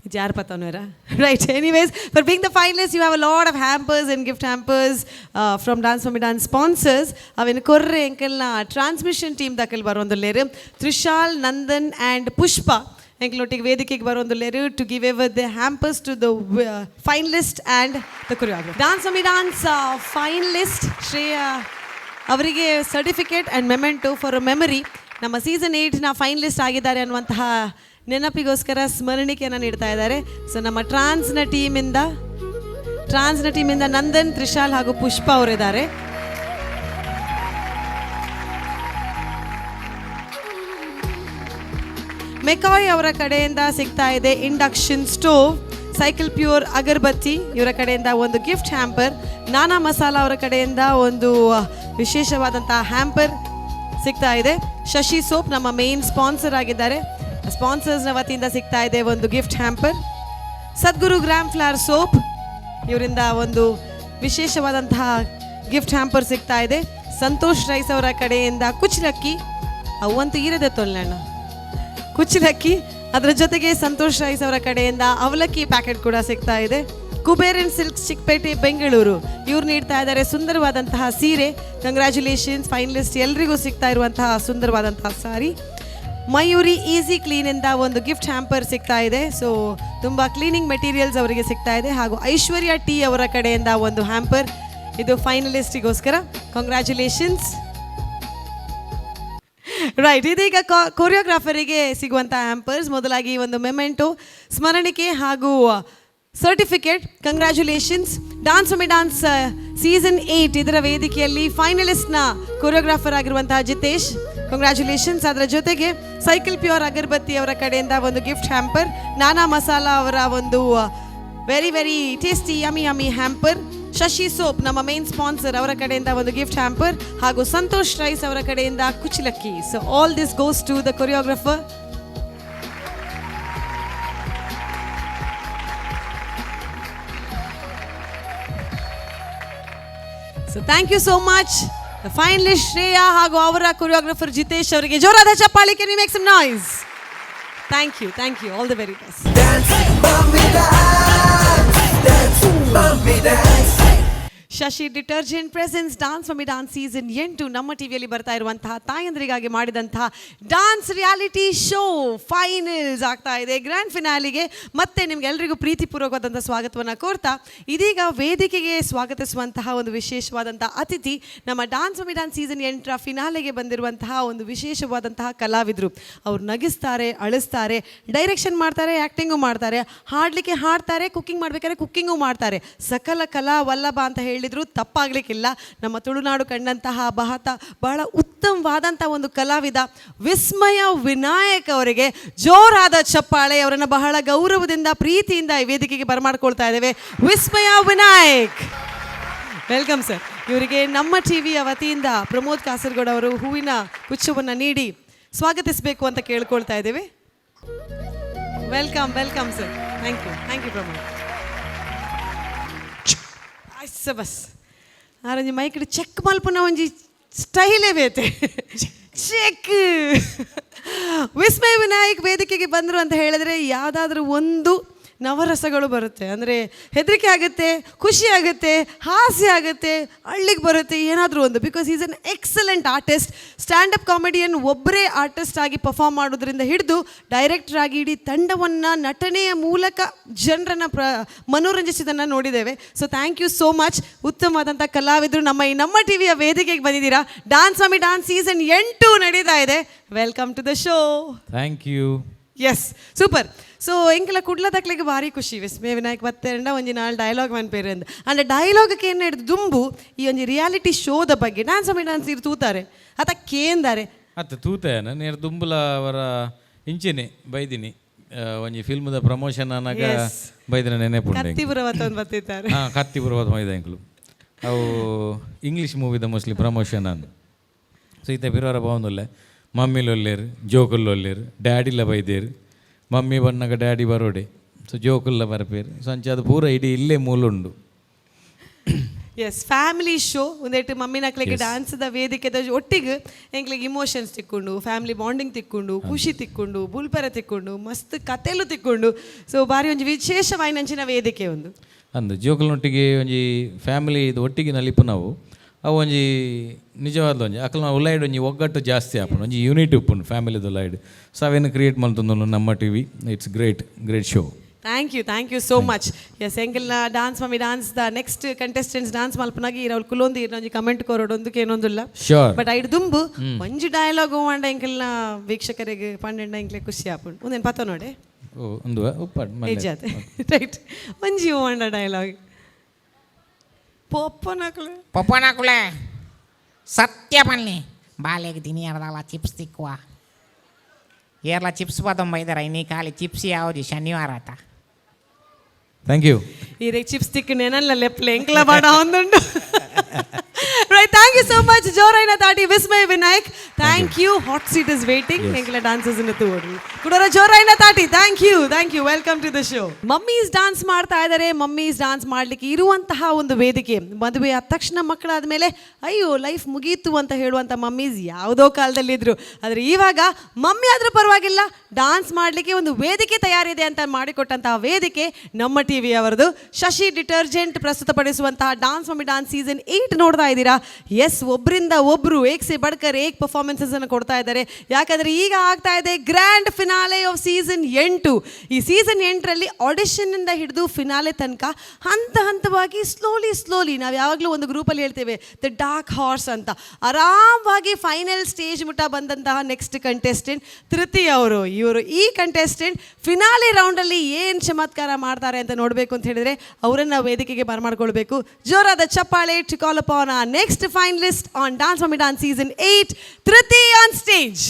Right. Anyways, for being the finalists, you have a lot of hampers and gift hampers from Dance Mummy Dance sponsors. Avin korre enkalna transmission team dakal barondulleru Trishal, Nandan and Pushpa. Enkalottige vedikige barondulleru to give over the hampers to the finalist and the choreographer. Dance Mummy Dance finalist Shreya avarige certificate and memento for a memory. Nama season 8 na finalist ಆಗಿದ್ದಾರೆ ಅನ್ನುವಂತಹ ನೆನಪಿಗೋಸ್ಕರ ಸ್ಮರಣಿಕೆಯನ್ನು ನೀಡ್ತಾ ಇದ್ದಾರೆ. So ನಮ್ಮ ಟ್ರಾನ್ಸ್ನ ಟೀಮಿಂದ ನಂದನ್, ತ್ರಿಶಾಲ್ ಹಾಗೂ ಪುಷ್ಪ ಅವರಿದ್ದಾರೆ. ಮೆಕಾಯ್ ಅವರ ಕಡೆಯಿಂದ ಸಿಗ್ತಾ ಇದೆ induction stove, Cycle pure agarbatti ಇವರ ಕಡೆಯಿಂದ ಒಂದು ಗಿಫ್ಟ್ ಹ್ಯಾಂಪರ್, ನಾನಾ ಮಸಾಲ ಅವರ ಕಡೆಯಿಂದ ಒಂದು ವಿಶೇಷವಾದಂತಹ ಹ್ಯಾಂಪರ್ ಸಿಗ್ತಾ ಇದೆ. ಶಶಿ ಸೋಪ್ ನಮ್ಮ ಮೇನ್ ಸ್ಪಾನ್ಸರ್ ಆಗಿದ್ದಾರೆ, ಸ್ಪಾನ್ಸರ್ಸ್ನ ವತಿಯಿಂದ ಸಿಗ್ತಾ ಇದೆ ಒಂದು gift hamper. Sadguru gram flower soap ಇವರಿಂದ ಒಂದು ವಿಶೇಷವಾದಂತಹ ಗಿಫ್ಟ್ ಹ್ಯಾಂಪರ್ ಸಿಗ್ತಾ ಇದೆ. ಸಂತೋಷ್ ರೈಸ್ ಅವರ ಕಡೆಯಿಂದ ಕುಚ್ಚಲಕ್ಕಿ, ಅವಂತೂ ಇರದೆ ತೊಲ್ಲಣ್ಣ ಕುಚ್ಚಲಕ್ಕಿ, ಅದರ ಜೊತೆಗೆ ಸಂತೋಷ್ ರೈಸ್ ಅವರ ಕಡೆಯಿಂದ ಅವಲಕ್ಕಿ ಪ್ಯಾಕೆಟ್ ಕೂಡ ಸಿಗ್ತಾ ಇದೆ. ಕುಬೇರ್ ಅಂಡ್ ಸಿಲ್ಕ್ ಚಿಕ್ಕಪೇಟೆ ಬೆಂಗಳೂರು ಇವ್ರು ನೀಡ್ತಾ ಇದ್ದಾರೆ ಸುಂದರವಾದಂತಹ ಸೀರೆ. ಕಂಗ್ರ್ಯಾಚುಲೇಷನ್ಸ್ ಫೈನಲಿಸ್ಟ್ ಎಲ್ರಿಗೂ ಸಿಗ್ತಾ ಇರುವಂತಹ ಸುಂದರವಾದಂತಹ ಸಾರಿ. ಮಯೂರಿ ಈಸಿ ಕ್ಲೀನಿಂದ ಒಂದು ಗಿಫ್ಟ್ ಹ್ಯಾಂಪರ್ ಸಿಗ್ತಾ ಇದೆ. ಸೊ ತುಂಬ ಕ್ಲೀನಿಂಗ್ ಮೆಟೀರಿಯಲ್ಸ್ ಅವರಿಗೆ ಸಿಗ್ತಾ ಇದೆ. ಹಾಗೂ ಐಶ್ವರ್ಯ ಟಿ ಅವರ ಕಡೆಯಿಂದ ಒಂದು ಹ್ಯಾಂಪರ್, ಇದು ಫೈನಲಿಸ್ಟಿಗೋಸ್ಕರ. ಕಂಗ್ರ್ಯಾಚುಲೇಷನ್ಸ್. ರೈಟ್, ಇದೀಗ ಕೊರಿಯೋಗ್ರಾಫರಿಗೆ ಸಿಗುವಂಥ ಹ್ಯಾಂಪರ್ಸ್. ಮೊದಲಾಗಿ ಒಂದು ಮೆಮೆಂಟೋ ಸ್ಮರಣಿಕೆ ಹಾಗೂ certificate. Congratulations. Dance mummy dance season 8 ಇದರ ವೇದಿಕೆಯಲ್ಲಿ ಫೈನಲಿಸ್ಟ್ನ ಕೊರಿಯೋಗ್ರಾಫರ್ ಆಗಿರುವಂತಹ ಜಿತೇಶ್, ಕಂಗ್ರ್ಯಾಚುಲೇಷನ್ಸ್. ಅದರ ಜೊತೆಗೆ ಸೈಕಲ್ ಪ್ಯೂರ್ ಅಗರ್ಬತ್ತಿ ಅವರ ಕಡೆಯಿಂದ ಒಂದು ಗಿಫ್ಟ್ ಹ್ಯಾಂಪರ್, ನಾನಾ ಮಸಾಲ ಅವರ ಒಂದು very very tasty yummy hamper, Shashi soap ನಮ್ಮ ಮೇನ್ ಸ್ಪಾನ್ಸರ್ ಅವರ ಕಡೆಯಿಂದ ಒಂದು ಗಿಫ್ಟ್ ಹ್ಯಾಂಪರ್, ಹಾಗೂ ಸಂತೋಷ್ ರೈಸ್ ಅವರ ಕಡೆಯಿಂದ ಕುಚ್ಚಲಕ್ಕಿ. So all this goes to the choreographer. So thank you so much the finalist Shreya ಹಾಗೂ ಅವರ ಕೊರಿಯೋಗ್ರಾಫರ್ ಜಿತೇಶ್ ಅವರಿಗೆ ಜೋರಾದ ಚಪ್ಪಾಳೆ. Can you make some noise? Thank you all the very best. Shashi detergent presents dance mummy dance season 8 ನಮ್ಮ ಟಿವಿಯಲ್ಲಿ ಬರ್ತಾ ಇರುವಂತಹ ತಾಯಂದ್ರಿಗಾಗಿ ಮಾಡಿದಂತಹ ಡಾನ್ಸ್ ರಿಯಾಲಿಟಿ ಶೋ ಫೈನಲ್ಸ್ ಆಗ್ತಾ ಇದೆ. ಗ್ರ್ಯಾಂಡ್ ಫಿನಾಲಿಗೆ ಮತ್ತೆ ನಿಮ್ಗೆಲ್ಲರಿಗೂ ಪ್ರೀತಿಪೂರ್ವಕವಾದಂಥ ಸ್ವಾಗತವನ್ನು ಕೋರ್ತಾ, ಇದೀಗ ವೇದಿಕೆಗೆ ಸ್ವಾಗತಿಸುವಂತಹ ಒಂದು ವಿಶೇಷವಾದಂತಹ ಅತಿಥಿ ನಮ್ಮ ಡಾನ್ಸ್ ಮಮ್ಮಿ ಡಾನ್ಸ್ ಸೀಸನ್ 8ರ ಫಿನಾಲೆಗೆ ಬಂದಿರುವಂತಹ ಒಂದು ವಿಶೇಷವಾದಂತಹ ಕಲಾವಿದರು. ಅವ್ರು ನಗಿಸ್ತಾರೆ, ಅಳಿಸ್ತಾರೆ, ಡೈರೆಕ್ಷನ್ ಮಾಡ್ತಾರೆ, ಆ್ಯಕ್ಟಿಂಗು ಮಾಡ್ತಾರೆ, ಹಾಡಲಿಕ್ಕೆ ಹಾಡ್ತಾರೆ, ಕುಕ್ಕಿಂಗ್ ಮಾಡಬೇಕಾದ್ರೆ ಕುಕ್ಕಿಂಗು ಮಾಡ್ತಾರೆ. ಸಕಲ ಕಲಾ ವಲ್ಲಭ ಅಂತ ಹೇಳಿ ಹೇಳಿದ್ರು ತಪ್ಪಾಗಲಿಕ್ಕಿಲ್ಲ. ನಮ್ಮ ತುಳುನಾಡು ಕಂಡಂತಹ ಬಹಳ ಉತ್ತಮವಾದಂಥ ಒಂದು ಕಲಾವಿದ ವಿಸ್ಮಯ ವಿನಾಯಕ್ ಅವರಿಗೆ ಜೋರಾದ ಚಪ್ಪಾಳೆ. ಅವರನ್ನು ಬಹಳ ಗೌರವದಿಂದ ಪ್ರೀತಿಯಿಂದ ಈ ವೇದಿಕೆಗೆ ಬರಮಾಡ್ಕೊಳ್ತಾ ಇದ್ದೇವೆ. ವಿಸ್ಮಯ ವಿನಾಯಕ್, ವೆಲ್ಕಮ್ ಸರ್. ಇವರಿಗೆ ನಮ್ಮ ಟಿವಿಯ ವತಿಯಿಂದ ಪ್ರಮೋದ್ ಕಾಸರಗೋಡು ಅವರು ಹೂವಿನ ಗುಚ್ಛವನ್ನು ನೀಡಿ ಸ್ವಾಗತಿಸಬೇಕು ಅಂತ ಕೇಳ್ಕೊಳ್ತಾ ಇದ್ದೇವೆ. Welcome welcome sir. Thank you Pramod. ಬಸ್ ಆರೊಂಜಿ ಮೈಕಡೆ ಚೆಕ್ ಮಲ್ಪುನ ಒಂಜಿ ಸ್ಟೈಲೇ ಬೇತೆ ಚೆಕ್. ವಿಸ್ಮಯ ವಿನಾಯಕ್ ವೇದಿಕೆಗೆ ಬಂದರು ಅಂತ ಹೇಳಿದ್ರೆ ಯಾವುದಾದ್ರೂ ಒಂದು ನವರಸಗಳು ಬರುತ್ತೆ. ಅಂದರೆ ಹೆದರಿಕೆ ಆಗುತ್ತೆ, ಖುಷಿ ಆಗುತ್ತೆ, ಹಾಸ್ಯ ಆಗುತ್ತೆ, ಅಳ್ಳಿಗೆ ಬರುತ್ತೆ, ಏನಾದರೂ ಒಂದು. Because is an excellent artist. Stand up comedian ಒಬ್ಬರೇ ಆರ್ಟಿಸ್ಟ್ ಆಗಿ ಪರ್ಫಾರ್ಮ್ ಮಾಡೋದ್ರಿಂದ ಹಿಡಿದು ಡೈರೆಕ್ಟರ್ ಆಗಿ ಇಡೀ ತಂಡವನ್ನು ನಟನೆಯ ಮೂಲಕ ಜನರನ್ನು ಮನೋರಂಜಿಸಿದ್ದನ್ನು ನೋಡಿದ್ದೇವೆ. So thank you so much. ಉತ್ತಮವಾದಂಥ ಕಲಾವಿದರು ನಮ್ಮ ಟಿವಿಯ ವೇದಿಕೆಗೆ ಬಂದಿದ್ದೀರಾ. ಡಾನ್ಸ್ ಸ್ವಾಮಿ ಡಾನ್ಸ್ ಸೀಸನ್ 8 ನಡೀತಾ ಇದೆ. Welcome to the show. Thank you. Yes, super. So ಎಂಕಲ ಕುಡ್ಲದಕ್ಲೆಗೆ ಭಾರಿ ಖುಷಿ. ವಿಸ್ಮಯ ವಿನಾಯಕ್ ಬತ್ತೇಂಡ ಒಂಜಿ ನಾಲ್ ಡೈಲಾಗ್ ಮನ್ಪೇರು ಅಂದ ಅಂದರೆ ಡೈಲಾಗಕ್ಕೆ ಏನು ಹಿಡಿದು ದುಂಬು ಈ ಒಂಜಿ ರಿಯಾಲಿಟಿ ಶೋದ ಬಗ್ಗೆ ಡಾನ್ಸ್ ಸ್ವಾಮಿ ಡಾನ್ಸ್ ಇರು ತೂತಾರೆ ಅತ ಕೇಂದಾರೆ ಅತ್ತ ತೂತಾಯನ ನೇರು ದುಂಬುಲ ಅವರ ಇಂಚಿನಿ ಬೈದಿನಿ ಒಂಜಿ ಫಿಲ್ಮ್ದ ಪ್ರಮೋಷನ್ ಅನ್ನಾಗ ಬೈದಿನ ನೆನೆಪುಂಡು ಕತ್ತಿಪುರವತ್ತ ಒಂದು ಬತ್ತಿದ್ದಾರೆ. ಹಾಂ, ಕತ್ತಿಪುರವತ್ತ ಮೈದ ಎಂಕ್ಲು ಅವು ಇಂಗ್ಲೀಷ್ ಮೂವಿದ ಮೋಸ್ಟ್ಲಿ ಪ್ರಮೋಷನ್ ಅನ್ನು. ಸೊ ಈತ ಪಿರೋರ ಬಾವುಂದುಲ್ಲೆ ಮಮ್ಮಿಲು ಒಲ್ಲೇರು, ಜೋಕುಲ್ಲು ಒಲ್ಲೇರು, ಡ್ಯಾಡಿಲ್ಲ ಬೈದೇರು, ಮಮ್ಮಿ ಬಣ್ಣಗ ಡ್ಯಾಡಿ ಬರೋಡೆ. ಸೊ ಜೋಕುಲ್ಲ ಬರಪೇರು. ಸೊ ಅಂಚೆ ಅದು ಪೂರ ಇಡೀ ಇಲ್ಲೇ ಮೂಲುಂಡು. ಎಸ್, ಫ್ಯಾಮಿಲಿ ಶೋ ಒಂದೇಟು ಮಮ್ಮಿ ನಕ್ಲಿಗೆ ಡ್ಯಾನ್ಸ್ದ ವೇದಿಕೆದ ಒಟ್ಟಿಗೆ ಎಂಕ್ಲಿಗೆ ಇಮೋಷನ್ಸ್ ತಿಕ್ಕೊಂಡು, ಫ್ಯಾಮಿಲಿ ಬಾಂಡಿಂಗ್ ತಿಕ್ಕೊಂಡು, ಖುಷಿ ತಿಕ್ಕೊಂಡು, ಬುಲ್ಪೆರ ತಿಕ್ಕೊಂಡು, ಮಸ್ತ್ ಕತೆಲು ತಿಕ್ಕೊಂಡು. ಸೊ ಬಾರಿ ಒಂಜಿ ವಿಶೇಷವಾಯಿನಂಚಿನ ವೇದಿಕೆ ಒಂದು ಅಂದು ಜೋಕಲ್ನೊಟ್ಟಿಗೆ ಒಂಜಿ ಫ್ಯಾಮಿಲಿ ಇದು ಒಟ್ಟಿಗೆ ನಲಿಪು ನಾವು ಅವು ಒಂಜಿ ನಿಜವಾದ ಒಂಜಿ ಅಕಲ್ ನಾವು ಉಲ್ಲಾಯ್ಡ್ ಒಂಜಿ ಒಗ್ಗಟ್ಟು ಜಾಸ್ತಿ ಆಪುಂಡು, ಒಂಜಿ ಯೂನಿಟಿ ಉಪ್ಪುಂಡು ಫ್ಯಾಮಿಲಿದು ಉಲ್ಲಾಯ್ಡ್. ಸೊ ಅವೇನು ಕ್ರಿಯೇಟ್ ಮಾಡ್ತಂದು Namma TV. It's great show. Thank you so much. Yes, ಎಂಕೆಲ್ಲ ಡಾನ್ಸ್ ಮಮ್ಮಿ ಡಾನ್ಸ್ದ ನೆಕ್ಸ್ಟ್ ಕಂಟೆಸ್ಟೆಂಟ್ಸ್ ಡಾನ್ಸ್ ಮಲ್ಪನಾಗಿ ಇರವ್ರು ಕುಲೊಂದು ಇರೋಂಜಿ ಕಮೆಂಟ್ ಕೊರೋಡೊಂದಕ್ಕೆ ಏನೊಂದಿಲ್ಲ. ಬಟ್ ಐಡ್ ದುಂಬು ಒಂಜಿ ಡೈಲಾಗ್ ಹೋಂಡ ಎಂಕೆಲ್ಲ ವೀಕ್ಷಕರಿಗೆ ಪಂಡೆಂಡ ಎಂಕ್ಲೆ ಖುಷಿ ಆಪುಂಡು. ಒಂದೇನು ಪತ್ತ ನೋಡೆ ರೈಟ್ ಒಂಜಿ ಹೋಂಡ ಡೈಲಾಗ್ ಪೊಪ್ಪನಕುಲೆ ಸತ್ಯ ಪನ್ನಿ ಬಾಲೆಗೆ ತಿನಿ ಅರ್ದಲ್ಲ ಚಿಪ್ಸ್ ತಿಕ್ಕುವ ಏರ್ಲ ಚಿಪ್ಸ್ ಬೈದಾರ ಇನ್ನೀ ಖಾಲಿ ಚಿಪ್ಸ್ ಯಾವುದು ಶನಿವಾರ ಆತ. Thank you. ಈ ಚಿಪ್ಸ್ ತಿಕ್ಕನೇನಲ್ಲ ಲೆಪ್ಲೆ ಎಂಕ್ಲ ಬಾಡ ಒಂದುಂಡು. Right, thank you so much. ಜೋರೈನ ತಾಟಿ Vismaya Vinayak. Thank you. Hot seat is waiting. ಎಂಕ್ಲ ಡಾನ್ಸಸ್ ತೋಡ್ರಿ ಕುಡೋರ ಜೋರೈನ ತಾಟಿ. Thank you. Welcome to the show. Mummies dance ಮಾಡ್ತಾ ಇದ್ದಾರೆ. ಮಮ್ಮೀಸ್ ಡಾನ್ಸ್ ಮಾಡ್ಲಿಕ್ಕೆ ಇರುವಂತಹ ಒಂದು ವೇದಿಕೆ. ಮದುವೆ ಆದ ತಕ್ಷಣ ಮಕ್ಕಳಾದ ಮೇಲೆ ಅಯ್ಯೋ ಲೈಫ್ ಮುಗೀತು ಅಂತ ಹೇಳುವಂಥ ಮಮ್ಮೀಸ್ ಯಾವುದೋ ಕಾಲದಲ್ಲಿದ್ದರು. ಆದರೆ ಇವಾಗ ಮಮ್ಮಿ ಆದರೂ ಪರವಾಗಿಲ್ಲ, ಡಾನ್ಸ್ ಮಾಡಲಿಕ್ಕೆ ಒಂದು ವೇದಿಕೆ ತಯಾರಿದೆ ಅಂತ ಮಾಡಿಕೊಟ್ಟಂತಹ ವೇದಿಕೆ ನಮ್ಮ ಟಿವಿ ಅವರದು. ಶಶಿ ಡಿಟರ್ಜೆಂಟ್ ಪ್ರಸ್ತುತಪಡಿಸುವಂತಹ ಡಾನ್ಸ್ ಮಮ್ಮಿ ಡಾನ್ಸ್ ಸೀಸನ್ 8 ನೋಡ್ತಾ ಇದ್ದೀರಾ. ಎಸ್, ಒಬ್ಬರಿಂದ ಒಬ್ಬರು ಏಕ್ ಸೆ ಬಡ್ಕರ್ ಏಕ್ ಪರ್ಫಾರ್ಮೆನ್ಸಸ್ ಅನ್ನು ಕೊಡ್ತಾ ಇದ್ದಾರೆ. ಯಾಕಂದರೆ ಈಗ ಆಗ್ತಾ ಇದೆ ಗ್ರ್ಯಾಂಡ್ ಫಿನಾಲೆ ಆಫ್ ಸೀಸನ್ 8. ಈ ಸೀಸನ್ 8ರಲ್ಲಿ ಆಡಿಷನ್ನಿಂದ ಹಿಡಿದು ಫಿನಾಲೆ ತನಕ ಹಂತವಾಗಿ ಸ್ಲೋಲಿ ನಾವು ಯಾವಾಗಲೂ ಒಂದು ಗ್ರೂಪಲ್ಲಿ ಹೇಳ್ತೇವೆ ದ ಡಾರ್ಕ್ ಹಾರ್ಸ್ ಅಂತ, ಆರಾಮವಾಗಿ ಫೈನಲ್ ಸ್ಟೇಜ್ ಮುಟ್ಟ ಬಂದಂತಹ ನೆಕ್ಸ್ಟ್ ಕಂಟೆಸ್ಟೆಂಟ್ ತೃತೀಯ ಅವರು. ಇವರು ಈ ಕಂಟೆಸ್ಟೆಂಟ್ ಫಿನಾಲೆ ರೌಂಡಲ್ಲಿ ಏನು ಚಮತ್ಕಾರ ಮಾಡ್ತಾರೆ ಅಂತ ನೋಡಬೇಕು ಅಂತ ಹೇಳಿದರೆ ಅವರನ್ನು ವೇದಿಕೆಗೆ ಬರಮಾಡ್ಕೊಳ್ಬೇಕು. ಜೋರಾದ ಚಪ್ಪಾಳೆ to call upon our next finalist on Dance Mummy Dance Season 8, Triti on stage.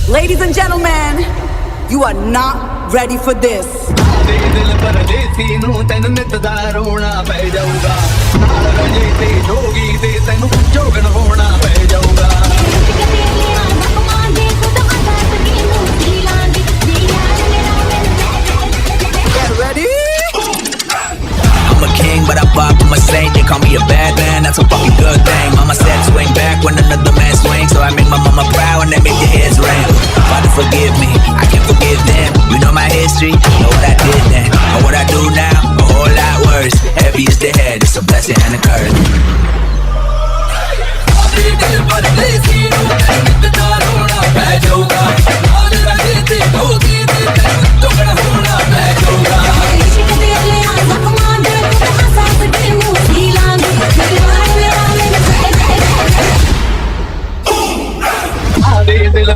Ladies and gentlemen, you are not ready for this. Get ready? I'm a king, but I pop, I'm a saint. They call me a bad man, that's a fucking good thing. Mama said swing back when another man swings, so I make my mama proud and they make their heads ring. Father, forgive me, I can't forgive them. You know my history, know what I did then. But what I do now, a whole lot worse. Heavy is the head, it's a blessing and a curse.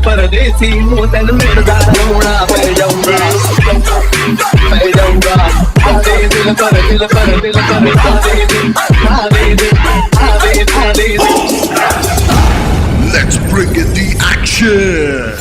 परदेसी हूँ तेन मिलदा रोना पै जाऊंगा दिल पर दिल पर दिल पर Let's bring in the action.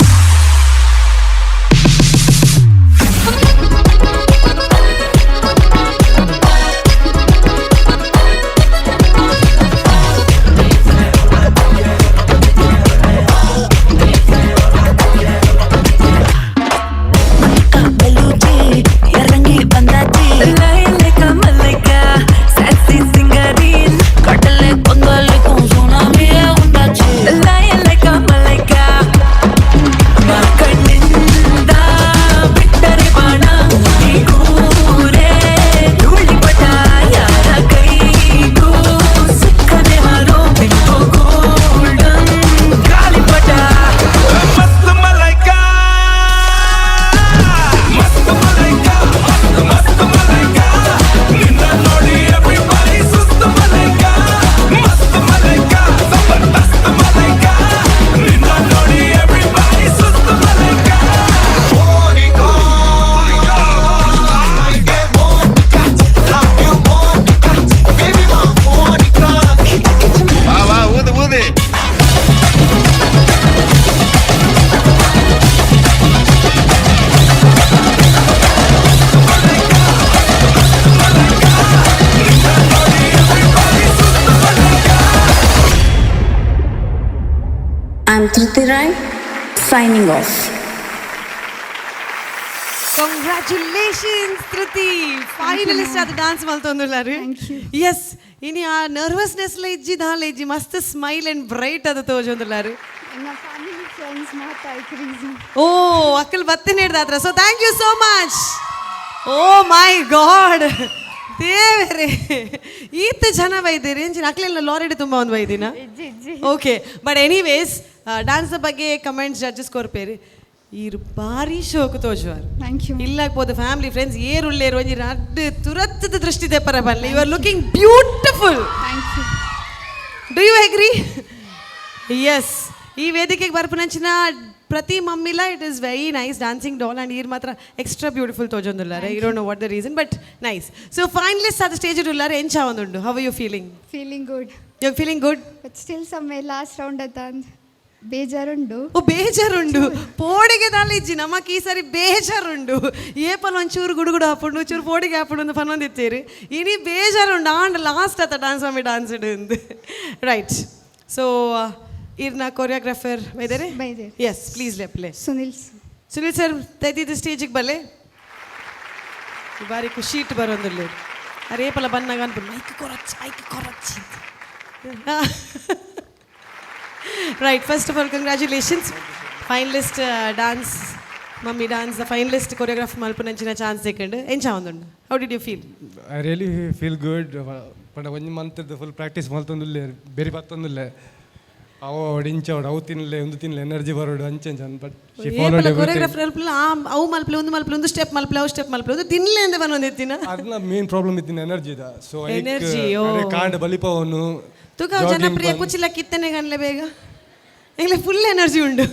I'm Triti Rai, signing off. Congratulations Dhriti finalist ಆದ ಡ್ಯಾನ್ಸ್ ಮಲ್ತೊಂದುಲ್ಲಾರು ಎಸ್ ಇನಿ ಆ ನರ್ವಸ್ನೆಸ್ಲ ಇಜ್ಜಿ ದಾಲ ಇಜ್ಜಿ ಮಸ್ತ್ ಸ್ಮೈಲ್ ಅಂಡ್ ಬ್ರೈಟ್ ಅದು ತೋಜೊಂದುಲ್ಲಾರು ಓ ಅಕ್ಕಲ್ ಬತ್ತೇನೆ ಹಿಡ್ದಾತ್ರ so thank you so much oh my God ದೇವರೇ ಈತ ಜನ ಬೈದೇರಿ ಎಂಚಿನ ಅಕ್ಲೆಲ್ಲ ಲಾರಿಡ್ ತುಂಬ ಒಂದು ಬೈದಿನ ಓಕೆ ಬಟ್ ಎನಿವೇಸ್ ಡ್ಯಾನ್ಸ್ ಬಗ್ಗೆ ಕಮೆಂಟ್ಸ್ ಜಡ್ಜಸ್ ಕೊರ್ಪೇರಿ ಈರು ಭಾರಿ ಶೋಕು ತೋಜುವಾರು ಇಲ್ಲಾಗ್ಬೋದು ಫ್ಯಾಮಿಲಿ ಫ್ರೆಂಡ್ಸ್ ಏರುಳ್ಳೇರು ಒಂಜಿ ರಡ್ಡು ತುರತ್ತದ ದೃಷ್ಟಿ ತೆಪ್ಪರ ಬಲ್ಲ you are looking beautiful do you agree yes ಈ ವೇದಿಕೆಗೆ ಬರ್ಪನಂಚಿನ ಪ್ರತಿ ಮಮ್ಮಿಲ it is very nice dancing doll and ಈರ್ ಮಾತ್ರ ಎಕ್ಸ್ಟ್ರಾ ಬ್ಯೂಟಿಫುಲ್ ತೋಜೊಂದುಲ್ಲಾರೆ you don't know what the reason but nice so finalist ಆದ ಸ್ಟೇಜ್ ಉಲ್ಲಾರೆ ಎಂಚ ಒಂದುಂಡು how you feeling good you feeling good but still some lost round ಅತ್ತಂದ್ ಬೇಜಾರುಂಡು ಓ ಬೇಜಾರುಂಡು ಪೋಡಿಗೆ ದಾಲಿಜ್ಜಿ ನಮಕ್ ಈ ಸರಿ ಬೇಜಾರುಂಡು ಏಪಲ್ ಒಂಚೂರು ಗುಡುಗುಡು ಹಾಪುಂಡು ಚೂರು ಪೋಡಿಗೆ ಹಾಪುಂಡು ಅಂತ ಪನ್ನೊಂದಿತ್ತೀರಿ ಇನಿ ಬೇಜಾರುಂಡು ಆಂಡ್ ಲಾಸ್ಟ್ ಆತ ಡ್ಯಾನ್ಸ್ ಮಮ್ಮಿ ಡ್ಯಾನ್ಸ್ ಇಡು ರೈಟ್ ಸೊ ಇರ್ನ ಕೊರಿಯೋಗ್ರಾಫರ್ ಬೈದರೆ ಎಸ್ ಪ್ಲೀಸ್ ಲೆ ಪ್ಲೇ ಸುನಿಲ್ ಸರ್ ತೆಗೆದಿದ್ದು ಸ್ಟೇಜಿಗೆ ಬಲ್ಲೆ ಬಾರಿ ಖುಷಿ ಇಟ್ಟು ಬರೋದಿಲ್ಲ ರೇಪಲ ಬಂದಾಗ ಅನ್ಬಿಟ್ಟು ಮೈಕ್ ಕೊರಚ್ಚಿ right. First of all congratulations. Finalist Dance mummy Dance the finalist choreograph ಮಲ್ಪುನಂಚಿನ ಚಾನ್ಸ್ ಸಿಕ್ಕಂಡು ಎಂಚ ಒಂದುಂಡು. How did you feel? I really feel good. ಪಂಡ ಒಂದು ಮಂತ್ ಫುಲ್ ಪ್ರಾಕ್ಟೀಸ್ ಮಲ್ತೊಂದುಲ್ಲೆ ಬೇರೆ ಬತ್ತೊಂದುಲ್ಲೆ ಅವು ಇಂಚೋಡು ಅವು ತಿನ್ನಲೆ ಒಂದು ತಿನ್ನಲೆ ಎನರ್ಜಿ ಬರೋಡು ಅಂಚೆಂಚ but she followed everything. Choreographer ಅವು ಮಲ್ಪಲೆ ಒಂದು ಸ್ಟೆಪ್ ಮಲ್ಪಲೆ ಅವು ಸ್ಟೆಪ್ ಮಲ್ಪಲೆ ಒಂದು ತಿನ್ನಲೆ ಅಂತ ಬಂದಿತ್ತಿನ ಅದನ್ನ ಮೇನ್ ಪ್ರಾಬ್ಲಮ್ ಇತ್ತಿನ ಎನರ್ಜಿ ಇದ. ಸೊ ಎನರ್ಜಿ ಕಾಂಡ ಬಲಿಪವನು ತೂಕ ಜನಪ್ರಿಯ ಕುಚಿಲ ಕಿತ್ತನೆ ಗನ್ಲೆ ಬೇಗ ಎಂಗ್ಲೆ ಫುಲ್ ಎನರ್ಜಿ ಉಂಡು.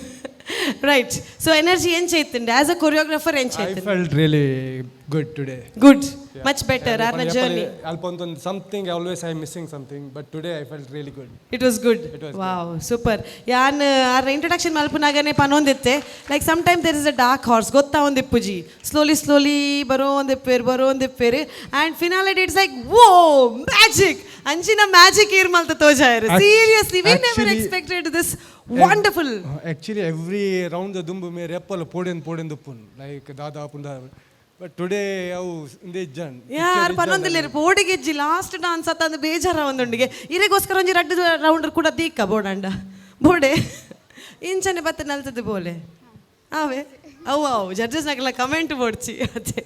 ರೈಟ್. ಸೊ ಎನರ್ಜಿ ಏನ್ ಚೈತಂಡೆ ಆಸ್ ಅ ಕೊರಿಯೋಗ್ರಾಫರ್ ಏನ್ ಚೈತಂಡೆ? I felt really good today. Good, much better ಆರ್ ನ ಜರ್ನಿ. ಅಲ್ಪ ಒಂದು something always I missing something but today I felt really good. It was good. Wow, super. ಯಾನ್ ಆರ್ ಇಂಟ್ರೊಡಕ್ಷನ್ ಮಲ್ಪನಾಗನೆ ಪನೊಂದಿತ್ತೆ like some time there is a dark horse ಗೊತ್ತಾ ಒಂದಿಪ್ಪುಜಿ ಸ್ಲೋಲಿ ಬರೋ ಒಂದಿಪ್ಪೇರು ಆ್ಯಂಡ್ ಫಿನಾಲೆ ಇಟ್ಸ್ ಲೈಕ್ ವೋ ಮ್ಯಾಜಿಕ್ ಅಂಚಿನ ಮ್ಯಾಜಿಕ್ ಏರ್ ಮಲ್ತ ತೋಜಾಯರು. Seriously we never expected this wonderful. Actually every round ದ ದುಂಬು ಮೇರೆ ಎಪ್ಪಲ ಪೋಡೆನ್ ದುಪ್ಪುನ್ ಲೈಕ್ ದಾದಾ ಪುಂದ ಬಟ್ ಟುಡೇ ಅವು ಇಂದೇ ಜನ್ ಯಾರು ಪನೊಂದಿಲ್ಲ ಬೋಡಿಗೆ ಇಜ್ಜಿ ಲಾಸ್ಟ್ ಡಾನ್ಸ್ ಅತ್ತ ಅಂದ್ ಬೇಜಾರ ಒಂದೊಂದಿಗೆ ಇರೆಗೋಸ್ಕರ ಒಂಜಿ ರಡ್ಡು ರೌಂಡರ್ ಕೂಡ ದೀಕ್ಕ ಬೋಡಂಡ ಬೋಡೆ ಇಂಚನೆ ಬತ್ತ ನಲ್ತದ್ದು ಬೋಲೆ ಅವೇ ಅವು ಜಡ್ಜಸ್ ನಾಗೆಲ್ಲ ಕಮೆಂಟ್ ಬೋಡ್ಚಿ ಅದೇ.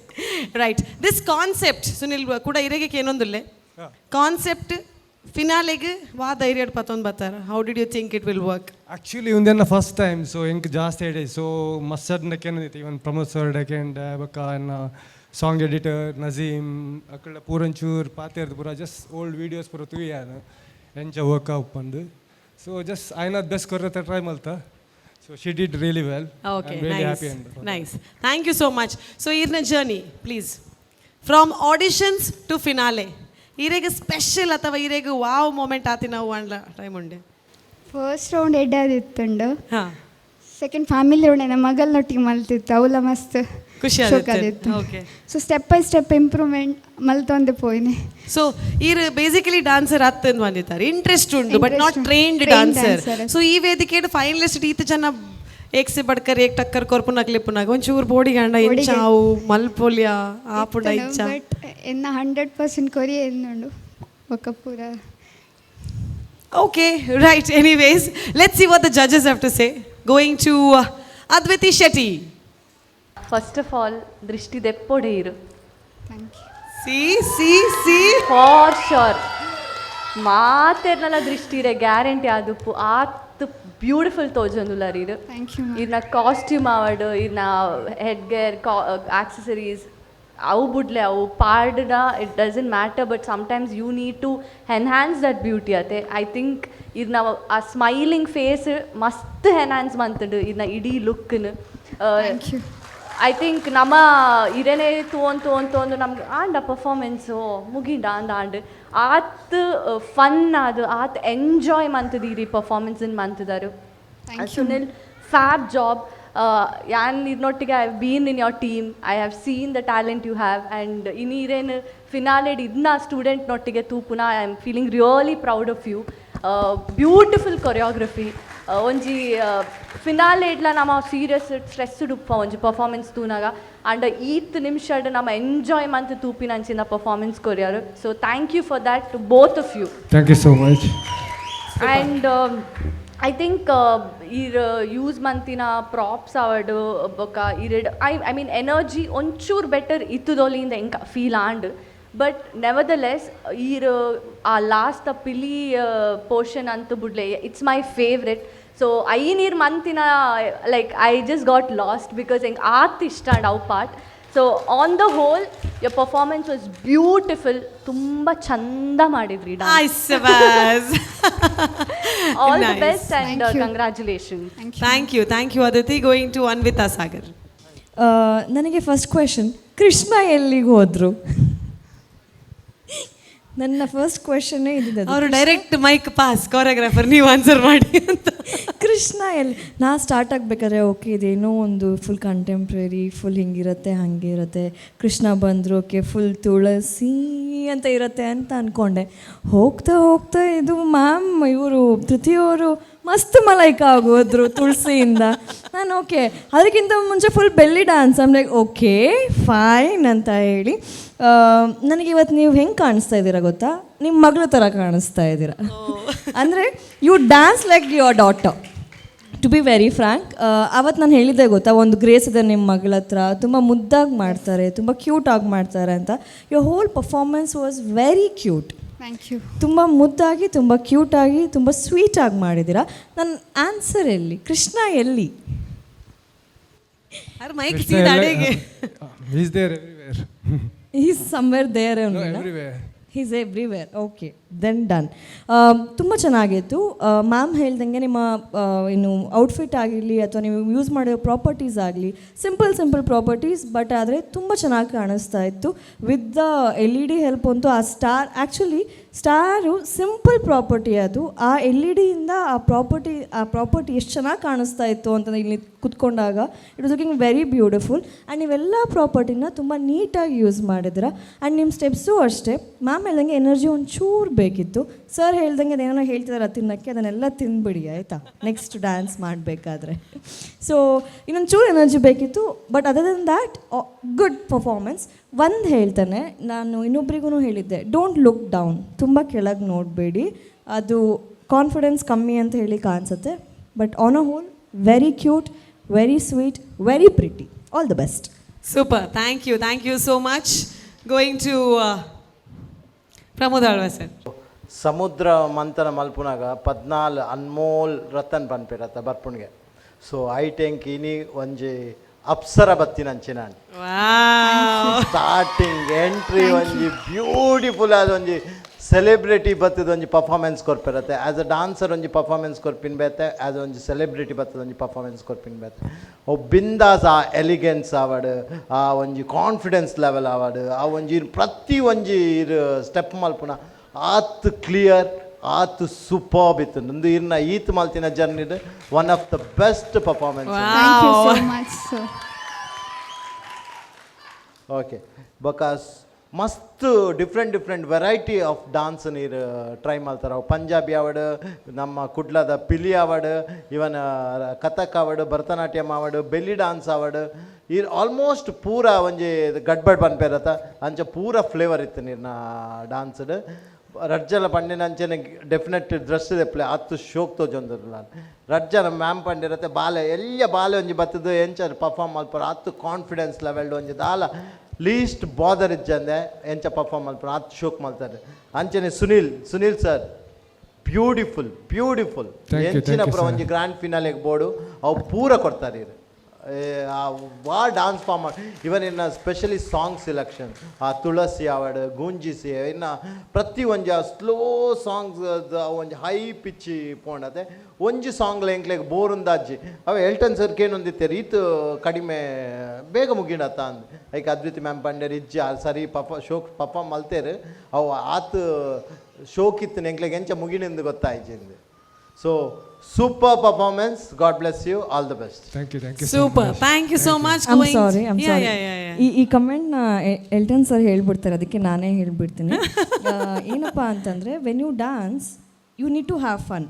ರೈಟ್. ದಿಸ್ ಕಾನ್ಸೆಪ್ಟ್ ಸುನಿಲ್ ಕೂಡ ಇರೆಗೆ ಏನೊಂದಿಲ್ಲೆ ಕಾನ್ಸೆಪ್ಟ್ ಫಿನಾಲೆಗೆ ವಾ ಧೈರ್ಯ ಪತ್ತೊಂದು ಬರ್ತಾರೆ. How did you think it will work? Actually ಒಂದೇನ ಫಸ್ಟ್ ಟೈಮ್ ಸೊ ಎಂಕ್ ಜಾಸ್ತಿ ಐಡಿಯಾ ಸೊ ಮಸ್ಸಡ್ನಕ್ಕೆ ಏನೈತಿ ಇವನ್ ಪ್ರಮೋದ್ ಸರ್ ಡಕೆಂಡ್ ಬಕ್ಕ ಎನ್ನ ಸಾಂಗ್ ಎಡಿಟರ್ ನಜೀಮ್ ಅಕ್ಕಡ ಪೂರಂಚೂರ್ ಪಾತೇರ್ದು ಪೂರ ಜಸ್ಟ್ ಓಲ್ಡ್ ವೀಡಿಯೋಸ್ ಪೂರ ತುಯ್ಯಾನ ಎಂಚ ವರ್ಕ್ ಉಪ್ಪಂದು ಸೊ ಜಸ್ಟ್ ಐನಾದ್ ಬೆಸ್ಟ್ ಕೊರತೆ ಟ್ರೈ ಮಲ್ತ so she did really well. Okay, nice. Thank you so much. So ಇರ್ನ journey please from auditions to finale ಈರೆಗೆ ಸ್ಪೆಷಲ್ ಅಥವಾ ಈರೆಗೆ ವಾವ್ ಮೂಮೆಂಟ್ ಆತಿ ನಾವು ಅಣ್ಣ ಟೈಮ್ ಉಂಡೆ? ಫಸ್ಟ್ ರೌಂಡ್ ಎಡ್ಡಾದಿತ್ತುಂಡು. ಸೆಕೆಂಡ್ ಫ್ಯಾಮಿಲಿ ರೌಂಡ್ ನನ್ನ ಮಗಲ್ನೊಟ್ಟಿಗೆ ಮಲ್ತಿತ್ತು ಅವಳ ಮಸ್ತ್ ಖುಷಿ ಆದಿತ್ತು. So step by step improvement ಮಲ್ತೊಂದೆ ಪೋಯ್ನೆ. ಸೊ ಈರು ಬೇಸಿಕಲಿ ಡಾನ್ಸರ್ ಅತ್ತಂದು ಬಂದಿದ್ದಾರೆ ಇಂಟ್ರೆಸ್ಟ್ ಉಂಟು but not trained dancer. So ಈ ವೇದಿಕೆ ಫೈನಲಿಸ್ಟ್ ಈತ ಜನ ಏಕ್ ಸೆ ಬಡ್ಕರ್ ಏಕ್ ಟಕ್ಕರ್ ಕೊರ್ಪು ನಕ್ಲೆ ಪುನಾಗ ಒಂಚೂರು ಬೋಡಿ ಗಂಡ ಇಂಚಾವು ಮಲ್ಪೊಲ್ಯ ಆ ಪುಂಡ ಇಚ್ಚ ಬಟ್ ಎನ್ನ 100% ಕೊರಿಯ ಎನ್ನುಂಡು ಒಕ್ಕ ಪೂರ. Okay, right. Anyways let's see what the judges have to say. Going to Adviti Shetty. First of all ದೃಷ್ಟಿ ದೆಪ್ಪೊಡೆ ಇರು. ಸಿ ಫಾರ್ ಶೋರ್ ಮಾತೆರ್ನಲ ದೃಷ್ಟಿರೆ ಗ್ಯಾರಂಟಿ ಆದುಪ್ಪು ಆತ್ ಬ್ಯೂಟಿಫುಲ್ ತೋಜೊಂದುಲ್ಲರ್ ಇದು. ಇರ್ನ ಕಾಸ್ಟ್ಯೂಮ್ ಆವಡ್ ಇರ್ನ ಹೆಡ್ ಗೇರ್ ಆಕ್ಸೆಸರೀಸ್ ಅವು ಬಿಡ್ಲೆ ಅವು ಪಾಡ್ನ it doesn't matter but sometimes you need to enhance that beauty ಅತೆ. ಐ ಥಿಂಕ್ ಇರ್ನ ಆ ಸ್ಮೈಲಿಂಗ್ ಫೇಸ್ ಮಸ್ತ್ ಎನ್ಹ್ಯಾನ್ಸ್ ಮಂತುಂಡು ಇರ್ನ ಇಡೀ ಲುಕ್ನ. ಐ ಥಿಂಕ್ ನಮ್ಮ ಇರೇನೆ ತೋಂದು ನಮ್ಗೆ ಆಂಡ ಪರ್ಫಾರ್ಮೆನ್ಸು ಮುಗಿಂಡ ಆಂಡ್ ಆತ್ ಫನ್ ಅದು ಆತ್ ಎಂಜಾಯ್ ಮಂತದೀರಿ ಪರ್ಫಾರ್ಮೆನ್ಸನ್ನು ಮಂತದಾರು. Sunil fab job. ಯಾನ್ ಇದನ್ನೊಟ್ಟಿಗೆ I have been in your team. I have seen the talent you have and ಇನ್ನೀರೇನು ಫಿನಾಲೆಡ್ ಇದನ್ನ ಸ್ಟೂಡೆಂಟ್ನೊಟ್ಟಿಗೆ ತೂಪುನ I am feeling really proud of you. Beautiful choreography ಒಂಜಿ ಫಿನಾಲೆ ಇಡ್ಲ ನಮ್ಮ ಸೀರಿಯಸ್ ಸ್ಟ್ರೆಸ್ಡ್ ಉಪ್ಪ ಒಂಜಿ ಪರ್ಫಾರ್ಮೆನ್ಸ್ ತೂನಾಗ ಆಂಡ ಈತ್ ನಿಮಿಷಡ್ ನಮ್ಮ ಎಂಜಾಯ್ ಮಂತ್ ತೂಪಿನ ಅಂಚಿನ ಪರ್ಫಾರ್ಮೆನ್ಸ್ ಕೊರಿಯಾರು. So thank you for that to both of you. Thank you so much. And I think ಈರ್ ಯೂಸ್ ಮಂತಿನ ಪ್ರಾಪ್ಸ್ ಅವಡು ಬೊಕ್ಕ ಈರೆಡ್ ಐ ಮೀನ್ ಎನರ್ಜಿ ಒಂಚೂರು ಬೆಟರ್ ಇತ್ತುದೋಲಿಂದ ಎಂಕ ಫೀಲ್ ಆಂಡ್ ಬಟ್ ನೆವರ್ದಲೆಸ್ ಈರ್ ಆ ಲಾಸ್ಟ್ ದ ಪಿಲಿ ಪೋರ್ಷನ್ ಅಂತ ಬಿಡ್ಲೆ it's my favourite. So I ನೀರು ಮಂತಿನ like I just got lost because ಹೆಂಗೆ ಆತ್ ಇಷ್ಟ ಅಂಡ್ ಅವ್ part. So on the whole your performance was beautiful. ತುಂಬ ಚಂದ ಮಾಡಿದ್ರಿ dance. All the best and congratulations. Thank you Aditi. Going to Anvita Sagar. ನನಗೆ ಫಸ್ಟ್ ಕ್ವೆಶನ್, ಕೃಷ್ಣ ಎಲ್ಲಿಗೆ ಹೋದರು? ನನ್ನ ಫಸ್ಟ್ ಕ್ವೆಶನ್ನೇ ಇದ್ದಿದ್ದು. ಅವರು ಡೈರೆಕ್ಟ್ ಮೈಕ್ ಪಾಸ್ ಕೊರಿಯೋಗ್ರಾಫರ್ ನೀವು ಆನ್ಸರ್ ಮಾಡಿ ಅಂತ. ಕೃಷ್ಣ ಎಲ್ಲಿ? ನಾ ಸ್ಟಾರ್ಟ್ ಆಗಬೇಕಾದ್ರೆ ಓಕೆ ಇದೇನೋ ಒಂದು ಫುಲ್ ಕಂಟೆಂಪ್ರರಿ ಫುಲ್ ಹಿಂಗಿರುತ್ತೆ ಹಾಗೆ ಇರುತ್ತೆ, ಕೃಷ್ಣ ಬಂದರು ಓಕೆ ಫುಲ್ ತುಳಸಿ ಅಂತ ಇರುತ್ತೆ ಅಂತ ಅಂದ್ಕೊಂಡೆ. ಹೋಗ್ತಾ ಹೋಗ್ತಾ ಇದು ಮ್ಯಾಮ್ ಇವರು ತೃತೀಯವರು ಮಸ್ತ್ ಮಲೈಕ ಆಗೋದ್ರು ತುಳಸಿಯಿಂದ. ನಾನು ಓಕೆ, ಅದಕ್ಕಿಂತ ಮುಂಚೆ full belly dance. I'm like okay fine ಅಂತ ಹೇಳಿ. ನನಗೆ ಇವತ್ತು ನೀವು ಹೆಂಗೆ ಕಾಣಿಸ್ತಾ ಇದ್ದೀರಾ ಗೊತ್ತಾ? ನಿಮ್ಮ ಮಗಳ ಥರ ಕಾಣಿಸ್ತಾ ಇದ್ದೀರಾ. ಅಂದರೆ you dance like your daughter, to be very frank. ಅವತ್ತು ನಾನು ಹೇಳಿದ್ದೆ ಗೊತ್ತಾ, ಒಂದು ಗ್ರೇಸ್ ಇದೆ ನಿಮ್ಮ ಮಗಳ ಹತ್ರ, ತುಂಬ ಮುದ್ದಾಗಿ ಮಾಡ್ತಾರೆ, ತುಂಬ ಕ್ಯೂಟಾಗಿ ಮಾಡ್ತಾರೆ ಅಂತ. Your whole performance was very cute. Thank you. ತುಂಬ ಮುದ್ದಾಗಿ, ತುಂಬ ಕ್ಯೂಟಾಗಿ, ತುಂಬ ಸ್ವೀಟಾಗಿ ಮಾಡಿದ್ದೀರಾ. ನನ್ನ ಆನ್ಸರ್ ಎಲ್ಲಿ? ಕೃಷ್ಣ ಎಲ್ಲಿ? Mic He's there everywhere. Is somewhere there. No, everywhere. Is everywhere. Okay, then done. ತುಂಬ ಚೆನ್ನಾಗಿತ್ತು. ಮ್ಯಾಮ್ ಹೇಳ್ದಂಗೆ ನಿಮ್ಮ ಏನು ಔಟ್ಫಿಟ್ ಆಗಿರಲಿ ಅಥವಾ ನೀವು ಯೂಸ್ ಮಾಡೋ ಪ್ರಾಪರ್ಟೀಸ್ ಆಗಲಿ, ಸಿಂಪಲ್ ಪ್ರಾಪರ್ಟೀಸ್, ಬಟ್ ಆದರೆ ತುಂಬ ಚೆನ್ನಾಗಿ ಕಾಣಿಸ್ತಾ ಇತ್ತು. ವಿತ್ ದ LED ಹೆಲ್ಪ್ ಅಂತೂ ಆ ಆ್ಯಕ್ಚುಲಿ ಸ್ಟಾರು ಸಿಂಪಲ್ ಪ್ರಾಪರ್ಟಿ ಅದು. ಆ LED ಇಂದ ಆ ಪ್ರಾಪರ್ಟಿ ಎಷ್ಟು ಚೆನ್ನಾಗಿ ಕಾಣಿಸ್ತಾ ಇತ್ತು ಅಂತ ಇಲ್ಲಿ ಕುತ್ಕೊಂಡಾಗ it was looking very beautiful. And ನೀವೆಲ್ಲ ಪ್ರಾಪರ್ಟಿನ ತುಂಬ ನೀಟಾಗಿ ಯೂಸ್ ಮಾಡಿದ್ರ. ಆ್ಯಂಡ್ ನಿಮ್ಮ ಸ್ಟೆಪ್ಸು ಅಷ್ಟೇ. ಮ್ಯಾಮ್ ಹೇಳ್ದಂಗೆ ಎನರ್ಜಿ ಒಂಚೂರು ಬೇಕಿತ್ತು. ಸರ್ ಹೇಳ್ದಂಗೆ ಅದೇನೋ ಹೇಳ್ತಿದ್ದಾರೆ ತಿನ್ನೋಕ್ಕೆ, ಅದನ್ನೆಲ್ಲ ತಿಂದ್ಬಿಡಿ ಆಯಿತಾ ನೆಕ್ಸ್ಟ್ ಡ್ಯಾನ್ಸ್ ಮಾಡಬೇಕಾದ್ರೆ. ಸೊ ಇನ್ನೊಂಚೂರು ಎನರ್ಜಿ ಬೇಕಿತ್ತು. But other than that good performance. ಒಂದು ಹೇಳ್ತಾನೆ, ನಾನು ಇನ್ನೊಬ್ರಿಗೂ ಹೇಳಿದ್ದೆ, ಡೋಂಟ್ ಲುಕ್ ಡೌನ್, ತುಂಬ ಕೆಳಗೆ ನೋಡಬೇಡಿ, ಅದು ಕಾನ್ಫಿಡೆನ್ಸ್ ಕಮ್ಮಿ ಅಂತ ಹೇಳಿ ಕಾಣಿಸುತ್ತೆ. But on a whole very cute, very sweet, very pretty. All the best. Super. Thank you so much. Going to Pramod Alva sir. ಸಮುದ್ರ ಮಂಥನ ಮಲ್ಪುನಾಗ 14 ಅನ್ಮೋಲ್ ರತನ್ ಪನ್ಪೇರತ್ತ ಬರ್ಪುಣ್ಗೆ. ಸೊ ಐಟೆಂಕ್ ಇನಿ ಒಂಜಿ ಅಪ್ಸರ ಬತ್ತಿನಂಚಿನ ಸ್ಟಾರ್ಟಿಂಗ್ ಎಂಟ್ರಿ ಒಂಜಿ ಬ್ಯೂಟಿಫುಲ್ ಆದ ಒಂಜಿ ಸೆಲೆಬ್ರಿಟಿ ಬತ್ತದ ಒಂಜಿ ಪರ್ಫಾರ್ಮೆನ್ಸ್ ಕೊರ್ಪಿರತ್ತೆ. ಆ್ಯಸ್ ಅ ಡಾನ್ಸರ್ ಒಂಜಿ ಪರ್ಫಾರ್ಮೆನ್ಸ್ ಕೊರ್ಪಿನ ಬೇತೆ, ಆ್ಯಸ್ ಒಂಜಿ ಸೆಲೆಬ್ರಿಟಿ ಬತ್ತದ ಒಂಜಿ ಪರ್ಫಾರ್ಮೆನ್ಸ್ ಕೊರ್ಪಿನ ಬೇತೆ. ಅವು ಬಿಂದಾಸ್ ಆ ಎಲಿಗೆನ್ಸ್ ಆವಡ್, ಆ ಒಂಜಿ ಕಾನ್ಫಿಡೆನ್ಸ್ ಲೆವೆಲ್ ಆವಡ್, ಆ ಒಂಜಿ ಪ್ರತಿ ಒಂಜಿ ಸ್ಟೆಪ್ ಮಲ್ಪುನ ಆತ್ ಕ್ಲಿಯರ್, ಆತ್ ಸೂಪರ್ಬ್ ಇತ್ತು. ನಂದು ಇರ್ನ ಈತ್ ಮಲ್ತಿನ ಜರ್ನಿಡ್ one of the best performance. Thank you so much sir. Okay, because ಮಸ್ತ್ ಡಿಫ್ರೆಂಟ್ ವೆರೈಟಿ ಆಫ್ ಡಾನ್ಸ್ ನೀರು ಟ್ರೈ ಮಾಡ್ತಾರೆ. ಅವು ಪಂಜಾಬಿ ಆವಡ್, ನಮ್ಮ ಕುಡ್ಲದ ಪಿಲಿ ಆವಡ್, ಇವನ್ ಕಥಕ್ ಆವಡ್, ಭರತನಾಟ್ಯಂ ಆವಡ್, ಬೆಲ್ಲಿ ಡಾನ್ಸ್ ಆವಡ್. ಈ ಆಲ್ಮೋಸ್ಟ್ ಪೂರ ಒಂಜಿ ಗಡ್ಬಡ್ ಪನ್ಪೇರತ್ತ ಅಂಚ ಪೂರ ಫ್ಲೇವರ್ ಇತ್ತು ನೀರ್ನ ಡಾನ್ಸ್ಡ್. ರಡ್ಜಲ ಪಂಡಿನ ಅಂಚೆನೆ ಡೆಫಿನೆಟ್ ಡ್ರೆಸ್ ದೆಪ್ಲೆ ಅತ್ತು ಶೋಕ್ ತೋಜೊಂದರು. ನಾನು ರಡ್ಜನ ಮ್ಯಾಮ್ ಪಂಡಿರತ್ತೆ ಬಾಲೆ ಎಲ್ಲ ಬಾಲೆ ಒಂಜಿ ಬತ್ತದು ಎಂಚ ಪರ್ಫಾರ್ಮ್ ಮಲ್ಪರು ಅತ್ತು ಕಾನ್ಫಿಡೆನ್ಸ್ ಲೆವೆಲ್ ಒಂಜಿ ದಾಲ ಲೀಸ್ಟ್ ಬಾದರ್ ಇಜ್ಜಂದೆ ಎಂಚ ಪರ್ಫಾರ್ಮ್ ಮಲ್ಪರು ಅತ್ತು ಶೋಕ್ ಮಲ್ತಾರೆ. ಅಂಚನೆ ಸುನೀಲ್ ಸರ್ ಬ್ಯೂಟಿಫುಲ್ ಎಂಚಿನ ಪುರ ಒಂಜಿ ಗ್ರ್ಯಾಂಡ್ ಫಿನಾಲೆಗೆ ಬೋರ್ಡು ಅವು ಪೂರ ಕೊಡ್ತಾರೆ. ವಾ ಡಾನ್ಸ್ ಫಾರ್ಮ್ ಇವನ್ ಇನ್ನು ಸ್ಪೆಷಲಿ ಸಾಂಗ್ ಸಿಲೆಕ್ಷನ್, ಆ ತುಳಸಿ ಆವಡ್, ಗೂಂಜಿಸಿ, ಇನ್ನು ಪ್ರತಿ ಒಂಜಿ ಆ ಸ್ಲೋ ಸಾಂಗ್ಸ್ ಒಂಜಿ ಹೈ ಪಿಚ್ಚಿ ಪೋಂಡತೆ ಒಂಜಿ ಸಾಂಗ್ಲ ಎಂಕ್ಲೆಗ್ ಬೋರ್ ಉಂದಾಜಿ ಅವ ಎಲ್ಟನ್ ಸರ್ಕೇನೊಂದಿತ್ತೆ ರೀತು ಕಡಿಮೆ ಬೇಗ ಮುಗಿಡತ್ತ ಅಂದ್ ಐಕ್ ಅದ್ವಿತಿ ಮ್ಯಾಮ್ ಪಂಡೇರ್ ಇಜ್ಜಿ ಸರಿ ಶೋಕ್ ಪರ್ಫಾರ್ಮ್ ಮಲ್ತೇರು ಅವು ಆತ್ ಶೋಕಿತ್ತು ಎಂಕ್ಲೆಗ್ ಎಂಚ ಮುಗಿನಿಂದು ಗೊತ್ತಾಯ್ಜಿಂದು. So super performance, God bless you, all the best. Thank you super, thank you so much. I'm sorry. ಈ ಕಮೆಂಟ್ನ ಎಲ್ಟನ್ ಸರ್ ಹೇಳ್ಬಿಡ್ತಾರೆ, ಅದಕ್ಕೆ ನಾನೇ ಹೇಳ್ಬಿಡ್ತೀನಿ. ಏನಪ್ಪ ಅಂತಂದರೆ, when you dance you need to have fun.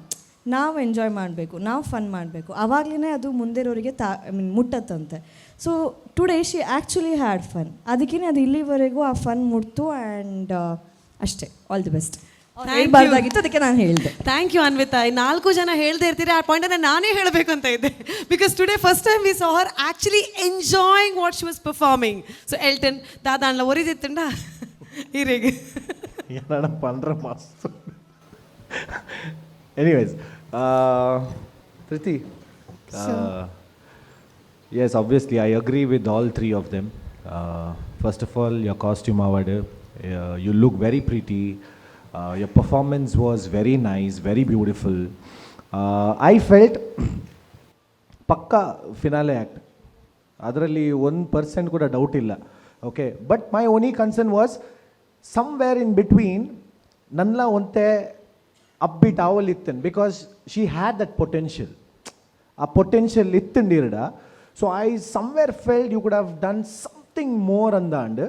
ನಾವು ಎಂಜಾಯ್ ಮಾಡಬೇಕು, ನಾವು ಫನ್ ಮಾಡಬೇಕು, ಆವಾಗಲೇ ಅದು ಮುಂದಿರೋರಿಗೆ ಮುಟ್ಟತ್ತಂತೆ. So today she actually had fun, ಅದಕ್ಕೇ ಅದು ಇಲ್ಲಿವರೆಗೂ ಆ ಫನ್ ಮುಟ್ತು. ಆ್ಯಂಡ್ ಅಷ್ಟೇ, ಆಲ್ ದಿ ಬೆಸ್ಟ್. ಹೇಳ್ಬಾರ್ದಾಗಿತ್ತು, ಅದಕ್ಕೆ ನಾನು ಹೇಳಿದೆ. Thank you Anvita. 4 ಜನ ಹೇಳ್ದೆ ಇರ್ತೀರಿ, ಆ ಪಾಯಿಂಟನ್ನು ನಾನೇ ಹೇಳಬೇಕು ಅಂತ ಇದ್ದೆ. Because today first time we saw her actually enjoying what she was performing. So ಎಲ್ಟನ್ ದಾದಾನ್ಲ ಒರಿದಿತ್ತುಂಡ ಹೀರಿಗೆ ಏನಣ್ಣ ಪಂಡ್ರ ಮಸ್ತ್. Anyways Priti, yes, obviously I agree with all three of them. First of all, your costume award, you look very pretty. Your performance was very nice, very beautiful. I felt pakka finale act. Adralli 1% kuda doubt illa. Okay, but my only concern was somewhere in between nanla onte upbeat avol itten, because she had that potential. A potential ittindirda. So I somewhere felt you could have done something more on the end,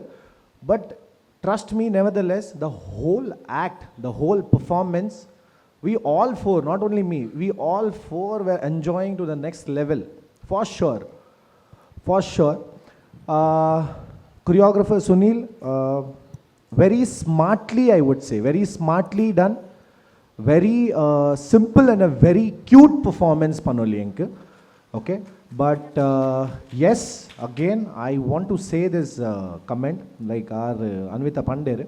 but trust me, nevertheless, the whole act, the whole performance we all four, not only me, we all four were enjoying to the next level, for sure. Choreographer Sunil, very smartly, I would say, very smartly done, very simple and a very cute performance panoli enku. Okay, but yes, again I want to say this comment, like our Anvita Pandere,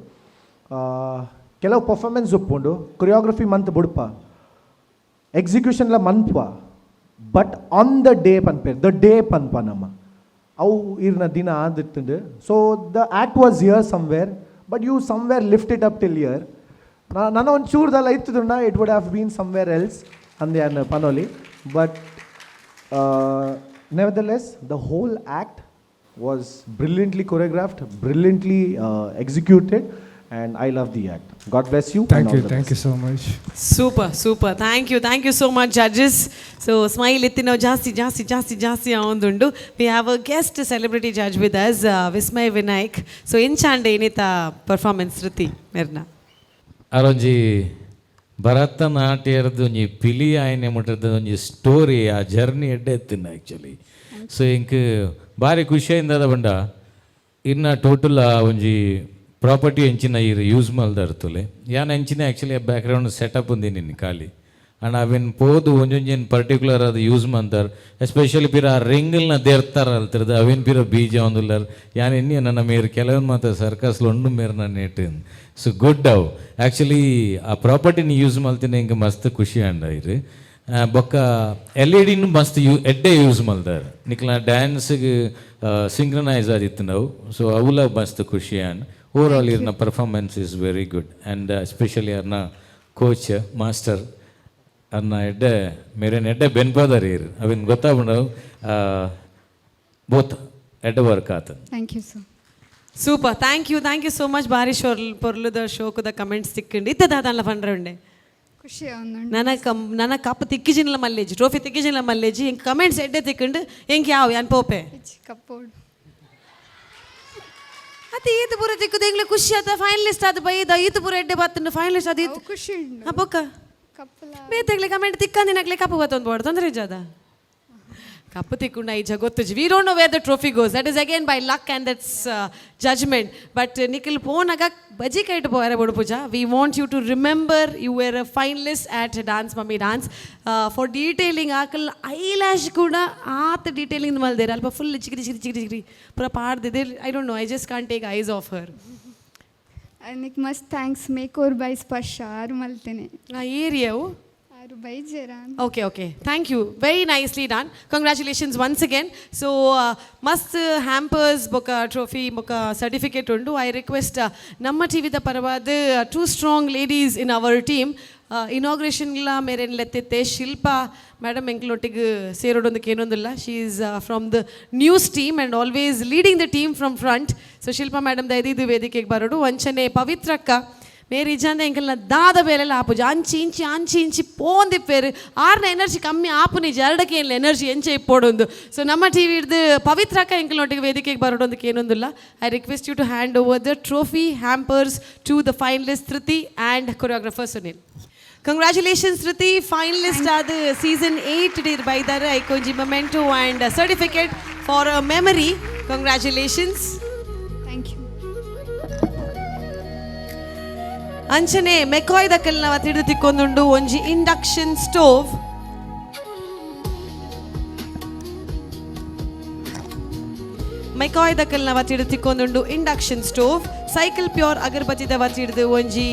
ಕೆಲವು performance ಒಪ್ಕೊಂಡು choreography ಮಂತ್ ಬಿಡಪ್ಪ, ಎಕ್ಸಿಕ್ಯೂಷನ್ಲ ಮನ್ಪ, but on the day ಪನ್ಪೇರು, the day ಪನ್ಪ ನಮ್ಮ ಅವು ಇರ್ನ ದಿನ ಆದಿತ್ತಂಡು. So the act was here somewhere, but you somewhere lift it up till here. ನನ್ನ ಒಂದು ಚೂರ್ದಲ್ಲ ಇತ್ತುದುಂಡ it would have been somewhere else ಅಂದೆ ಅನ್ನ ಪನೋಲಿ. But nevertheless, the whole act was brilliantly choreographed, brilliantly executed, and I love the act. God bless you. Thank you so much. Super. Thank you so much, judges. So smile ittino ಜಾಸ್ತಿ ಆವೊಂದುಂಡು. We have a guest celebrity judge with us, Vismay Vinayak. So enchande inita performance Shruti merna ಅರೊಂಜಿ ಭರತನಾಟ್ಯದ ಒಂಜಿ ಪಿಲಿ ಆಯ್ನೆ ಮುಟ್ಟದ ಒಂಜಿ story, ಆ journey ಎಡ್ಡೆ ಎತ್ತಿನ actually. So ink ಭಾರಿ ಖುಷಿಯಿಂದ ಬಂಡ ಇನ್ನು ಟೋಟಲ್ ಆ ಒಂಜಿ ಪ್ರಾಪರ್ಟಿ ಹೆಂಚಿನ ಯೂಸ್ ಮಲ್ದರ್ತುಲೆ ಯಾನ್ ಹೆಂಚಿನ ಆ್ಯಕ್ಚುಲಿ ಬ್ಯಾಕ್ಗ್ರೌಂಡ್ ಸೆಟಪ್ ಉಂದಿನಿ ಖಾಲಿ ಅಂಡ್ ಅವೇನು ಪೋದು ಒಂಜೊಂಜೇನು ಪರ್ಟಿಕ್ಯುಲರ್ ಅದು ಯೂಸ್ ಮಾಡ್ತಾರೆ. ಎಸ್ಪೆಷಲಿ ಪಿರ ಆ ರಿಂಗಲ್ನ ದೇರ್ತಾರ ಅಲ್ತಿರ್ದು ಅವೇನು ಪಿರ ಬೀಜ ಒಂದುಲ್ಲರ್ ಯಾನ್ ಎನ್ನಿ ನನ್ನ ಮೇರು ಕೆಲವೊಂದು ಮಾತ್ರ ಸರ್ಕಸ್ಲು ಒಂದು ಮೇರು ನಾನು ನೆಟ್ಟು. ಸೊ ಗುಡ್ ಅವು ಆ್ಯಕ್ಚುಲಿ ಆ ಪ್ರಾಪರ್ಟಿನ ಯೂಸ್ ಮಾಡ್ತೀನಿ ಹಿಂಗೆ ಮಸ್ತ್ ಖುಷಿ ಅಂಡ ಇರು. ಬೊಕ್ಕ LED ಮಸ್ತ್ ಎಡ್ಡೆ ಯೂಸ್ ಮಾಡ್ತಾರೆ ನಿಕ್ಲ ಡ್ಯಾನ್ಸ್ಗೆ ಸಿಂಕ್ರನೈಸ್ ಆದಿತ್ತು ನಾವು. ಸೊ ಅವುಲ ಮಸ್ತ್ ಖುಷಿ ಅಂಡ್ ಓವರ್ ಆಲ್ ಇರ್ನ performance is very good. And especially ಅವ್ರನ್ನ ಕೋಚ್ ಮಾಸ್ಟರ್ ಅವ್ರನ್ನ ಎಡ್ಡೆ ಮೇರೇನು ಎಡ್ಡೆ ಬೆನ್ಪಾದಾರ ಇರು ಅವೇನು ಗೊತ್ತಾಗ್ಬಿಡವು ಬೋತ್ ಎಡ್ಡೆ ವರ್ಕ್ ಆತದ. Thank you sir. Super. Thank you so much. ಭಾರಿ ಪೊರ್ಲುದ ಶೋಕದ ಕಮೆಂಟ್ಸ್ ತಿಕ್ಕೊಂಡು ಇತ್ತದಾದಲ್ಲ ಪಂಡ್ರೆ ಉಂಡೆ ಖುಷಿ ನನ್ನ ಕಪ್ ತಿಕ್ಕಿಜಿನ್ಲ ಮಲ್ಲೇಜಿ ಟ್ರೋಫಿ ತಿಕ್ಕಿಜಿನ್ಲ ಮಲ್ಲೇಜಿ ಹೆಂಗೆ ಕಮೆಂಟ್ಸ್ ಎಡ್ಡೆ ತಿಕ್ಕೊಂಡು ಹೆಂಗೆ ಯಾವ ಯಾನ್ ಪೋಪೆ ಕಪ್ಪೋಡು ಅತ್ತೆ ಈತ ಪೂರ ತಿಕ್ಕುದು ಹೆಂಗ್ಲೆ ಖುಷಿ ಆತ. ಫೈನಲಿಸ್ಟ್ ಆದ ಬೈದ ಈತ ಪೂರ ಎಡ್ಡೆ ಬತ್ತಂಡು ಫೈನಲಿಸ್ಟ್ ಆದ ಈತ ಖುಷಿ ಬೊಕ್ಕ ಬೇತೆಗ್ಲೆ ಕಮೆಂಟ್ ತಿಕ್ಕಂದಿನಕ್ಲೆ ಕಪ್ಪು ಬತ್ತೊಂದು ಬೋರ್ಡ್ ತೊಂದರೆ ಜಾದ ಕಪ್ಪು ತಿಕ್ಕೊಂಡು ಐಜ ಗೊತ್ತುಜಿ. We don't know where the trophy goes. That is again by luck and that's judgement. But Nikhil ಪೋನಾಗ ಬಜಿ ಕೈಟ್ ಪೋರೆ ಬೋಡು Pooja. We want you to remember you were a finalist at Dance mummy Dance. For detailing ಆಕಲ್ eyelash ಕೂಡ ಆತ detailing ಮಲ್ದೇರ ಅಲ್ಪ ಫುಲ್ ಚಿಕ್ರಿ ಪೂರ ಪಾಡ್ದಿದೆ. I don't know, I just can't take eyes off her. ಅದಕ್ಕೆ ಮಸ್ತ್ ಥ್ಯಾಂಕ್ಸ್. ಮೇಕೋರ್ ಬೈ ಸ್ಪರ್ಶ ಆರು ಮಲ್ತೇನೆ ಆ ಏರಿಯಾವು ಆರು by ಜೇರ. Okay. Thank you. Very nicely done. Congratulations once again. So, must hampers, boka trophy, boka certificate undu. I request Namma TV da paravadu two strong ladies in our team. Inauguration la meren letitte Shilpa madam enklottige serodondike enondilla. She is from the news team and always leading the team from front. So Shilpa madam da ididu vedikege barodu. Vanchane Pavitrakka ಮೇರಿ ಇಜಾಂದ ಎಂಕಲ್ನ ದಾದ ಬೇಲೆಲ್ಲ ಆಪುಜ ಅಂಚಿ ಇಂಚಿ ಪೋಂದಿಪ್ಪೇರು ಆರ್ನ energy ಕಮ್ಮಿ ಆಪುನಿ ಜರಡಕ್ಕೆ ಏನಿಲ್ಲ energy ಎಂಚೆ ಇಪ್ಪೋಡೊಂದು. ಸೊ ನಮ್ಮ ಟಿ ವಿ ಹಿಡ್ದು ಪವಿತ್ರಕ್ಕ ಎಂಕಲ್ನೊಟ್ಟಿಗೆ ವೇದಿಕೆಗೆ ಬರೋದೊಂದಕ್ಕೆ ಏನೊಂದಿಲ್ಲ. I request you to hand over the trophy hampers to the finalist Shruti and choreographer Sunil. Congratulations Shruti, finalist ಆದ ಸೀಸನ್ 8 ಇರ್ ಬೈದಾರೆ ಐಕೊಂಜಿ memento and certificate for a memory. Congratulations. Thank you. ಅಂಚನೆ ಮೆಕಾಯ್ ದಕ್ಕಲ್ನ ತಿಡಿದು ತಿಕ್ಕೊಂದುಂಡು ಒಂಜಿ ಇಂಡಕ್ಷನ್ ಸ್ಟೋವ್. ಮೆಕಾಯ್ ದಕ್ಕಲ್ನ ತಿಡಿದು ತಿಕ್ಕೊಂದುಂಡು ಇಂಡಕ್ಷನ್ ಸ್ಟೋವ್. ಸೈಕಲ್ ಪ್ಯೂರ್ ಅಗರ್ಬತ್ತಿದ ಹಿಡಿದು ಒಂಜಿ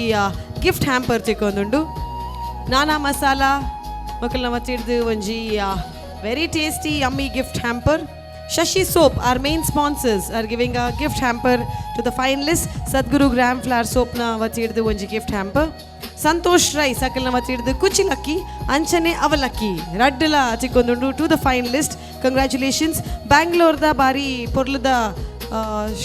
ಗಿಫ್ಟ್ ಹ್ಯಾಂಪರ್ ತಿಕ್ಕೊಂದುಂಡು. ನಾನಾ ಮಸಾಲ ಮಕ್ಕಳನ್ನ ಹಿಡಿದು ಒಂಜಿ very tasty yummy gift hamper. Shashi Soap, our main sponsors, are giving a gift hamper to the finalists. Sadhguru Gram Flower Soap na vachiddu onji gift hamper. Santosh Rice akalna vachiddu kuchilakki anchane avalakki raddala chikondundu to the finalist. Congratulations. Bangalore da bari porlada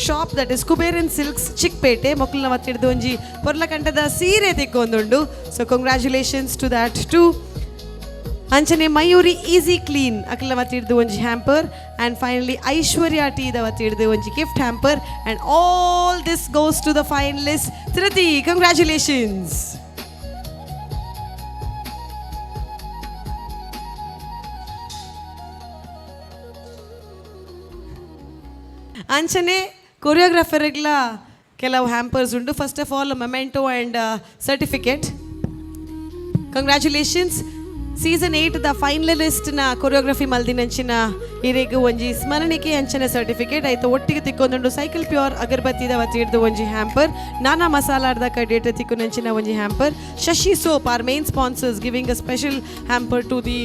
shop that is Kuberan Silks Chickpete mokkilna vachiddu onji porla kantada seere tikondundu. So congratulations to that too. ಅಂಚನೆ Mayuri easy clean ಅಕಲ ವತ್ತಿಡ್ದು ಒಂಜಿ hamper. And finally Aishwarya tea ದ ವತ್ತಿಡ್ದು ಒಂಜಿ gift hamper. And all this goes to the finalist Shruti. Congratulations. ಅಂಚನೆ ಕೊರಿಯೋಗ್ರಾಫರ್ಗಳ ಕೆಲವು ಹ್ಯಾಂಪರ್ಸ್ ಉಂಟು. First of all memento and certificate. Congratulations. Season 8ದ ಫೈನಲಿಸ್ಟ್ನ ಕೊರಿಯೋಗ್ರಫಿ ಮಲ್ದಿನಂಚಿನ ಇರೆಗ್ ಒಂಜಿ ಸ್ಮರಣಿಕೆ ಅಂಚನೆ ಸರ್ಟಿಫಿಕೇಟ್ ಆಯ್ತು. ಒಟ್ಟಿಗೆ ತಿಕ್ಕೊಂದುಂಡು ಸೈಕಲ್ ಪ್ಯೂರ್ ಅಗರ್ಬತ್ತಿದ ವತ್ತಿಡ್ದು ಒಂಜಿ ಹ್ಯಾಂಪರ್. ನಾನಾ ಮಸಾಲಾರ್ದ ಕಡೆಟ್ ತಿಕ್ಕುನಂಚಿನ ಒಂಜಿ hamper. Shashi soap are main sponsors giving a special hamper to the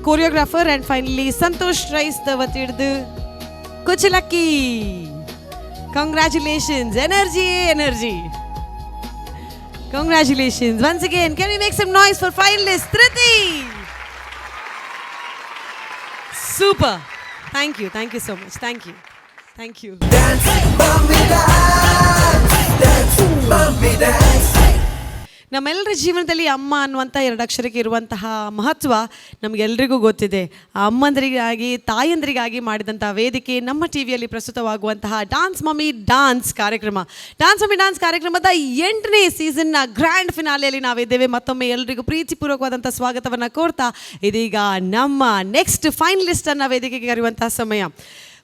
choreographer. And finally Santosh Rice the ವತ್ತಿಡ್ದು ಕುಚಲಕ್ಕಿ. Congratulations. Energy. Congratulations once again. Can we make some noise for finalist Triti? Super. Thank you so much. Thank you. Dance, Bambi dance. ನಮ್ಮೆಲ್ಲರ ಜೀವನದಲ್ಲಿ ಅಮ್ಮ ಅನ್ನುವಂಥ 2 ಅಕ್ಷರಕ್ಕೆ ಇರುವಂತಹ ಮಹತ್ವ ನಮಗೆಲ್ಲರಿಗೂ ಗೊತ್ತಿದೆ. ಆ ಅಮ್ಮಂದರಿಗಾಗಿ ತಾಯಂದರಿಗಾಗಿ ಮಾಡಿದಂಥ ವೇದಿಕೆ ನಮ್ಮ ಟಿವಿಯಲ್ಲಿ ಪ್ರಸ್ತುತವಾಗುವಂತಹ ಡಾನ್ಸ್ ಮಮ್ಮಿ ಡಾನ್ಸ್ ಕಾರ್ಯಕ್ರಮ. ಡಾನ್ಸ್ ಮಮ್ಮಿ ಡಾನ್ಸ್ ಕಾರ್ಯಕ್ರಮದ 8ನೇ ಸೀಸನ್ನ ಗ್ರ್ಯಾಂಡ್ ಫಿನಾಲೆಯಲ್ಲಿ ನಾವಿದ್ದೇವೆ. ಮತ್ತೊಮ್ಮೆ ಎಲ್ಲರಿಗೂ ಪ್ರೀತಿಪೂರ್ವಕವಾದಂಥ ಸ್ವಾಗತವನ್ನು ಕೋರ್ತಾ ಇದೀಗ ನಮ್ಮ ನೆಕ್ಸ್ಟ್ ಫೈನಲಿಸ್ಟನ್ನು ವೇದಿಕೆಗೆ ಕರೆಯುವಂತಹ ಸಮಯ.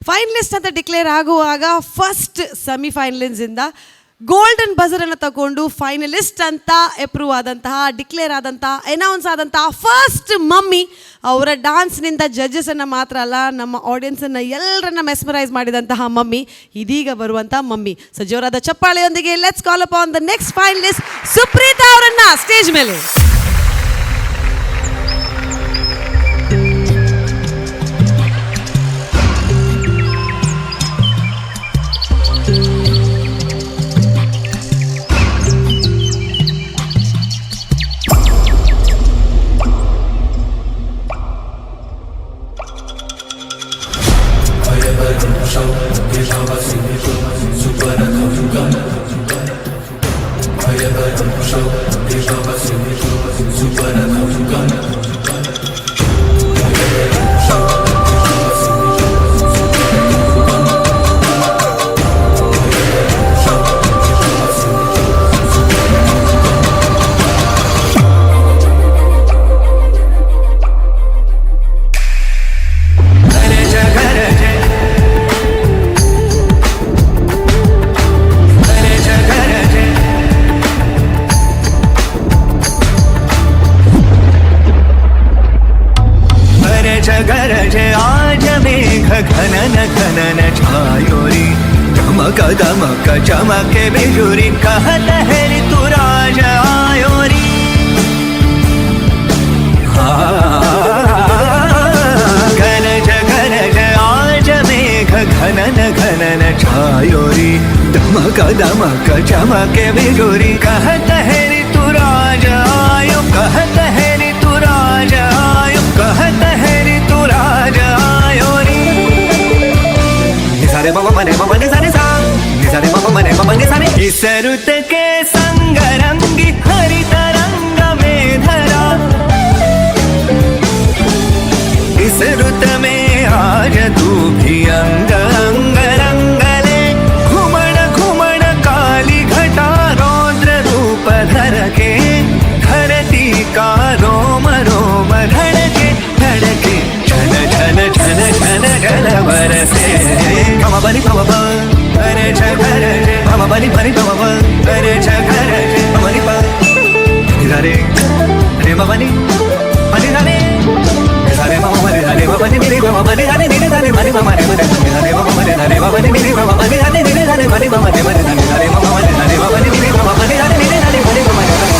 ಫೈನಲಿಸ್ಟ್ ಅಂತ ಡಿಕ್ಲೇರ್ ಆಗುವಾಗ ಫಸ್ಟ್ ಸೆಮಿಫೈನಲಿಂದ ಗೋಲ್ಡನ್ ಬಜರನ್ನು ತಗೊಂಡು ಫೈನಲಿಸ್ಟ್ ಅಂತ ಅಪ್ರೂವ್ ಆದಂತಹ ಡಿಕ್ಲೇರ್ ಆದಂತಹ ಅನೌನ್ಸ್ ಆದಂತಹ ಫಸ್ಟ್ ಮಮ್ಮಿ ಅವರ ಡಾನ್ಸ್ನಿಂದ ಜಡ್ಜಸನ್ನು ಮಾತ್ರ ಅಲ್ಲ ನಮ್ಮ ಆಡಿಯನ್ಸನ್ನು ಎಲ್ಲರನ್ನ ಮೆಸ್ಮರೈಸ್ ಮಾಡಿದಂತಹ ಮಮ್ಮಿ ಇದೀಗ ಬರುವಂಥ ಮಮ್ಮಿ. ಸೊ ಜೋರಾದ ಚಪ್ಪಾಳೆಯೊಂದಿಗೆ let's call up on the next finalist Suprita ಅವರನ್ನ ಸ್ಟೇಜ್ ಮೇಲೆ. गरजे आज मेघ घनन छायोरी चमक दमक चमके बिजुरी कहत है ऋतुराज आयोरी गरज आज मेघ घनन छायोरी दमक दमक चमके बिजुरी कहत है ऋतुराज आयो कहत है ऋतुराज आयो कहत है ऋतुराज आयोरी निसारे बाबा मने बाबा निसारे सा निसारे बाबा मने बाबा निसारे इस रुत के संग रंगी हरित रंग में धरा इस रुत में आज तू भी अंग अंग रंगले घुमण घुमण काली घटा रौद्र रूप धर के धरती का रोम रोम धड़के धड़के झन झन झन झन झन बरसे मम बनी मम प अरे झगर मम बनी बनी मम प अरे झगर मम बनी प निधारे रे मम बनी बनी धारे निधारे मम बनी धारे मम बनी मेरे मम बनी धारे मेरे धारे बनी मम रे बनी निधारे मम बनी धारे मम बनी मेरे मम बनी धारे मेरे धारे बनी मम रे बनी निधारे मम बनी धारे मम बनी मेरे मम बनी धारे मेरे धारे बनी मम रे बनी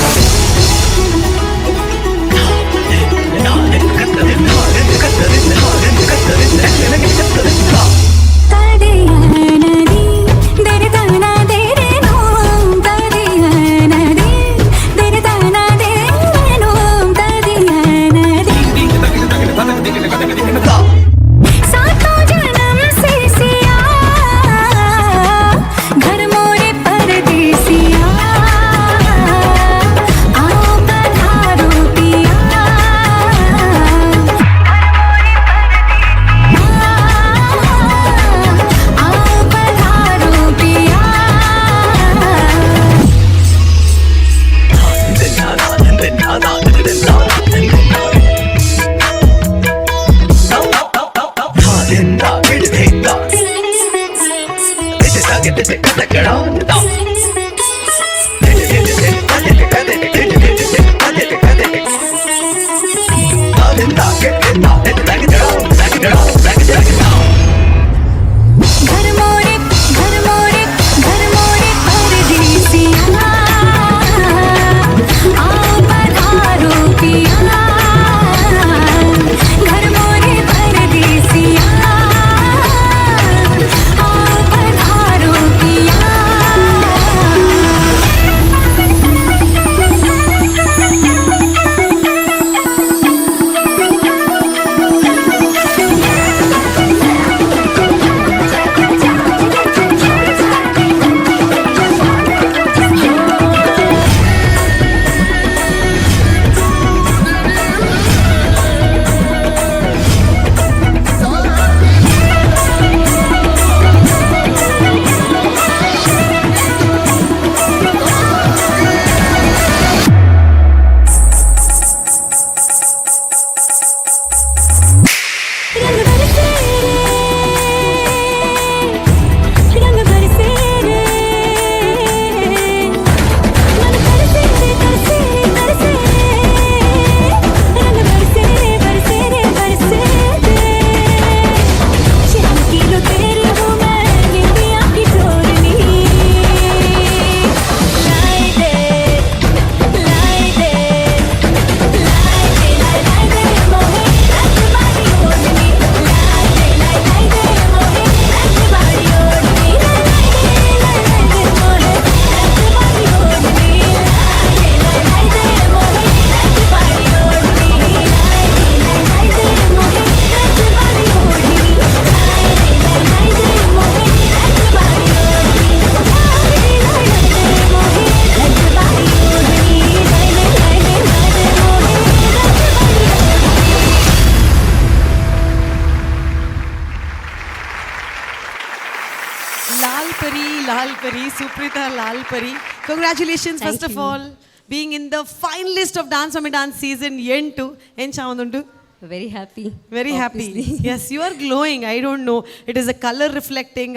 Lalpari, Suprita Lalpari. Congratulations, first of all, being in the finalist of Dance Mummy Dance season 8. En chavandu? Very happy. Very happy. Yes, you are glowing. I don't know. It is a color reflecting.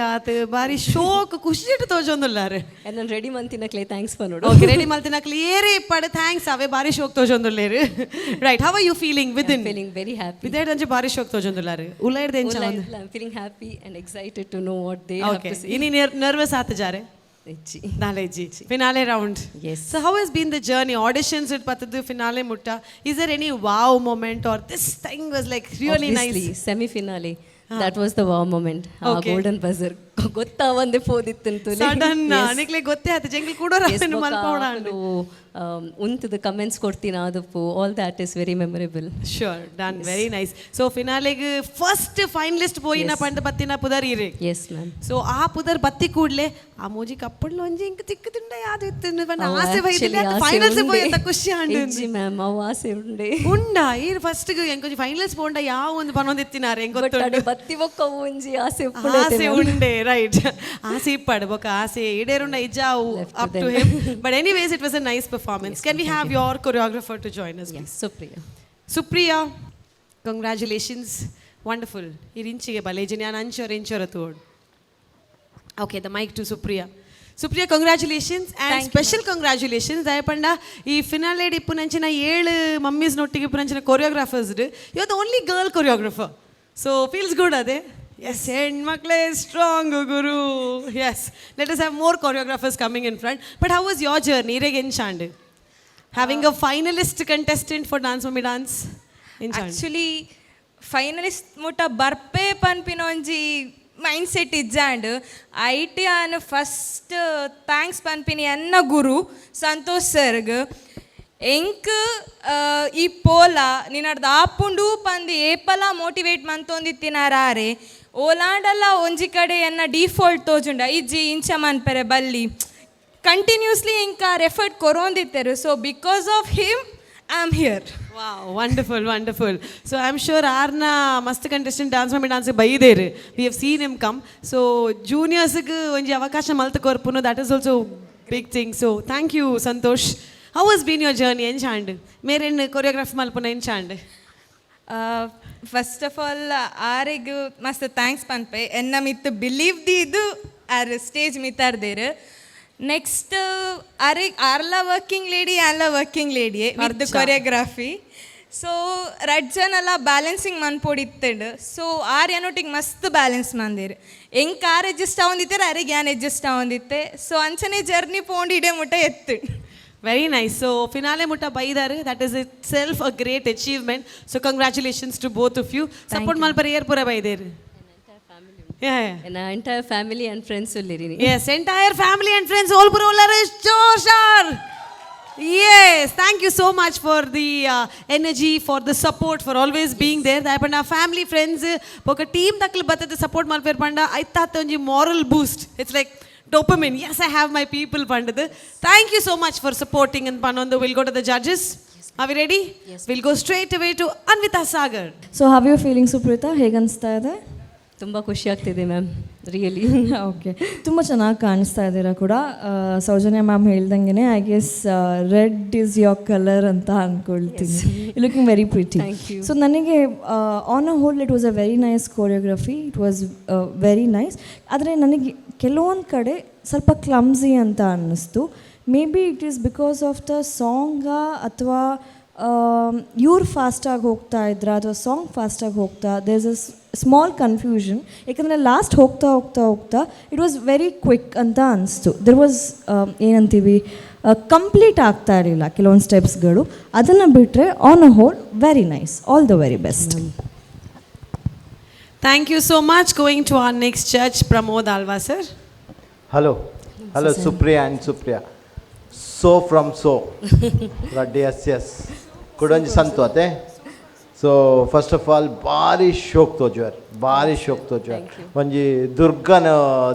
Bari shock kushittu tojondullare. And then ready mantinakle thanks panodu. Okay, ready mantinakle ere pade thanks ave bari shock tojondullare. Right, how are you feeling within? I'm feeling very happy. Vidayad anje bari shock tojondullare. Ullaide en chavandu? I'm feeling happy and excited to know what they have to say. Ini nervous aate jare? Naleji. Finale round. Yes. So how has been the journey? Auditions it patadu finale mutta. Is there any wow moment or this thing was like really Obviously, nice? Semi-finale. That was the wow moment. Okay. Golden buzzer. ಗೊತ್ತಾ ಒಂದೇ ಪೋದಿತ್ತಂತು sudden ನಿಕ್ಲೆ ಗೊತ್ತೇ ಆಯ್ತು jungle ಕೂಡ ರಸನ ಮಲ್ಪೋಣ ಉಂತದ comments ಕೊಡ್ತೀನಿ ಅದಪ್ಪು all that is very memorable sure done very nice so ಫಿನಾಲೆಗೆ ಫಸ್ಟ್ ಫೈನಲಿಸ್ಟ್ పోయిన పంట బత్తిన పుదర్ ఇరే ಎಸ್ ಮ್ಯಾಮ್ సో ఆ పుదర్ బత్తి కూడలే ఆ మోజి కప్పట్లో ಒಂಜಿ ಇಂಕ ತಿಕ್ಕುతుంಡ ಯಾದು ಇತ್ತು ಬನ್ನ ಆಸೆ ಬೈದಿಲ್ಲ ಫೈನಲ್ಸ್ పోయేంత ಖುಷಿ ಆಂಡಿ ಮ್ಯಾಮ್ ಅವ ಆಸೆ ಉಂಡೆ ಉಂಡ ಈ ಫಸ್ಟ್ ಗೆ ಎಂಕೊಂಜಿ ಫೈನಲ್ಸ್ ಪೋಂಡ ಯಾವ ಒಂದು ಪನೊಂದು ಎತ್ತಿನಾರೆ ಎಂಗೊತ್ತು ಬತ್ತಿ ಬೊಕ್ಕ ಒಂಜಿ ಆಸೆ ಉಂಡೆ right ಆಸೆ ಇಪ್ಪಡು ಬೊಕ್ಕ ಆಸೆ ಇಡೇರುಂಡ ಇಜ್ಜಾವು up to him but anyways it was a nice performance. Can we have your choreographer to join us please? Supriya, congratulations, wonderful irinchige baleji nan anchor tod. Okay, the mic to Supriya. Congratulations and special congratulations dayapanda ee finale ippunanchina 7 mummies nottige ippunanchina choreographers you are the only girl choreographer, so feels good ade. Yes, ಹೆಣ್ಮಕ್ಳೇ strong guru. Yes, let us have more choreographers coming in front. But how was your journey? Chand having a finalist contestant for Dance Mummy Dance in Chand. Actually finalist mutta barpe panpinonji mindset ಇಜ್ಜಾಂಡ್ ಐಟಿ ಆನ್ first thanks ಪನ್ಪಿನಿ ಅನ್ನ ಗುರು ಸಂತೋಷ್ ಸರ್ಗ್ ಎಂಕ್ ಈ ಪೋಲ ನಿನ್ನಡ್ದು ಆಪುಂಡು ಪಂದು ಏಪಲ motivate ಮಂತೊಂದಿತ್ತಿನಾರೆ ಓಲಾಂಡಲ್ಲ ಒಂಜಿ ಕಡೆ ಎನ್ನ ಡಿಫಾಲ್ಟ್ ತೋಜುಂಡ ಇಜ್ಜಿ ಇಂಚ ಮನ್ಪೆರೆ ಬಲ್ಲಿ ಕಂಟಿನ್ಯೂಸ್ಲಿ ಇಂಕಾರ್ ಎಫರ್ಟ್ ಕೊರೊಂದಿತ್ತೆರು so because of him I am here. Wow, wonderful. So I'm sure Arna must contestant Dance Mummy Dance ಬೈದೇರು. We have seen him come. So juniors ಗೆ ಒಂಜಿ ಅವಕಾಶ ಮಲ್ತ ಕೊರ್ಪುನು, that is also big thing. So thank you Santosh. How has been your journey in Chand? Meren choreograph malpuna in Chand. First of all ಆರಿಗೂ ಮಸ್ತ್ thanks ಪನ್ಪೆ ಎನ್ನ ಮಿತ್ತು believe ದಿ ಇದು ಆರ್ ಸ್ಟೇಜ್ ಮಿತ್ತಾರ್ದೇರು. ನೆಕ್ಸ್ಟ್ ಆರ್ಲ ವರ್ಕಿಂಗ್ ಲೇಡಿ ಆನ್ಲ ವರ್ಕಿಂಗ್ ಲೇಡಿಯೇ ವಿತ್ ಕೊರಿಯೋಗ್ರಾಫಿ. ಸೊ ರಡ್ಜನೆಲ್ಲ ಬ್ಯಾಲೆನ್ಸಿಂಗ್ ಮನ್ಪೋಡಿತ್ತಂಡು. ಸೊ ಆರ್ ಏನೊಟ್ಟಿಗೆ ಮಸ್ತ್ ಬ್ಯಾಲೆನ್ಸ್ ಮಂದಿರು. ಹೆಂಗೆ ಆರ್ ಅಡ್ಜಸ್ಟ್ ಆಗೊಂದಿತ್ತಾರೆ ಅರಿಗೆ ಯಾನ್ ಅಡ್ಜಸ್ಟ್ ಆಗೊಂದಿತ್ತೆ. ಸೊ ಅಂಚನೆ ಜರ್ನಿ ಪೋಂಡು ಇಡೇ ಮುಟ್ಟ ಎತ್ತು. Very nice. So finale mutta baidaru. That is itself a great achievement. So congratulations to both of you. Support malpar year pura baideru. Yeah. And entire family and friends ullirini. Yes, entire family and friends all pura ullare Joshar. Yes, thank you so much for the energy, for the support, for always being there. That our family, friends, boka team dakle battade support malper panda aita onji moral boost. It's like dopamine. Yes, I have my people pandadu. Thank you so much for supporting and Panondo. We'll go to the judges. Are we ready? Yes. We'll go straight away to Anvita Sagar. So how you feeling Supreetha, ಹೇಗೆ ಅನಿಸ್ತಾ ಇದೆ? ತುಂಬ ಖುಷಿ ಆಗ್ತಿದೆ ma'am, really. Okay, ತುಂಬ ಚೆನ್ನಾಗಿ ಕಾಣಿಸ್ತಾ ಇದ್ದೀರಾ ಕೂಡ. ಸೌಜನ್ಯ ಮ್ಯಾಮ್ ಹೇಳ್ದಂಗೆ I guess red is your colour ಅಂತ ಅಂದ್ಕೊಳ್ತೀನಿ. Looking very pretty. ಸೊ ನನಗೆ on a whole it was a very nice choreography. It was very nice. ಆದರೆ ನನಗೆ ಕೆಲವೊಂದು ಕಡೆ ಸ್ವಲ್ಪ ಕ್ಲಮ್ಸಿ ಅಂತ ಅನ್ನಿಸ್ತು. Maybe it is because of the ಸಾಂಗಾ ಅಥವಾ ಇವ್ರು ಫಾಸ್ಟಾಗಿ ಹೋಗ್ತಾ ಇದ್ರಾ ಅಥವಾ ಸಾಂಗ್ ಫಾಸ್ಟಾಗಿ ಹೋಗ್ತಾ, there is a small confusion. ಯಾಕಂದರೆ ಲಾಸ್ಟ್ ಹೋಗ್ತಾ ಹೋಗ್ತಾ ಹೋಗ್ತಾ ಇಟ್ ವಾಸ್ ವೆರಿ ಕ್ವಿಕ್ ಅಂತ ಅನಿಸ್ತು. ದೆರ್ ವಾಸ್ ಏನಂತೀವಿ, ಕಂಪ್ಲೀಟ್ ಆಗ್ತಾ ಇರಲಿಲ್ಲ ಕೆಲವೊಂದು ಸ್ಟೆಪ್ಸ್ಗಳು. ಅದನ್ನು ಬಿಟ್ಟರೆ on a whole very nice. All the very best. Thank you so much. Going to our next judge, Pramod Alva sir. Hello Supriya and Supriya. So from so Raddi yes kudonji santu ate. So first of all bari shok tojwar onji Durgan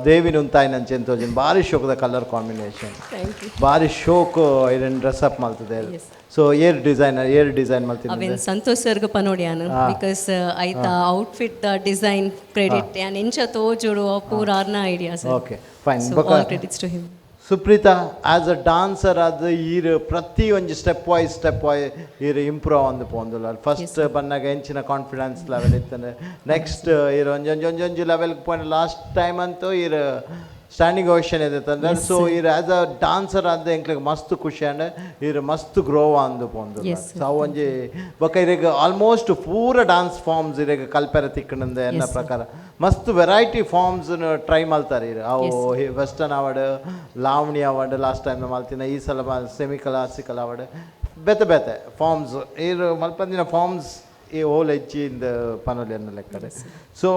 Devi untai nan chen tojin bari shok the color combination. Thank you. Bari shok iren dress up maltade. So ಏರ್ design ಮಾಡ್ತೀನಿ ಅವೇನು ಸಂತೋಷ್ ಸರ್ಗ ಪನೋಡಿಯಾನು because ಐತ outfit design credit ಯಾನ್ ಎಂಚ ತೋಜುಡು ಪೂರ ಆರ್ನ idea sir. Okay fine. All credits to him. Supreetha as a dancer ಅದು ಈರು ಪ್ರತಿ ಒಂದು ಸ್ಟೆಪ್ ವೈಸ್ ಈರು ಇಂಪ್ರೂವ್ ಒಂದು ಪೋಂದುಲ್ಲ. ಫಸ್ಟ್ ಬಂದಾಗ ಹೆಂಚಿನ ಕಾನ್ಫಿಡೆನ್ಸ್ ಲೆವೆಲ್ ಇತ್ತಂದ್ರೆ ನೆಕ್ಸ್ಟ್ ಈರು ಒಂಜೊಂಜೊಂಜು ಲೆವೆಲ್ಗೆ ಪೋಯಿನ ಲಾಸ್ಟ್ ಟೈಮ್ ಅಂತೂ ಈರು ಸ್ಟ್ಯಾಂಡಿಂಗ್ ಓಷನ್ ಇದೆ ತಂದ್ರೆ. ಸೊ ಇರು ಆಸ್ ಅ ಡಾನ್ಸರ್ ಆದ ಎಂಕ್ಲಿಗೆ ಮಸ್ತ್ ಖುಷಿ ಅಂಡೆ ಇರು ಮಸ್ತ್ ಗ್ರೋ ಅಂದು ಪೋಂದು. ಸೊ ಒಂಜಿ ಬೊಕ್ಕ ಇರೆಗ ಆಲ್ಮೋಸ್ಟ್ ಪೂರ ಡಾನ್ಸ್ ಫಾರ್ಮ್ಸ್ ಇರೆಗ ಕಲ್ಪೆರ ತಿಕ್ಕಣಂದೆ ಎನ್ನ ಪ್ರಕಾರ ಮಸ್ತ್ ವೆರೈಟಿ ಫಾರ್ಮ್ಸ್ ಟ್ರೈ ಮಾಡ್ತಾರೆ ಇರು. ಅವು ವೆಸ್ಟರ್ನ್ ಅವಾರ್ಡ್, ಲಾವಣಿ ಅವಾರ್ಡ್ ಲಾಸ್ಟ್ ಟೈಮ್ ಮಾಡ್ತೀನಿ. ಈ ಸಲ ಸೆಮಿ ಕ್ಲಾಸಿಕಲ್ ಅವಾರ್ಡ್ ಬೇತೆ ಫಾರ್ಮ್ಸ್ ಇರು ಮಲ್ಪಂದಿನ ಫಾರ್ಮ್ಸ್ ಈ ಹೋಲ್ ಹೆಚ್ಚಿಂದ ಪನೋಲಿ ಅನ್ನೋ ಲೆಕ್ಕಡೆ. So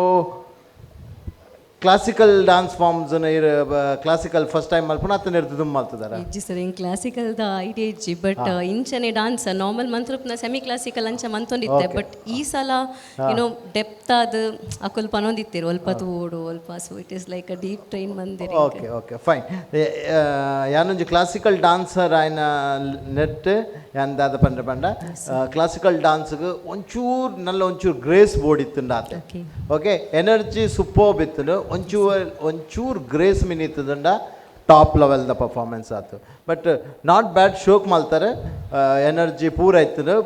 classical dance forms classical first time ಮಲ್ಪನ ಅತ್ತ ನಿರ್ದು ಮಲ್ತದಾರ ಇಜ್ಜಿ ಸರ್ ಹಿಂಗೆ ಕ್ಲಾಸಿಕಲ್ದ ಐಡಿಯಾ ಇಜ್ಜಿ ಬಟ್ ಇಂಚನೆ ಡಾನ್ಸ್ ನಾರ್ಮಲ್ ಮಂತ್ರಪ್ನ ಸೆಮಿ ಕ್ಲಾಸಿಕಲ್ ಅಂಚ ಮಂತೊಂದಿತ್ತೆ. ಬಟ್ ಈ ಸಲ ಏನೋ ಡೆಪ್ತ್ ಅದು ಅಕುಲ್ ಪನೊಂದಿತ್ತಿರು ಅಲ್ಪ ತೋಡು ಅಲ್ಪ. So it is like a deep train ಮಂದಿರ. Okay fine. ಯಾನೊಂಜಿ ಕ್ಲಾಸಿಕಲ್ ಡಾನ್ಸರ್ ಆಯ್ನ ನೆಟ್ ದಾದ ಪಂಡ ಕ್ಲಾಸಿಕಲ್ ಡಾನ್ಸ್ಗೆ ಒಂಚೂರು ಗ್ರೇಸ್ ಬೋರ್ಡ್ ಇತ್ತುಂಡ ಆತ. ಓಕೆ ಎನರ್ಜಿ ಸೂಪರ್ಬ್ ಇತ್ತು. ಒಂಚೂರು ಗ್ರೇಸ್ ಮಿನ್ ಇತ್ತದಂಡ ಟಾಪ್ ಲೆವೆಲ್ದ ಪರ್ಫಾರ್ಮೆನ್ಸ್ ಆಯ್ತು. ಬಟ್ ನಾಟ್ ಬ್ಯಾಡ್ ಶೋಕ್ ಮಾಡ್ತಾರೆ. ಎನರ್ಜಿ ಪೂರ ಇತ್ತು.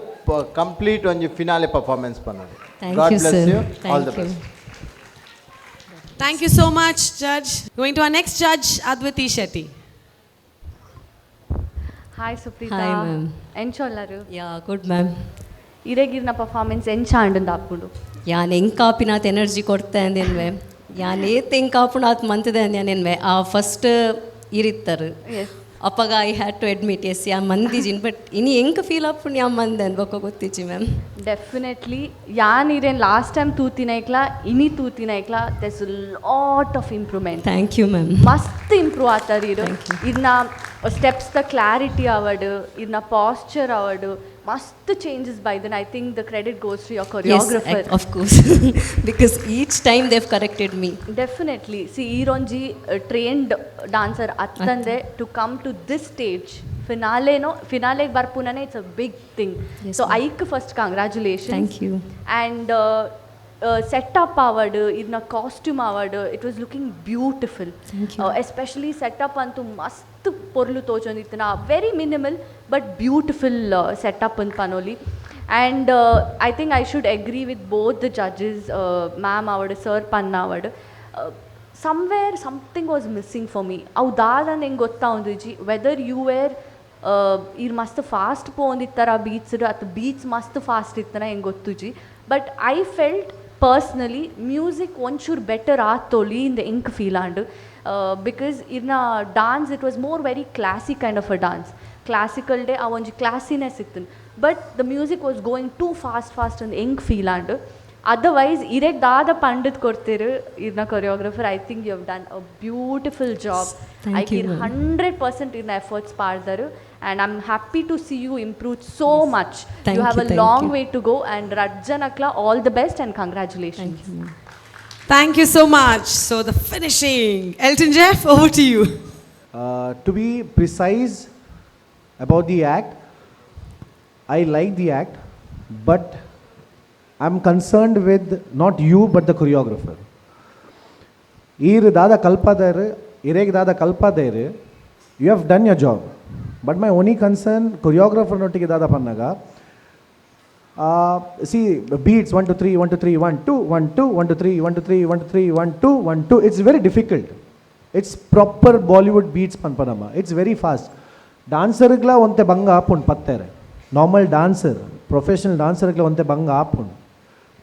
ಕಂಪ್ಲೀಟ್ ಒಂಜಿ ಫಿನಾಲೆ ಪರ್ಫಾರ್ಮೆನ್ಸ್ ಬಂದದ್ದು. God bless you. All the best. Thank you so much, Judge. Going to our next judge, Advati Shetty. Hi Supreetha. Hi ma'am. ಎಂಚೊಲ್ಲರು? Yeah good ma'am. ಇರೆಗಿರ್ನ performance ಎಂಚ ಅಂಡಂದು ಆಪುಂಡು. ಯಾನ್ ಎಂಕಾಪಿನಾತ್ ಎನರ್ಜಿ ಕೊಡ್ತಾ ಅಂದೇನ್ವೆ, ಯಾನ್ ಏತ್ ಎಂಕಾಪುನಾತ್ ಮಂತದೆ ಅಂದೇನ್ವೆ. ಆ ಫಸ್ಟ್ ಇರಿತ್ತರು ಅಪ್ಪಗ I had to admit yes ಯಾ ಮಂದಿಜಿನ್. ಬಟ್ ಇನಿ ಎಂಕ ಫೀಲ್ ಆಪುಂಡು ಯಾ ಮಂದೆ ಅನ್ಬೇಕು ಗೊತ್ತಿಚ್ಚಿ ಮ್ಯಾಮ್. ಡೆಫಿನೆಟ್ಲಿ ಯಾನ್ ಇರೇನು ಲಾಸ್ಟ್ ಟೈಮ್ ತೂತಿನೈಕ್ಲ ಇನಿ ತೂತಿನೈಕ್ಲ there's lot of improvement. Thank you ma'am. ಮಸ್ತ್ ಇಂಪ್ರೂವ್ ಆಗ್ತಾರೆ ಇರು. ಇದನ್ನ ಸ್ಟೆಪ್ಸ್ ದ ಕ್ಲಾರಿಟಿ ಅವಾರ್ಡ್, ಇದನ್ನ ಪಾಸ್ಚರ್ ಅವಾರ್ಡ್, ಮಸ್ತ್ ಚೇಂಜಸ್ ಬೈ ದೆನ್. I think the credit goes to your choreographer. Yes, of course. Because each time they've corrected me. Definitely. See, ಈರೊಂಜಿ ಟ್ರೈನ್ಡ್ ಡಾನ್ಸರ್ ಅತ್ತಂದ್ರೆ to come to this stage ಫಿನಾಲೆಗೆ ಬರ್ಪುನನೆ it's a big thing. So ಐಕ್ first congratulation. Thank you. And setup ಅವಾರ್ಡ್, ಇದನ್ನ costume ಅವಾರ್ಡ್, it was looking beautiful. Especially setup ಅಂತೂ ಮಸ್ತ್ ಪೊರ್ಲು ತೋಚೊಂದಿತ್ತು ನಾ. Very minimal but beautiful setup ಅಂತ ಪನೋಲಿ. And I think I should agree with both the judges, ma'am ಅವರ್ಡ್, ಸರ್ ಪನ್ನ ಅವರ್ಡ್. somewhere something was missing for me. ಅವು ದಾದ ಹೆಂಗೆ ಗೊತ್ತಾ ಒಂದಿಜಿ ವೆದರ್ ಯು ವೇರ್ ಇರ್ ಮಸ್ತ್ ಫಾಸ್ಟ್ ಪೋಂದಿತ್ತಾರ ಬೀಟ್ಸ್ ಅಥವಾ ಬೀಟ್ಸ್ ಮಸ್ತ್ ಫಾಸ್ಟ್ ಇತ್ತಾರ ಹೆಂಗೆ ಗೊತ್ತುಜಿ. But I felt personally music ಒಂಚೂರು ಬೆಟರ್ ಆತೋಳಿ ಇನ್ ದ ಇಂಕ್ ಫೀಲ್ ಆಂಡ್ ಬಿಕಾಸ್ ಇರ್ನ dance it was more very classic kind of a dance. Classical ಡೇ ಆ ಒಂಜಿ ಕ್ಲಾಸಿನೆಸ್ ಇತ್ತು. But the music was going too fast ಅಂದ್ ಹೆಂಗೆ ಫೀಲ್ ಆಂಡ್ ಅದರ್ವೈಸ್ ಇರೆಗ್ ದಾದ ಪಂಡಿತ್ ಕೊಡ್ತೀರು ಇರ್ನ choreographer. I think you have done a beautiful job. I ಗಿರ್ 100% ಇರ್ನ ಎಫರ್ಟ್ಸ್ ಪಾಡ್ದರು and I'm happy to see you improve so much. You have a long way to go and Rajjanakla all the best and congratulations. Thank you so much. So the finishing, Elton Jeff, over to you. To be precise about the act, I like the act, but I'm concerned with not you but the choreographer. Eer dada kalpadare, ireg dada kalpadare, you have done your job. But my only concern, choreographer nottige dada pannaga, see beats 1 2 3 1 2 3 1 2 1 2 1 2 3 1 2 3 1 2 3 1 2 1 2. It's very difficult. It's proper Bollywood beats panpanama. It's very fast. Dancer gla onte banga apun pattere. Normal dancer, professional dancer gla onte banga apun.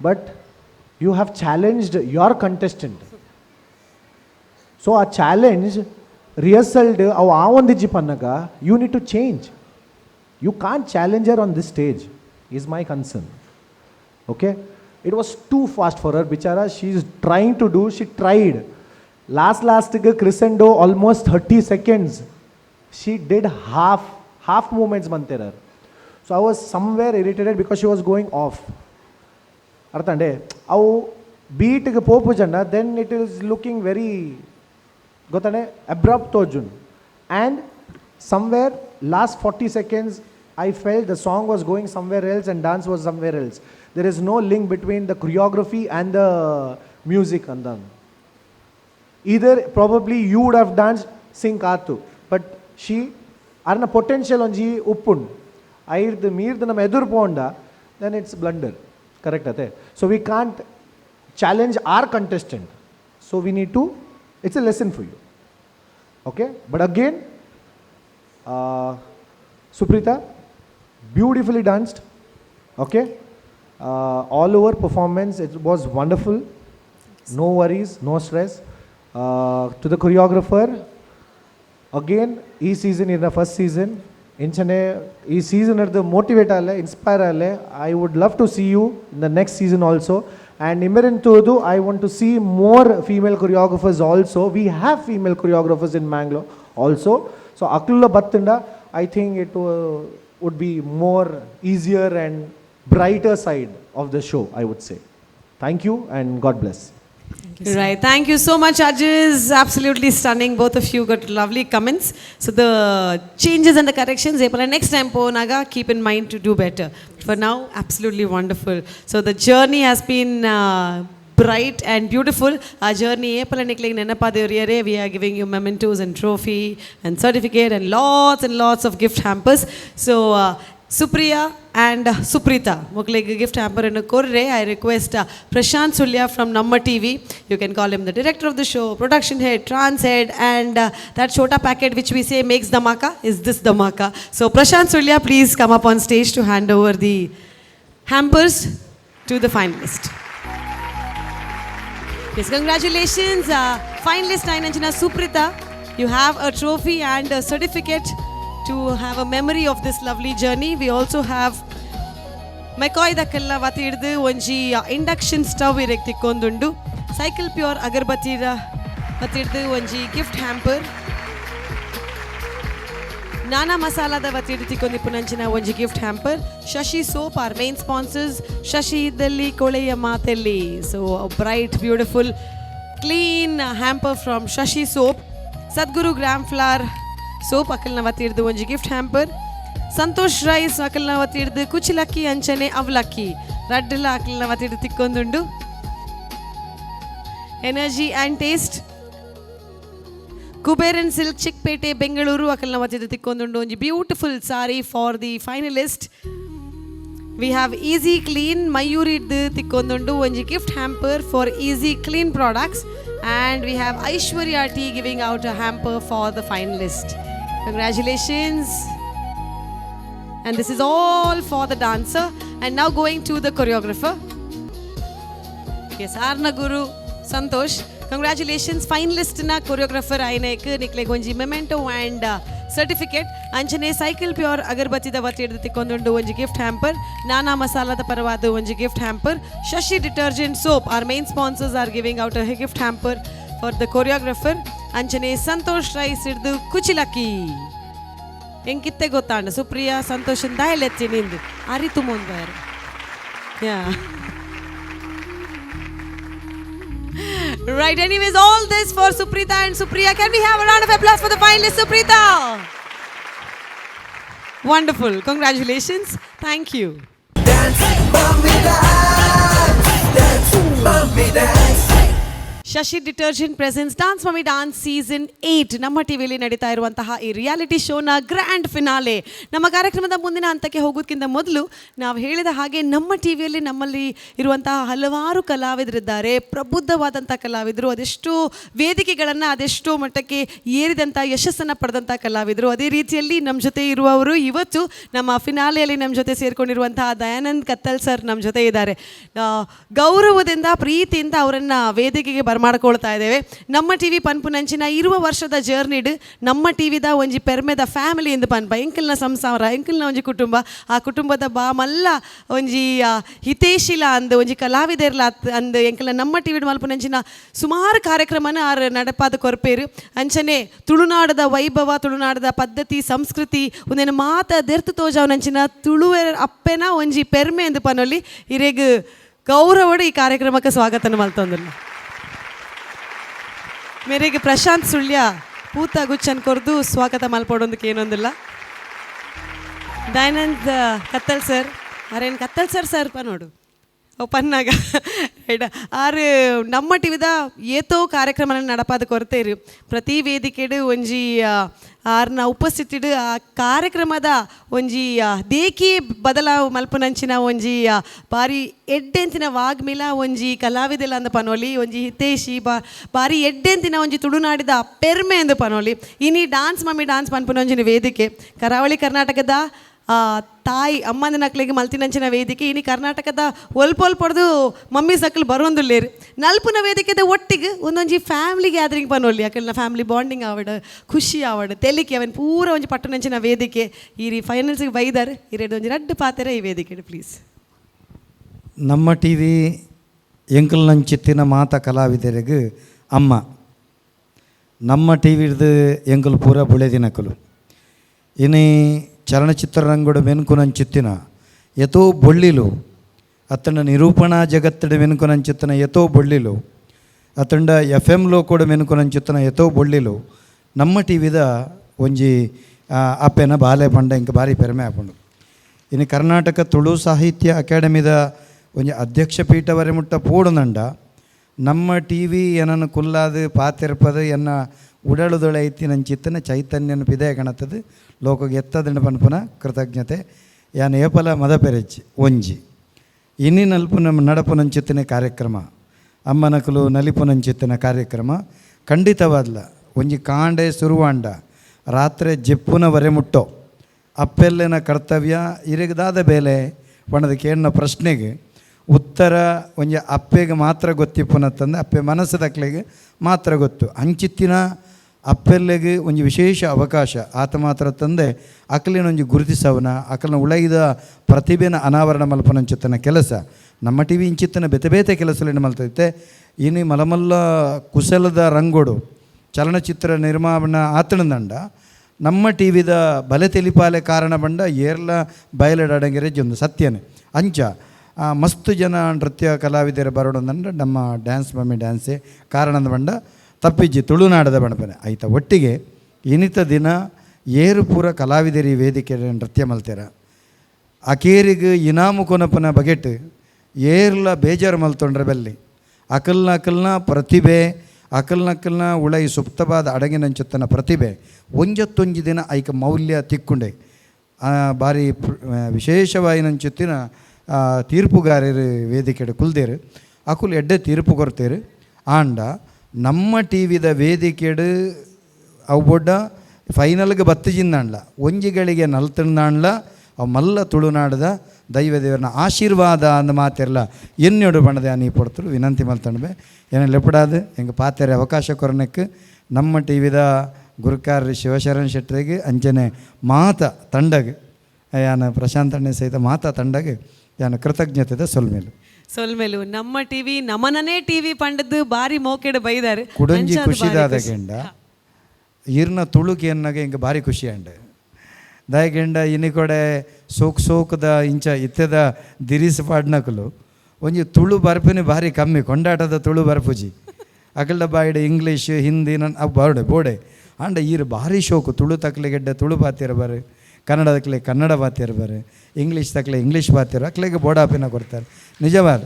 But you have challenged your contestant. So a challenge rehearsal avu avondiji pannaga you need to change. You can't challenge her on this stage is my concern. Okay, it was too fast for her bichara. She is trying to do, she tried last crescendo almost 30 seconds. She did half movements manterar. So I was somewhere irritated because she was going off. Arthande avu beat ge popu janna, then it is looking very gotane abrupt tojun, and somewhere last 40 seconds I felt the song was going somewhere else and dance was somewhere else. There is no link between the choreography and the music andan. Either probably you would have danced sync aatu, but she arna potential onji uppun airdu meerdu nam edur ponda, then it's blunder. Correct ate. So we can't challenge our contestant, so we need to, it's a lesson for you. Okay, but again Suprita, beautifully danced. Okay, all over performance it was wonderful. No worries, no stress. To the choreographer, again ee season in the first season inchane ee season the motivate alle, inspire alle. I would love to see you in the next season also. And Imirintudu, I want to see more female choreographers also. We have female choreographers in Mangalore also. So Akulla Battinda, I think it would be more easier and brighter side of the show, I would say. Thank you and God bless. Right. Thank you so much, judges. Absolutely stunning. Both of you got lovely comments. So the changes and the corrections, next time Naga, keep in mind to do better. For now, absolutely wonderful. So the journey has been bright and beautiful. Our journey, we are giving you mementos and trophy and certificate and lots of gift hampers. So Supriya and Suprita, moklige gift hamper and korre. I request Prashant Sulya from Namma TV. You can call him the director of the show, production head, trans head, and that chota packet which we say makes dhamaka is this dhamaka. So Prashant Sulya, please come up on stage to hand over the hampers to the finalist. Yes, congratulations, finalist Ainanjana Suprita. You have a trophy and a certificate to have a memory of this lovely journey. We also have McCoy Dakalla Vatirdu onji induction stove irekti kondundu, Cycle Pure Agarbatti Vatirdu onji gift hamper, Nana Masala da Vatirdu tikondi punanchina onji gift hamper, Shashi Soap, our main sponsors, Shashi Delli Koleya Matelli. So a bright, beautiful, clean hamper from Shashi Soap, Sadguru Gram Flour Soap Akalna Vatirdu onji gift hamper, Santosh Rice Akalna Vatirdu Kuchilaki Anchane Avlaki, Raddila Akalna Vatirdu Tikkondundu, Energy and Taste, Kuberan Silk Chickpete Bengaluru Akalna Vatirdu Tikkondundu onji beautiful sari for the finalist. We have Easy Clean Mayuri Tikkondundu onji gift hamper for Easy Clean products. And we have Aishwarya T giving out a hamper for the finalist. Congratulations. And this is all for the dancer. And now going to the choreographer. Yes, Arna Guru Santosh. Congratulations. Finalist na choreographer Ainek Nikle Gonji memento and certificate. Anjane cycle pure agarbatti da vatti eduthikondu onji gift hamper. Nana masala da paravadu onji gift hamper. Shashi detergent soap. Our main sponsors are giving out a gift hamper for the choreographer. Anjane Santosh rice iddu kuchilaki. Enkitte gottanda Supriya Santosh daile nindu aritu mundaru. Yeah. Right, anyways, all this for Suprita and Supriya. Can we have a round of applause for the finalist, Suprita? Wonderful. Congratulations. Thank you. Shashi detergent presents dance mummy dance season 8 ನಮ್ಮ ಟಿವಿಯಲ್ಲಿ ನಡೀತಾ ಇರುವಂತಹ ಈ reality ಶೋನ grand finale. ನಮ್ಮ ಕಾರ್ಯಕ್ರಮದ ಮುಂದಿನ ಹಂತಕ್ಕೆ ಹೋಗೋದಕ್ಕಿಂತ ಮೊದಲು ನಾವು ಹೇಳಿದ ಹಾಗೆ ನಮ್ಮ ಟಿವಿಯಲ್ಲಿ ನಮ್ಮಲ್ಲಿ ಇರುವಂತಹ ಹಲವಾರು ಕಲಾವಿದರಿದ್ದಾರೆ, ಪ್ರಬುದ್ಧವಾದಂಥ ಕಲಾವಿದರು, ಅದೆಷ್ಟೋ ವೇದಿಕೆಗಳನ್ನು ಅದೆಷ್ಟೋ ಮಟ್ಟಕ್ಕೆ ಏರಿದಂಥ ಯಶಸ್ಸನ್ನು ಪಡೆದಂಥ ಕಲಾವಿದರು. ಅದೇ ರೀತಿಯಲ್ಲಿ ನಮ್ಮ ಜೊತೆ ಇರುವವರು ಇವತ್ತು ನಮ್ಮ ಫಿನಾಲೆಯಲ್ಲಿ ನಮ್ಮ ಜೊತೆ ಸೇರಿಕೊಂಡಿರುವಂತಹ ದಯಾನಂದ್ ಕತ್ತಲ್ ಸರ್ ನಮ್ಮ ಜೊತೆ ಇದ್ದಾರೆ. ಗೌರವದಿಂದ ಪ್ರೀತಿಯಿಂದ ಅವರನ್ನು ವೇದಿಕೆಗೆ ಮಾಡ್ಕೊಳ್ತಾ ಇದ್ದೇವೆ. ನಮ್ಮ ಟಿವಿ ಪನ್ಪುನಂಚಿನ ಇರುವ ವರ್ಷದ ಜರ್ನಿಡ್ ನಮ್ಮ ಟಿವಿದ ಒಂಜಿ ಪೆರ್ಮೆದ ಫ್ಯಾಮಿಲಿ ಎಂದು ಪನ್ಪ ಎಂಕಲ್ನ ಸಂಸಾರ ಎಂಕಲ್ನ ಒಂಜಿ ಕುಟುಂಬ ಆ ಕುಟುಂಬದ ಬಾಮಲ್ಲ ಒಂಜಿ ಹಿತೇಶಿಲ ಅಂದು ಒಂಜಿ ಕಲಾವಿದರ್ಲ ಅಂದು ಎಂಕಲ್ನ ನಮ್ಮ ಟಿವಿ ಮಲ್ಪುನಂಚಿನ ಸುಮಾರು ಕಾರ್ಯಕ್ರಮನ ಆರು ನಡಪಾದ ಕೊರ್ಪೇರು ಅಂಚನೆ ತುಳುನಾಡದ ವೈಭವ ತುಳುನಾಡದ ಪದ್ಧತಿ ಸಂಸ್ಕೃತಿ ಒಂದೇನು ಮಾತ ದೆರ್ತು ತೋಜಾವನಂಚಿನ ತುಳುವೆ ಅಪ್ಪೆನ ಒಂಜಿ ಪೆರ್ಮೆ ಎಂದು ಪನೊಲಿ ಇರೆಗ್ ಗೌರವಡು ಈ ಕಾರ್ಯಕ್ರಮಕ್ಕೆ ಸ್ವಾಗತನ ಮಲ್ತೊಂದಿಲ್ಲ. ಮೇರೆಗೆ ಪ್ರಶಾಂತ್ ಸುಳ್ಯ ಪೂತ ಗುಚ್ಚನ್ ಕೊರ್ದು ಸ್ವಾಗತ ಮಲ್ಪಡೋದಕ್ಕೆ ಏನೊಂದಿಲ್ಲ. ದಯಾನಂದ್ ಕತ್ತಲ್ ಸರ್ ಅರೇನು ಕತ್ತಲ್ ಸರ್ ನೋಡು ಪನ್ನಾಗ ರೈಟ್ ಆರು ನಮ್ಮ ಟಿವಿದ ಏತೋ ಕಾರ್ಯಕ್ರಮ ನಡಪಾದ ಕೊರತೆ ಇರು ಪ್ರತಿ ವೇದಿಕೆಡು ಒಂಜಿ ಆರ್ನ ಉಪಸ್ಥಿತಿಡು ಆ ಕಾರ್ಯಕ್ರಮದ ಒಂಜಿ ದೇಕಿ ಬದಲಾವ್ ಮಲ್ಪುನಂಚಿನ ಒಂಜಿ ಬಾರಿ ಎಡ್ಡೆಂತಿನ ವಾಗ್ಮಿಲ ಒಂಜಿ ಕಲಾವಿದೆಲ್ಲ ಅಂದ ಪನೋಲಿ ಒಂಜಿ ಹಿತೇಶಿ ಬಾರಿ ಎಡ್ಡೆಂತಿನ ಒಂಜಿ ತುಳುನಾಡಿದ ಪೆರ್ಮೆ ಎಂದು ಪನೋಲಿ ಇನಿ ಡಾನ್ಸ್ ಮಮ್ಮಿ ಡಾನ್ಸ್ ಪನ್ಪುನೊಂಜಿನ ವೇದಿಕೆ ಕರಾವಳಿ ಕರ್ನಾಟಕದ ತಾಯಿ ಅಮ್ಮನ ನಕ್ಲಿಗೆ ಮಲ್ತಿನಂಚಿನ ವೇದಿಕೆ ಇನಿ ಕರ್ನಾಟಕದ ಒಲ್ಪೊಲ್ಪಡ್ದು ಮಮ್ಮಿ ಸಕ್ಕಲು ಬರೋಂದುಲ್ಲೇರು ನಲ್ಪುನ ವೇದಿಕೆದ ಒಟ್ಟಿಗೆ ಒಂದೊಂಜಿ ಫ್ಯಾಮಿಲಿ ಗ್ಯಾದರಿಂಗ್ ಬನ್ನೋಲಿ ಯಾಕಂದ್ರೆ ಫ್ಯಾಮಿಲಿ ಬಾಂಡಿಂಗ್ ಆವಡು ಖುಷಿ ಆವಡು ತೆಲಿಕೆ ಅವನ್ ಪೂರ ಒಂಜಿ ಪಟ್ಟಣಂಚಿನ ವೇದಿಕೆ ಈ ಫೈನಲ್ಸ್ಗೆ ಬೈದಾರೆ ಇರೇಡು ಒಂಜಿ ರಡ್ಡು ಪಾತೆರ ಈ ವೇದಿಕೆ ಪ್ಲೀಸ್. ನಮ್ಮ ಟಿ ವಿ ಎಂಕಲ್ನಂಚಿತ್ತಿನ ಮಾತ ಕಲಾವಿದರಿಗೆ ಅಮ್ಮ ನಮ್ಮ ಟಿ ವಿದು ಎಂಕಲ್ ಪೂರ ಬುಳೆದಿನಕಲು ಇನಿ ಚಲನಚಿತ್ರರಂಗಡು ಮೆನ್ಕುನಂಚಿತ್ತಿನ ಎತೋ ಬೊಳ್ಳಿಲು ಅತ್ತಂಡ ನಿರೂಪಣಾ ಜಗತ್ತಡ ಮೆನ್ಕುನಂಚಿತ್ತಿನ ಎತೋ ಬೊಳ್ಳಿಲು ಅತ್ತಂಡ FM ಕೂಡ ಮೆನ್ಕುನಂಚಿತ್ತಿನ ಎತೋ ಬೊಳ್ಳಿಲು ನಮ್ಮ ಟಿ ವಿದ ಒಂಜಿ ಅಪ್ಪೆನ ಬಾಲೆ ಪಂಡ ಇಂಕ ಭಾರಿ ಪೆರ್ಮೆ ಆಪುಂಡು. ಇನ್ನು ಕರ್ನಾಟಕ ತುಳು ಸಾಹಿತ್ಯ ಅಕಾಡೆಮಿದ ಒಂಜಿ ಅಧ್ಯಕ್ಷ ಪೀಠವರೆ ಮುಟ್ಟ ಪೋಡುನಂಡ ನಮ್ಮ ಟಿ ವಿ ಏನನ್ನು ಕುಲ್ಲಾದು ಪಾತಿರ್ಪದು ಎನ್ನ ಉಡಳುದೊಳೆ ಐತಿನಂಚಿತ್ತನ ಚೈತನ್ಯನ ಪಿದೆ ಕಣತದು ಲೋಕಗೆ ಎತ್ತದಂಡ ಪನ್ಪುನ ಕೃತಜ್ಞತೆ ಯಾನ್ ಏಪಲ ಮದಪೆರೆಚ್ಚಿ ಒಂಜಿ ಇನಿ ನಲ್ಪುನ ನಡಪುನಂಚಿತ್ತಿನ ಕಾರ್ಯಕ್ರಮ ಅಮ್ಮನಕಲು ನಲಿಪುನಂಚಿತ್ತಿನ ಕಾರ್ಯಕ್ರಮ ಖಂಡಿತವಾದ್ಲ ಒಂಜಿ ಕಾಂಡೆ ಸುರುವಾಂಡ ರಾತ್ರಿ ಜೆಪ್ಪುನವರೆ ಮುಟ್ಟೋ ಅಪ್ಪೆಲ್ಲಿನ ಕರ್ತವ್ಯ ಇರಗದಾದ ಬೇಲೆ ಒಣದ ಕೇಳಿನ ಪ್ರಶ್ನೆಗೆ ಉತ್ತರ ಒಂಜಿ ಅಪ್ಪೆಗೆ ಮಾತ್ರ ಗೊತ್ತಿಪ್ಪುನತ್ತಂದು ಅಪ್ಪೆ ಮನಸ್ಸದಕ್ಲೆಗೆ ಮಾತ್ರ ಗೊತ್ತು ಅಂಚಿತ್ತಿನ ಅಪ್ಪೆಲ್ಲೆಗೆ ಒಂಜಿ ವಿಶೇಷ ಅವಕಾಶ ಆತ ಮಾತ್ರ ತಂದೆ ಅಕಲಿನ ಒಂಜಿ ಗುರುತಿಸವನ ಅಕಲಿನ ಉಳೈದ ಪ್ರತಿಭೆನ ಅನಾವರಣ ಮಲ್ಪನಂಚಿತ್ತನ ಕೆಲಸ ನಮ್ಮ ಟಿ ವಿ ಇಂಚಿತ್ತನ ಬೇತೆ ಬೇತೆ ಕೆಲಸಗಳನ್ನ ಮಲ್ತೈತೆ ಇನ್ನು ಮಲಮಲ್ಲ ಕುಶಲದ ರಂಗೋಡು ಚಲನಚಿತ್ರ ನಿರ್ಮಾಣ ಆತನದಂಡ ನಮ್ಮ ಟಿ ವಿದ ಬಲೆ ತೆಲಿಪಾಲೆ ಕಾರಣ ಬಂಡ ಏರ್ಲ ಬಯಲಡಂಗೆರೆ ಒಂದು ಸತ್ಯನೇ ಅಂಚ ಮಸ್ತು ಜನ ನೃತ್ಯ ಕಲಾವಿದರು ಬರೋಣಂದ್ರೆ ನಮ್ಮ ಡ್ಯಾನ್ಸ್ ಮಮ್ಮಿ ಡ್ಯಾನ್ಸೇ ಕಾರಣದ ಬಂಡ ತಪ್ಪಿಜ್ಜಿ ತುಳುನಾಡದ ಬಣಪನೆ ಆಯ್ತಾ ಒಟ್ಟಿಗೆ ಇನಿತ ದಿನ ಏರು ಪೂರ ಕಲಾವಿದರಿ ವೇದಿಕೆ ನೃತ್ಯ ಮಲ್ತೀರ ಅಕೇರಿಗೆ ಇನಾಮು ಕೊನಪನ ಬಗೆಟ್ ಏರ್ಲ ಬೇಜಾರು ಮಲ್ತೊಂಡ್ರೆ ಬೆಲ್ಲಿ ಅಕಲ್ನ ಪ್ರತಿಭೆ ಅಕಲ್ನ ಉಳೈ ಸುಪ್ತವಾದ ಅಡಗಿನಂಚುತ್ತನ ಪ್ರತಿಭೆ ಒಂಜತ್ತೊಂಜಿ ದಿನ ಐಕ ಮೌಲ್ಯ ತಿಕ್ಕೊಂಡೆ ಭಾರಿ ವಿಶೇಷವಾಯಿನಂಚುತ್ತಿನ ತೀರ್ಪುಗಾರರು ವೇದಿಕೆಡು ಕುಲ್ದೇರು ಅಕುಲು ಎಡ್ಡೆ ತೀರ್ಪು ಕೊಡ್ತೇರು ಆಂಡ ನಮ್ಮ ಟಿ ವಿದ ವೇದಿಕೆಡು ಅವು ಬೊಡ್ಡ ಫೈನಲ್ಗೆ ಬತ್ತಿಜಿಂದಾಣ್ಲ ಒಂಜಿಗಳಿಗೆ ನಲ್ತಂದಾಣ್ಲ ಅವು ಮಲ್ಲ ತುಳುನಾಡದ ದೈವದೇವರನ್ನ ಆಶೀರ್ವಾದ ಅಂದ ಮಾತಿರಲ್ಲ ಎನ್ನೋಡು ಬಣ್ಣದ ನೀ ಪಡ್ತರು ವಿನಂತಿ ಮಲ್ತಣ್ಬೆ ಏನ ಲೆಪಡಾದು ಹೆಂಗೆ ಪಾತೆರೆ ಅವಕಾಶ ಕೊರನಕ್ಕೆ ನಮ್ಮ ಟಿ ವಿದ ಗುರುಕಾರ್ಯ ಶಿವಶರಣ್ ಶೆಟ್ಟರಿಗೆ ಅಂಚನೆ ಮಾತ ತಂಡಗೆ ಯಾನ ಪ್ರಶಾಂತ್ ಅಣ್ಣೆ ಸಹಿತ ಮಾತ ತಂಡಗೆ ಯಾನ ಕೃತಜ್ಞತೆ ಸೊಲ್ಮೇಲು ನಮ್ಮ ಟಿವಿ ನಮನನೇ ಟಿವಿ ಪಂಡದ್ದು ಬಾರಿ ಮೋಕೆಡು ಬೈದಾರೆ ಕುಡಂಜಿ ಖುಷಿದಾದ ಗೆಂಡ ಈರ್ನ ತುಳುಕಿ ಅನ್ನಗೆ ಹಿಂಗೆ ಭಾರಿ ಖುಷಿ ಅಂಡ ದಾಯಗೆಂಡ ಇನ್ನಿಕೊಡೆ ಸೋಕದ ಇಂಚ ಇತ್ತದ ದಿರಿಸು ಪಾಡ್ನಕಲು ಒಂಜಿ ತುಳು ಬರ್ಪಿನ ಭಾರಿ ಕಮ್ಮಿ ಕೊಂಡಾಟದ ತುಳು ಬರ್ಪುಜಿ ಅಕಲ್ಡ ಬಾಯಿಡ ಇಂಗ್ಲೀಷ್ ಹಿಂದಿ ನನ್ನ ಬೋಡೆ ಅಂಡ ಈರು ಭಾರಿ ಶೋಕು ತುಳು ತಕ್ಲೆಗೆಡ್ಡೆ ತುಳು ಪಾತಿರ ಬರು ಕನ್ನಡದಕ್ಲೆ ಕನ್ನಡ ಪಾತಿರ ಬರು ಇಂಗ್ಲೀಷ್ ತಕ್ಲೆ ಇಂಗ್ಲೀಷ್ ಪಾತಿರ ಅಕ್ಲೆಗೆ ಬೋಡಾಪಿನ ಕೊಡ್ತಾರೆ ನಿಜವಾದ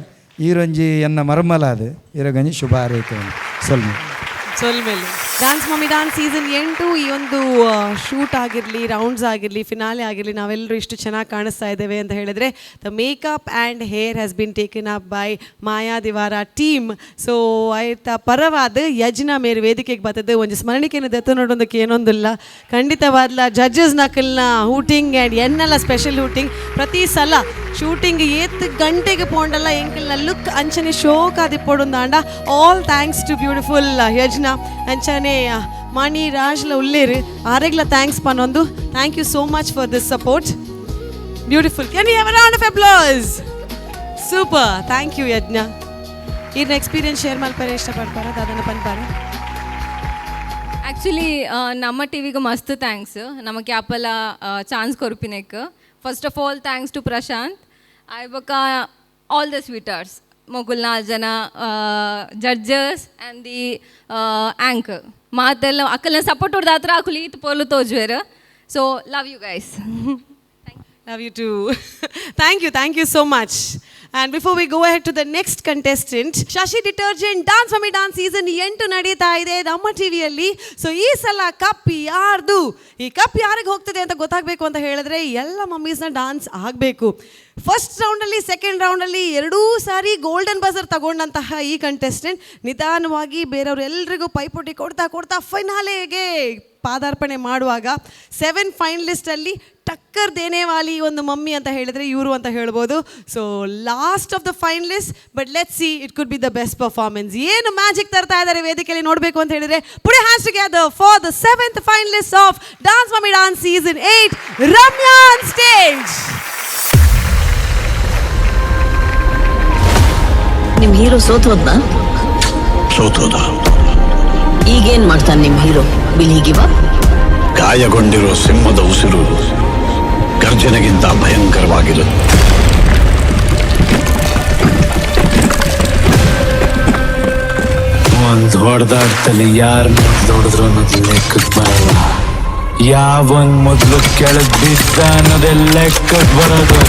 ಈರೊಂಜಿ ಎನ್ನ ಮರ್ಮಲಾದ ಇರಗಂಜಿ ಶುಭ ಹಾರೈಕೆ ಸೊಲ್ಮೇಲು ಡ್ಯಾನ್ಸ್ ಮಮ್ಮಿ ಡ್ಯಾನ್ಸ್ ಸೀಸನ್ 8 ಈ ಒಂದು ಶೂಟ್ ಆಗಿರಲಿ ರೌಂಡ್ಸ್ ಆಗಿರಲಿ ಫಿನಾಲೆ ಆಗಿರಲಿ ನಾವೆಲ್ಲರೂ ಇಷ್ಟು ಚೆನ್ನಾಗಿ ಕಾಣಿಸ್ತಾ ಇದ್ದೇವೆ ಅಂತ ಹೇಳಿದರೆ the makeup and hair has been taken up by Maya ದಿವಾರ ಟೀಮ್ ಸೊ ಆಯ್ತಾ ಪರವಾದ ಯಜ್ನ ಮೇರೆ ವೇದಿಕೆಗೆ ಬರ್ತದೆ ಒಂದು ಸ್ಮರಣಿಕೆಯನ್ನು ದತ್ತು ನೋಡೋದಕ್ಕೆ ಏನೊಂದಿಲ್ಲ ಖಂಡಿತವಾದ್ಲ ಜಡ್ಜಸ್ ನಕಲ್ನ ಹೂಟಿಂಗ್ ಆ್ಯಂಡ್ ಎನ್ನೆಲ್ಲ ಸ್ಪೆಷಲ್ ಹೂಟಿಂಗ್ ಪ್ರತಿ ಸಲ ಶೂಟಿಂಗ್ ಏತ್ ಗಂಟೆಗೆ ಪೋಂಡಲ್ಲ ಎಂಕಲ್ನ ಲುಕ್ ಅಂಚನೆ ಶೋಕ್ ಆದಿ ಪೋಡೊಂದಾಂಡ all thanks to beautiful Yajna ಅಂಚನೆ ಮಣಿ ರಾಜ್ಲ ಉಲ್ಲೇರು ಆರೆಗ್ಲ ಥ್ಯಾಂಕ್ಸ್ ಪನ್ನೊಂದು thank you so much for this support beautiful can you have a round of applause super thank you Yajna ಇದನ್ನ ಎಕ್ಸ್ಪೀರಿಯನ್ಸ್ ಶೇರ್ ಮಾಡ್ತಾರೆ ಇಷ್ಟಪಡ್ತಾರೆ ಅದನ್ನು ಪನ್ಪಾರ ಆ್ಯಕ್ಚುಲಿ ನಮ್ಮ ಟಿವಿಗೆ ಮಸ್ತ್ ಥ್ಯಾಂಕ್ಸ್ ನಮಗೆ ಕ್ಯಾಪಲ್ಲ ಚಾನ್ಸ್ ಕೊರ್ಪಿನೆಕ್ first of all thanks to Prashant ಐಬಕ ಆಲ್ ದ ಸ್ವೀಟರ್ಸ್ ಮೊಗುಲ್ 4 ಜನ ಜಡ್ಜಸ್ ಆ್ಯಂಡ್ ದಿ ಆ್ಯಂಕರ್ ಮಾತೆಲ್ಲ ಅಕ್ಕಲ್ನ ಸಪೋರ್ಟ್ ಹೊಡೆದ ಹತ್ರ ಅಕ್ಕಲು ಈತ್ ಪೋಲು ತೋಜ್ವೇರು ಸೊ love you guys Love you too. Thank you so much. And before we go ahead to the next contestant, Shashi Detergent Dance Mummy Dance season 8 ನಡೀತಾ ಇದೆ ನಮ್ಮ ಟಿವಿಯಲ್ಲಿ. ಸೊ ಈ ಸಲ ಕಪ್ ಯಾರ್ದು, ಈ ಕಪ್ ಯಾರಿಗೆ ಹೋಗ್ತದೆ ಅಂತ ಗೊತ್ತಾಗಬೇಕು ಅಂತ ಹೇಳಿದ್ರೆ ಎಲ್ಲ ಮಮ್ಮೀಸ್ನ ಡಾನ್ಸ್ ಆಗಬೇಕು. ಫಸ್ಟ್ ರೌಂಡಲ್ಲಿ ಸೆಕೆಂಡ್ ರೌಂಡಲ್ಲಿ 2 ಸಾರಿ ಗೋಲ್ಡನ್ ಬಜರ್ ತಗೊಂಡಂತಹ ಈ ಕಂಟೆಸ್ಟೆಂಟ್ ನಿಧಾನವಾಗಿ ಬೇರೆಯವರೆಲ್ಲರಿಗೂ ಪೈಪೋಟಿ ಕೊಡ್ತಾ ಫೈನಾಲೆಗೆ ಪಾದಾರ್ಪಣೆ ಮಾಡುವಾಗ 7 ಫೈನಲಿಸ್ಟಲ್ಲಿ ಟಕ್ಕರ್ ದೇನೇವಾಲಿ ಒಂದು ಮಮ್ಮಿ ಅಂತ ಹೇಳಿದರೆ ಇವರು ಅಂತ ಹೇಳ್ಬೋದು. So last of the finalist, but let's see it could be the best performance. ಏನು ಮ್ಯಾಜಿಕ್ ತರ್ತಾ ಇದ್ದಾರೆ ವೇದಿಕೆಯಲ್ಲಿ ನೋಡಬೇಕು ಅಂತ ಹೇಳಿದರೆ ಪುಟ್ your hands together for the 7th finalist of dance mummy dance season 8, Ramya on stage. ನಿಮ್ ಹೀರೋ ಸೋತೋದ ಈಗೇನ್ ಮಾಡ್ತಾನೆ ನಿಮ್ ಹೀರೋ? ಬಿಳಿಗಿವ ಗಾಯಗೊಂಡಿರೋ ಸಿಂಹದ ಉಸಿರು ಗರ್ಜನೆಗಿಂತ ಭಯಂಕರವಾಗಿರುತ್ತೆ. ಒಂದ್ ಹೊಡೆದಾಡ್ತಲ್ಲಿ ಯಾರ ನೋಡಿದ್ರು ಅನ್ನೋದು ಲೆಕ್ಕಕ್ಕೆ ಬರಲ್ಲ. ಯಾವನ್ ಮೊದ್ಲು ಕೆಳಗ್ ಬಿದ್ದ ಅನ್ನೋದೆಲ್ಲ ಲೆಕ್ಕಕ್ಕೆ ಬರೋದು.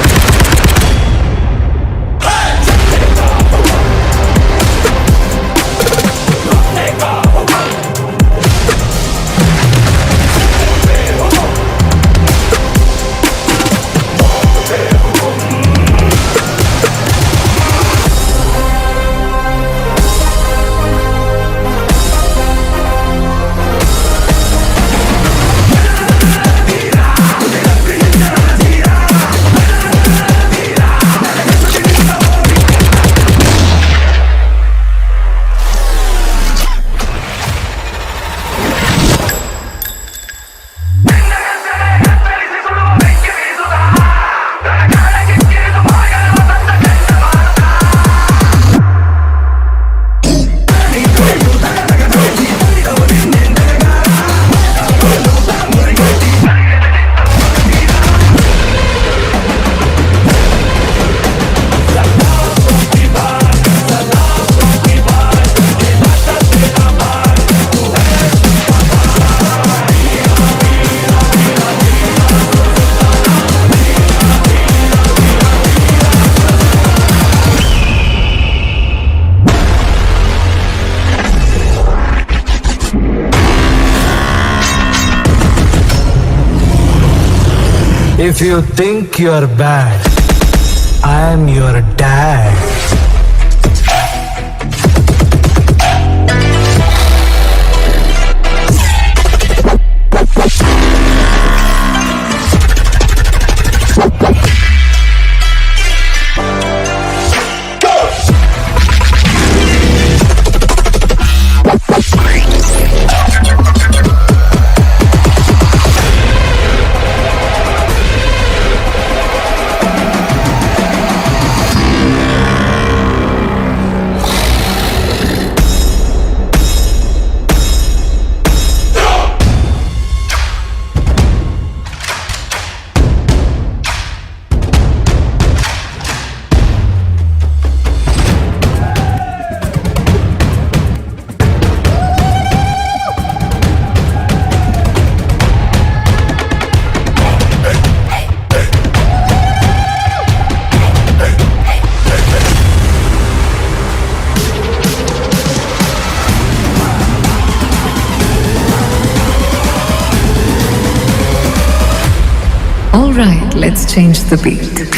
If you think you're bad, I am your dad. Alright, let's change the beat.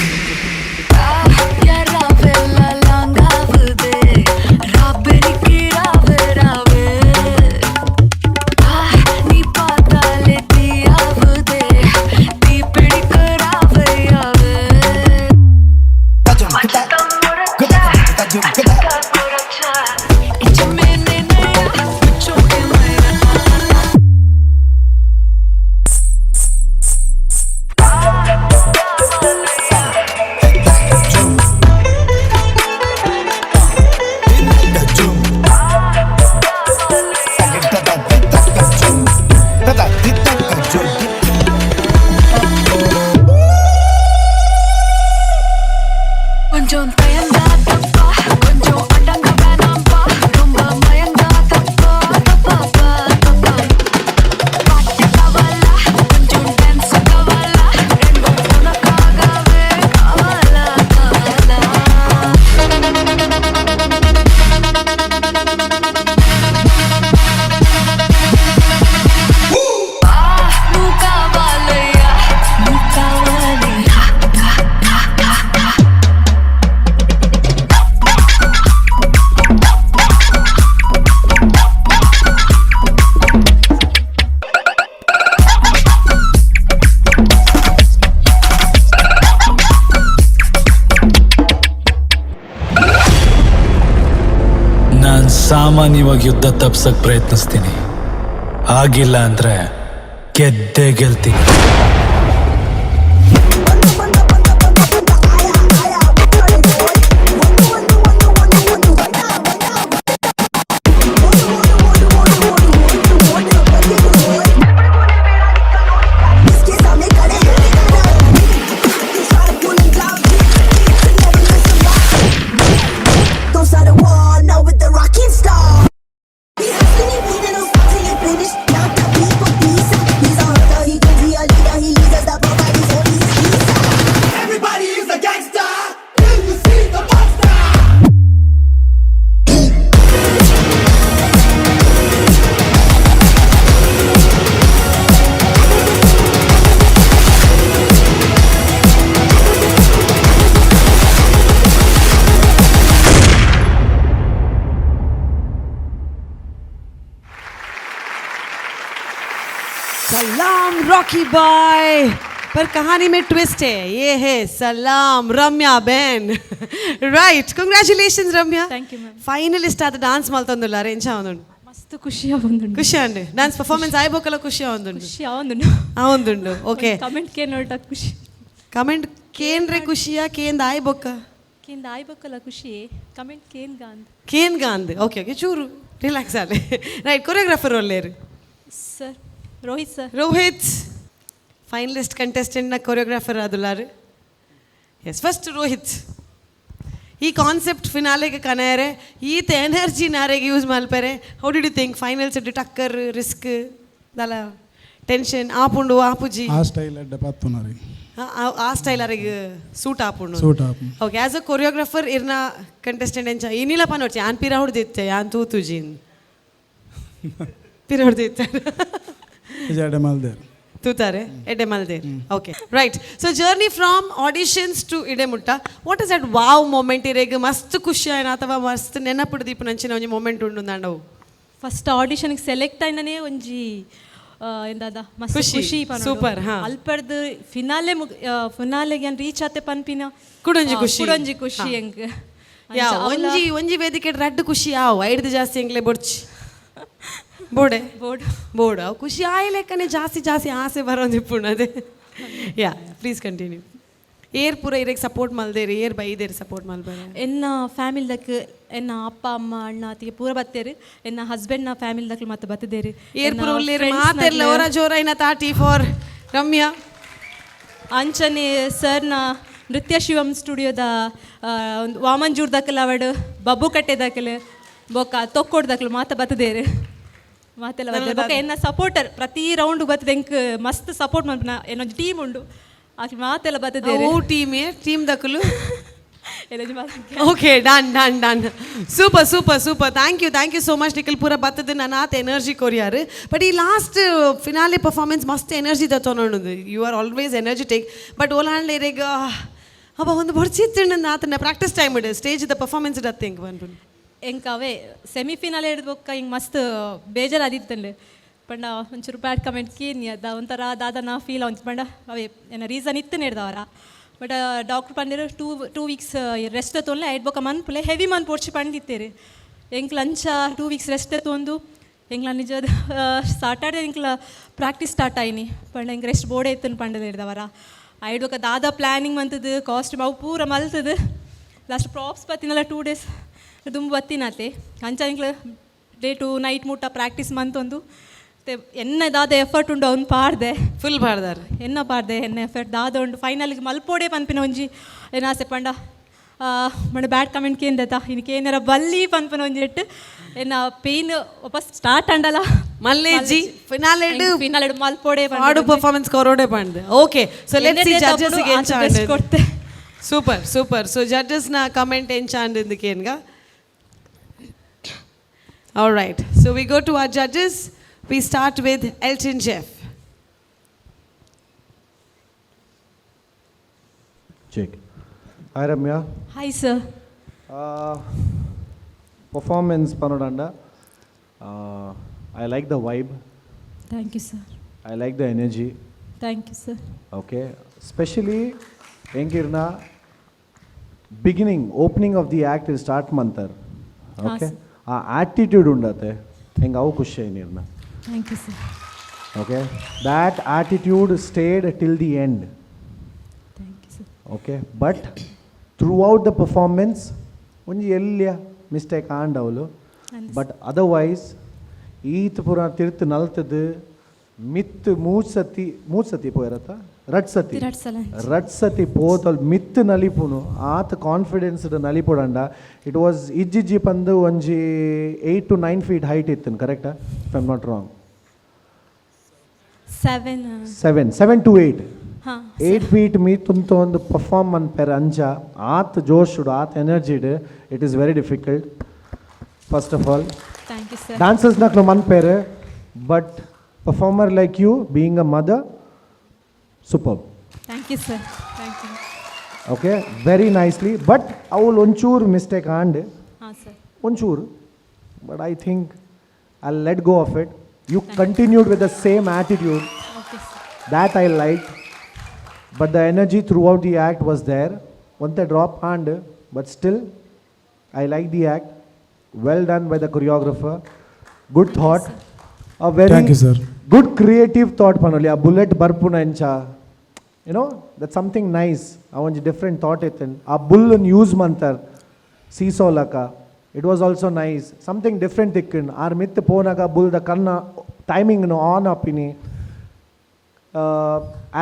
ಸಾಮಾನ್ಯವಾಗಿ ಯುದ್ಧ ತಪ್ಸಕ್ ಪ್ರಯತ್ನಿಸ್ತೀನಿ, ಆಗಿಲ್ಲ ಅಂದ್ರೆ ಗೆದ್ದೇ ಗೆಲ್ತೀನಿ. सलाम रॉकी बॉय, पर कहानी में ट्विस्ट है, ये है सलाम Ramya ben. Right, congratulations Ramya. Thank you ma'am. Finalist ಆದ ಡ್ಯಾನ್ಸ್ ಮಲ್ತೊಂದುಲ್ಲ ರೇಂಚ ಆವೊಂದುಂಡು ಮಸ್ತ್ ಖುಷಿ ಆವೊಂದುಂಡು. ಖುಷಿ ಅಂಡು ಡ್ಯಾನ್ಸ್ ಪರ್ಫಾರ್ಮೆನ್ಸ್ ಆಯ್ಬೋಕಲ್ಲ ಖುಷಿ ಆವೊಂದುಂಡು. ಖುಷಿ ಆವೊಂದುಂಡು ಆವೊಂದುಂಡು. ಓಕೆ, ಕಮೆಂಟ್ ಕೇನ್ ನೋಟ ಖುಷಿ. ಕಮೆಂಟ್ ಕೇನ್ರೆ ಖುಷಿಯಾ ಕೇಂದ ಆಯ್ಬೋಕ ಕೇಂದ ಆಯ್ಬೇಕಲ್ಲ ಖುಷಿ. ಕಮೆಂಟ್ ಕೇನ್ ಗಾಂದ್ ಕೇನ್ ಗಾಂದ್. ಓಕೆ ಓಕೆ, ಚೂರು ರಿಲ್ಯಾಕ್ಸ್ ಆಲೆ. ರೈಟ್, ಕೊರಿಯೋಗ್ರಾಫರ್ ಒಲ್ಲೇರು sir Rohit sir. Rohit finalist ಕಂಟೆಸ್ಟೆಂಟ್ನ ಕೊರಿಯೋಗ್ರಾಫರ್ ಆದುಲ್ಲಾರು. ಎಸ್, ಫಸ್ಟ್ ರೋಹಿತ್, ಈ ಕಾನ್ಸೆಪ್ಟ್ ಫಿನಾಲೆಗೆ ಕನೆಯರೆ ಈತ ಎನರ್ಜಿ ನಾರೆಗೆ ಯೂಸ್ ಮಲ್ಪೆರೆ. How did you think finals ಟಕ್ಕರ್ ರಿಸ್ಕ್ ದಲ ಟೆನ್ಷನ್ ಆಪುಂಡು ಆಪುಜಿ ಆ ಸ್ಟೈಲ್ ಅಡ್ಡ ಪಾತುನರಿ ಆ ಸ್ಟೈಲ್ ಅರಿಗೆ ಸೂಟ್ ಆಪುಂಡು. ಸೂಟ್ ಆಪು. ಓಕೆ, ಆಸ್ ಅ ಕೊರಿಯೋಗ್ರಾಫರ್ ಇರ್ನ ಕಂಟೆಸ್ಟೆಂಟ್ ಎಂಚ ಏನಿಲ್ಲ ಪನೋಡ್ಚಿ ಆನ್ ಪಿರ ಹೊಡೆದಿತ್ತೆ ಯಾನ್ ತೂತುಜಿನ್ ಪಿರ ಹೊಡೆದಿತ್ತೆ ಎಡೆ ಮಲ್ದೇರ್ ತೂತಾರೆ ಎಡೆ ಮಲ್ದೇರ್. Okay, right. So journey from auditions to ಇಡೆಮುಟ್ಟ, what is that wow moment ಇರೇಗ ಮಸ್ತ್ ಖುಷಿ ಆಯ್ನ ಅಥವಾ ಮಸ್ತ್ ನೆನಪಿಡ್ದು ದೀಪ ನಂಚಿನ ಒಂಜಿ ಮೊಮೆಂಟ್ ಉಂಡು ದಾಂಡವು? ಫಸ್ಟ್ ಆಡಿಷನ್ಗೆ ಸೆಲೆಕ್ಟ್ ಆಯ್ನನೇ ಒಂಜಿ ಎಂದಾದ ಮಸ್ತ್ ಖುಷಿ. ಖುಷಿ ಸೂಪರ್. ಹಾ, ಅಲ್ಪರ್ದು ಫಿನಾಲೆಗೆ ರೀಚ್ ಆತೆ ಪನ್ಪಿನ ಕುಡೊಂಜಿ ಖುಷಿ. ಕುಡೊಂಜಿ ಖುಷಿ ಹೆಂಗ್ ಯಾ ಒಂಜಿ ಒಂಜಿ ವೇದಿಕೆ ರಡ್ಡು ಖುಷಿ ಯಾವ ಐಡ್ದು ಜಾಸ್ತಿ ಹೆಂಗ್ಲೆ ಬೊಡ್ಚಿ ಬೋಡೆ ಬೋರ್ಡ್ ಬೋರ್ಡ್ ಅವು ಖುಷಿ ಆಯ್ಲೆಕ್ಕನೆ ಜಾಸ್ತಿ ಜಾಸ್ತಿ ಆಸೆ ಬರೋದಿಪ್ಪುಂಡು ಅದೇ. ಯಾ, ಪ್ಲೀಸ್ ಕಂಟಿನ್ಯೂ. ಏರ್ ಪೂರ ಇರೇಗೆ ಸಪೋರ್ಟ್ ಮಲ್ದೇರಿ, ಏರ್ ಬೈದೇರಿ ಸಪೋರ್ಟ್ ಮಲ್ಬೇರೆ. ಎನ್ನ ಫ್ಯಾಮಿಲಿದಕ್ಕೆ ಎನ್ನ ಅಪ್ಪ ಅಮ್ಮ ಅಣ್ಣ ಅತ್ತಿಗೆ ಪೂರ ಬತ್ತೇರಿ. ಎನ್ನ ಹಸ್ಬೆಂಡ್ನ ಫ್ಯಾಮಿಲಿದಕ್ಕೆ ಮತ್ತೆ ಬತ್ತದೇರಿ. ಏರ್ ಪೂರ ಉಳ್ಳೇರಿ ಮಾತೆಲ್ಲ ಅವರ ಜೋರೈನ ತಾಟಿ ಫಾರ್ ರಮ್ಯಾ. ಅಂಚನೆ ಸರ್ನ ನೃತ್ಯ ಶಿವಮ್ ಸ್ಟುಡಿಯೋದ ಒಂದು ವಾಮಂಜೂರ್ ದಕ್ಕಲ ಅವಡು ಬಬ್ಬು ಕಟ್ಟೆದಕ್ಕಲೆ ಬೊಕ್ಕ ತೊಕ್ಕೊಡ್ದಕ್ಕಲು ಮಾತ ಬತ್ತದೇರಿ. ಮಾತೆಲ್ಲ ಬರ್ತದೆ ಬೊಕ್ಕ ಎನ್ನ ಸಪೋರ್ಟರ್ ಪ್ರತಿ ರೌಂಡ್ ಬರ್ತದೆ ಎಂಕ್ ಮಸ್ತ್ ಸಪೋರ್ಟ್ ಮಾಡ್ನ ಏನೊಂದು ಟೀಮ್ ಉಂಡು ಆ ಮಾತೆಲ್ಲ ಬರ್ತದೆ. ಟೀಮ್ ದಕ್ಕಲು okay done super thank you so much Nikhil ಪೂರ ಬತ್ತದ ನನಾತ್ ಎನರ್ಜಿ ಕೊರಿಯಾರು ಬಟ್ ಈ ಲಾಸ್ಟ್ ಫಿನಾಲೆ ಪರ್ಫಾರ್ಮೆನ್ಸ್ ಮಸ್ತ್ ಎನರ್ಜಿ ತೋನೋದು you are always energetic but ಓಲಾಂಡ್ ಈಗ ಅವ ಒಂದು ಬಡ್ಸಿತ್ತು ಆತನ ಪ್ರಾಕ್ಟೀಸ್ ಟೈಮ್ ಇಡು ಸ್ಟೇಜ್ ದ ಪರ್ಫಾರ್ಮೆನ್ಸ್ ಇಡತ್ತೆ ಹಿಂಗೆ ಬಂದ್ಬಿಡು ಎಂಕ ಅವೇ ಸೆಮಿಫಿನಾಲ್ ಹಿಡಿದ್ಬೊಕ್ಕ ಹಿಂಗೆ ಮಸ್ತ್ ಬೇಜಾರಾದಿತ್ತಂಡೆ ಪಂಡ ಒಂಚೂರು ಬ್ಯಾಡ್ ಕಮೆಂಟ್ ಕೀನಿ ಅದ ಒಂಥರ ದಾದನ ಫೀಲ್ ಅವ್ನು ಪಂಡ ಅವೇ ಏನೋ ರೀಸನ್ ಇತ್ತು ಹಿಡ್ದವರ ಬಟ್ ಡಾಕ್ಟ್ರ್ ಪಂಡಿರು ಟೂ ವೀಕ್ಸ್ ರೆಸ್ಟ್ ತೊಂದ್ರೆ ಐಡ್ಬೊಕ್ಕ ಮನ್ಪುಲೆ ಹೆವಿ ಮನ್ ಪೋಡ್ಸಿ ಪಂಡಿತ್ತೇರಿ ಎಂಕ್ ಲಂಚ 2 ವೀಕ್ಸ್ ರೆಸ್ಟ್ ತೊಂದು ಎಂಕ್ಲ ನಿಜದ ಸಾಟರ್ಡೆ ಎಂಕ್ಲ ಪ್ರಾಕ್ಟೀಸ್ ಸ್ಟಾರ್ಟ್ ಆಯ್ನಿ ಪಂಡ ಎಂಕ್ ರೆಸ್ಟ್ ಬೋರ್ಡೇ ಇತ್ತು ಪಂಡದ ಹಿಡ್ದವರ ಐಡ್ಬೊಕ್ಕ ದಾದ ಪ್ಲ್ಯಾನಿಂಗ್ ಮಂತದ್ದು ಕಾಸ್ಟ್ಯೂಮ್ ಅವು ಪೂರ ಮಲ್ತದು ಲಾಸ್ಟ್ ಪ್ರಾಪ್ಸ್ ಬತ್ತಿನಲ್ಲ 2 ಡೇಸ್ ತುಂಬ ಬತ್ತಿನತೆ ಅಂಚ ಎಂಕ್ಲ ಡೇ ಟು ನೈಟ್ ಮುಟ್ಟ ಪ್ರಾಕ್ಟೀಸ್ ಮಂತೊಂದು ಎನ್ನ ದಾದ ಎಫರ್ಟ್ ಉಂಡು ಅವ್ನು ಪಾಡ್ದೆ ಫುಲ್ ಪಾಡ್ದಾರ ಎನ್ನ ಪಾಡ್ದೆ ಎನ್ನ ಎಫರ್ಟ್ ದಾದ ಉಂಡು ಫೈನಲ್ಗೆ ಮಲ್ಪೋಡೆ ಪನ್ಪಿನ ಒಂಜಿ ಏನಾಸೆ ಪಂಡ ಮಡ ಬ್ಯಾಡ್ ಕಮೆಂಟ್ ಕೇಂದತ ಇನ್ಕೆ ಏನಾರ ಬಲ್ಲಿ ಪನ್ಪನ ಒಂಜಿ ಇಟ್ಟು ಎನ್ನ ಪೇಯ್ನ್ ವಾಪಸ್ ಸ್ಟಾರ್ಟ್ ಅಂಡಲ್ಲ ಮಲ್ಲೇಜಿ ಫಿನಾಲ್ ಮಲ್ಪೋಡೆ ಆಡು performance ಕೊರೋಡೆ Pande okay so let's see judges ಗೆ ಎಂಚಾಂಡ್ ಕೊಡ್ತೆ ಸೂಪರ್ ಸೊ ಜಡ್ಜಸ್ ನ comment ಎಂಚಾಂಡ್ ಇಂದಕೇನ್ಗ all right so we go to our judges we start with Elton Jeff check hi Ramya hi sir performance panodanda I like the vibe thank you sir I like the energy thank you sir okay especially engirna beginning opening of the act is start mantar okay ಆ attitude ಉಂಡತ್ತೆ ಹೆಂಗೆ ಅವು ಖುಷಿ ನೀರ್ನ thank you sir okay that attitude stayed till the end thank you sir okay but throughout the performance ಒಂಜಿ ಎಲ್ಲಿಯ mistake ಆಂಡವಲು but otherwise ಈತ ಪೂರ ತಿರ್ತು ನಲ್ತದು ಮಿತ್ ಮೂರು ಸತಿ ಪೋಯಿರತ್ತ ರಡ್ ಸತಿ ಪೋತಲ್ ಮಿತ್ ನಲಿಪುನು ಆತ ಕಾನ್ಫಿಡೆನ್ಸ್ ನಲಿಪುಡಂಡ ಇಟ್ ವಾಸ್ ಇಜ್ಜಿ ಪಂದು ಒಂಜಿ 8 to 9 feet ಹೈಟ್ ಇತ್ತು ಕರೆಕ್ಟಾ if I am not wrong 7 to 8 8 feet ಮೀತುಂತ ಒಂದು ಪರ್ಫಾರ್ಮ್ ಮನ್ಪೆರ ಅಂಚ ಆತ ಜೋಶುಡು ಆತ ಎನರ್ಜಿಡ್ it is very difficult first of all dancers ನಕ್ಲು ಮನ್ಪೆರೆ but performer like you being a mother superb thank you sir thank you okay very nicely but avul onchur mistake and ha sir onchur but I think I'll let go of it you continued with the same attitude okay sir that I liked but the energy throughout the act was there one the drop hand but still I like the act well done by the choreographer good thought a very thank you sir good creative thought panoli a bullet barpuna encha you know that's something nice a onji different thought itten a bull use mantar seesaw laka it was also nice something different ikken ar mit ponaga bull the kanna timing no on up ini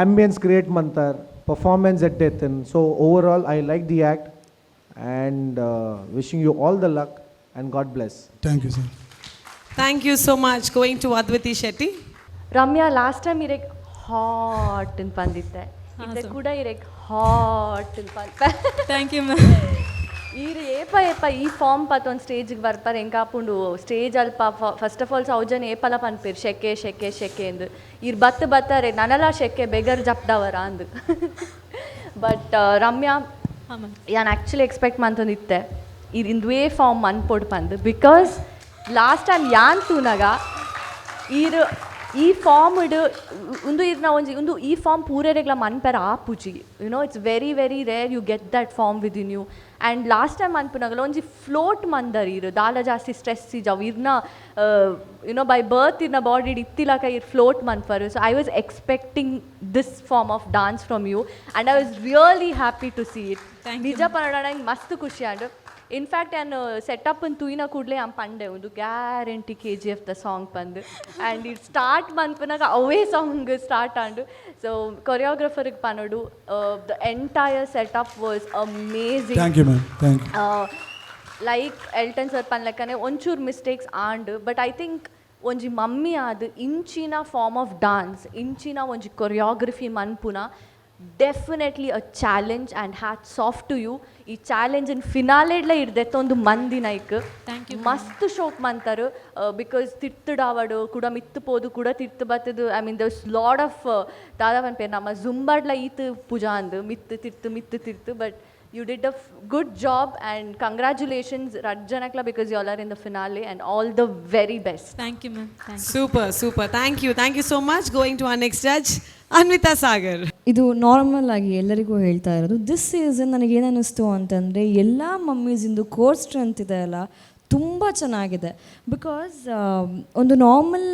ambience create mantar performance at itten so overall I like the act and wishing you all the luck and God bless thank you sir thank you so much going to Advati Shetty Ramya last time ಇರೆಗ್ hot ಅಂತ ಬಂದಿದ್ದೆ ಇದು ಕೂಡ ಇರೆಗ್ hot ಅಂತ ಬಂದ thank you ma'am ಈರು ಏಪ ಈ form ಪತ್ ಒಂದು ಸ್ಟೇಜಿಗೆ ಬರ್ತಾರೆ ಹೆಂಗಾಪುಂಡು ಸ್ಟೇಜ್ ಅಲ್ಪ ಫಸ್ಟ್ ಆಫ್ ಆಲ್ ಸೌಜನ್ ಏಪಲ ಪನ್ಪೇರು ಶೆಕೆ ಎಂದು ಇರು ಬತ್ತಾರೆ ನನಲ್ಲ ಶೆಕೆ ಬೆಗರ್ ಜಪ್ದವರ ಅಂದು ಬಟ್ ರಮ್ಯಾ ಯಾನ್ ಆ್ಯಕ್ಚುಲಿ ಎಕ್ಸ್ಪೆಕ್ಟ್ ಮಂತಂದಿತ್ತೆ ಇದು ಇಂದುವೇ ಫಾರ್ಮ್ ಮನ್ಪೊಡು ಪಂದು ಬಿಕಾಸ್ ಲಾಸ್ಟ್ ಟೈಮ್ ಯಾನ್ ತೂನಾಗ ಈ ಫಾರ್ಮ್ ಒಂದು ಇರ್ನ ಒಂದು ಈ ಫಾರ್ಮ್ ಪೂರೆರೆಗ್ಲ ಮನ್ಪೆರ ಆಪುಜಿ you know it's very very rare you get that form within you and last time ಮನ್ಪುನಾಗಲ್ಲ ಒಂಜಿ ಫ್ಲೋಟ್ ಮಂದರ್ ಇರು ದಾಲ ಜಾಸ್ತಿ ಸ್ಟ್ರೆಸ್ ಇಜಾವು ಇರ್ನ ಯುನೋ ಬೈ ಬರ್ತ್ ಇರ್ನ ಬಾಡಿ ಇತ್ತಿಲಕ ಇರ್ ಫ್ಲೋಟ್ ಮನ್ಪರು so I was expecting this form of dance from you and I was really happy to see it ನಿಜ ಪನ್ನಡ ನಂಗೆ ಮಸ್ತ್ ಖುಷಿ ಆಂಡ್ ಇನ್ಫ್ಯಾಕ್ಟ್ ನಾನು ಸೆಟಪ್ ತೂಯಿನ ಕೂಡಲೇ ಆ ಪಂಡೆ ಒಂದು ಗ್ಯಾರಂಟಿ KGF ದ ಸಾಂಗ್ ಬಂದು ಆ್ಯಂಡ್ ಇದು ಸ್ಟಾರ್ಟ್ ಬಂದ್ಪನಾಗ ಅವೇ ಸಾಂಗ್ ಸ್ಟಾರ್ಟ್ ಆಂಡು ಸೊ ಕೊರಿಯೋಗ್ರಫರ್ಗೆ ಪನ್ನೋಡು the entire setup was amazing thank you ma'am thank you like Elton sir ಪನ್ಲೆಕ್ಕನೆ ಒಂಚೂರು mistakes and but I think ಒಂಜಿ ಮಮ್ಮಿ ಆದ ಇಂಚಿನ ಫಾರ್ಮ್ ಆಫ್ ಡಾನ್ಸ್ ಇಂಚಿನ ಒಂಜಿ ಕೊರಿಯೋಗ್ರಫಿ ಮನ್ಪುನ definitely a challenge and hats off to you. ಈ challenge ಫಿನಾಲೆಡ್ಲ ಇಡ್ದೆತ್ತೊಂದು ಮಂದಿ ನೈಕ್ ಮಸ್ತ್ ಶೋಕ್ ಮಂತಾರು ಬಿಕಾಸ್ ತಿರ್ತುಡಾವಡು ಕೂಡ ಮಿತ್ತು ಪೋದು ಕೂಡ ತಿರ್ತು ಬತ್ತದು. I mean there's lot of ದಾದಾವನ್ ಪೇರು ನಮ್ಮ ಜುಂಬಾಡ್ಲ ಈತು ಪೂಜಾ ಅಂದು ಮಿತ್ತು ತಿರ್ತು but you did a good job and congratulations Rajjanakla because you all are in the finale and all the very best. Thank you ma'am. Super. Thank you so much. Going to our next judge, Anvita Sagar. ಇದು normal ಆಗಿ ಎಲ್ಲರಿಗೂ ಹೇಳ್ತಾ ಇರೋದು. This season ನನಗೇನು ಅನ್ನಿಸ್ತು ಅಂತಂದರೆ ಎಲ್ಲ ಮಮ್ಮೀಸಿಂದು core strength ಇದೆ ಅಲ್ಲ, ತುಂಬ ಚೆನ್ನಾಗಿದೆ. ಬಿಕಾಸ್ ಒಂದು ನಾರ್ಮಲ್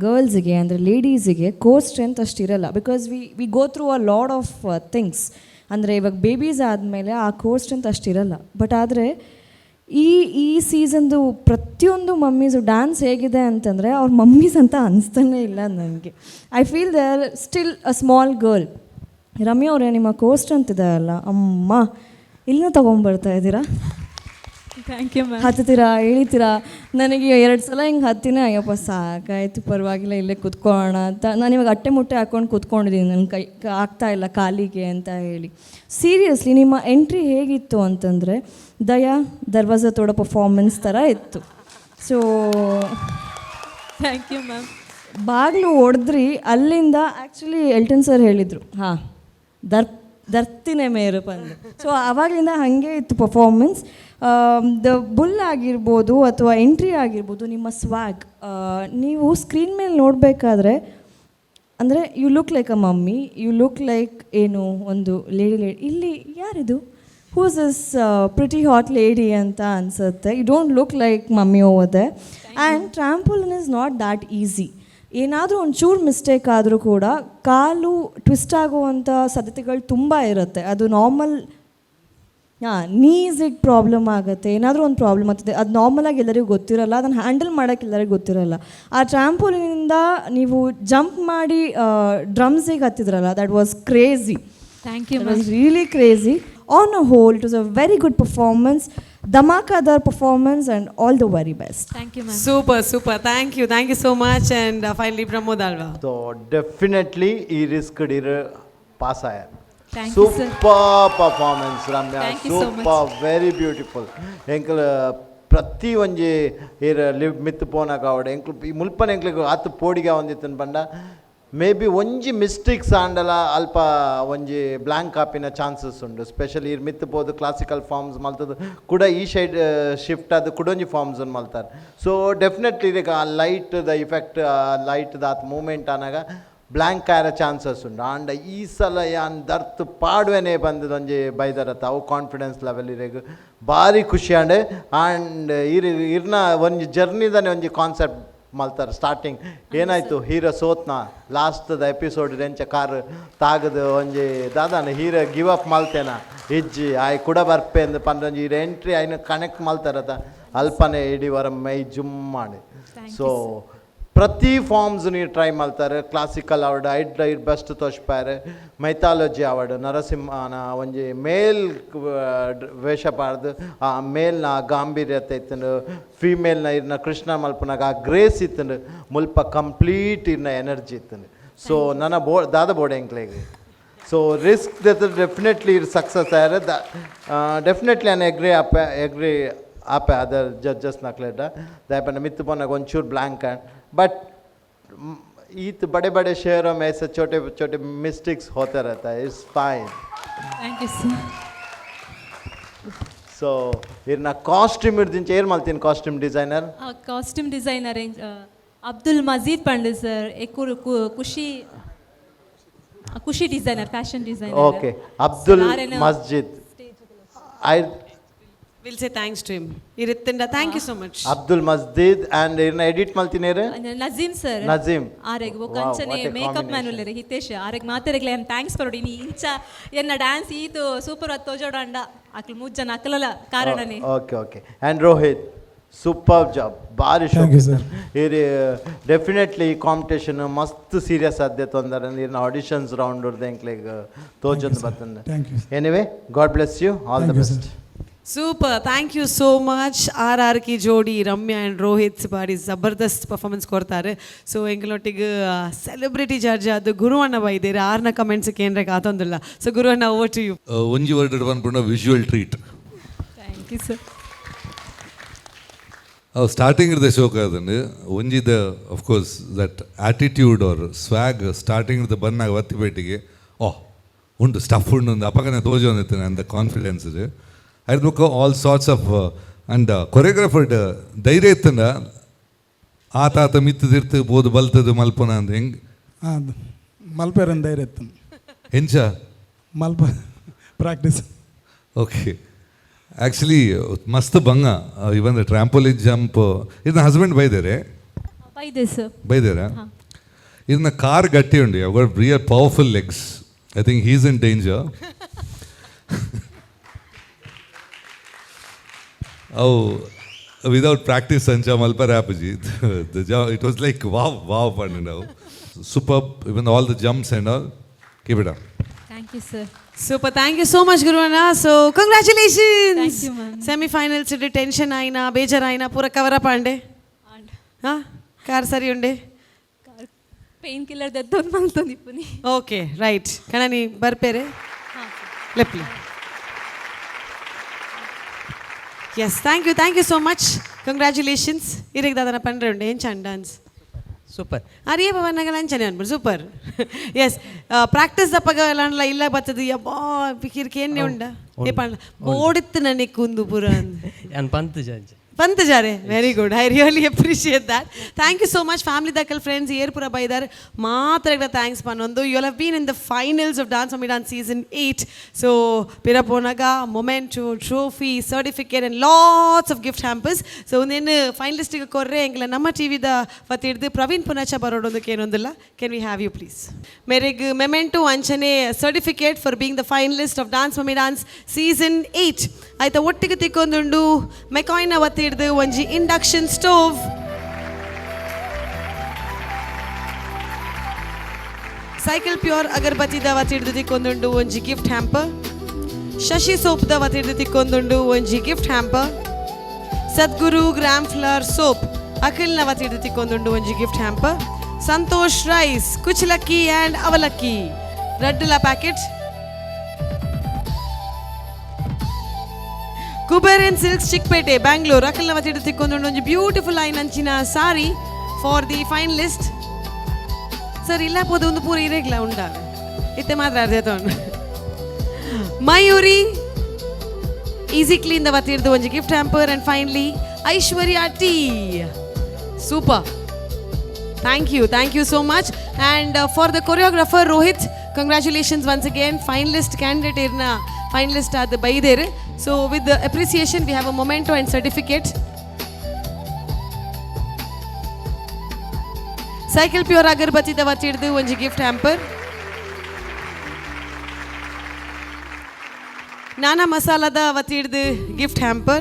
ಗರ್ಲ್ಸಿಗೆ ಅಂದರೆ ಲೇಡೀಸಿಗೆ ಕೋರ್ ಸ್ಟ್ರೆಂತ್ ಅಷ್ಟಿರಲ್ಲ. Because we go through a lot of things. ಅಂದರೆ ಇವಾಗ ಬೇಬೀಸ್ ಆದಮೇಲೆ ಆ ಕೋರ್ ಸ್ಟ್ರೆಂತ್ ಅಷ್ಟಿರಲ್ಲ. ಬಟ್ ಆದರೆ ಈ ಸೀಸನ್ದು ಪ್ರತಿಯೊಂದು ಮಮ್ಮೀಸು ಡ್ಯಾನ್ಸ್ ಹೇಗಿದೆ ಅಂತಂದರೆ ಅವ್ರ ಮಮ್ಮೀಸ್ ಅಂತ ಅನಿಸ್ತಾನೆ ಇಲ್ಲ ನನಗೆ. I feel they are still a small girl. Ramya ಅವರೇ, ನಿಮ್ಮ ಕೋರ್ ಸ್ಟ್ರೆಂತ್ ಇದೆ ಅಲ್ಲ, ಅಮ್ಮ ಇಲ್ಲೂ ತೊಗೊಂಬರ್ತಾ ಇದ್ದೀರಾ? Thank you ma'am. ಹತ್ತೀರಾ, ಇಳಿತೀರಾ? ನನಗೆ 2 ಸಲ ಹಿಂಗೆ ಹತ್ತಿನೇ ಅಯ್ಯಪ್ಪ ಸಾಕಾಯಿತು, ಪರವಾಗಿಲ್ಲ ಇಲ್ಲೇ ಕೂತ್ಕೊಳ್ಳೋಣ ಅಂತ ನಾನು ಇವಾಗ ಅಟ್ಟೆ ಮುಟ್ಟೆ ಹಾಕ್ಕೊಂಡು ಕೂತ್ಕೊಂಡಿದ್ದೀನಿ. ನನ್ನ ಕೈ ಆಗ್ತಾ ಇಲ್ಲ ಕಾಲಿಗೆ ಅಂತ ಹೇಳಿ. ಸೀರಿಯಸ್ಲಿ ನಿಮ್ಮ ಎಂಟ್ರಿ ಹೇಗಿತ್ತು ಅಂತಂದರೆ ದಯಾ ದರ್ವಾಜ ತೋಡ ಪರ್ಫಾರ್ಮೆನ್ಸ್ ಥರ ಇತ್ತು. So thank you ma'am. ಬಾಗಿಲು ಹೊಡೆದ್ರಿ, ಅಲ್ಲಿಂದ ಆ್ಯಕ್ಚುಲಿ ಎಲ್ಟನ್ ಸರ್ ಹೇಳಿದರು, ಹಾಂ ದರ್ತಿನೇ ಮೇರು ಬಂದು. ಸೊ ಆವಾಗಲಿಂದ ಹಾಗೆ ಇತ್ತು ಪರ್ಫಾರ್ಮೆನ್ಸ್. ದ ಬುಲ್ ಆಗಿರ್ಬೋದು ಅಥವಾ ಎಂಟ್ರಿ ಆಗಿರ್ಬೋದು, ನಿಮ್ಮ ಸ್ವ್ಯಾಗ್ ನೀವು ಸ್ಕ್ರೀನ್ ಮೇಲೆ ನೋಡಬೇಕಾದ್ರೆ ಅಂದರೆ you look like a mummy, you look like ಏನು ಒಂದು ಲೇಡಿ. ಇಲ್ಲಿ ಯಾರಿದು, who's is pretty hot lady ಅಂತ ಅನಿಸುತ್ತೆ. You don't look like mummy over there. And trampoline is not that easy. ಏನಾದರೂ ಒಂಚೂರು ಮಿಸ್ಟೇಕ್ ಆದರೂ ಕೂಡ ಕಾಲು ಟ್ವಿಸ್ಟ್ ಆಗುವಂಥ ಸಾಧ್ಯತೆಗಳು ತುಂಬ ಇರುತ್ತೆ. ಅದು ನಾರ್ಮಲ್. ನೀಸಿಗೆ ಪ್ರಾಬ್ಲಮ್ ಆಗುತ್ತೆ, ಏನಾದರೂ ಒಂದು ಪ್ರಾಬ್ಲಮ್ ಆಗ್ತದೆ. ಅದು ನಾರ್ಮಲಾಗಿ ಎಲ್ಲರಿಗೂ ಗೊತ್ತಿರಲ್ಲ, ಅದನ್ನು ಹ್ಯಾಂಡಲ್ ಮಾಡೋಕ್ಕೆ ಎಲ್ಲರಿಗೂ ಗೊತ್ತಿರಲ್ಲ. ಆ ಟ್ರಾಂಪೋಲಿನಿಂದ ನೀವು ಜಂಪ್ ಮಾಡಿ ಡ್ರಮ್ಸಿಗೆ ಹತ್ತಿದ್ರಲ್ಲ, that was crazy. Thank you. It was really crazy. On a whole, it was a very good performance. Dhamakadar performance and all the very best. Thank you ma'am. Super. Thank you so much. And finally Pramod Alva. So definitely he risked it pass aaya. Thank you sir. Super performance Ramya. Thank you so much. Super, very beautiful. Enkel ಪ್ರತಿ ಒಂಜಿ ಇರ live ಮಿತ್ತು ಪೋನಾಗ ಅವಡೆ ಎಂಕ್ಲು ಮುಲ್ಪನ ಎಂಕ್ಲಿಗೆ ಆತು ಪೋಡಿಗೆ ಒಂದಿತ್ತನ್ ಬಂಡ may be ಒಂಜಿ mistakes ಆಂಡಲ ಅಲ್ಪ ಒಂಜಿ blank ಆಪಿನ ಚಾನ್ಸಸ್ ಉಂಡು. ಸ್ಪೆಷಲಿ ಇರ್ ಮಿತ್ತು ಪೋದು ಕ್ಲಾಸಿಕಲ್ ಫಾರ್ಮ್ಸ್ ಮಲ್ತದು ಕೂಡ ಈ ಸೈಡ್ ಶಿಫ್ಟ್ ಅದು ಕುಡೊಂಜಿ ಫಾರ್ಮ್ಸ್ ಮಲ್ತಾರೆ. ಸೊ ಡೆಫಿನೆಟ್ಲಿ ಇದಕ್ಕೆ ಆ ಲೈಟ್ದ ಇಫೆಕ್ಟ್, ಲೈಟ್ದ ಆತ ಮೂಮೆಂಟ್ ಆನಾಗ ಬ್ಲ್ಯಾಂಕ್ ಆಯರ ಚಾನ್ಸಸ್ ಉಂಡು. ಆಂಡ ಈ ಸಲ ಯಾನ್ ದರ್ತ್ ಪಾಡುವೆನೇ ಬಂದದೊಂಜಿ ಬೈದರತ್ತ ಅವು ಕಾನ್ಫಿಡೆನ್ಸ್ ಲೆವೆಲ್ ಇರೆಗ್ ಭಾರಿ ಖುಷಿ ಆಂಡೆ. ಆ್ಯಂಡ್ ಇರ್ನ ಒಂಜಿ ಜರ್ನಿದನೆ ಒಂಜಿ ಕಾನ್ಸೆಪ್ಟ್ ಮಲ್ತಾರೆ. ಸ್ಟಾರ್ಟಿಂಗ್ ಏನಾಯಿತು, ಹೀರೋ ಸೋತ್ನ ಲಾಸ್ಟ್ದ ಎಪಿಸೋಡ್ ರೆಂಚ ಕಾರ್ ತಾಗದು ಒಂಜಿ ದಾದಾನ ಹೀರೋ ಗಿವ್ ಅಪ್ ಮಲ್ತೇನ ಇಜ್ಜಿ ಆಯ್ ಕೂಡ ಬರ್ಪೆ ಅಂದು ಪಂಡೊಂಜಿ ಹೀರೋ ಎಂಟ್ರಿ ಆಯ್ನ ಕನೆಕ್ಟ್ ಮಲ್ತಾರದ ಅಲ್ಪನೆ ಇಡೀ ವರ ಮೈ ಜುಮ್ ಮಾಡಿ. ಸೊ ಪ್ರತಿ ಫಾರ್ಮ್ಸ್ ನೀವು ಟ್ರೈ ಮಾಡ್ತಾರೆ. ಕ್ಲಾಸಿಕಲ್ ಆವಡ್ ಐಡ್ ಬೆಸ್ಟ್ ತೋಚ್ಪಾರೆ. ಮೈಥಾಲಜಿ ಆವಡ್ ನರಸಿಂಹನ ಒಂಜಿ ಮೇಲ್ ವೇಷ ಪಾಡ್ದು ಆ ಮೇಲ್ನ ಗಾಂಭೀರ್ಯತೆ ಇತ್ತಂಡು, ಫೀಮೇಲ್ನ ಇರ್ನ ಕೃಷ್ಣ ಮಲ್ಪನಾಗ ಆ ಗ್ರೇಸ್ ಇತ್ತಂಡು, ಮುಲ್ಪ ಕಂಪ್ಲೀಟ್ ಇರ್ನ ಎನರ್ಜಿ ಇತ್ತಂಡು. ಸೊ ನನ್ನ ದಾದ ಬೋರ್ಡ್ ಎಂಕ್ಲೆಗೆ ಸೊ ರಿಸ್ಕ್ ಡೆಫಿನೆಟ್ಲಿ ಇರ್ ಸಕ್ಸಸ್ ಆಯ್ರೆ. ಡೆಫಿನೆಟ್ಲಿ ನಾನು ಎಗ್ರಿ ಆಪೆ ಅದರ್ ಜಡ್ಜಸ್ ನಕ್ಲೆಟ ದಯಪಂಡ ಮಿತ್ತು ಪೋನಾಗ ಒಂಚೂರು ಬ್ಲ್ಯಾಂಕ್ ಆ್ಯಂಡ್ बट ईत बड़े बड़े शहरों में ऐसे छोटे छोटे मिस्टेक्स होते रहता है. It's fine. Thank you sir. So इरना कॉस्ट्यूम इर्दिंच ಏರ್ ಮಾಡ್ತೀನಿ costume designer. Costume designer Abdul Majeed ಪಂಡ್ ಸರ್. ಖುಷಿ designer, fashion designer. Okay, Abdul Masjid. I We'll say thanks to him. Irittinda, thank you so much. Abdul Masjid and irna edit maltinere Nazim sir. Nazim. Areg wo kanchane makeup man ullere Hitesh areg materegle am thanks parodi ni incha enna dance idu super attojodanda aklu mujjana aklala karanane. Okay. And Rohit, superb job. Bari show. Thank you sir. Here definitely competition mast serious adde tondare irna auditions round urdenk like tojond batanda. Thank you. Anyway, God bless you. All the best. Super, thank you so much. RR ಕಿ ಜೋಡಿ Ramya and Rohit ಬಾರಿ ಜಬರ್ದಸ್ತ್ performance ಕೊಡ್ತಾರೆ. So ಎಂಗಳೊಟ್ಟಿಗೆ celebrity judge ಅದು ಗುರುವಣ್ಣ ಬೈದೇರಿ 6ನ ಕಮೆಂಟ್ಸ್ಗೆ ಏನ್ರೆ ಕಾತೊಂದಿಲ್ಲ. So Guruvanna, over to you. ಒಂಜಿ ವರ್ಡ್ ಪನ್ಪುಂಡ visual treat. Thank you sir. ಅವು ಸ್ಟಾರ್ಟಿಂಗ್ ಇರ್ದ ಶೋಕ ಅದನ್ನು ಒಂಜಿದ of course that attitude or swag starting ಇರ್ದ ಬಂದಾಗ ಒತ್ತಿ ಬೇಟಿಗೆ ಉಂಟು ಸ್ಟಫ್ ಉಂಡು ಒಂದು ಅಪಕನೆ ತೋಜೊಂದಿತ್ತೇನೆ ಅಂದ ಕಾನ್ಫಿಡೆನ್ಸ್ ಇದೆ. ಐದು ಆಲ್ ಸಾರ್ಟ್ಸ್ ಆಫ್ ಅಂಡ್ ಕೊರಿಯೋಗ್ರಾಫರ್ಡ್ ಧೈರ್ಯ ಇತ್ತಂಡ ಆತ ಮಿತ್ತದಿರ್ತು ಬೋದು ಬಲ್ತದು ಮಲ್ಪನ ಅಂದ ಹೆಂಗೆ ಮಲ್ಪೇರನ್ ಧೈರ್ಯ ಇತ್ತು ಹೆಂಚ ಮಲ್ಪ ಪ್ರಾಕ್ಟೀಸ್. ಓಕೆ, ಆ್ಯಕ್ಚುಲಿ ಮಸ್ತ್ ಬಂಗ ಇವನ್ ಟ್ರ್ಯಾಂಪೋಲಿನ್ ಜಂಪ್ ಇದನ್ನ ಹಸ್ಬೆಂಡ್ ಬೈದಾರೆ ಬೈದಾರ. ಇದನ್ನ ಕಾರ್ ಗಟ್ಟಿ ಉಂಡು, you got real powerful legs. I think he is in danger. ಅವು ವಿದೌಟ್ ಪ್ರಾಕ್ಟೀಸ್ ಅಂಚ ಮಲ್ಪ ರ್ಯಾಪಜಿ ಇಟ್ ವಾಸ್ ಲೈಕ್ ವಾವ್ ಪಂಡ್ ನಾವು super even all the jumps and all. Keep it up. Thank you sir. Super, thank you so much Guruana. So congratulations. Thank you ma'am. Semi-finals ide tension aina bejar aina pura cover up ande. Ha car sari unde pain killer deddon maltondi puni. Okay, right. Kanani barpere ha lepli. Yes, thank you so much. Congratulations. Irik dadana pandre unde en chan dance. Super. ಅರಿಯ ಭವನಗಳ ಅಂಚನೆ ಅನ್ಬಿಡು super. Yes, practice ದಪ್ಪಗಲ್ಲ ಇಲ್ಲ ಬರ್ತದೆ ಯಬ್ಬಾ ಪಿಕಿರ್ಕೇನೆ ಉಂಡ ಏ ಪಂಡ ಬೋಡಿತ್ತು ನನಗೆ ಕುಂದು ಪುರ ನಾನು ಪಂತ ಜಾರೆ. Very good, I really appreciate that. Thank you so much. Family ದಕ್ಕಲ್ ಫ್ರೆಂಡ್ಸ್ ಏರ್ಪುರ ಬೈದಾರೆ ಮಾತ್ರ ಥ್ಯಾಂಕ್ಸ್ ಪನ್ನೊಂದು. You have been in the finals of dance mummy dance season 8. So ಪಿರಪೋನಾಗ memento, trophy, certificate and lots of gift hampers. So ಒಂದೇನು ಫೈನಲಿಸ್ಟಿಗೆ ಕೊರ್ರೆ ಎಂಗಿಲ್ಲ ನಮ್ಮ T ವಿದ ಹೊತ್ತಿಡ್ದು Praveen ಪುನಚ ಬರೋದಕ್ಕೆ ಏನೊಂದಿಲ್ಲ. Can we have you please? ಮೇರೆಗೆ ಮೆಮೆಂಟು ಅಂಚನೆ certificate for being the finalist of dance mummy dance season 8 ಆಯ್ತಾ. ಒಟ್ಟಿಗೆ ತಿಕ್ಕೊಂದುಂಡು ಮೆಕಾಯ್ನ ಒತ್ತಿಡ್ದು ಒಂಜಿ ಇಂಡಕ್ಷನ್ ಸ್ಟೋವ್, ಸೈಕಲ್ ಪ್ಯೂರ್ ಅಗರ್ಬತ್ತಿದ ಒತ್ತಿಡ್ದು ತಿಕ್ಕೊಂದುಂಡು ಒಂಜಿ ಗಿಫ್ಟ್ ಹ್ಯಾಂಪರ್, ಶಶಿ ಸೋಪ್ದ ಒತ್ತಿಡ್ದು ತಿಕ್ಕೊಂದುಂಡು ಒಂಜಿ gift hamper, Sadguru gram flower soap ಅಖಿಲ್ನ ಒತ್ತಿಡ್ದು ತಿಕ್ಕೊಂದುಂಡು ಒಂಜಿ ಗಿಫ್ಟ್ ಹ್ಯಾಂಪರ್, ಸಂತೋಷ್ ರೈಸ್ ಕುಚಲಕ್ಕಿ ಆ್ಯಂಡ್ ಅವಲಕ್ಕಿ ರಡ್ಡುಲ ಪ್ಯಾಕೆಟ್, ಕುಬೇರನ್ ಸಿಲ್ಕ್ಸ್ ಚಿಕ್ಕಪೇಟೆ ಬ್ಯಾಂಗ್ಳೂರ್ ಅಕಲ್ನ ಒತ್ತಿಡ್ದು ತಿಕ್ಕೊಂದುಂಡು ಒಂಜಿ ಬ್ಯೂಟಿಫುಲ್ ಐನ್ ಅಂಚಿನ sorry for the finalist. Sir ಇಲ್ಲ ಪೋದು ಒಂದು ಪೂರ ಇರೇಗ್ಲ ಉಂಡಾವೆ ಇತ್ತೆ ಮಾತ್ರ ಅರ್ಧ ತೊಂಡು. ಮಯೂರಿ ಈಸಿ ಕ್ಲೀನ್ ದ ಒತ್ತಿಡ್ದು ಒಂಜಿ gift hamper and finally Aishwarya tea. Super, thank you so much. And for the choreographer Rohit, congratulations once again. Finalist candidate ಇರ್ನ ಫೈನಲಿಸ್ಟ್ ಆದ ಬೈದೇರು. So with the appreciation we have a memento and certificate. Cycle pure agarbatti da vatirdu onji gift hamper. Nana masala da vatirdu gift hamper.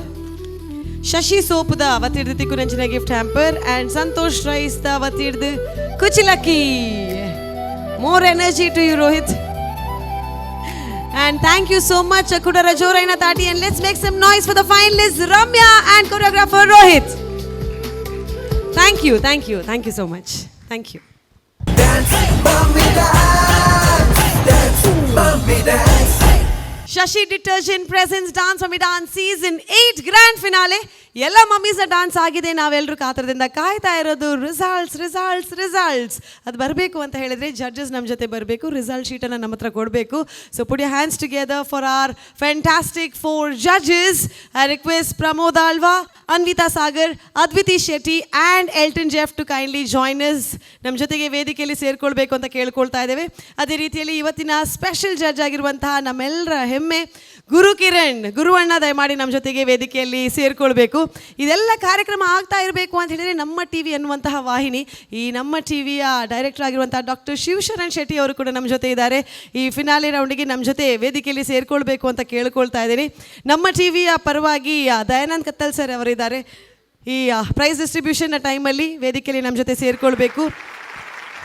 Shashi soap da vatirdu tikunanchina gift hamper and Santosh rice da vatirdu kuchilaki. More energy to you Rohit. And thank you so much Kudara Joraina Tati, and let's make some noise for the finalists Ramya and choreographer Rohit. Thank you so much. Thank you. Dance, mommy, dance, mommy, dance. Shashi Detergent presents Dance Mommy Dance Season 8 Grand Finale. ಎಲ್ಲ mummies dance ಆಗಿದೆ, ನಾವೆಲ್ಲರೂ ಕಾತರದಿಂದ ಕಾಯ್ತಾ ಇರೋದು results ಅದು ಬರಬೇಕು ಅಂತ ಹೇಳಿದರೆ judges ನಮ್ಮ ಜೊತೆ ಬರಬೇಕು, ರಿಸಲ್ಟ್ ಶೀಟನ್ನು ನಮ್ಮ ಹತ್ರ ಕೊಡಬೇಕು. So put your hands together for our fantastic 4 judges. I request Pramod Alva, Anvita Sagar, Adviti Shetty and Elton Jeff to kindly join us. ನಮ್ಮ ಜೊತೆಗೆ ವೇದಿಕೆಯಲ್ಲಿ ಸೇರ್ಕೊಳ್ಬೇಕು ಅಂತ ಕೇಳ್ಕೊಳ್ತಾ ಇದ್ದೇವೆ. ಅದೇ ರೀತಿಯಲ್ಲಿ ಇವತ್ತಿನ ಸ್ಪೆಷಲ್ ಜಡ್ಜ್ ಆಗಿರುವಂತಹ ನಮ್ಮೆಲ್ಲರ ಹೆಮ್ಮೆ ಗುರುವಣ್ಣ ದಯಮಾಡಿ ನಮ್ಮ ಜೊತೆಗೆ ವೇದಿಕೆಯಲ್ಲಿ ಸೇರ್ಕೊಳ್ಬೇಕು. ಇದೆಲ್ಲ ಕಾರ್ಯಕ್ರಮ ಆಗ್ತಾ ಇರಬೇಕು ಅಂತ ಹೇಳಿದರೆ ನಮ್ಮ ಟಿ ವಿ ಅನ್ನುವಂತಹ ವಾಹಿನಿ, ಈ ನಮ್ಮ ಟಿ ವಿಯ ಡೈರೆಕ್ಟರ್ ಆಗಿರುವಂತಹ ಡಾಕ್ಟರ್ ಶಿವಶರಣ್ ಶೆಟ್ಟಿ ಅವರು ಕೂಡ ನಮ್ಮ ಜೊತೆ ಇದ್ದಾರೆ. ಈ ಫಿನಾಲೆ ರೌಂಡಿಗೆ ನಮ್ಮ ಜೊತೆ ವೇದಿಕೆಯಲ್ಲಿ ಸೇರ್ಕೊಳ್ಬೇಕು ಅಂತ ಕೇಳ್ಕೊಳ್ತಾ ಇದ್ದೀನಿ. ನಮ್ಮ ಟಿ ವಿಯ ಪರವಾಗಿ ದಯಾನಂದ್ ಕತ್ತಲ್ ಸರ್ ಅವರಿದ್ದಾರೆ. ಈ ಪ್ರೈಸ್ ಡಿಸ್ಟ್ರಿಬ್ಯೂಷನ್ನ ಟೈಮಲ್ಲಿ ವೇದಿಕೆಯಲ್ಲಿ ನಮ್ಮ ಜೊತೆ ಸೇರ್ಕೊಳ್ಬೇಕು.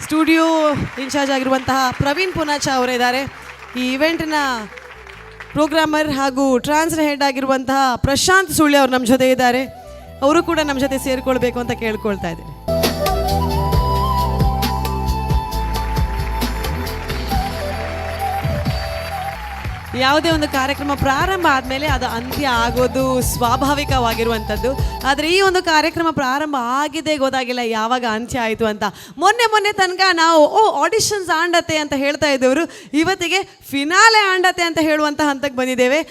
ಸ್ಟುಡಿಯೋ ಇನ್ಚಾರ್ಜ್ ಆಗಿರುವಂತಹ ಪ್ರವೀಣ್ ಪುನಾಚ ಅವರಿದ್ದಾರೆ. ಈ ಇವೆಂಟ್ನ ಪ್ರೋಗ್ರಾಮರ್ ಹಾಗೂ ಟ್ರಾನ್ಸ್ನ ಹೆಡ್ ಆಗಿರುವಂತಹ ಪ್ರಶಾಂತ್ ಸುಳ್ಳಿ ಅವರು ನಮ್ಮ ಜೊತೆ ಇದ್ದಾರೆ. ಅವರು ಕೂಡ ನಮ್ಮ ಜೊತೆ ಸೇರಿಕೊಳ್ಬೇಕು ಅಂತ ಕೇಳ್ಕೊಳ್ತಾ ಇದ್ದೀನಿ. ಯಾವುದೇ ಒಂದು ಕಾರ್ಯಕ್ರಮ ಪ್ರಾರಂಭ ಆದಮೇಲೆ ಅದು ಅಂತ್ಯ ಆಗೋದು ಸ್ವಾಭಾವಿಕವಾಗಿರುವಂಥದ್ದು. ಆದರೆ ಈ ಒಂದು ಕಾರ್ಯಕ್ರಮ ಪ್ರಾರಂಭ ಆಗಿದೆ ಗೊತ್ತಾಗಿಲ್ಲ ಯಾವಾಗ ಅಂತ್ಯ ಆಯಿತು ಅಂತ. ಮೊನ್ನೆ ತನಕ ನಾವು ಆಡಿಷನ್ಸ್ ಆಂಡತೆ ಅಂತ ಹೇಳ್ತಾ ಇದ್ದವರು ಇವತ್ತಿಗೆ ಫಿನಾಲೆ ಆಂಡತೆ ಅಂತ ಹೇಳುವಂಥ ಹಂತಕ್ಕೆ ಬಂದಿದ್ದೇವೆ.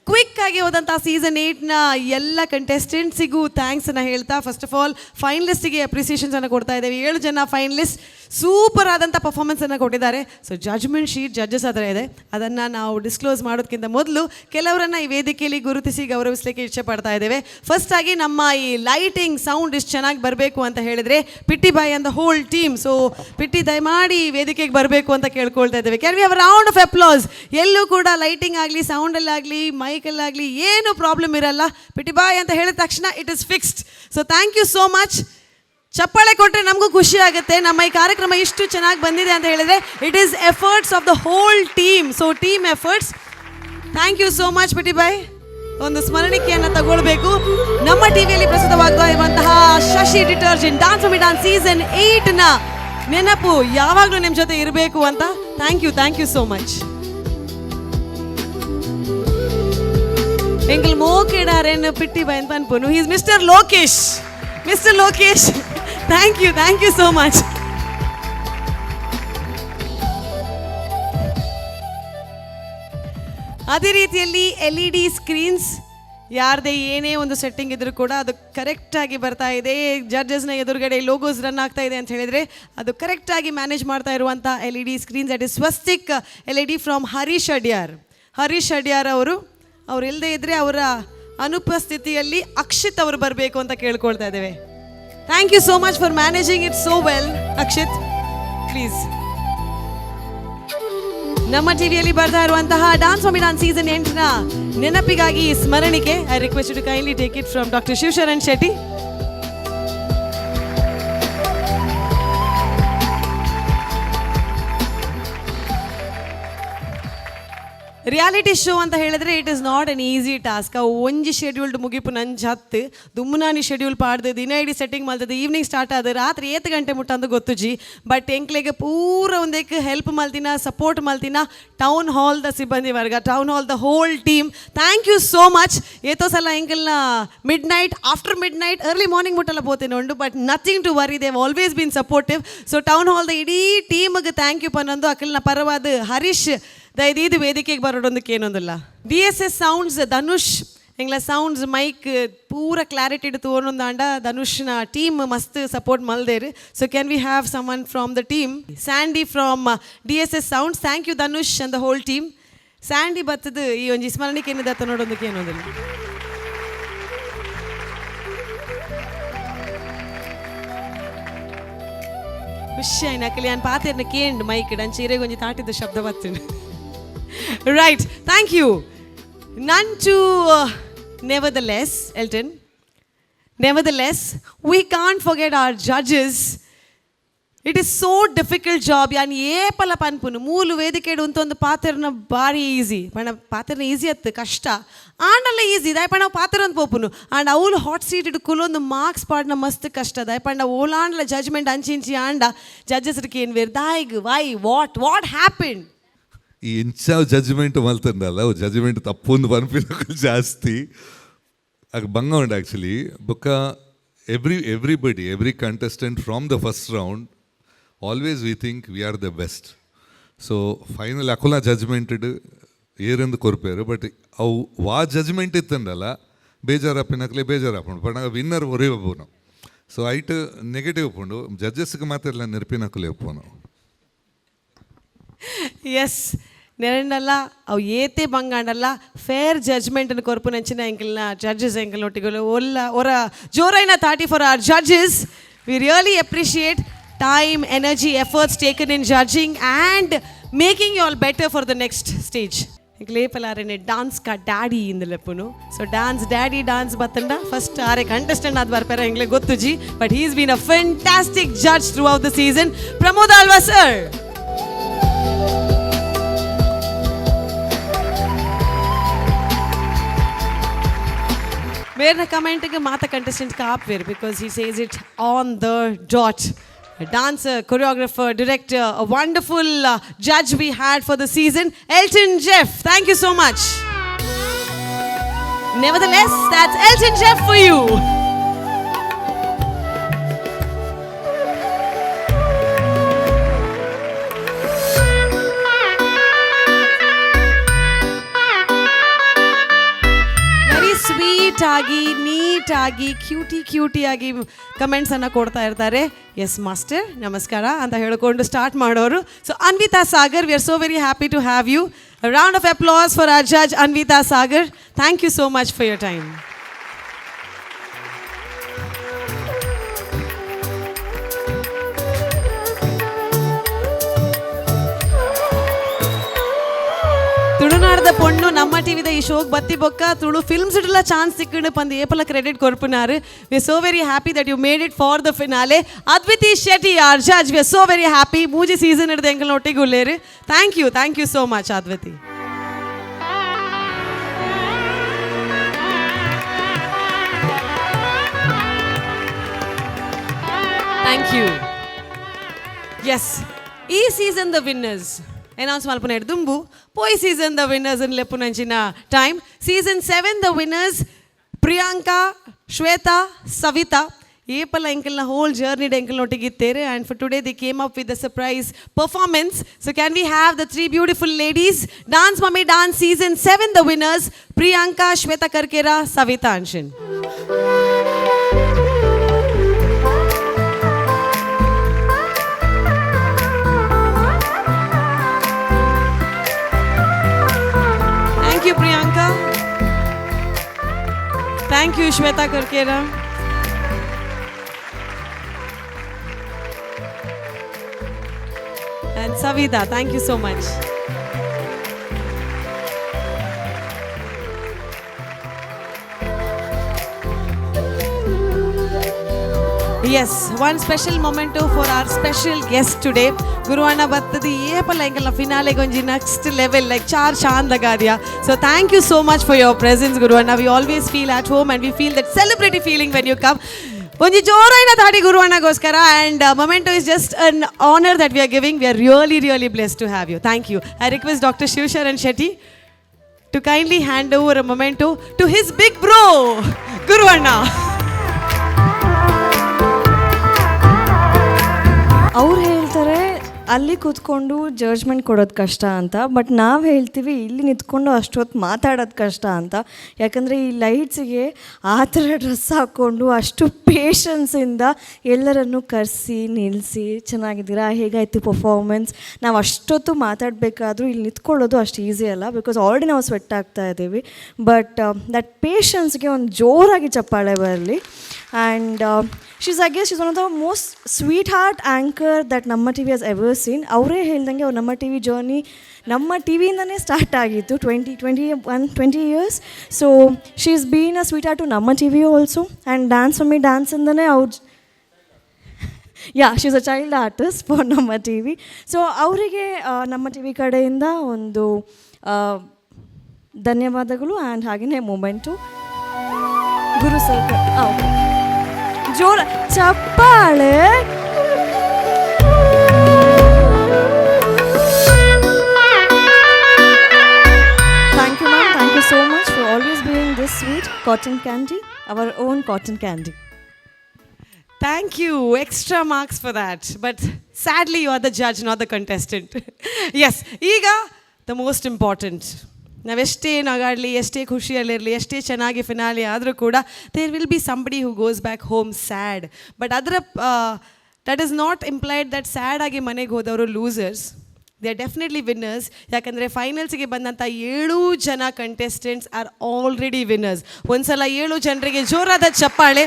ಕ್ವಿಕ್ ಆಗಿ ಹೋದಂಥ ಸೀಸನ್ 8ನ ಎಲ್ಲ ಕಂಟೆಸ್ಟೆಂಟ್ಸಿಗೂ ಥ್ಯಾಂಕ್ಸನ್ನು ಹೇಳ್ತಾ, ಫಸ್ಟ್ ಆಫ್ ಆಲ್ ಫೈನಲಿಸ್ಟಿಗೆ ಅಪ್ರಿಸಿಯೇಷನ್ಸನ್ನು ಕೊಡ್ತಾ ಇದ್ದೇವೆ. 7 ಜನ ಫೈನಲಿಸ್ಟ್ ಸೂಪರ್ ಆದಂಥ ಪರ್ಫಾರ್ಮೆನ್ಸನ್ನು ಕೊಟ್ಟಿದ್ದಾರೆ. ಸೊ ಜಡ್ಜ್ಮೆಂಟ್ ಶೀಟ್ ಜಡ್ಜಸ್ ಹತ್ರ ಇದೆ, ಅದನ್ನು ನಾವು ಡಿಸ್ಕ್ಲೋಸ್ ಮಾಡೋದಕ್ಕಿಂತ ಮೊದಲು ಕೆಲವರನ್ನು ಈ ವೇದಿಕೆಯಲ್ಲಿ ಗುರುತಿಸಿ ಗೌರವಿಸಲಿಕ್ಕೆ ಇಷ್ಟಪಡ್ತಾ ಇದ್ದೇವೆ. ಫಸ್ಟ್ ಆಗಿ ನಮ್ಮ ಈ ಲೈಟಿಂಗ್ ಸೌಂಡ್ ಇಷ್ಟು ಚೆನ್ನಾಗಿ ಬರಬೇಕು ಅಂತ ಹೇಳಿದರೆ Pitti boy and the whole team. So Pitti ದಯಮಾಡಿ ವೇದಿಕೆಗೆ ಬರಬೇಕು ಅಂತ ಕೇಳ್ಕೊಳ್ತಾ ಇದ್ದೇವೆ. Can we have a round of applause? ಎಲ್ಲೂ ಕೂಡ ಲೈಟಿಂಗ್ ಆಗಲಿ ಸೌಂಡಲ್ಲಾಗಲಿ ಮೈಕಲ್ಲಾಗಲಿ ಏನು ಪ್ರಾಬ್ಲಮ್ ಇರಲ್ಲ. ಪಿಟ್ಟಿ ಬಾಯ್ ಅಂತ ಹೇಳಿದ ತಕ್ಷಣ it is fixed. So thank you so much. ಚಪ್ಪಾಳೆ ಕೊಟ್ಟರೆ ನಮಗೂ ಖುಷಿ ಆಗುತ್ತೆ. ನಮ್ಮ ಈ ಕಾರ್ಯಕ್ರಮ ಇಷ್ಟು ಚೆನ್ನಾಗಿ ಬಂದಿದೆ ಅಂತ ಹೇಳಿದರೆ it is efforts of the whole team. So team efforts. Thank you so much Pitti boy. ಒಂದು ಸ್ಮರಣಿಕೆಯನ್ನು ತಗೊಳ್ಬೇಕು. ನಮ್ಮ ಟಿವಿಯಲ್ಲಿ ಪ್ರಸ್ತುತವಾಗ್ತಾ ಇರುವಂತಹ ಶಶಿ ಡಿಟರ್ಜೆಂಟ್ ಡಾನ್ಸ್ ಸೀಸನ್ 8ನ ನೆನಪು ಯಾವಾಗಲೂ ನಿಮ್ಮ ಜೊತೆ ಇರಬೇಕು ಅಂತ. Thank you so much. ಎಂಕಲ್ ಮೋಕೆಡಾರೇನು ಪಿಟ್ಟಿ ಬಾಯ್ ಅಂತ ಅನ್ಪೋನು. He is mister Lokesh. Thank you so much. ಅದೇ ರೀತಿಯಲ್ಲಿ LED ಸ್ಕ್ರೀನ್ಸ್ ಯಾರದೇ ಏನೇ ಒಂದು ಸೆಟ್ಟಿಂಗ್ ಇದ್ರೂ ಕೂಡ ಅದು ಕರೆಕ್ಟಾಗಿ ಬರ್ತಾ ಇದೆ. ಜಡ್ಜಸ್ನ ಎದುರುಗಡೆ ಲೋಗೋಸ್ ರನ್ ಆಗ್ತಾ ಇದೆ ಅಂತ ಹೇಳಿದರೆ ಅದು ಕರೆಕ್ಟಾಗಿ ಮ್ಯಾನೇಜ್ ಮಾಡ್ತಾ ಇರುವಂಥ LED screens. That is Swastik LED from Harish Adyar ಅವರು ಇಲ್ಲದೆ ಇದ್ದರೆ ಅವರ ಅನುಪಸ್ಥಿತಿಯಲ್ಲಿ ಅಕ್ಷಿತ್ ಅವರು ಬರಬೇಕು ಅಂತ ಕೇಳ್ಕೊಳ್ತಾ ಇದ್ದೇವೆ. Thank you so much for managing it so well Akshit. Please ನಮ್ಮ ಟಿವಿಯಲ್ಲಿ ಬರ್ತಾ ಇರುವಂತಹ ಡಾನ್ಸ್ ಸೀಸನ್ 8ನ ನೆನಪಿಗಾಗಿ ಸ್ಮರಣಿಕೆ. I request you to kindly take it from doctor Shivasharan Shetty. Reality show ಅಂತ ಹೇಳಿದ್ರೆ it is not an easy task. ಅವು ಒಂಜಿ ಶೆಡ್ಯೂಲ್ಡ್ ಮುಗಿಪು ನಂಜು ಹತ್ತು ದುಮ್ಮನಾನಿ ಶೆಡ್ಯೂಲ್ ಪಾಡ್ದು ದಿನ ಇಡೀ ಸೆಟ್ಟಿಂಗ್ ಮಲ್ತದ್ದು ಈವ್ನಿಂಗ್ ಸ್ಟಾರ್ಟ್ ಆದ ರಾತ್ರಿ 7 ಗಂಟೆ ಮುಟ್ಟಂದು ಗೊತ್ತುಜಿ. ಬಟ್ ಎಂಕ್ಲೆಗೆ ಪೂರ ಒಂದಕ್ಕೆ ಹೆಲ್ಪ್ ಮಲ್ತಿನ ಸಪೋರ್ಟ್ ಮಲ್ತಿನ ಟೌನ್ ಹಾಲ್ ದ ಸಿಬ್ಬಂದಿ ವರ್ಗ, ಟೌನ್ ಹಾಲ್ ದ whole team. Thank you so much. ಏತೋ ಸಲ ಎಂಕಲ್ನ after midnight early morning ಮುಟ್ಟಲ್ಲ ಬೋತೇನೆ ಉಂಡು. But nothing to worry, they've always been supportive. So town hall ದ ಇಡೀ ಟೀಮ್ಗೆ ಥ್ಯಾಂಕ್ ಯು ಪನ್ನೊಂದು. ಅಕಲ್ನ ಪರವಾದ ಹರೀಶ್ ದಯದೀದು ವೇದಿಕೆಗೆ ಬರೋದೊಂದಕ್ಕೆ ಏನೊಂದಿಲ್ಲ. DSS ಸೌಂಡ್ಸ್ ಧನುಷ್ ಎಂಗ್ಲ ಸೌಂಡ್ಸ್ ಮೈಕ್ ಪೂರ ಕ್ಲಾರಿಟಿ ಇಡ್ತು ಒಂದೊಂದಾಂಡ ಧನುಷ್ನ ಟೀಮ್ ಮಸ್ತ್ ಸಪೋರ್ಟ್ ಮಲ್ದೇರು. So can we have someone from the team? Sandy from DSS sounds. Thank you Dhanush and the whole team. Sandy ಬತ್ತದು ಈ ಒಂಜಿ ಸ್ಮರಣಿಕೆ ಏನಿದೆ ನೋಡೋದಕ್ಕೆ ಏನೊಂದಿಲ್ಲ. ಖುಷಿ ಆಯ್ನ ಅಕ್ಕಲಿ ನಾನು ಪಾತೆರ್ನ ಕೇಂಡ್ ಮೈಕ್ ಇಡ ಚೀರೆಗೆ ಒಂಜಿ ತಾಟಿದ ಶಬ್ದ ಬರ್ತೇನೆ. Right, thank you. Nantu, nevertheless, Elton, we can't forget our judges. It is so difficult job. Yani ye pala panpunu moolu vedikedu untondu paterna bari easy. Pana paterna easy attu kashta. Andalla easy. Dai pana pater ant popunu. And avul hot seat idu kulondu marks padna mast kashta. Dai pana olandla judgment anchinchi anda judges ken ver daig why what happened? ಈ ಇಂಚ judgment ಮಲ್ತಂಡಲ್ಲ ಅವು judgment ತಪ್ಪೊಂದು ಪನ್ಪಿನಕ್ಕೂ ಜಾಸ್ತಿ ಆಗ ಬಂಗ ಉಂಡು actually. ಬೊಕ್ಕ every contestant from the first round always we think we are the best. So final ಅಕುಲ judgement ಏರೆಂದು ಕೊರ್ಪೇರು. ಬಟ್ ಅವು ಜಡ್ಜ್ಮೆಂಟ್ ಇತ್ತಂಡಲ್ಲ ಬೇಜಾರಪ್ಪಿನಕ್ಲೆ ಬೇಜಾರಪ್ಪುಂಡು ಬಟ್ ವಿನ್ನರ್ ಒರೇ ಒಪ್ಪುನು. ಸೊ ಐಟ್ ನೆಗೆಟಿವ್ ಉಪ್ಪುಂಡು ಜಡ್ಜಸ್ಗೆ ಮಾತ್ರ ಎಲ್ಲ ನೆನಪಿನಕ್ಕಲೆ ಒಪ್ಪುನು. ಎಸ್ ನೆರಣ್ಣಲ್ಲ ಅವು ಏತೆ ಬಂಗಾಂಡಲ್ಲ ಫೇರ್ ಜಡ್ಜ್ಮೆಂಟನ್ನು ಕೊರ್ಪು ನೆಂಚಿನ ಎಂಕಲ್ನ ಜಡ್ಜಸ್ ಎಂಕಲ್ ಒಟ್ಟಿಗಳು ಒರ ಜೋರೈನ 30 for our judges. We really appreciate time, energy, efforts taken in judging and making you all better for the next stage. Eklepalare dance ka daddy indalepuno. So dance daddy dance batanda first are contestant ad barpera engle gottuji, but he's been a fantastic judge throughout the season. Pramod Alva sir. मेरे comment के माता contestant का आप where because he says it on the dot. A dancer, choreographer, director, a wonderful judge we had for the season, Elton Jeff. Thank you so much. Nevertheless, that's Elton Jeff for you. Sweet ಆಗಿ neat ಆಗಿ cutie ಆಗಿ comments ಅನ್ನು ಕೊಡ್ತಾ ಇರ್ತಾರೆ. S master ನಮಸ್ಕಾರ ಅಂತ ಹೇಳ್ಕೊಂಡು start ಮಾಡೋರು. So Anvita Sagar, we are so very happy to have you. Round of applause for our judge Anvita Sagar. Thank you so much for your time. ತುಳುನಾಡದ ಪೊಣ್ಣು ನಮ್ಮ ಟಿವಿದ ಈ ಶೋಕ್ ಬತ್ತಿ ಬೊಕ್ಕ ತುಳು ಫಿಲ್ಮ್ಸ್ ಇಡಲ್ಲ ಚಾನ್ಸ್ ಸಿಕ್ಕಿಂಡು ಪಂದು ಏಪಲ ಕ್ರೆಡಿಟ್ ಕೊರ್ಪುನಾರು. We are so very happy that you made it for the finale. Adviti Shetty our judge, we are so very happy. ಮೂಜಿ ಸೀಸನ್ ಹಿಡಿದು ಎಂಕಲ್ ಒಟ್ಟಿಗೆ ಉಳ್ಳೇರು. Thank you so much Adviti. Thank you. Yes, ಈ ಸೀಸನ್ ದ ವಿನ್ನರ್ಸ್ ಅನೌನ್ಸ್ ಮಲ್ಪನ ದುಂಬು ಪೋಯ್ ಸೀಸನ್ ದ ವಿನ್ನರ್ಸ್ ಅನ್ ಲೆಪ್ಪುನಂಚಿನ ಟೈಮ್. ಸೀಸನ್ 7 ದ ವಿನ್ನರ್ಸ್ ಪ್ರಿಯಾಂಕಾ, ಶ್ವೇತಾ, ಸವಿತಾ. ಏಪಲ್ಲ ಎಂಕಲ್ನ ಹೋಲ್ ಜರ್ನಿಡ್ ಎಂಕಲ್ನೊಟ್ಟಿಗಿತ್ತೇರೆ. And for today they came up with the surprise performance. So can we have the 3 beautiful ladies dance mummy dance season 7 ದ winners Priyanka, Shweta Karkera, Savita Anshan. Thank you Priyanka. Thank you Shweta Karkera. And Savita, thank you so much. Yes, one special memento for our special guest today. Guru Anna Battadi Epala Enkala finale gonji next level like char chand laga diya. So thank you so much for your presence Guru Anna. We always feel at home and we feel that celebrity feeling when you come. Onji joraina thadi Guru Anna goskara, and memento is just an honor that we are giving. We are really blessed to have you. Thank you. I request Dr. Shivsharan Shetty to kindly hand over a memento to his big bro Guru Anna. ಅವ್ರು ಹೇಳ್ತಾರೆ ಅಲ್ಲಿ ಕೂತ್ಕೊಂಡು judgment ಕೊಡೋದು ಕಷ್ಟ ಅಂತ, but ನಾವು ಹೇಳ್ತೀವಿ ಇಲ್ಲಿ ನಿಂತ್ಕೊಂಡು ಅಷ್ಟೊತ್ತು ಮಾತಾಡೋದು ಕಷ್ಟ ಅಂತ. ಯಾಕಂದರೆ ಈ ಲೈಟ್ಸಿಗೆ ಆ ಥರ ಡ್ರೆಸ್ ಹಾಕ್ಕೊಂಡು ಅಷ್ಟು ಪೇಷನ್ಸಿಂದ ಎಲ್ಲರನ್ನು ಕರೆಸಿ ನಿಲ್ಲಿಸಿ ಚೆನ್ನಾಗಿದ್ದೀರಾ, ಹೇಗಾಯಿತು ಪರ್ಫಾರ್ಮೆನ್ಸ್, ನಾವು ಅಷ್ಟೊತ್ತು ಮಾತಾಡಬೇಕಾದ್ರೂ ಇಲ್ಲಿ ನಿಂತ್ಕೊಳ್ಳೋದು ಅಷ್ಟು ಈಸಿ ಅಲ್ಲ. ಬಿಕಾಸ್ ಆಲ್ರೆಡಿ ನಾವು ಸ್ವೆಟ್ ಆಗ್ತಾ ಇದ್ದೀವಿ. ಬಟ್ ದಟ್ ಪೇಷನ್ಸ್ಗೆ ಒಂದು ಜೋರಾಗಿ ಚಪ್ಪಾಳೆ ಬರಲಿ. And she's one of the most sweetheart anchor that Namma TV has ever seen. ಅವರೇ ಹೇಳ್ದಂಗೆ ಅವ್ರು ನಮ್ಮ ಟಿ ವಿ ಜರ್ನಿ ನಮ್ಮ ಟಿ ವಿಯಿಂದನೇ ಸ್ಟಾರ್ಟ್ ಆಗಿತ್ತು 20 years. So she is been a sweetheart to ನಮ್ಮ T V also. And dance mummy ಡ್ಯಾನ್ಸಿಂದನೇ ಅವ್ರು she is a child artist for ನಮ್ಮ ಟಿ ವಿ. ಸೊ ಅವರಿಗೆ ನಮ್ಮ ಟಿ ವಿ ಕಡೆಯಿಂದ ಒಂದು ಧನ್ಯವಾದಗಳು. ಆ್ಯಂಡ್ ಹಾಗೆಯೇ ಮೂಮೆಂಟು ಗುರು ಸರ್ ಜೋರ ಚಪ್ಪಾಳೆ. Thank you ma'am, thank you so much for always being this sweet. Cotton candy, our own cotton candy. Thank you, extra marks for that. But sadly you are the judge, not the contestant. Yes, ಈಗ the most important. ನಾವೆಷ್ಟೇ ನಗಾಡಲಿ, ಎಷ್ಟೇ ಖುಷಿಯಲ್ಲಿರಲಿ, ಎಷ್ಟೇ ಚೆನ್ನಾಗಿ finale ಆದರೂ ಕೂಡ there will be somebody who goes back home sad. But ಅದರ that is not implied that sad ಆಗಿ ಮನೆಗೆ ಹೋದವರು losers. They are definitely winners. ಯಾಕಂದರೆ ಫೈನಲ್ಸ್ಗೆ ಬಂದಂಥ 7 ಜನ ಕಂಟೆಸ್ಟೆಂಟ್ಸ್ ಆರ್ ಆಲ್ರೆಡಿ ವಿನ್ನರ್ಸ್. ಒಂದು ಸಲ 7 ಜನರಿಗೆ ಜೋರಾದ ಚಪ್ಪಾಳೆ.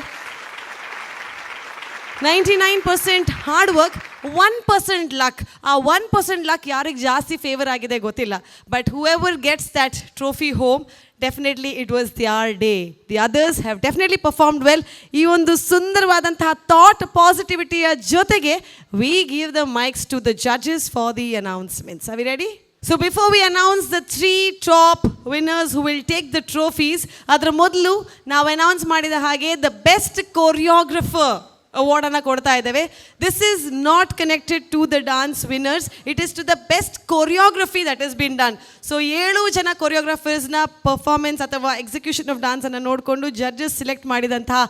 99% ಹಾರ್ಡ್ ವರ್ಕ್, 1% ಲಕ್. ಆ 1% ಲಕ್ ಯಾರಿಗೆ ಜಾಸ್ತಿ ಫೇವರ್ ಆಗಿದೆ ಗೊತ್ತಿಲ್ಲ. But whoever gets that trophy home, definitely it was their day. The others have definitely performed well. ಈ ಒಂದು ಸುಂದರವಾದಂತಹ ಥಾಟ್ ಪಾಸಿಟಿವಿಟಿಯ ಜೊತೆಗೆ we give the mics to the judges for the announcements. Are we ready? So before we announce the 3 top winners who will take the trophies, ಅದರ ಮೊದಲು ನಾವು announce ಮಾಡಿದ ಹಾಗೆ ದ ಬೆಸ್ಟ್ ಕೊರಿಯೋಗ್ರಫರ್ ಅವಾರ್ಡ್ ಅನ್ನು ಕೊಡ್ತಾ ಇದ್ದೇವೆ. This is not connected to the dance winners, it is to the best choreography that is been done. So 7 ಜನ ಕೊರಿಯೋಗ್ರಫರ್ಸ್ನ ಪರ್ಫಾರ್ಮೆನ್ಸ್ ಅಥವಾ ಎಕ್ಸಿಕ್ಯೂಷನ್ ಆಫ್ ಡಾನ್ಸ್ ಅನ್ನು ನೋಡಿಕೊಂಡು ಜಡ್ಜಸ್ ಸಿಲೆಕ್ಟ್ ಮಾಡಿದಂತಹ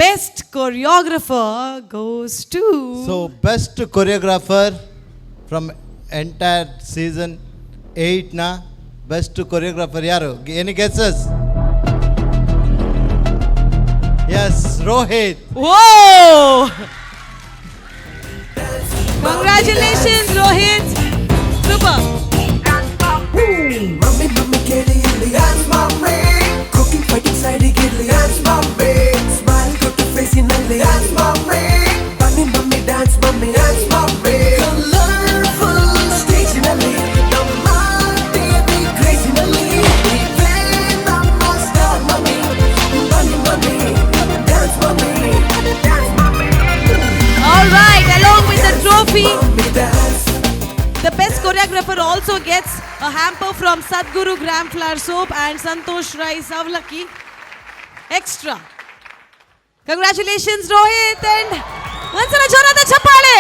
best choreographer goes to. So best choreographer from entire season 8ನ best choreographer ಯಾರು? Any guesses? Yes, Rohit. Whoa! Congratulations, Rohit. Super. Mummy, mummy, get it, dance, mommy. Cooking, fighting, side, get it, dance, mommy. Smile, got to face in the dance, mommy. Bunny, mummy, dance, mommy. Colorful, stage in the lead. The best choreographer also gets a hamper from Sadhguru Gram Flour Soap and Santosh Rai Savlaki Extra. Congratulations, Rohit, and once again, Jonathan Chappale.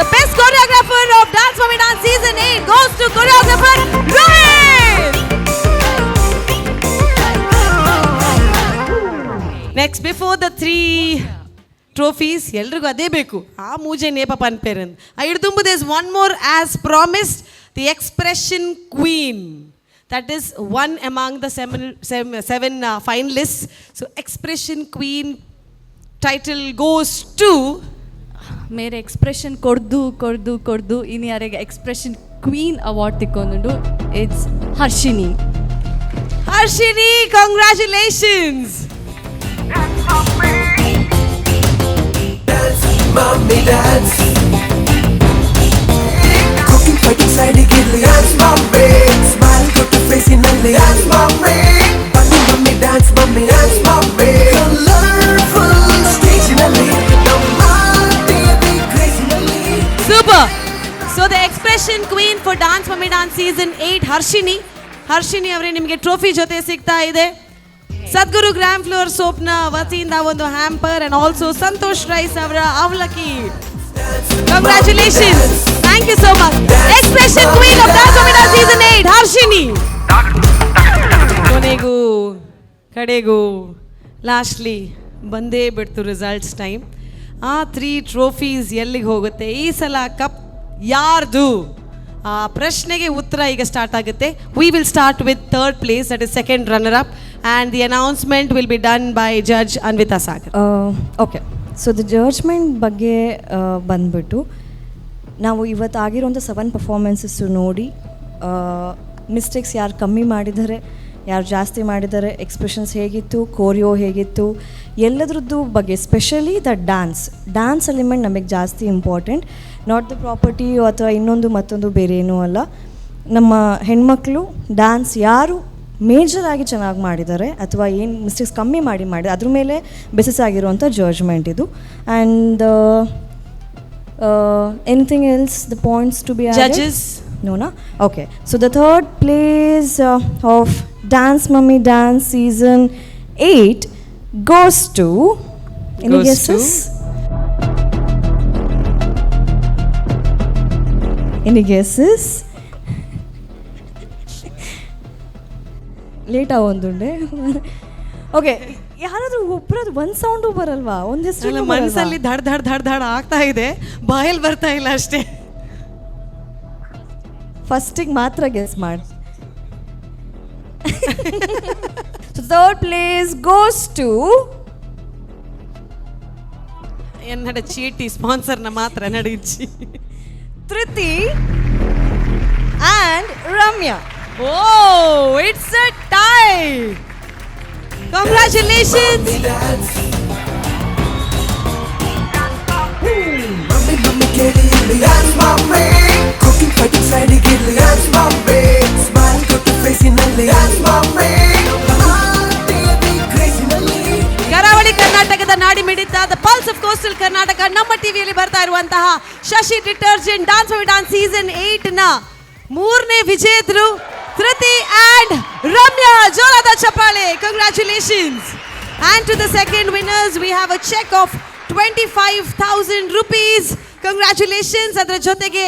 The best choreographer of Dance Mummy Dance Season 8 goes to choreographer Rohit. Next, before the 3 trophies, ಎಲ್ರಿಗೂ ಅದೇ ಬೇಕು, ಆ ಮೂಜೆ ನೇಪ ಪನ್ಪೇರನ್ ಇಡ್ದುಂಬು. This one more as promised, the expression queen, that is one among the 7 finalist. So expression queen title goes to ಮೇರೆ expression ಕೊಡ್ದು ಇನ್ನು ಯಾರಿಗೆ ಎಕ್ಸ್ಪ್ರೆಷನ್ ಕ್ವೀನ್ ಅವಾರ್ಡ್ ತಿಕ್ಕೊಂಡು it's Harshini. Harshini, congratulations. Mommy dance. Cooking, fighting, side, get it, dance, mommy. Smile, got to face in the dance, mommy. Bunny, mummy, dance, mommy. Colorful, stage in the lead. Baby, crazy in the lead. Super. So the expression queen for Dance Mummy Dance Season 8, Harshini ಅವರೇ, ನಿಮಗೆ trophy ಜೊತೆ ಸಿಗ್ತಾ ಇದೆ. ಸದ್ಗುರು gram flour ಸೋಪ್ನ ವತಿಯಿಂದ ಒಂದು hamper and also Santosh rice ಅವರ ಅವಲಕ್ಕಿ. Congratulations, thank you so much. Expression queen of dance mummy dance season 8 Harshini. ಕೊನೆಗೂ ಕಡೆಗೂ ಲಾಸ್ಟ್ಲಿ ಬಂದೇ ಬಿಡ್ತು ರಿಸಲ್ಟ್ಸ್ ಟೈಮ್. ಆ 3 ಟ್ರೋಫೀಸ್ ಎಲ್ಲಿಗೆ ಹೋಗುತ್ತೆ, ಈ ಸಲ ಕಪ್ ಯಾರ್ದು, ಆ ಪ್ರಶ್ನೆಗೆ ಉತ್ತರ ಈಗ ಸ್ಟಾರ್ಟ್ ಆಗುತ್ತೆ. We will start with 3rd place, that is second runner up, and the announcement will be done by Judge Anvita Sagar. Okay, so the judgement ಬಗ್ಗೆ ಬಂದ್ಬಿಟ್ಟು ನಾವು ಇವತ್ತು ಆಗಿರೋಂಥ 7 ಪರ್ಫಾರ್ಮೆನ್ಸಸ್ಸು ನೋಡಿ ಮಿಸ್ಟೇಕ್ಸ್ ಯಾರು ಕಮ್ಮಿ ಮಾಡಿದ್ದಾರೆ, ಯಾರು ಜಾಸ್ತಿ ಮಾಡಿದ್ದಾರೆ, ಎಕ್ಸ್ಪ್ರೆಷನ್ಸ್ ಹೇಗಿತ್ತು, ಕೋರಿಯೋ ಹೇಗಿತ್ತು, ಎಲ್ಲದ್ರದ್ದು ಬಗ್ಗೆ ಸ್ಪೆಷಲಿ ದ ಡ್ಯಾನ್ಸ್ ಎಲಿಮೆಂಟ್ ನಮಗೆ ಜಾಸ್ತಿ ಇಂಪಾರ್ಟೆಂಟ್, ನಾಟ್ ದ ಪ್ರಾಪರ್ಟಿ ಅಥವಾ ಇನ್ನೊಂದು ಮತ್ತೊಂದು ಬೇರೆ ಏನೂ ಅಲ್ಲ. ನಮ್ಮ ಹೆಣ್ಮಕ್ಳು ಡ್ಯಾನ್ಸ್ ಯಾರು ಮೇಜರಾಗಿ ಚೆನ್ನಾಗಿ ಮಾಡಿದ್ದಾರೆ ಅಥವಾ ಏನು ಮಿಸ್ಟೇಕ್ಸ್ ಕಮ್ಮಿ ಮಾಡಿ ಅದ್ರ ಮೇಲೆ ಬೇಸಿಸ್ ಆಗಿರುವಂಥ ಜಡ್ಜ್ಮೆಂಟ್ ಇದು. And anything else the points to be judges? ನೋನಾ? Okay, so the 3rd place of dance mummy dance season 8 goes to any guesses? Any guesses? Late ಆಗೊಂದುಂಡೆ. ಓಕೆ, ಯಾರಾದರೂ ಒಬ್ಬರದು ಒಂದು ಸೌಂಡು ಬರಲ್ವಾ? ಒಂದು ಹೆಸರು ಮನಸ್ಸಲ್ಲಿ ಧಡ್ ಧಡ್ ಧಡ್ ಧಡ್ ಆಗ್ತಾ ಇದೆ, ಬಾಯಲ್ಲಿ ಬರ್ತಾ ಇಲ್ಲ ಅಷ್ಟೇ. ಫಸ್ಟಿಗೆ ಮಾತ್ರ ಗೆಸ್ ಮಾಡಿ. So 3rd place goes to ಎನ್ನಡ ಚೀಟಿ ಸ್ಪಾನ್ಸರ್ನ ಮಾತ್ರ ನಡಿಚಿ Dhriti and Ramya. Oh, it's a tie. Congratulations. Mummy, mummy, get it, dance, mommy. Cooking, fighting, side, get it, dance, mommy. Smile, got to face in the dance, mommy. Baby, crazy in the lead. ಕರಾವಳಿ ಕರ್ನಾಟಕದ ನಾಡಿ ಮಿಡಿತ the pulse of coastal Karnataka ನಮ್ಮ ಟಿವಿಯಲ್ಲಿ ಬರ್ತಾ ಇರುವಂತಹ Shashi detergent dance mummy dance season 8ನ ಮೂರನೇ ವಿಜೇತರು ಧೃತಿ ಆ್ಯಂಡ್ ರಮ್ಯಾ. ಜೋರಾದ ಚಪ್ಪಾಳೆ. Congratulations. And to the second winners, we have a check of 25,000 rupees. Congratulations. ಅದರ ಜೊತೆಗೆ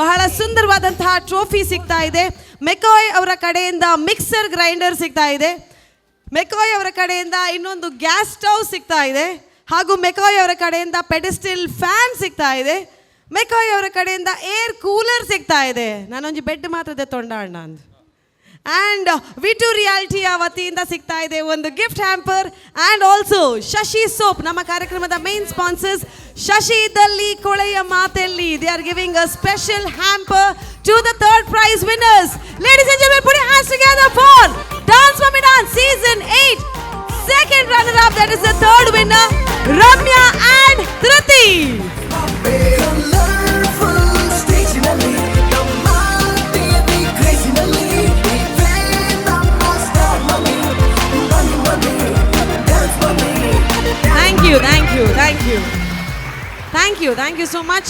ಬಹಳ ಸುಂದರವಾದಂತಹ ಟ್ರೋಫಿ ಸಿಗ್ತಾ ಇದೆ. ಮೆಕಾಯ್ ಅವರ ಕಡೆಯಿಂದ ಮಿಕ್ಸರ್ ಗ್ರೈಂಡರ್ ಸಿಗ್ತಾ ಇದೆ. ಮೆಕಾಯ್ ಅವರ ಕಡೆಯಿಂದ ಇನ್ನೊಂದು ಗ್ಯಾಸ್ ಸ್ಟವ್ ಸಿಗ್ತಾ ಇದೆ. ಹಾಗೂ ಮೆಕಾಯ್ ಅವರ ಕಡೆಯಿಂದ ಪೆಡೆಸ್ಟಿಲ್ ಫ್ಯಾನ್ ಸಿಗ್ತಾ ಇದೆ. ಮೆಕಾಯ್ ಅವರ ಕಡೆಯಿಂದ ಏರ್ ಕೂಲರ್ ಸಿಗ್ತಾ ಇದೆ. ನಾನೊಂದು ಬೆಡ್ ಮಾತ್ರ ತೊಂಡಾಣ ಅಂದು. ಆ್ಯಂಡ್ ವಿಟು ರಿಯಾಲಿಟಿಯ ವತಿಯಿಂದ ಸಿಗ್ತಾ ಇದೆ ಒಂದು gift hamper. And also Shashi soap, ನಮ್ಮ ಕಾರ್ಯಕ್ರಮದ ಮೇನ್ ಸ್ಪಾನ್ಸರ್ಸ್. ಶಶಿ ಇದ್ದಲ್ಲಿ ಕೊಳೆಯ ಮಾತೆಲ್ಲಿ, they are giving a special hamper to the third prize winners. Ladies and gentlemen, put your hands together for Dance Mummy Dance Season 8 second runner up, that is the third winner, Ramya and Dhriti. Thank you so much.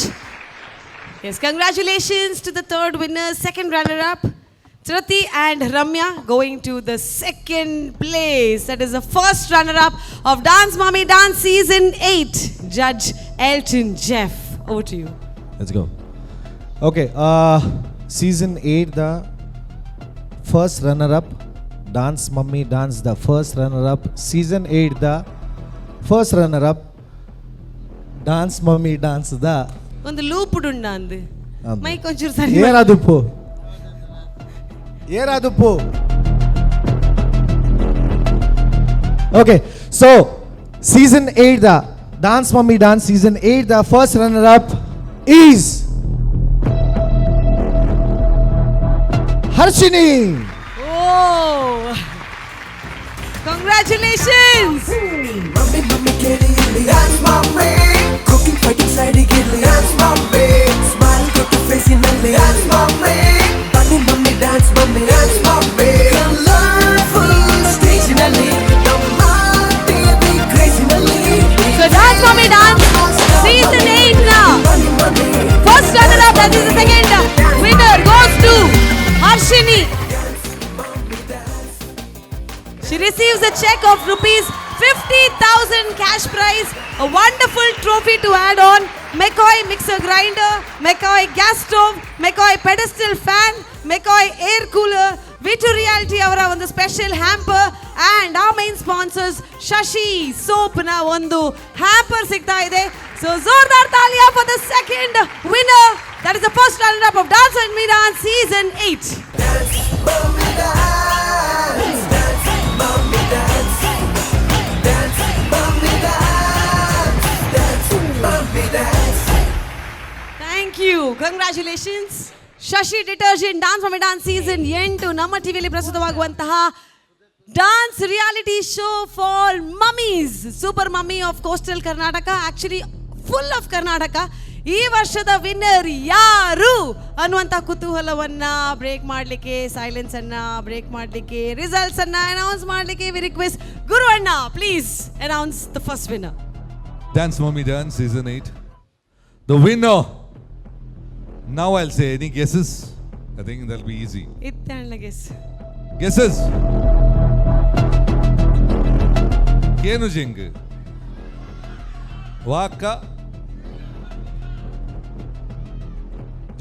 Yes, congratulations to the third winner, second runner-up, Dhriti and Ramya, going to the second place. That is the first runner-up of Dance Mummy Dance Season 8. Judge Elton Jeff, over to you. Let's go. Okay, Season 8, the first runner-up. Dance Mummy Dance, the first runner-up. Season 8, the first runner-up. Dance Mummy Dance, the ಒಂದು loop ಉಂಡ ಅಂದು mic ಒಂಚೂರು ಸರಿ ಏರಾದುಪ್ಪು. Okay, so Season 8, the Dance Mummy Dance Season 8, the first runner-up is Harshini. Oh, congratulations. Mummy, mummy, kitty, dance mummy. Cooking, fighting, side, kitty, dance mummy. Smile, got to face in the dance mummy. Bunny, mummy, dance mummy, dance mummy. Colorful, stationally, baby, crazily. So Dance Mummy Dance Season 8 now. First runner-up, that is the second winner, goes to Harshini. She receives a check of rupees 50,000 cash prize, a wonderful trophy to add on, McCoy mixer grinder, McCoy gas stove, McCoy pedestal fan, McCoy air cooler, Vitu Reality avara ಒಂದು special hamper, and our main sponsors Shashi Soap na ಒಂದು hamper ಸಿಗ್ತಾ ಇದೆ. So ಜೋರ್ದಾರ್ ತಾಲಿಯಾ for the second winner, that is the first runner-up of Dance Mummy Dance Season 8. Dance Mummy Dance, Dance Mummy Dance, Dance Mummy Dance, Dance Mummy Dance. Thank you, congratulations. Shashi detergent dance mummy dance season 8 ನಮ್ಮ ಟಿವಿಯಲ್ಲಿ ಪ್ರಸ್ತುತವಾಗುವಂತಹ dance reality show for mummies, super mummy of coastal Karnataka, actually full of Karnataka. ಈ ವರ್ಷದ winner ಯಾರು ಅನ್ನುವಂಥ ಕುತೂಹಲವನ್ನ break ಮಾಡಲಿಕ್ಕೆ, silence ಅನ್ನ ಬ್ರೇಕ್ ಮಾಡಲಿಕ್ಕೆ, ರಿಸಲ್ಟ್ಸ್ ಅನ್ನ ಅನೌನ್ಸ್ ಮಾಡಲಿಕ್ಕೆ ವಿ ರಿಕ್ವೆಸ್ಟ್ ಗುರು ಅಣ್ಣ, please announce the first winner. Dance Mummy Dance Season 8. The winner. Now I'll say any guesses? I think that'll be easy. ಇತ್ತಣ್ಣ guess. Guesses? Kenu Jing. Waka.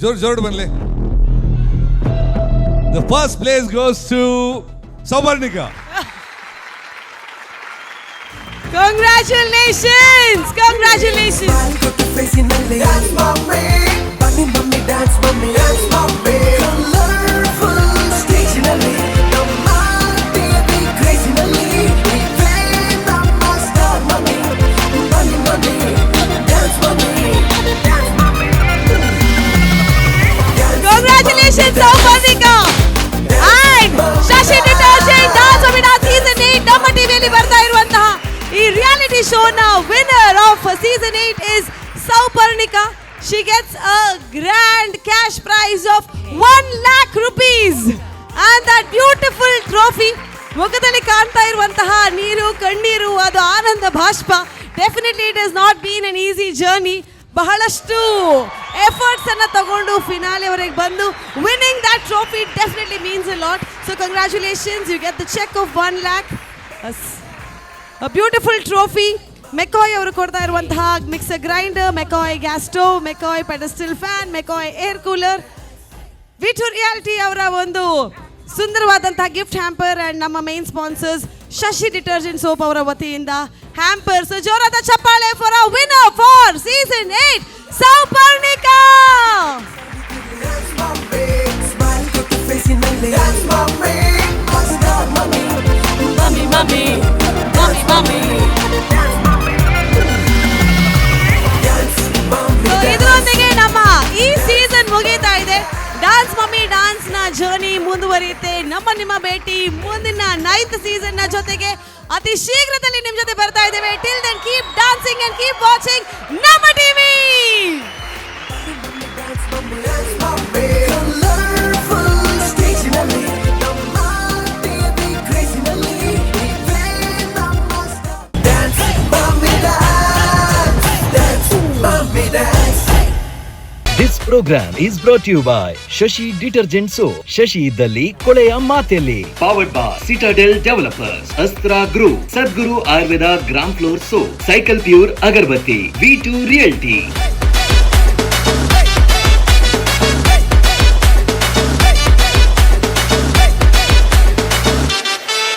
Jord banle. The first place goes to Sabarnika. Congratulations! Congratulations! Dance Mummy, Bunny Mummy, Dance Mummy, Dance Mummy. Colorful, stationally, baby, crazily. We play the master mummy, Bunny Mummy, Dance Mummy, Dance Mummy. Congratulations, Sabarnika! And Shashi Detergent Dance Mummy Dance Season 8 ನಮ್ಮ ಟಿವಿಯಲ್ಲಿ ಬರ್ತಾ ಇರುವಂತಹ ಈ reality ಶೋನ winner of season 8 is Sauparnika. She gets a grand cash prize of 1 lakh rupees and that beautiful trophy. ಮುಖದಲ್ಲಿ ಕಾಣ್ತಾ ಇರುವಂತಹ ನೀರು, ಕಣ್ಣೀರು, ಅದು ಆನಂದ ಬಾಷ್ಪ. Definitely it has not been an easy journey. ಬಹಳಷ್ಟು ಎಫರ್ಟ್ಸ್ ಅನ್ನ ತಗೊಂಡು ಫಿನಾಲೆವರೆಗೆ ಬಂದು winning that trophy definitely means a lot. So congratulations, you get the cheque of 1 lakh. A beautiful trophy. McCoy ಅವರು ಕೊಡ್ತಾ ಇರುವಂತಹ mixer grinder, McCoy gas stove, McCoy pedestal fan, McCoy air cooler, V two reality ಅವರ ಒಂದು ಸುಂದರವಾದಂತಹ gift hamper and ನಮ್ಮ main sponsors Shashi detergent soap ಅವರ ವತಿಯಿಂದ hampers. ಜೋರಾದ ಚಪ್ಪಾಳೆ for a winner for season 8 Sauparnika. ಇದರೊಂದಿಗೆ ನಮ್ಮ ಈ ಸೀಸನ್ ಮುಗೀತಾ ಇದೆ. ಡಾನ್ಸ್ ಮಮ್ಮಿ ಡಾನ್ಸ್ ನ ಜರ್ನಿ ಮುಂದುವರಿಯುತ್ತೆ. ನಿಮ್ಮ ಭೇಟಿ ಮುಂದಿನ 9th ಸೀಸನ್ ನ ಜೊತೆಗೆ ಅತಿ ಶೀಘ್ರದಲ್ಲಿ ನಿಮ್ಮ ಜೊತೆ ಬರ್ತಾ ಇದ್ದೇವೆ. Till then keep dancing and keep watching ನಮ್ಮ TV. This program is brought to you by Shashi Detergent Soap. Shashi ಇದ್ದಲ್ಲಿ ಕೊಳೆಯ ಮಾತೆಲ್ಲಿ. Powered by Citadel Developers, Astra Group, Sadguru Ayurveda Gram Floor Soap, Cycle Pure Agarbatti, V2 Realty.